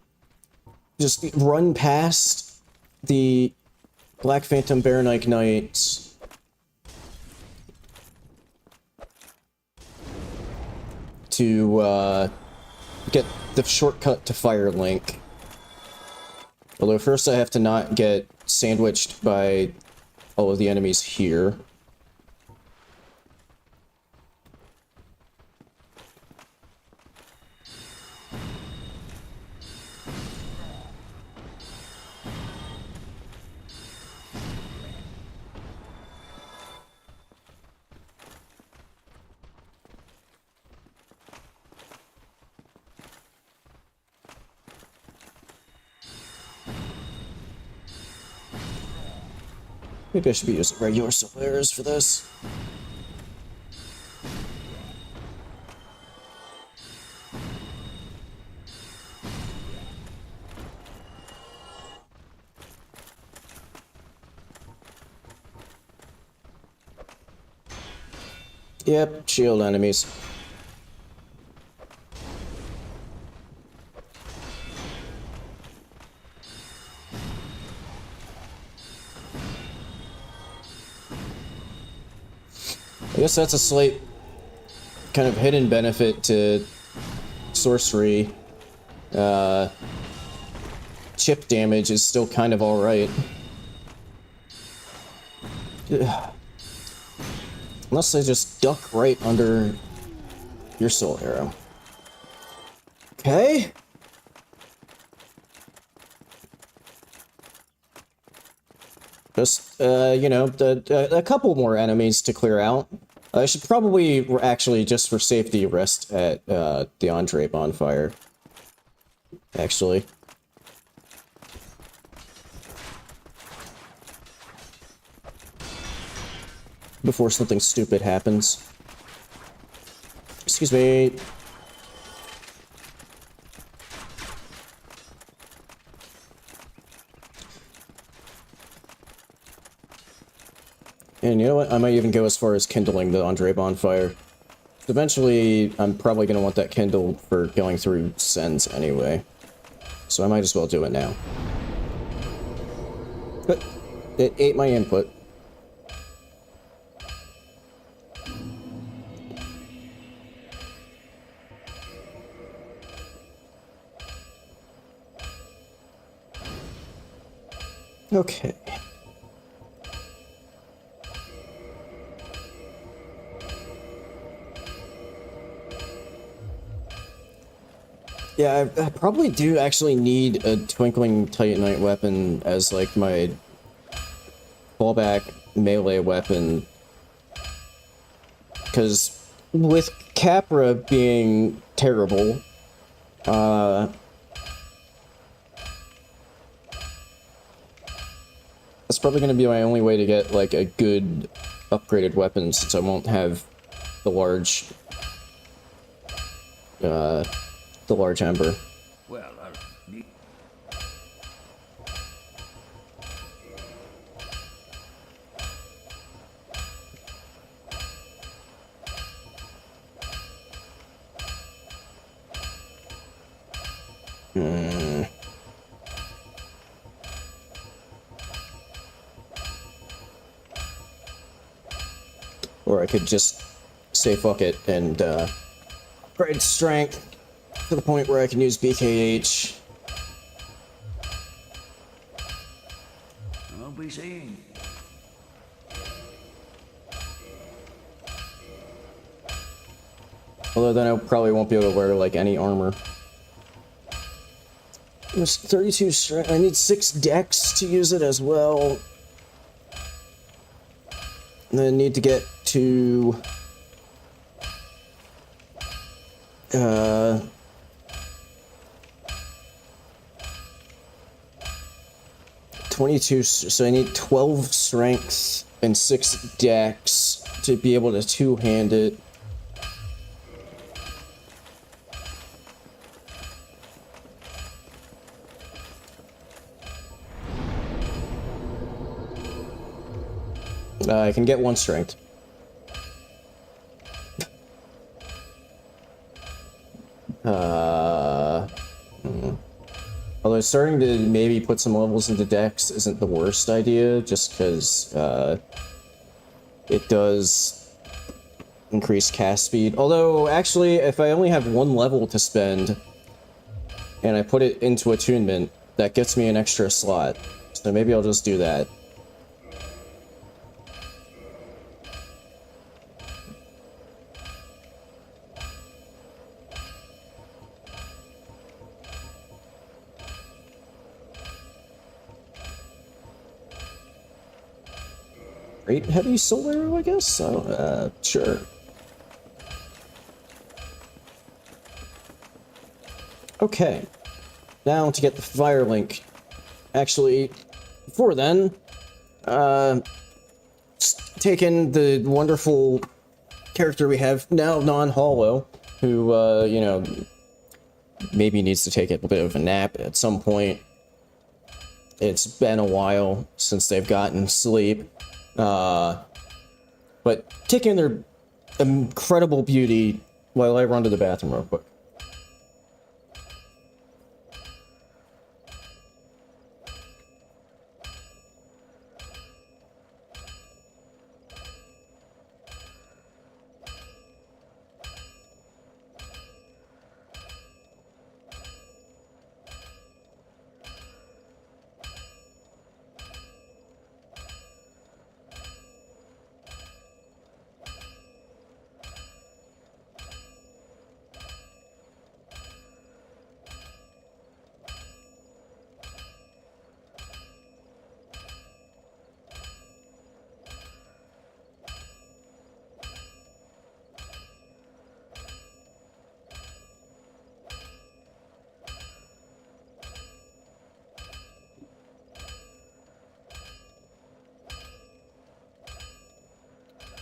just run past the Black Phantom Baronite Knights to get the shortcut to Firelink. Although first I have to not get sandwiched by all of the enemies here. Maybe I should be using regular suppliers for this. Yep, shield enemies. I guess that's a slight kind of hidden benefit to sorcery. Chip damage is still kind of alright. Unless I just duck right under your soul arrow. Okay. Just, you know, a couple more enemies to clear out. I should probably, actually, just for safety, rest at the Andre bonfire. Actually. Before something stupid happens. Excuse me. And you know what? I might even go as far as kindling the Andre bonfire. Eventually, I'm probably going to want that kindled for going through sends anyway. So I might as well do it now. But it ate my input. Okay. Yeah, I probably do actually need a Twinkling Titanite weapon as, like, my fallback melee weapon. Because with Capra being terrible, that's probably going to be my only way to get, like, a good upgraded weapon, since I won't have the large ember. Well, need... Or I could just say fuck it and upgrade strength to the point where I can use BKH. I'll be seeing. Although then I probably won't be able to wear, like, any armor. There's 32 strength. I need 6 dex to use it as well. And then I need to get to... 22, so I need 12 strength and 6 dex to be able to two-hand it. I can get 1 strength. Although starting to maybe put some levels into dex isn't the worst idea, just because it does increase cast speed. Although, actually, if I only have 1 level to spend, and I put it into attunement, that gets me an extra slot. So maybe I'll just do that. Great heavy soul arrow, I guess? So, sure. Okay. Now to get the fire link. Actually, before then, taking the wonderful character we have now, non-hollow, who, you know, maybe needs to take a bit of a nap at some point. It's been a while since they've gotten sleep. But taking their incredible beauty while I run to the bathroom real quick.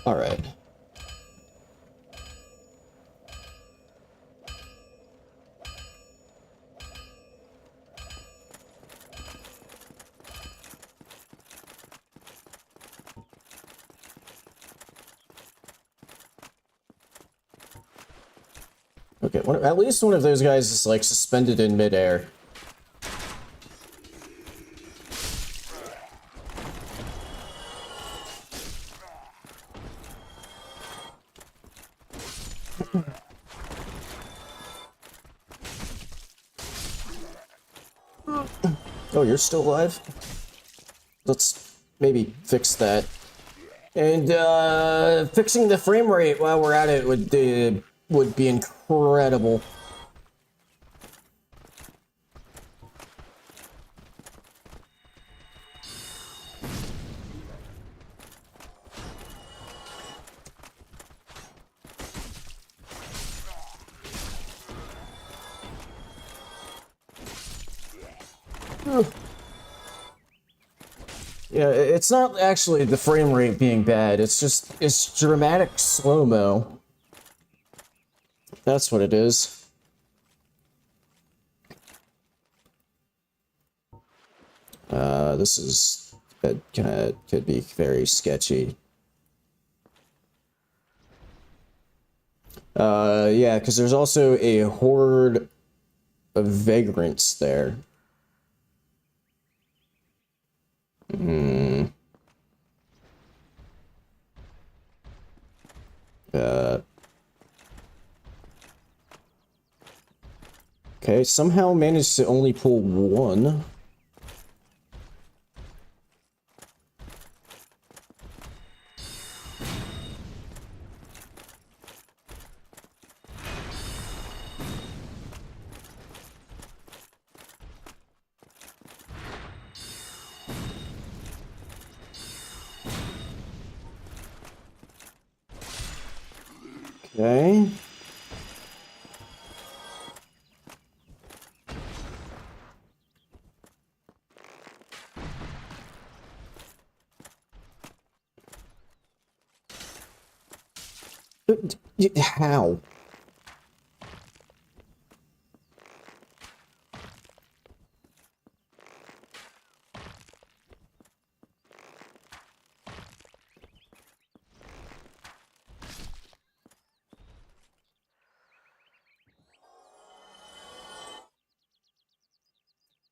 All right. Okay, at least one of those guys is, like, suspended in midair. Oh, you're still alive? let's maybe fix that. And fixing the frame rate while we're at it would be incredible. Yeah, it's not actually the frame rate being bad, it's dramatic slow-mo. That's what it is. This is, that could be very sketchy. Yeah, because there's also a horde of vagrants there. Okay, somehow managed to only pull one. Okay. How?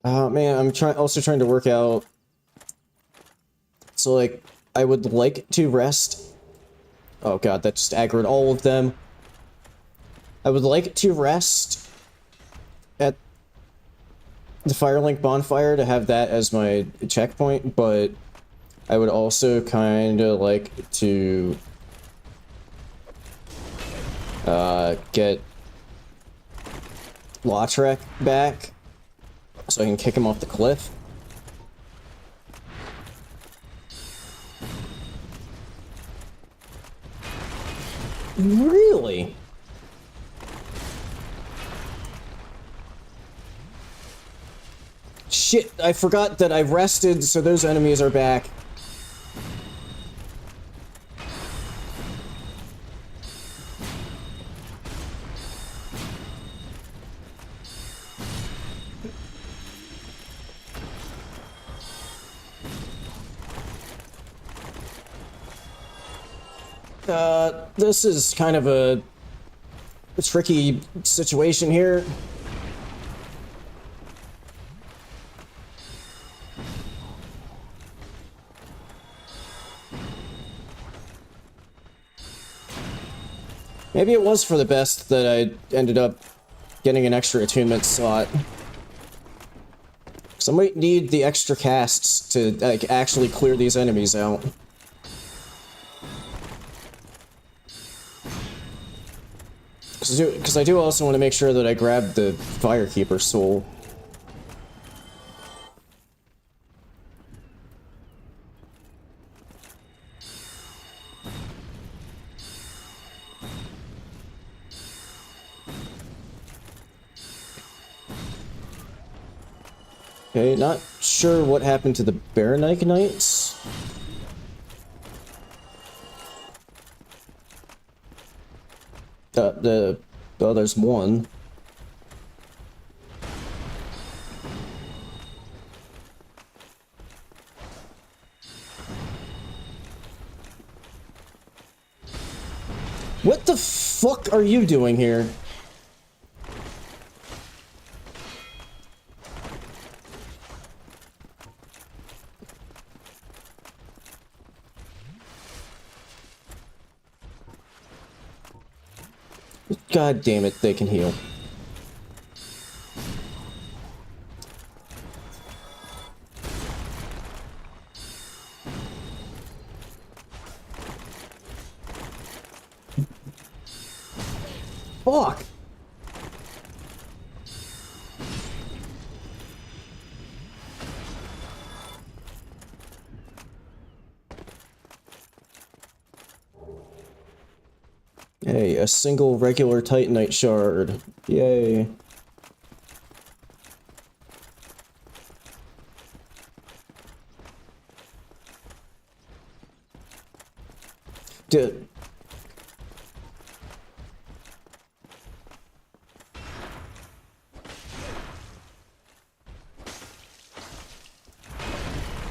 Oh man, I'm also trying to work out. So like, I would like to rest. Oh god, that just aggroed all of them. I would like to rest at the Firelink bonfire to have that as my checkpoint, but I would also kind of like to get Lautrec back so I can kick him off the cliff. Really? Shit, I forgot that I've rested, so those enemies are back. This is kind of a tricky situation here. Maybe it was for the best that I ended up getting an extra attunement slot. So I might need the extra casts to like actually clear these enemies out. Because I do also want to make sure that I grab the Firekeeper soul. Okay, not sure what happened to the Baronite Knights. Oh, there's one. What the fuck are you doing here? God damn it, they can heal. Hey, a single regular Titanite shard. Yay. Dude.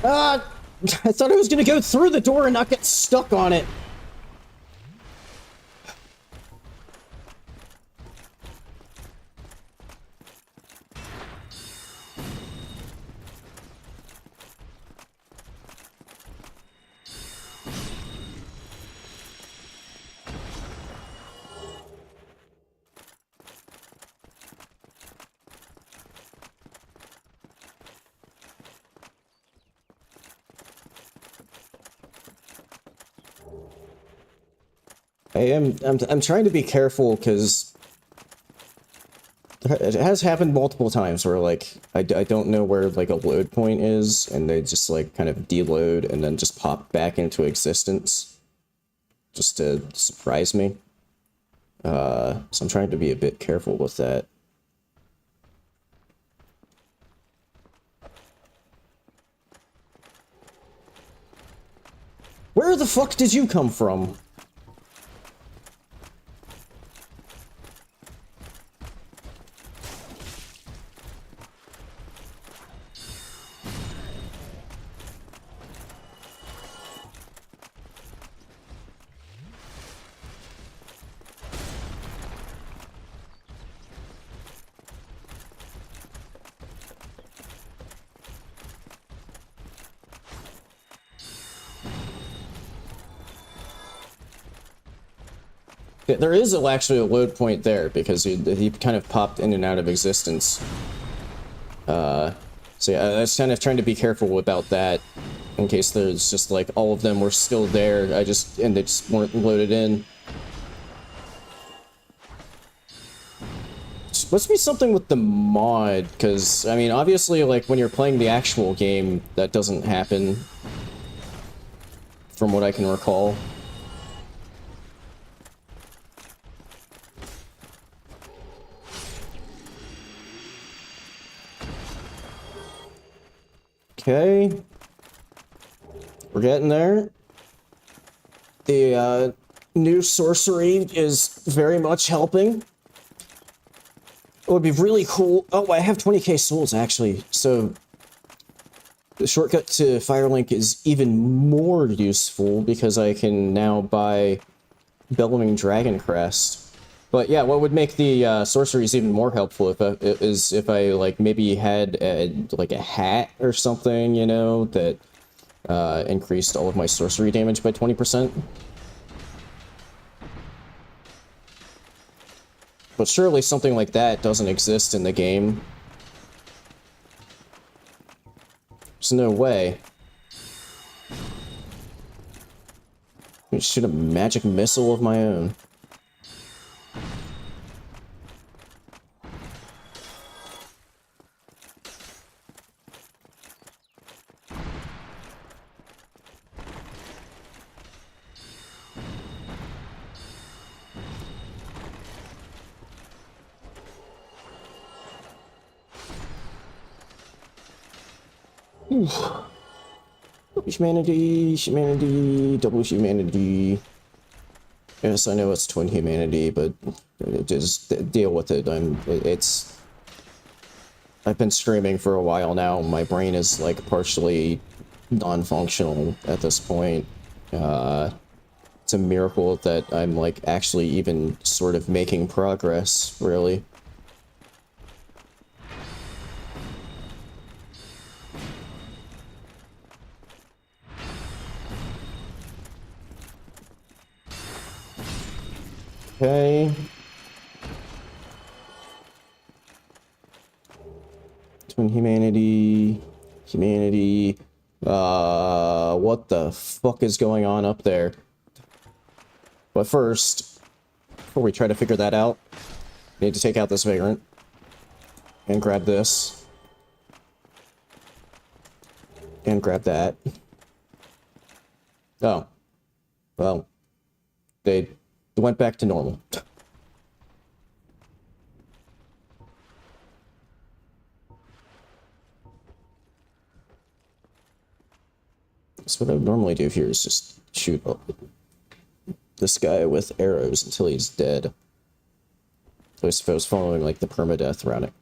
Ah! I thought I was gonna go through the door and not get stuck on it. I'm trying to be careful because it has happened multiple times where like I don't know where like a load point is and they just like kind of deload and then just pop back into existence just to surprise me. So I'm trying to be a bit careful with that. Where the fuck did you come from? There is actually a load point there because he kind of popped in and out of existence. So yeah, I was kind of trying to be careful about that in case there's just like all of them were still there. And they just weren't loaded in. It must be something with the mod, because I mean, obviously, like when you're playing the actual game, that doesn't happen, from what I can recall. Okay. We're getting there. The new sorcery is very much helping. It would be really cool. Oh, I have 20k souls, actually. So the shortcut to Firelink is even more useful because I can now buy Bellowing Dragon Crest. But yeah, what would make the sorceries even more helpful is if I like maybe had like a hat or something, you know, that increased all of my sorcery damage by 20%. But surely something like that doesn't exist in the game. There's no way. I should shoot a magic missile of my own. Humanity, double humanity. Yes, I know it's twin humanity, but just deal with it. I've been streaming for a while now. My brain is like partially non-functional at this point. It's a miracle that I'm like actually even sort of making progress, really. Okay. Twin humanity. What the fuck is going on up there? But first, before we try to figure that out, we need to take out this vagrant. And grab this. And grab that. Oh. Well. They It went back to normal. So what I would normally do here is just shoot this guy with arrows until he's dead. So I suppose following like the permadeath route.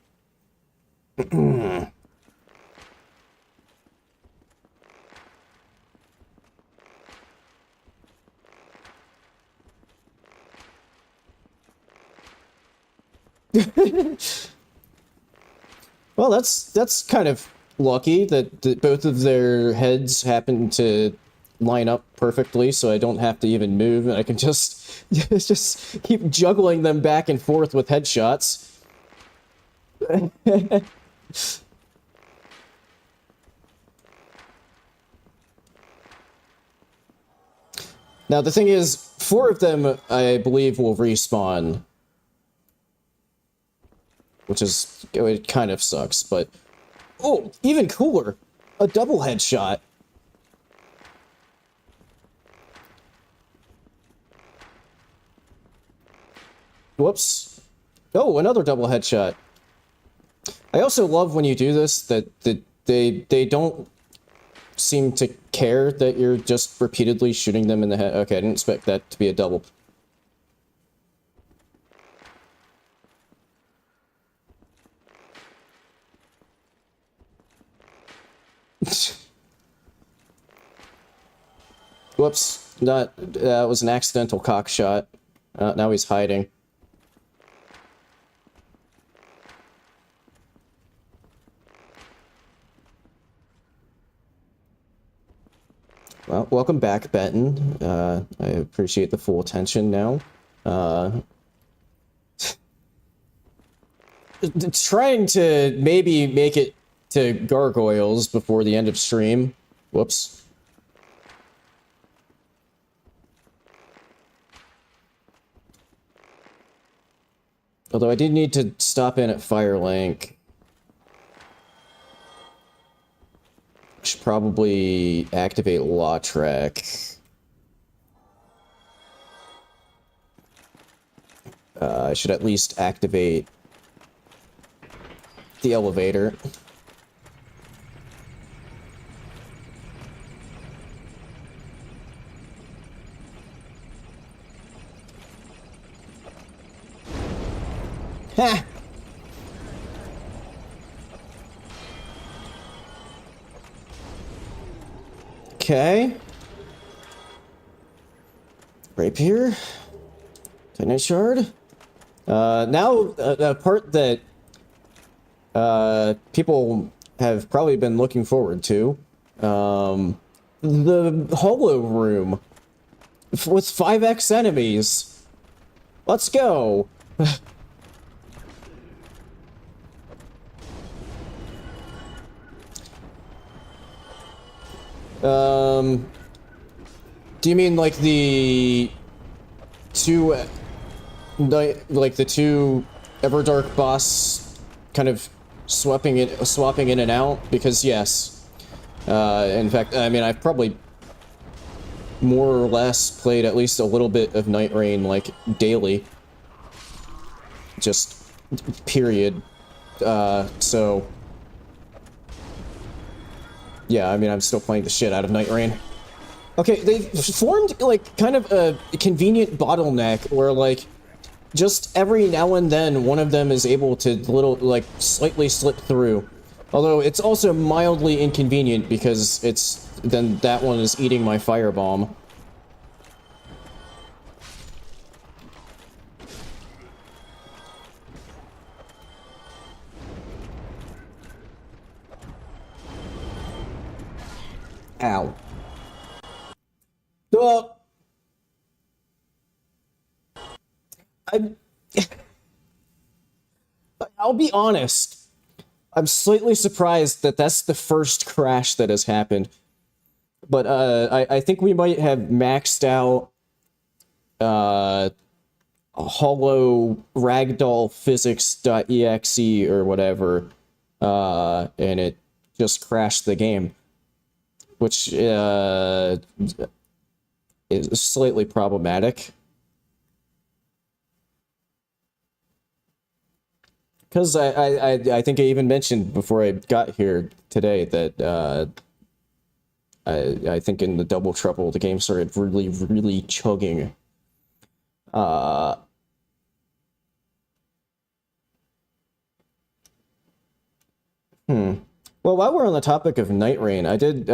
Well, that's kind of lucky that both of their heads happen to line up perfectly, so I don't have to even move, and I can just just keep juggling them back and forth with headshots. Now, the thing is, 4 of them, I believe, will respawn. Which is, it kind of sucks, but... Oh, even cooler! A double headshot! Whoops. Oh, another double headshot. I also love when you do this, that they don't seem to care that you're just repeatedly shooting them in the head. Okay, I didn't expect that to be a double. Whoops, that was an accidental cock shot. Now he's hiding. Well, welcome back, Benton. I appreciate the full attention now. Trying to maybe make it to gargoyles before the end of stream. Whoops. Although I did need to stop in at Firelink. Should probably activate Lautrec. I should at least activate the elevator. Ha! Okay. Rapier. Titanite shard. Now, a part that people have probably been looking forward to. The Hollow Room. With 5x enemies. Let's go. Do you mean like the two, like the two Everdark boss kind of swapping in and out? Because yes, in fact, I mean, I've probably more or less played at least a little bit of Night Rain like daily. Just period. So yeah, I mean, I'm still playing the shit out of Night Rain. Okay, they formed, like, kind of a convenient bottleneck where, like, just every now and then one of them is able to slightly slip through. Although it's also mildly inconvenient because then that one is eating my firebomb. Ow. I'll be honest. I'm slightly surprised that that's the first crash that has happened. But I think we might have maxed out hollow ragdoll physics.exe or whatever, and it just crashed the game. Which is slightly problematic. Because I think I even mentioned before I got here today that I think in the Double Trouble the game started really chugging. Well, while we're on the topic of Night Rain, I did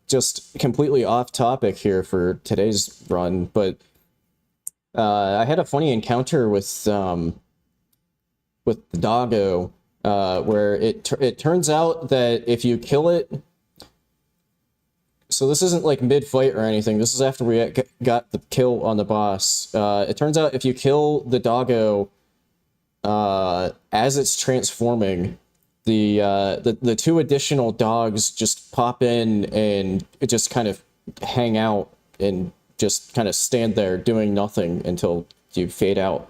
just completely off topic here for today's run, but I had a funny encounter with the doggo, where it turns out that if you kill it, so this isn't like mid-fight or anything, this is after we got the kill on the boss. It turns out if you kill the doggo as it's transforming, the two additional dogs just pop in and just kind of hang out and just kind of stand there doing nothing until you fade out.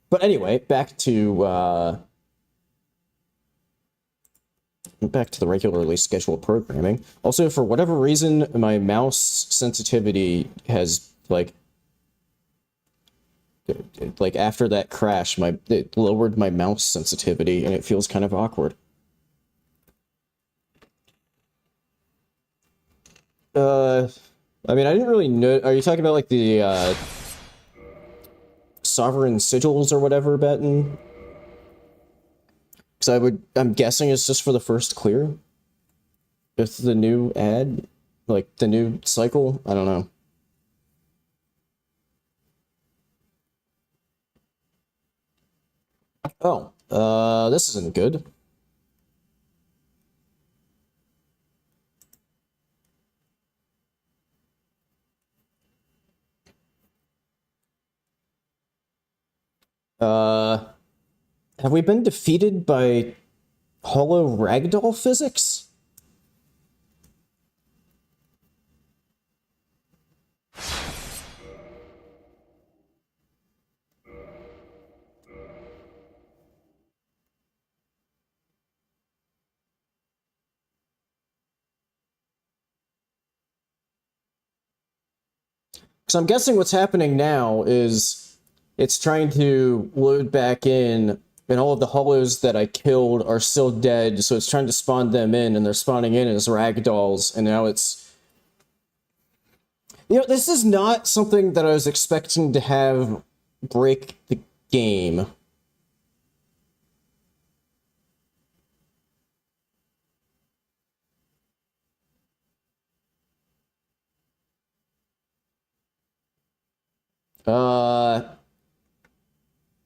But anyway, back to the regularly scheduled programming. Also, for whatever reason, my mouse sensitivity has like after that crash, it lowered my mouse sensitivity, and it feels kind of awkward. I mean, I didn't really know. Are you talking about like the sovereign sigils or whatever, Batten? Because I'm guessing it's just for the first clear. With the new ad, like the new cycle, I don't know. Oh, this isn't good. Have we been defeated by hollow ragdoll physics? Because I'm guessing what's happening now is it's trying to load back in, and all of the hollows that I killed are still dead, so it's trying to spawn them in, and they're spawning in as ragdolls, and now it's... You know, this is not something that I was expecting to have break the game.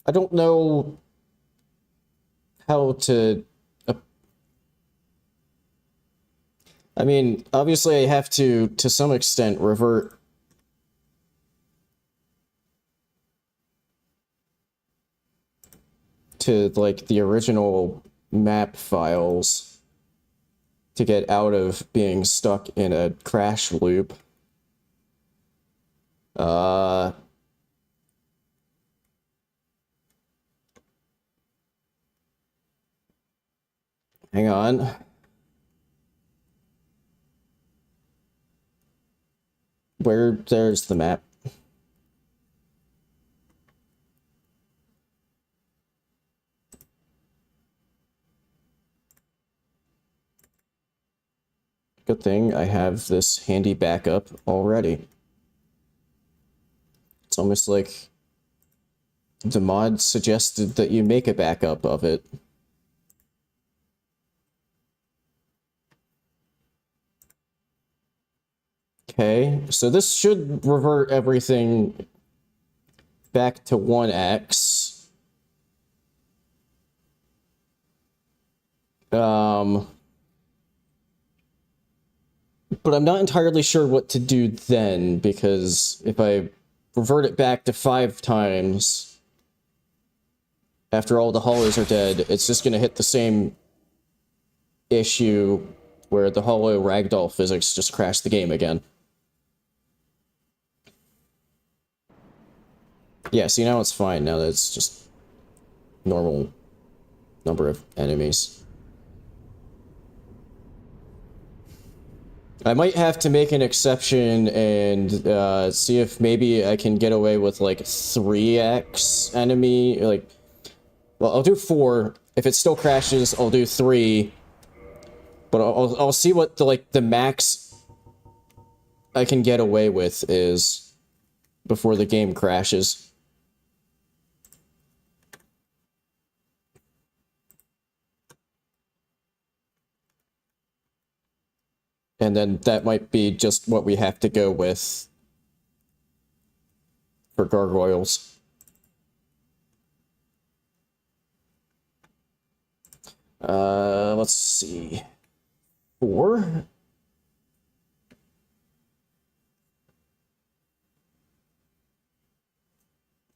I don't know how to... I mean, obviously I have to some extent, revert to, like, the original map files to get out of being stuck in a crash loop. Hang on. There's the map. Good thing I have this handy backup already. It's almost like the mod suggested that you make a backup of it. Okay, so this should revert everything back to 1x. But I'm not entirely sure what to do then, because if I revert it back to 5 times after all the hollows are dead, it's just going to hit the same issue where the hollow ragdoll physics just crash the game again. Yeah, see, now it's fine. Now that it's just normal number of enemies. I might have to make an exception and see if maybe I can get away with like 3x enemy, like Well, I'll do 4. If it still crashes, I'll do 3. But I'll see what the max I can get away with is before the game crashes. And then that might be just what we have to go with for gargoyles. Let's see. 4.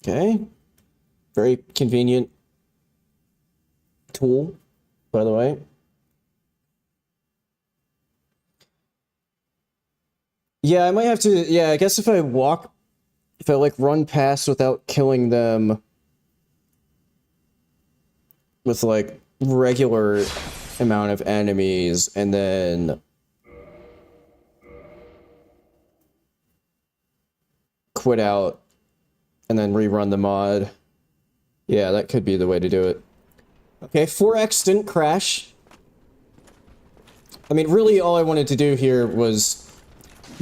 Okay. Very convenient tool, by the way. Yeah, I might have to, yeah, I guess if I run past without killing them with, like, regular amount of enemies, and then quit out, and then rerun the mod. Yeah, that could be the way to do it. Okay, 4X didn't crash. I mean, really all I wanted to do here was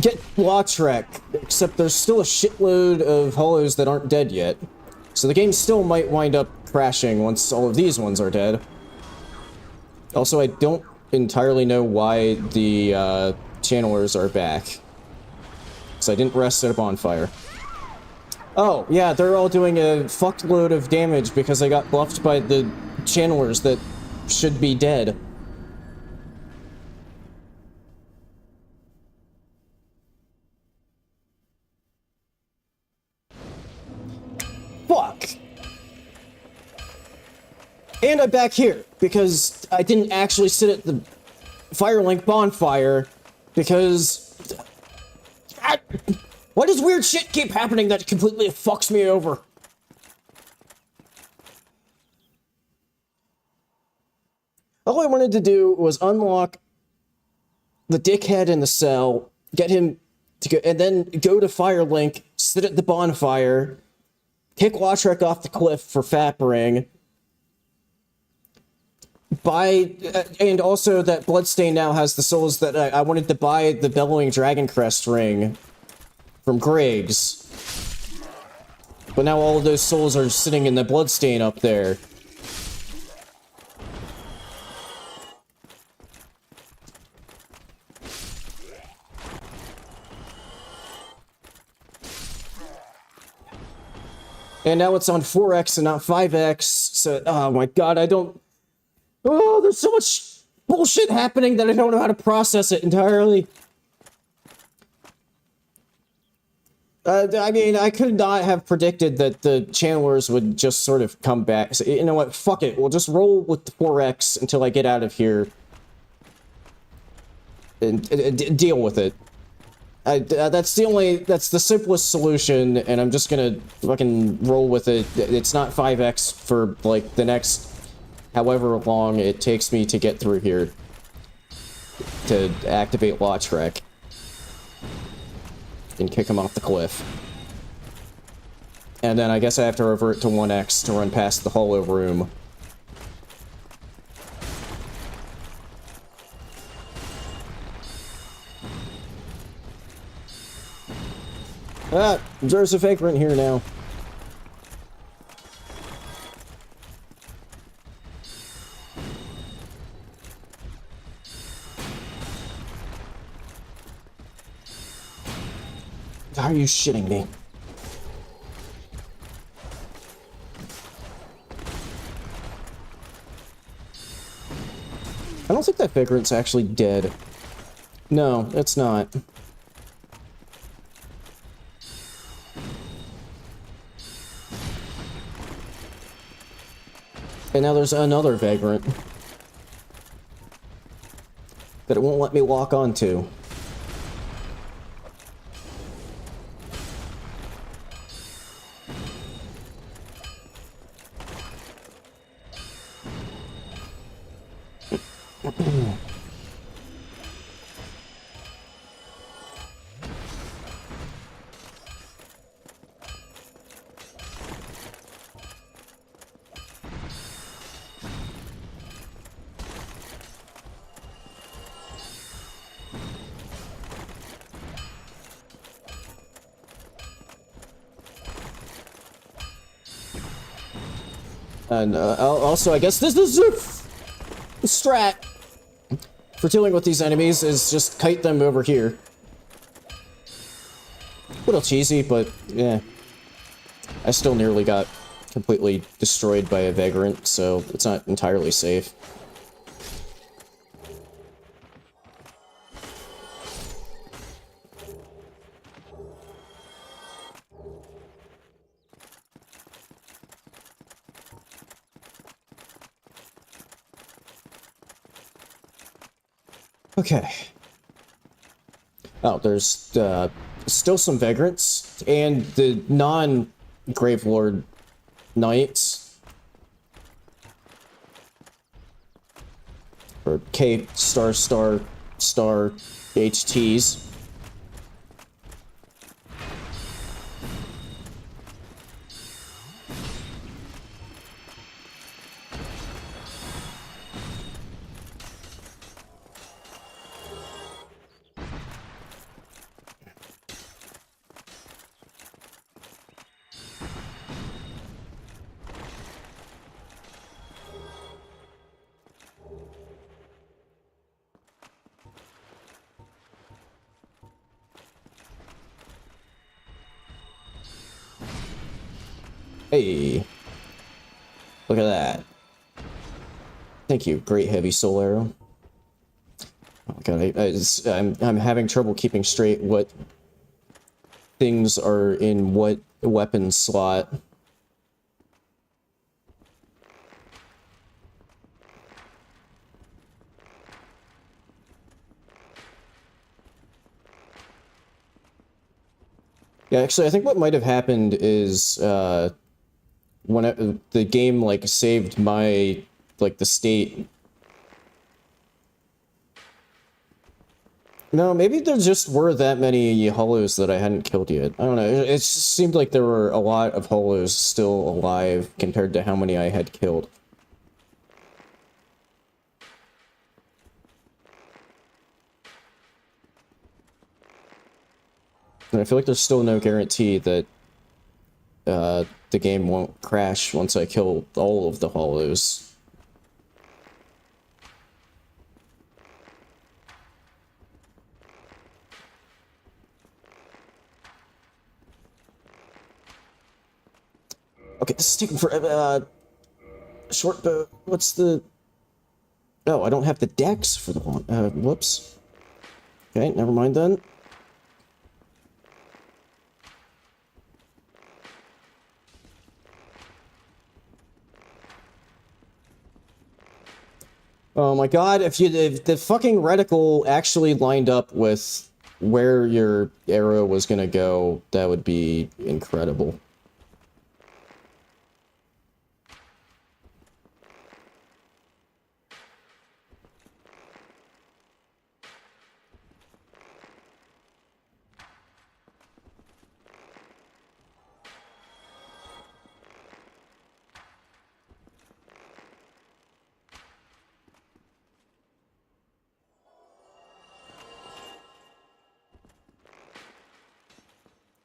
get Lautrec, except there's still a shitload of hollows that aren't dead yet. So the game still might wind up crashing once all of these ones are dead. Also, I don't entirely know why the channelers are back. So I didn't rest at a bonfire. Oh, yeah, they're all doing a fuckload of damage because I got buffed by the channelers that should be dead. Fuck! And I'm back here, because I didn't actually sit at the Firelink bonfire, because... Why does weird shit keep happening that completely fucks me over? All I wanted to do was unlock the dickhead in the cell, get him to go, and then go to Firelink, sit at the bonfire, kick Lautrec off the cliff for fappering, buy, and also that Bloodstain now has the souls that I wanted to buy the Bellowing Dragon Crest ring from Griggs. But now all of those souls are sitting in the Bloodstain up there. And now it's on 4X and not 5X, so, oh my god, I don't... Oh, there's so much bullshit happening that I don't know how to process it entirely. I mean, I could not have predicted that the channelers would just sort of come back. So, you know what, fuck it, we'll just roll with the 4X until I get out of here. And deal with it. That's the simplest solution, and I'm just gonna fucking roll with it. It's not 5X for, like, the next however long it takes me to get through here to activate Lautrec and kick him off the cliff. And then I guess I have to revert to 1X to run past the hollow room. Ah, there's a vagrant here now. Are you shitting me? I don't think that vagrant's actually dead. No, it's not. And now there's another vagrant that it won't let me walk onto. And also, I guess this is a strat for dealing with these enemies is just kite them over here. A little cheesy, but yeah. I still nearly got completely destroyed by a vagrant, so it's not entirely safe. Okay. Oh, there's still some vagrants, and the non-Gravelord Knights. Or K star star star HTs. Hey, look at that. Thank you, great heavy soul arrow. Oh god, I'm having trouble keeping straight what things are in what weapon slot. Yeah, actually, I think what might have happened is, when the game, like, saved my, like, the state. No, maybe there just were that many hollows that I hadn't killed yet. I don't know, it just seemed like there were a lot of hollows still alive compared to how many I had killed. And I feel like there's still no guarantee that the game won't crash once I kill all of the hollows. Okay, this is taking forever. Short bow. What's the... Oh, I don't have the dex for the one. Whoops. Okay, never mind then. Oh my god, if the fucking reticle actually lined up with where your arrow was gonna go, that would be incredible.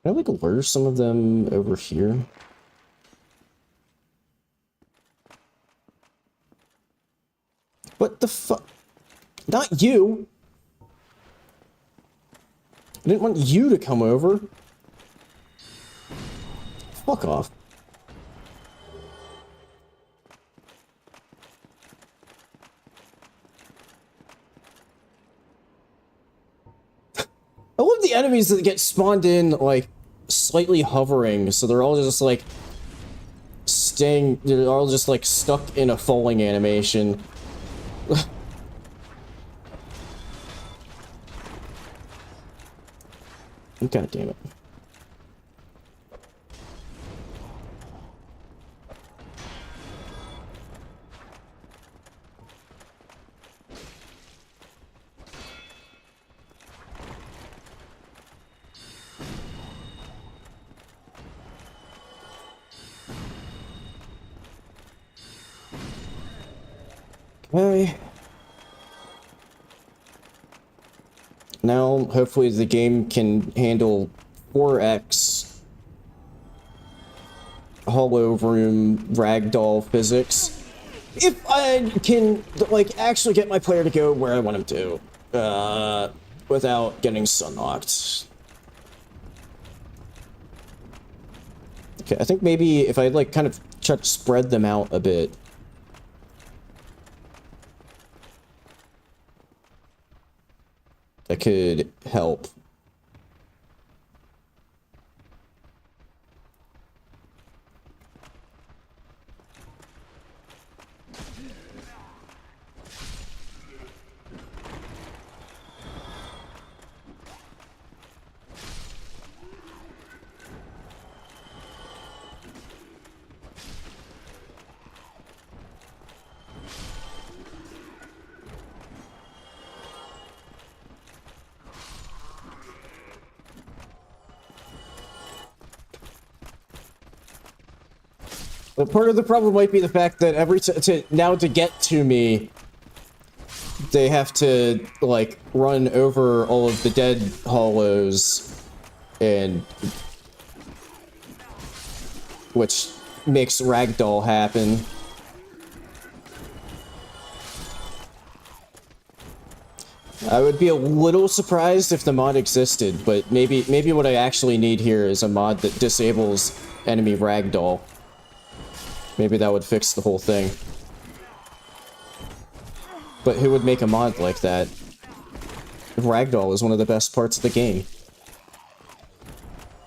Can I, like, lure some of them over here? What the fuck? Not you! I didn't want you to come over. Fuck off. I love the enemies that get spawned in, like, slightly hovering, so they're all just, like, they're all just, like, stuck in a falling animation. God damn it. Okay. Now, hopefully the game can handle 4x hollow room ragdoll physics. If I can, like, actually get my player to go where I want him to, without getting stun-locked. Okay, I think maybe if I, like, kind of try to spread them out a bit. That could help. But part of the problem might be the fact that now to get to me, they have to, like, run over all of the dead hollows, and which makes ragdoll happen. I would be a little surprised if the mod existed, but maybe what I actually need here is a mod that disables enemy ragdoll. Maybe that would fix the whole thing. But who would make a mod like that? Ragdoll is one of the best parts of the game.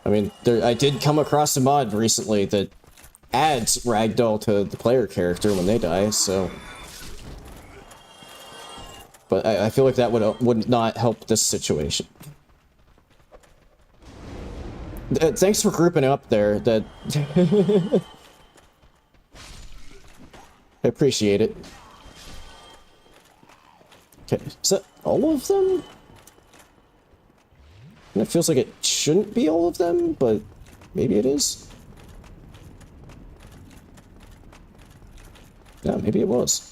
I mean, I did come across a mod recently that adds ragdoll to the player character when they die, so... But I feel like that would not help this situation. Thanks for grouping up there. That I appreciate it. Okay, is that all of them? And it feels like it shouldn't be all of them, but maybe it is. Yeah, maybe it was.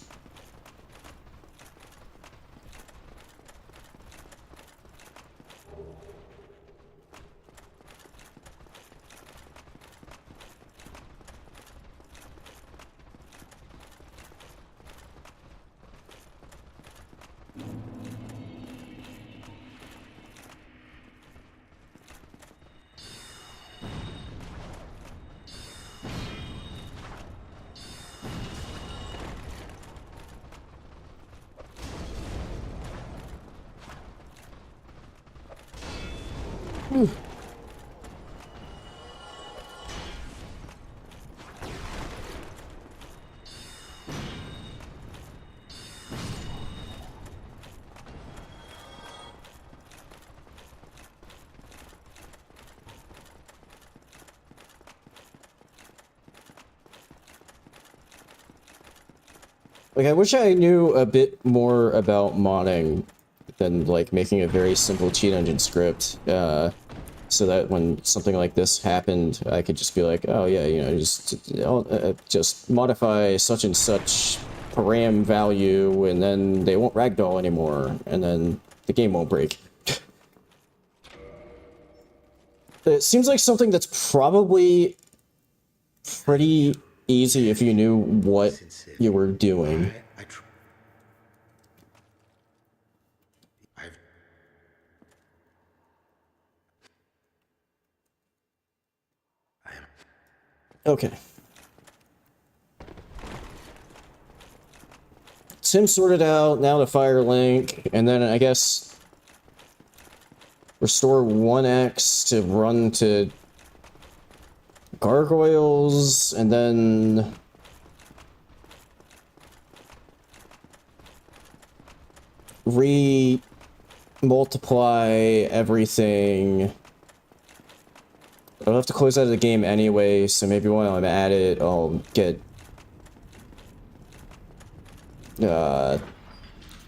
Like, I wish I knew a bit more about modding than, like, making a very simple cheat engine script, so that when something like this happened, I could just be like, oh yeah, you know, just modify such and such param value, and then they won't ragdoll anymore, and then the game won't break. It seems like something that's probably pretty easy if you knew what you were doing. Okay. Sim sorted out, now the fire link, and then I guess restore 1x to run to gargoyles, and then multiply everything. I'll have to close out of the game anyway, so maybe while I'm at it, I'll get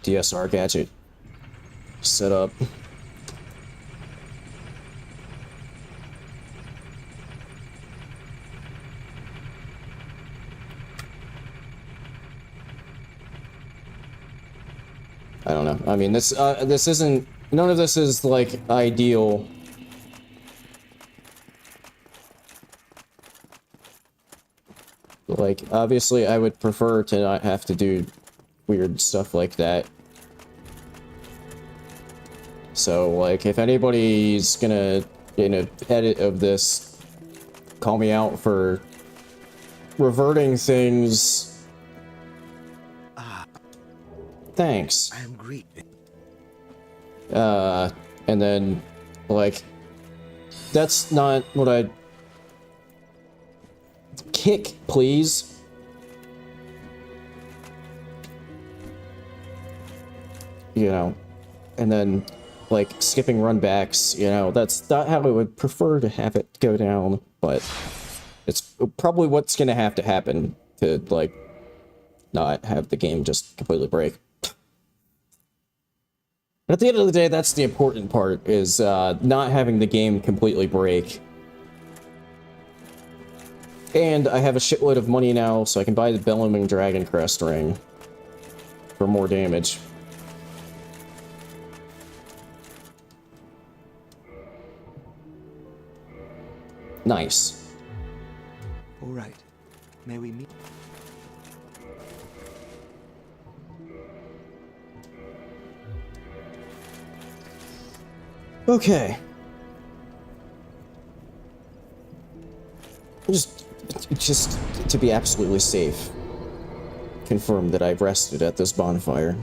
DSR gadget set up. I don't know. I mean, this isn't, none of this is like ideal. like, obviously I would prefer to not have to do weird stuff like that. So, like, if anybody's gonna, in an edit of this, call me out for reverting things... Thanks. I am great. And then, like, that's not what I... Kick, please. You know, and then, like, skipping runbacks, you know, that's not how I would prefer to have it go down, but it's probably what's gonna have to happen to, like, not have the game just completely break. But at the end of the day, that's the important part, is not having the game completely break. And I have a shitload of money now, so I can buy the Bellowing Dragon Crest ring for more damage. Nice. All right. May we meet? Okay. Just to be absolutely safe, confirm that I've rested at this bonfire.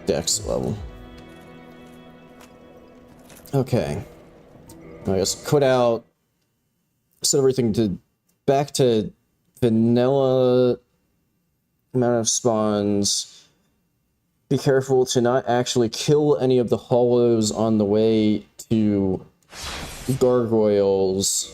Dex level. Okay. I guess quit out, set everything to back to vanilla amount of spawns. Be careful to not actually kill any of the hollows on the way to gargoyles.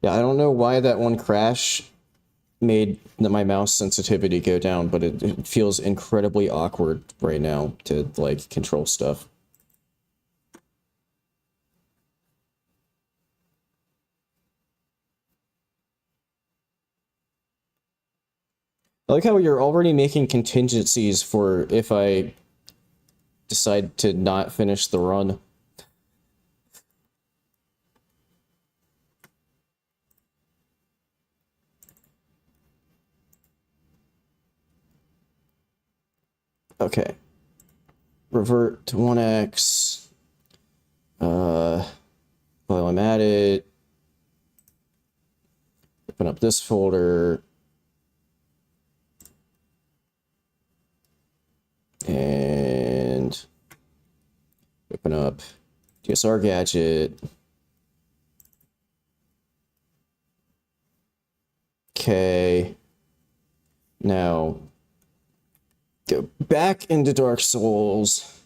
Yeah, I don't know why that one crash made my mouse sensitivity go down, but it feels incredibly awkward right now to, like, control stuff. I like how you're already making contingencies for if I decide to not finish the run. Okay. Revert to 1x. While I'm at it, open up this folder. And open up DSR gadget. Okay. Now, go back into Dark Souls.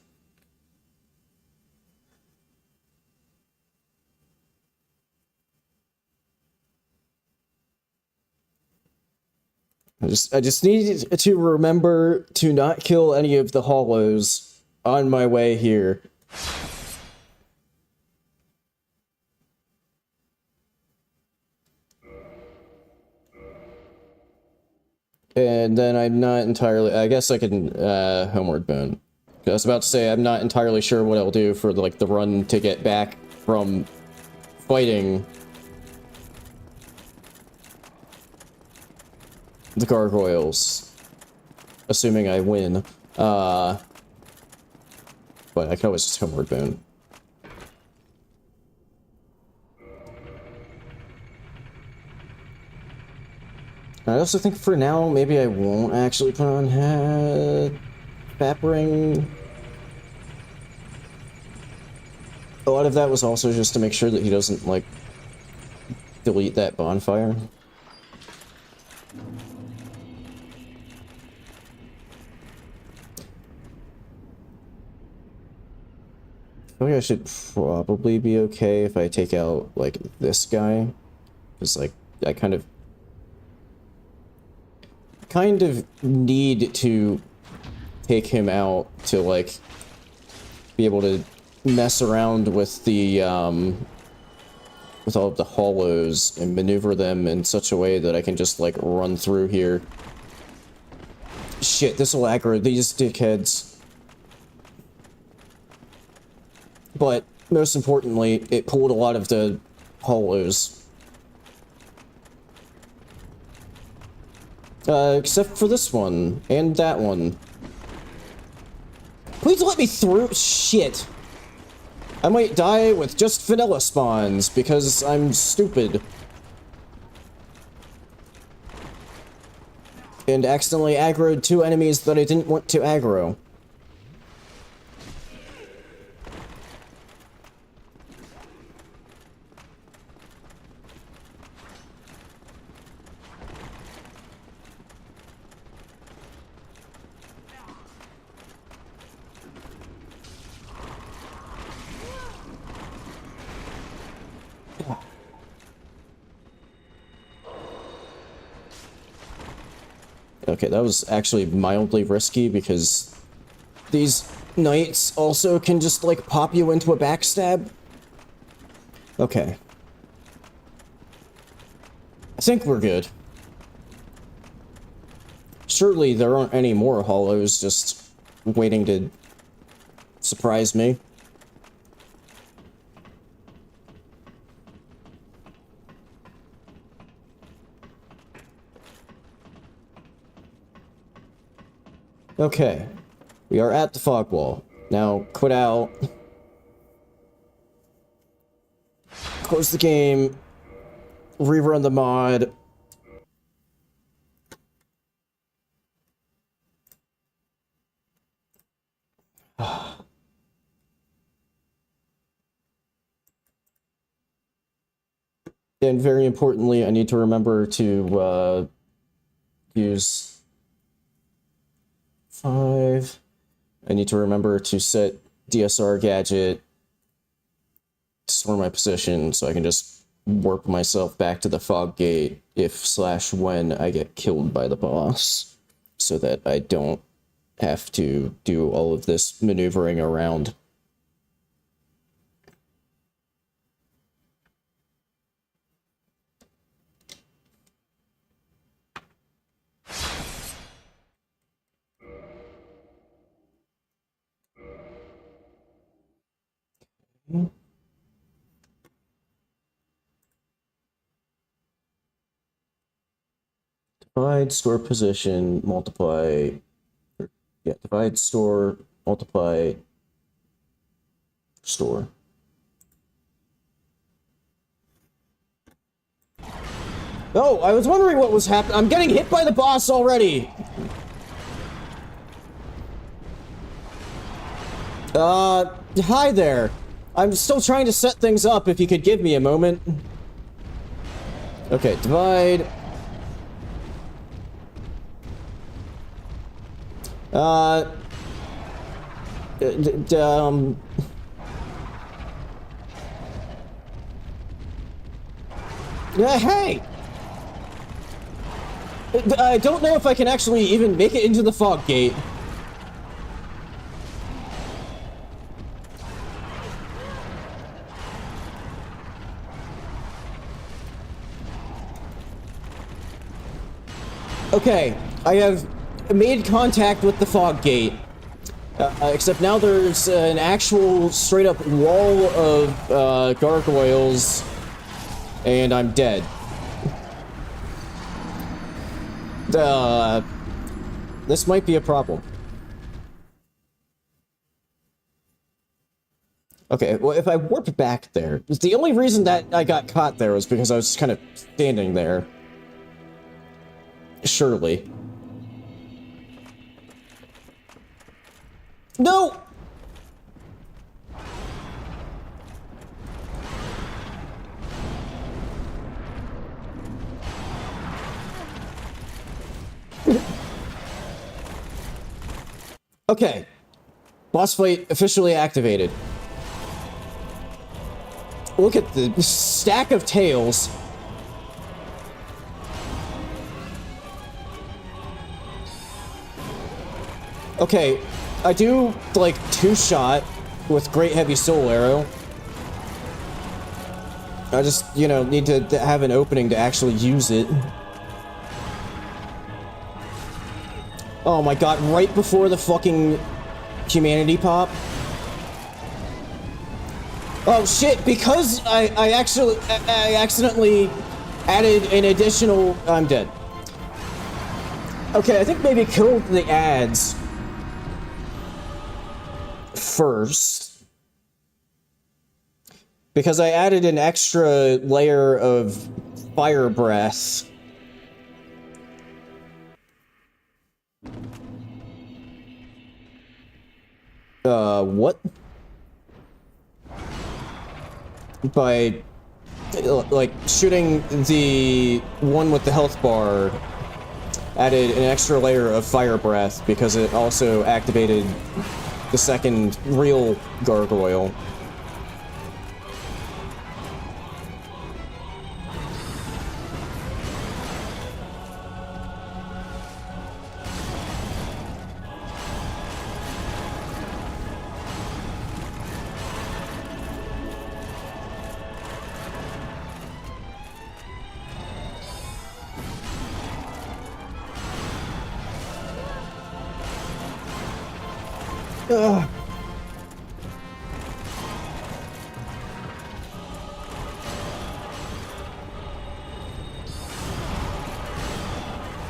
I just need to remember to not kill any of the hollows on my way here. And then I'm not entirely... I guess I can, Homeward Bound. I was about to say, I'm not entirely sure what I'll do for, like, the run to get back from fighting the gargoyles. Assuming I win. But I can always just Homeward Bound. I also think for now, maybe I won't actually put on Fap Ring. A lot of that was also just to make sure that he doesn't, like, delete that bonfire. I feel like I should probably be okay if I take out, like, this guy. Because, like, I kind of need to take him out to, like, be able to mess around with the, with all of the hollows and maneuver them in such a way that I can just, like, run through here. Shit, this will aggro these dickheads. But, most importantly, it pulled a lot of the hollows. Except for this one, and that one. Please let me through. Shit. I might die with just vanilla spawns, because I'm stupid. And accidentally aggroed 2 enemies that I didn't want to aggro. Okay, that was actually mildly risky because these knights also can just, like, pop you into a backstab. Okay. I think we're good. Surely there aren't any more hollows just waiting to surprise me. Okay, we are at the fog wall. Now, quit out. Close the game. Rerun the mod. And very importantly, I need to remember to use 5. I need to remember to set DSR gadget to store my position so I can just warp myself back to the fog gate if/when I get killed by the boss, so that I don't have to do all of this maneuvering around. Divide, store position, multiply. Yeah, divide, store, multiply, store. Oh, I was wondering what was happening. I'm getting hit by the boss already. Hi there. I'm still trying to set things up, if you could give me a moment. Okay, divide. Hey! I don't know if I can actually even make it into the fog gate. Okay, I have made contact with the fog gate. Except now there's an actual straight-up wall of gargoyles, and I'm dead. This might be a problem. Okay, well, if I warp back there, the only reason that I got caught there was because I was kind of standing there. Surely. No! Okay. Boss fight officially activated. Look at the stack of tails. Okay, I do, like, 2-shot, with Great Heavy Soul Arrow. I just, you know, need to have an opening to actually use it. Oh my god, right before the fucking humanity pop. Oh shit, because I accidentally added an additional... I'm dead. Okay, I think maybe kill the ads first. Because I added an extra layer of fire breath. What? By, like, shooting the one with the health bar added an extra layer of fire breath because it also activated the second real gargoyle. Ugh.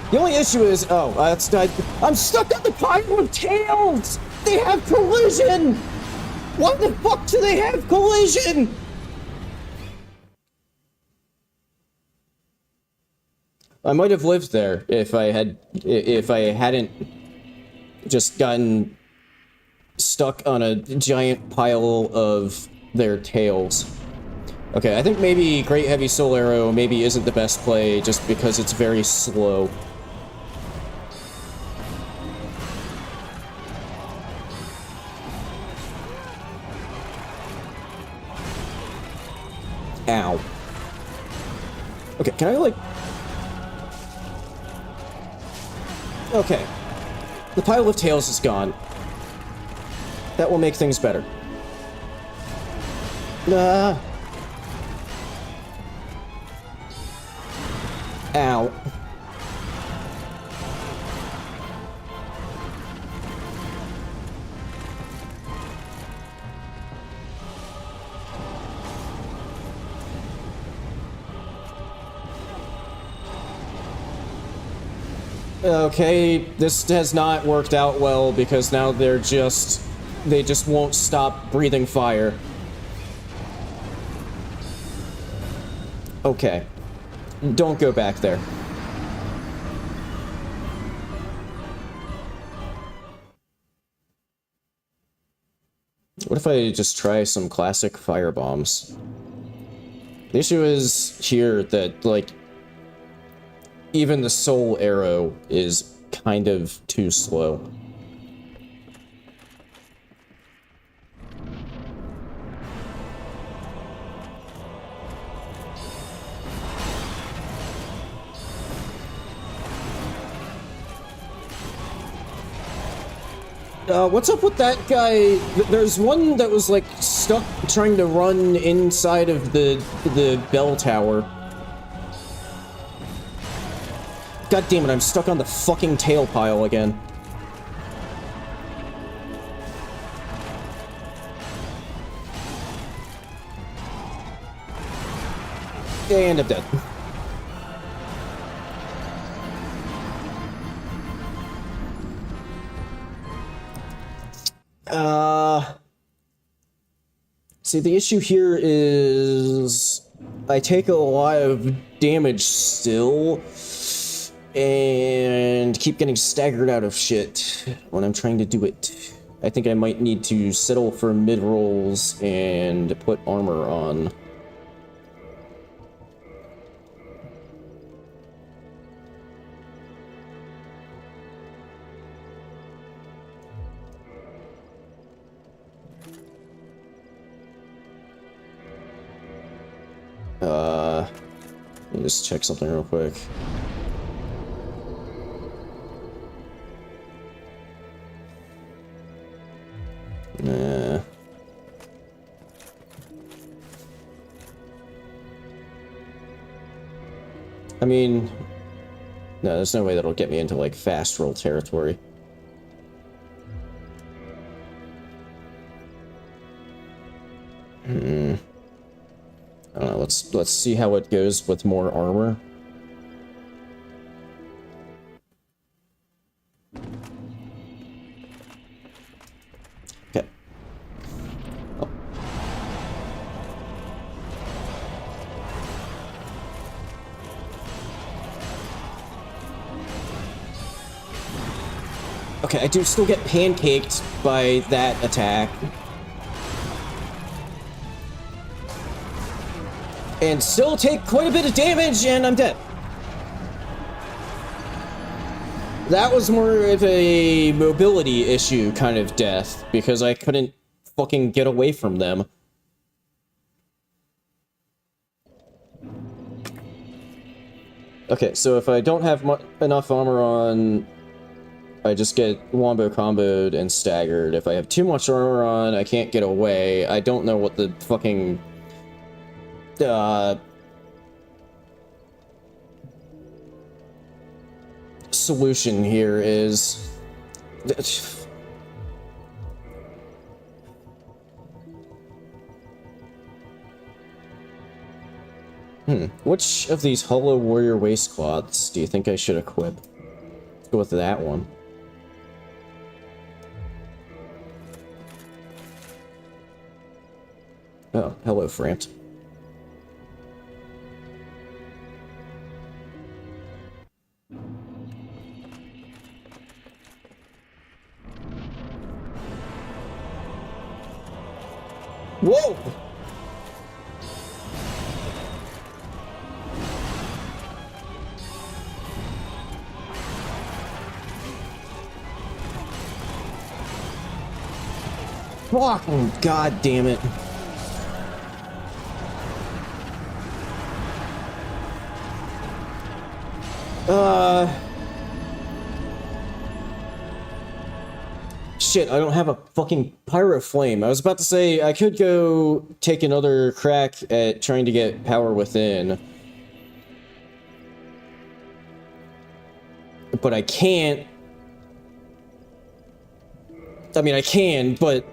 The only issue is, I'm stuck on the pile of tails! They have collision! Why the fuck do they have collision? I might have lived there if I hadn't just gotten stuck on a giant pile of their tails. Okay, I think maybe Great Heavy Soul Arrow maybe isn't the best play just because it's very slow. Ow. Okay, can I, like... Okay. The pile of tails is gone. That will make things better. Ow. Okay, this has not worked out well because now they just won't stop breathing fire. Okay. Don't go back there. What if I just try some classic fire bombs? The issue is here that, like, even the soul arrow is kind of too slow. What's up with that guy? There's one that was, like, stuck trying to run inside of the bell tower. God damn it, I'm stuck on the fucking tail pile again. And I'm dead. See, the issue here is I take a lot of damage still and keep getting staggered out of shit when I'm trying to do it. I think I might need to settle for mid-rolls and put armor on. Let me just check something real quick. Nah. I mean, no, there's no way that'll get me into, like, fast roll territory. I don't know, let's see how it goes with more armor. Okay. Oh. Okay, I do still get pancaked by that attack. And still take quite a bit of damage, and I'm dead. That was more of a mobility issue kind of death, because I couldn't fucking get away from them. Okay, so if I don't have enough armor on, I just get wombo comboed and staggered. If I have too much armor on, I can't get away. I don't know what the fucking... solution here is. Which of these Hollow Warrior waistcloths do you think I should equip? Let's go with that one. Oh, hello, Frant. Whoa! Fucking god damn it. Shit, I don't have a fucking pyro flame. I was about to say I could go take another crack at trying to get power within. But I can't. I mean, I can, but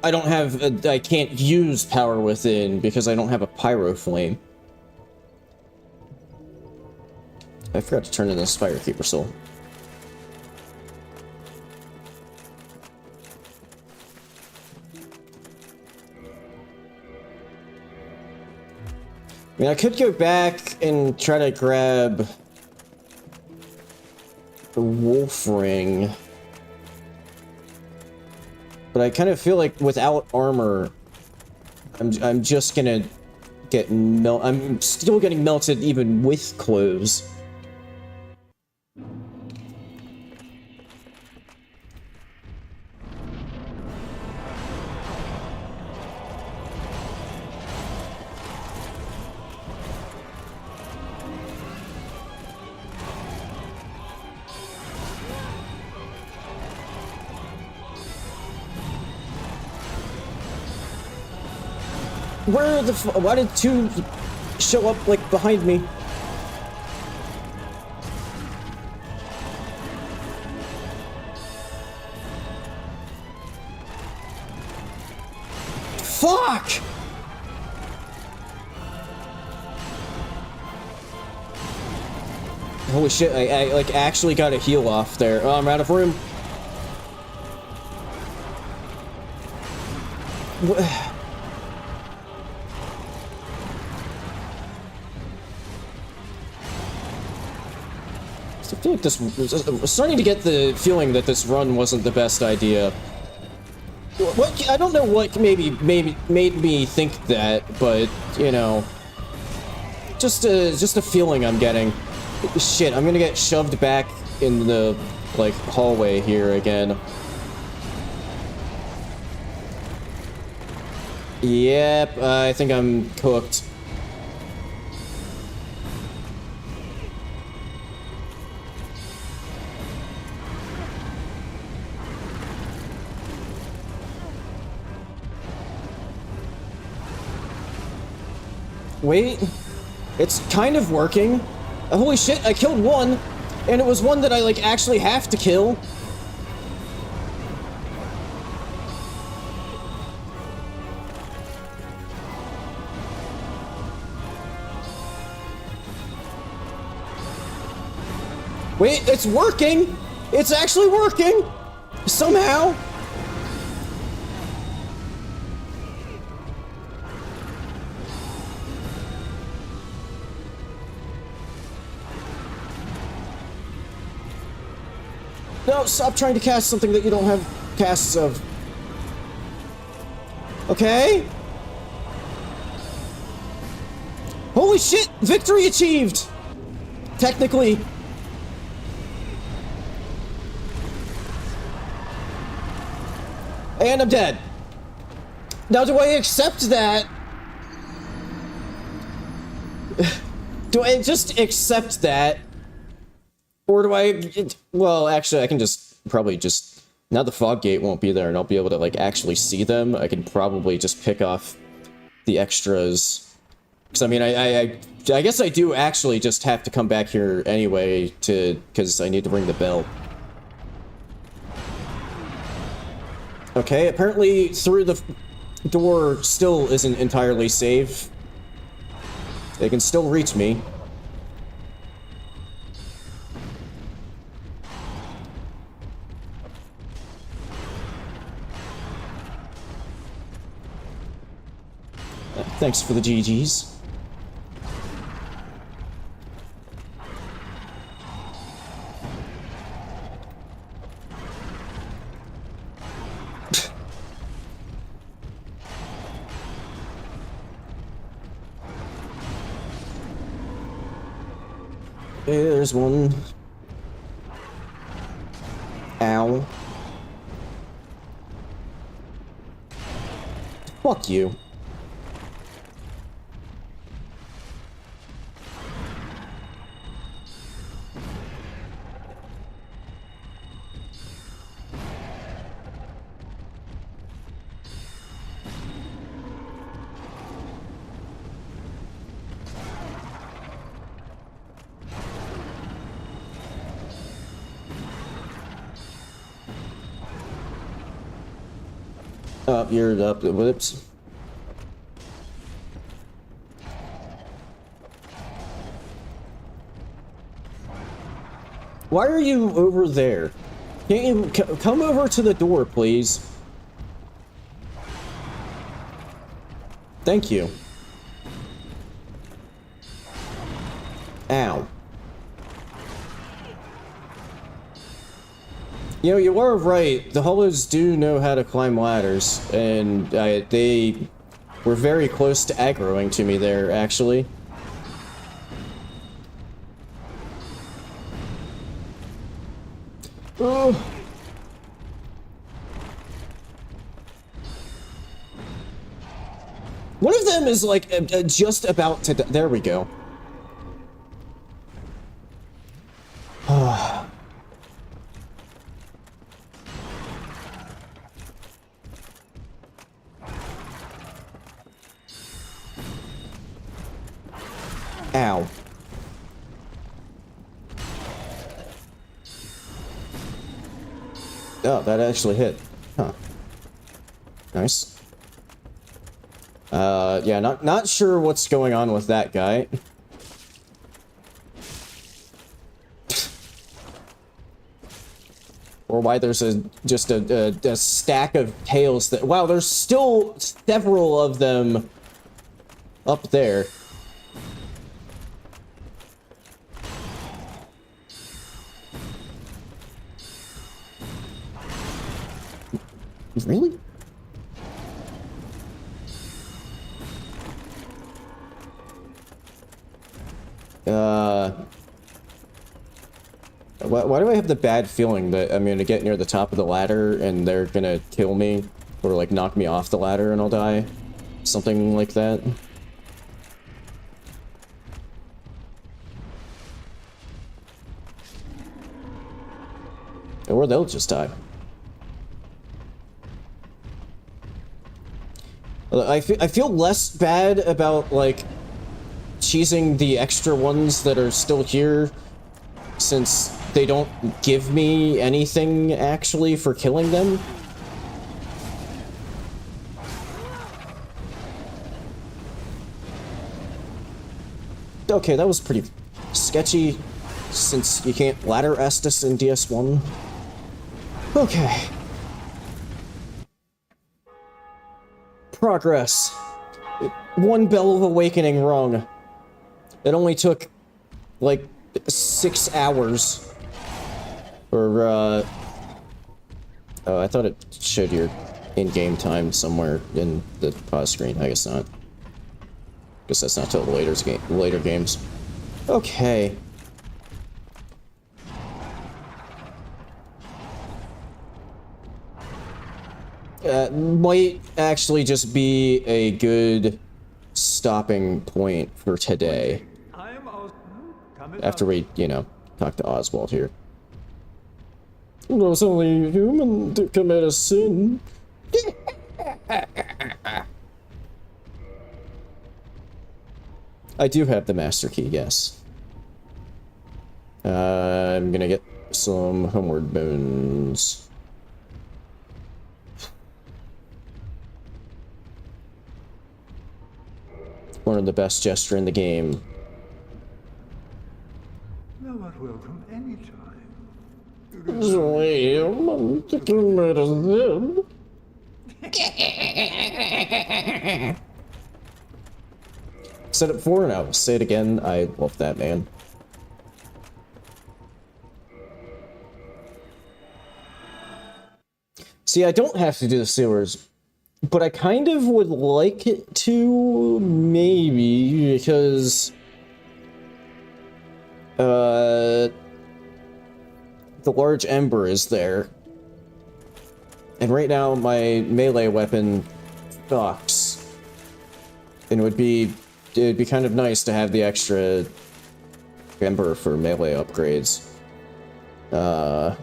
I don't have I can't use power within because I don't have a pyro flame. I forgot to turn in this Firekeeper soul. I mean, I could go back and try to grab the wolf ring. But I kind of feel like without armor, I'm just gonna get I'm still getting melted even with clothes. Where the why did two show up, like, behind me? Fuck! Holy shit, I like, actually got a heal off there. Oh, I'm out of room. What? I feel like this was starting to get the feeling that this run wasn't the best idea. What I don't know what maybe made me think that, but you know, just a feeling I'm getting. Shit, I'm gonna get shoved back in the like hallway here again. Yep, I think I'm cooked. Wait, it's kind of working. Holy shit, I killed one, and it was one that I, like, actually have to kill. Wait, it's working! It's actually working! Somehow! No, stop trying to cast something that you don't have casts of. Okay? Holy shit! Victory achieved! Technically. And I'm dead. Now, do I accept that? Do I just accept that? Or do I... Well, actually, I can just... Probably just... Now the fog gate won't be there and I'll be able to, like, actually see them. I can probably just pick off the extras. Because, I mean, I guess I do actually just have to come back here anyway to... Because I need to ring the bell. Okay, apparently through the door still isn't entirely safe. They can still reach me. Thanks for the GGs. There's one. Ow. Fuck you. Up, you're up, whoops. Why are you over there? Can't you come over to the door, please? Thank you. Ow. You know, you are right. The Hollows do know how to climb ladders, and they were very close to aggroing to me there, actually. Oh. One of them is, like, just about to... There we go. Ow. Oh, that actually hit. Huh. Nice. Yeah, not sure what's going on with that guy. Or why there's just a stack of tails that... Wow, there's still several of them up there. Really? Why do I have the bad feeling that I'm gonna get near the top of the ladder and they're gonna kill me? Or, like, knock me off the ladder and I'll die? Something like that. Or they'll just die. I feel less bad about, like, cheesing the extra ones that are still here, since they don't give me anything, actually, for killing them. Okay, that was pretty sketchy, since you can't ladder Estus in DS1. Okay. Progress. One Bell of Awakening wrong. It only took, like, 6 hours. Or, oh, I thought it showed your in-game time somewhere in the pause screen. I guess not. Guess that's not till the later games. Okay. Might actually just be a good stopping point for today. After we, you know, talk to Oswald here. It was only human to commit a sin. I do have the master key, yes. I'm gonna get some homeward bones. Learn the best gesture in the game. Thou art welcome any time. Said it before and I will say it again. I love that man. See, I don't have to do the sewers, but I kind of would like it to, maybe, because the large ember is there. And right now my melee weapon sucks. And it'd be kind of nice to have the extra ember for melee upgrades. Let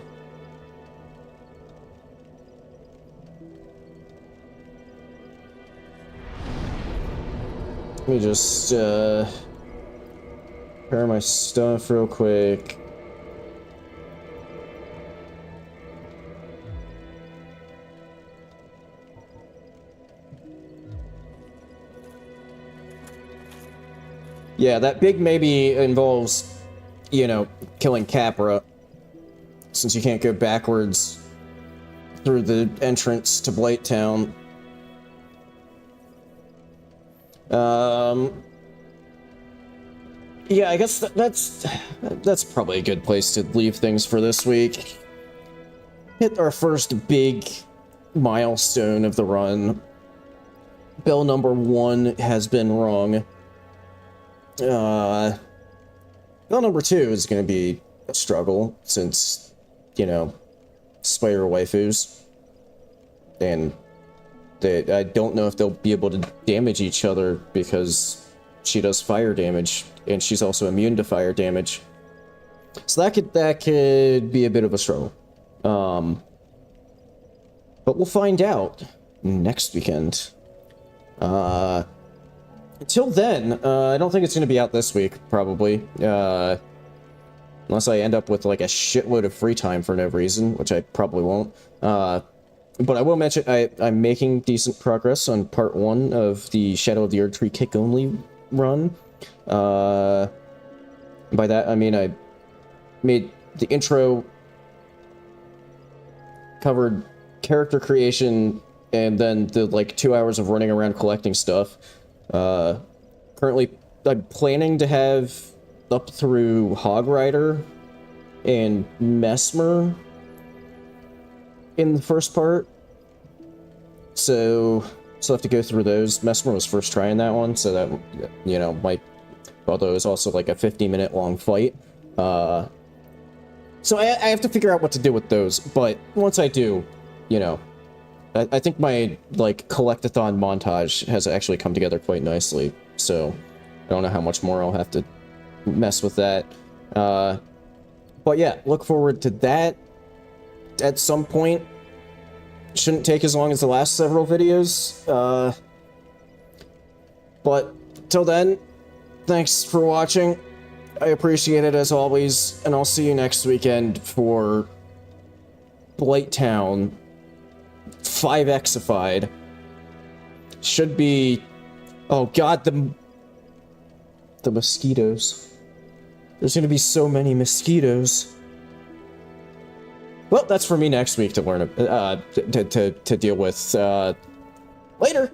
me just prepare my stuff real quick. Yeah, that big maybe involves, you know, killing Capra, since you can't go backwards through the entrance to Blighttown. Yeah, I guess that's probably a good place to leave things for this week. Hit our first big milestone of the run. Bell number 1 has been wrong. Bell number 2 is going to be a struggle, since, you know, spider waifus. And I don't know if they'll be able to damage each other, because she does fire damage, and she's also immune to fire damage. So that could be a bit of a struggle. But we'll find out next weekend. Until then, I don't think it's going to be out this week, probably. Unless I end up with, like, a shitload of free time for no reason, which I probably won't. But I will mention, I'm making decent progress on part 1 of the Shadow of the Erdtree kick-only run. By that, I mean I made the intro, covered character creation, and then the, like, 2 hours of running around collecting stuff. Currently, I'm planning to have up through Hog Rider and Mesmer in the first part. So have to go through those. Mesmer was first trying that one, so that, you know, might, although it was also like a 50-minute long fight. So I have to figure out what to do with those, but once I do, you know, I think my, like, collect-a-thon montage has actually come together quite nicely, so I don't know how much more I'll have to mess with that. But yeah, look forward to that at some point. Shouldn't take as long as the last several videos. But till then, thanks for watching. I appreciate it as always, and I'll see you next weekend for Blighttown 5Xified. Should be... Oh god, the mosquitoes. There's gonna be so many mosquitoes. Well, that's for me next week to learn, to deal with. Later!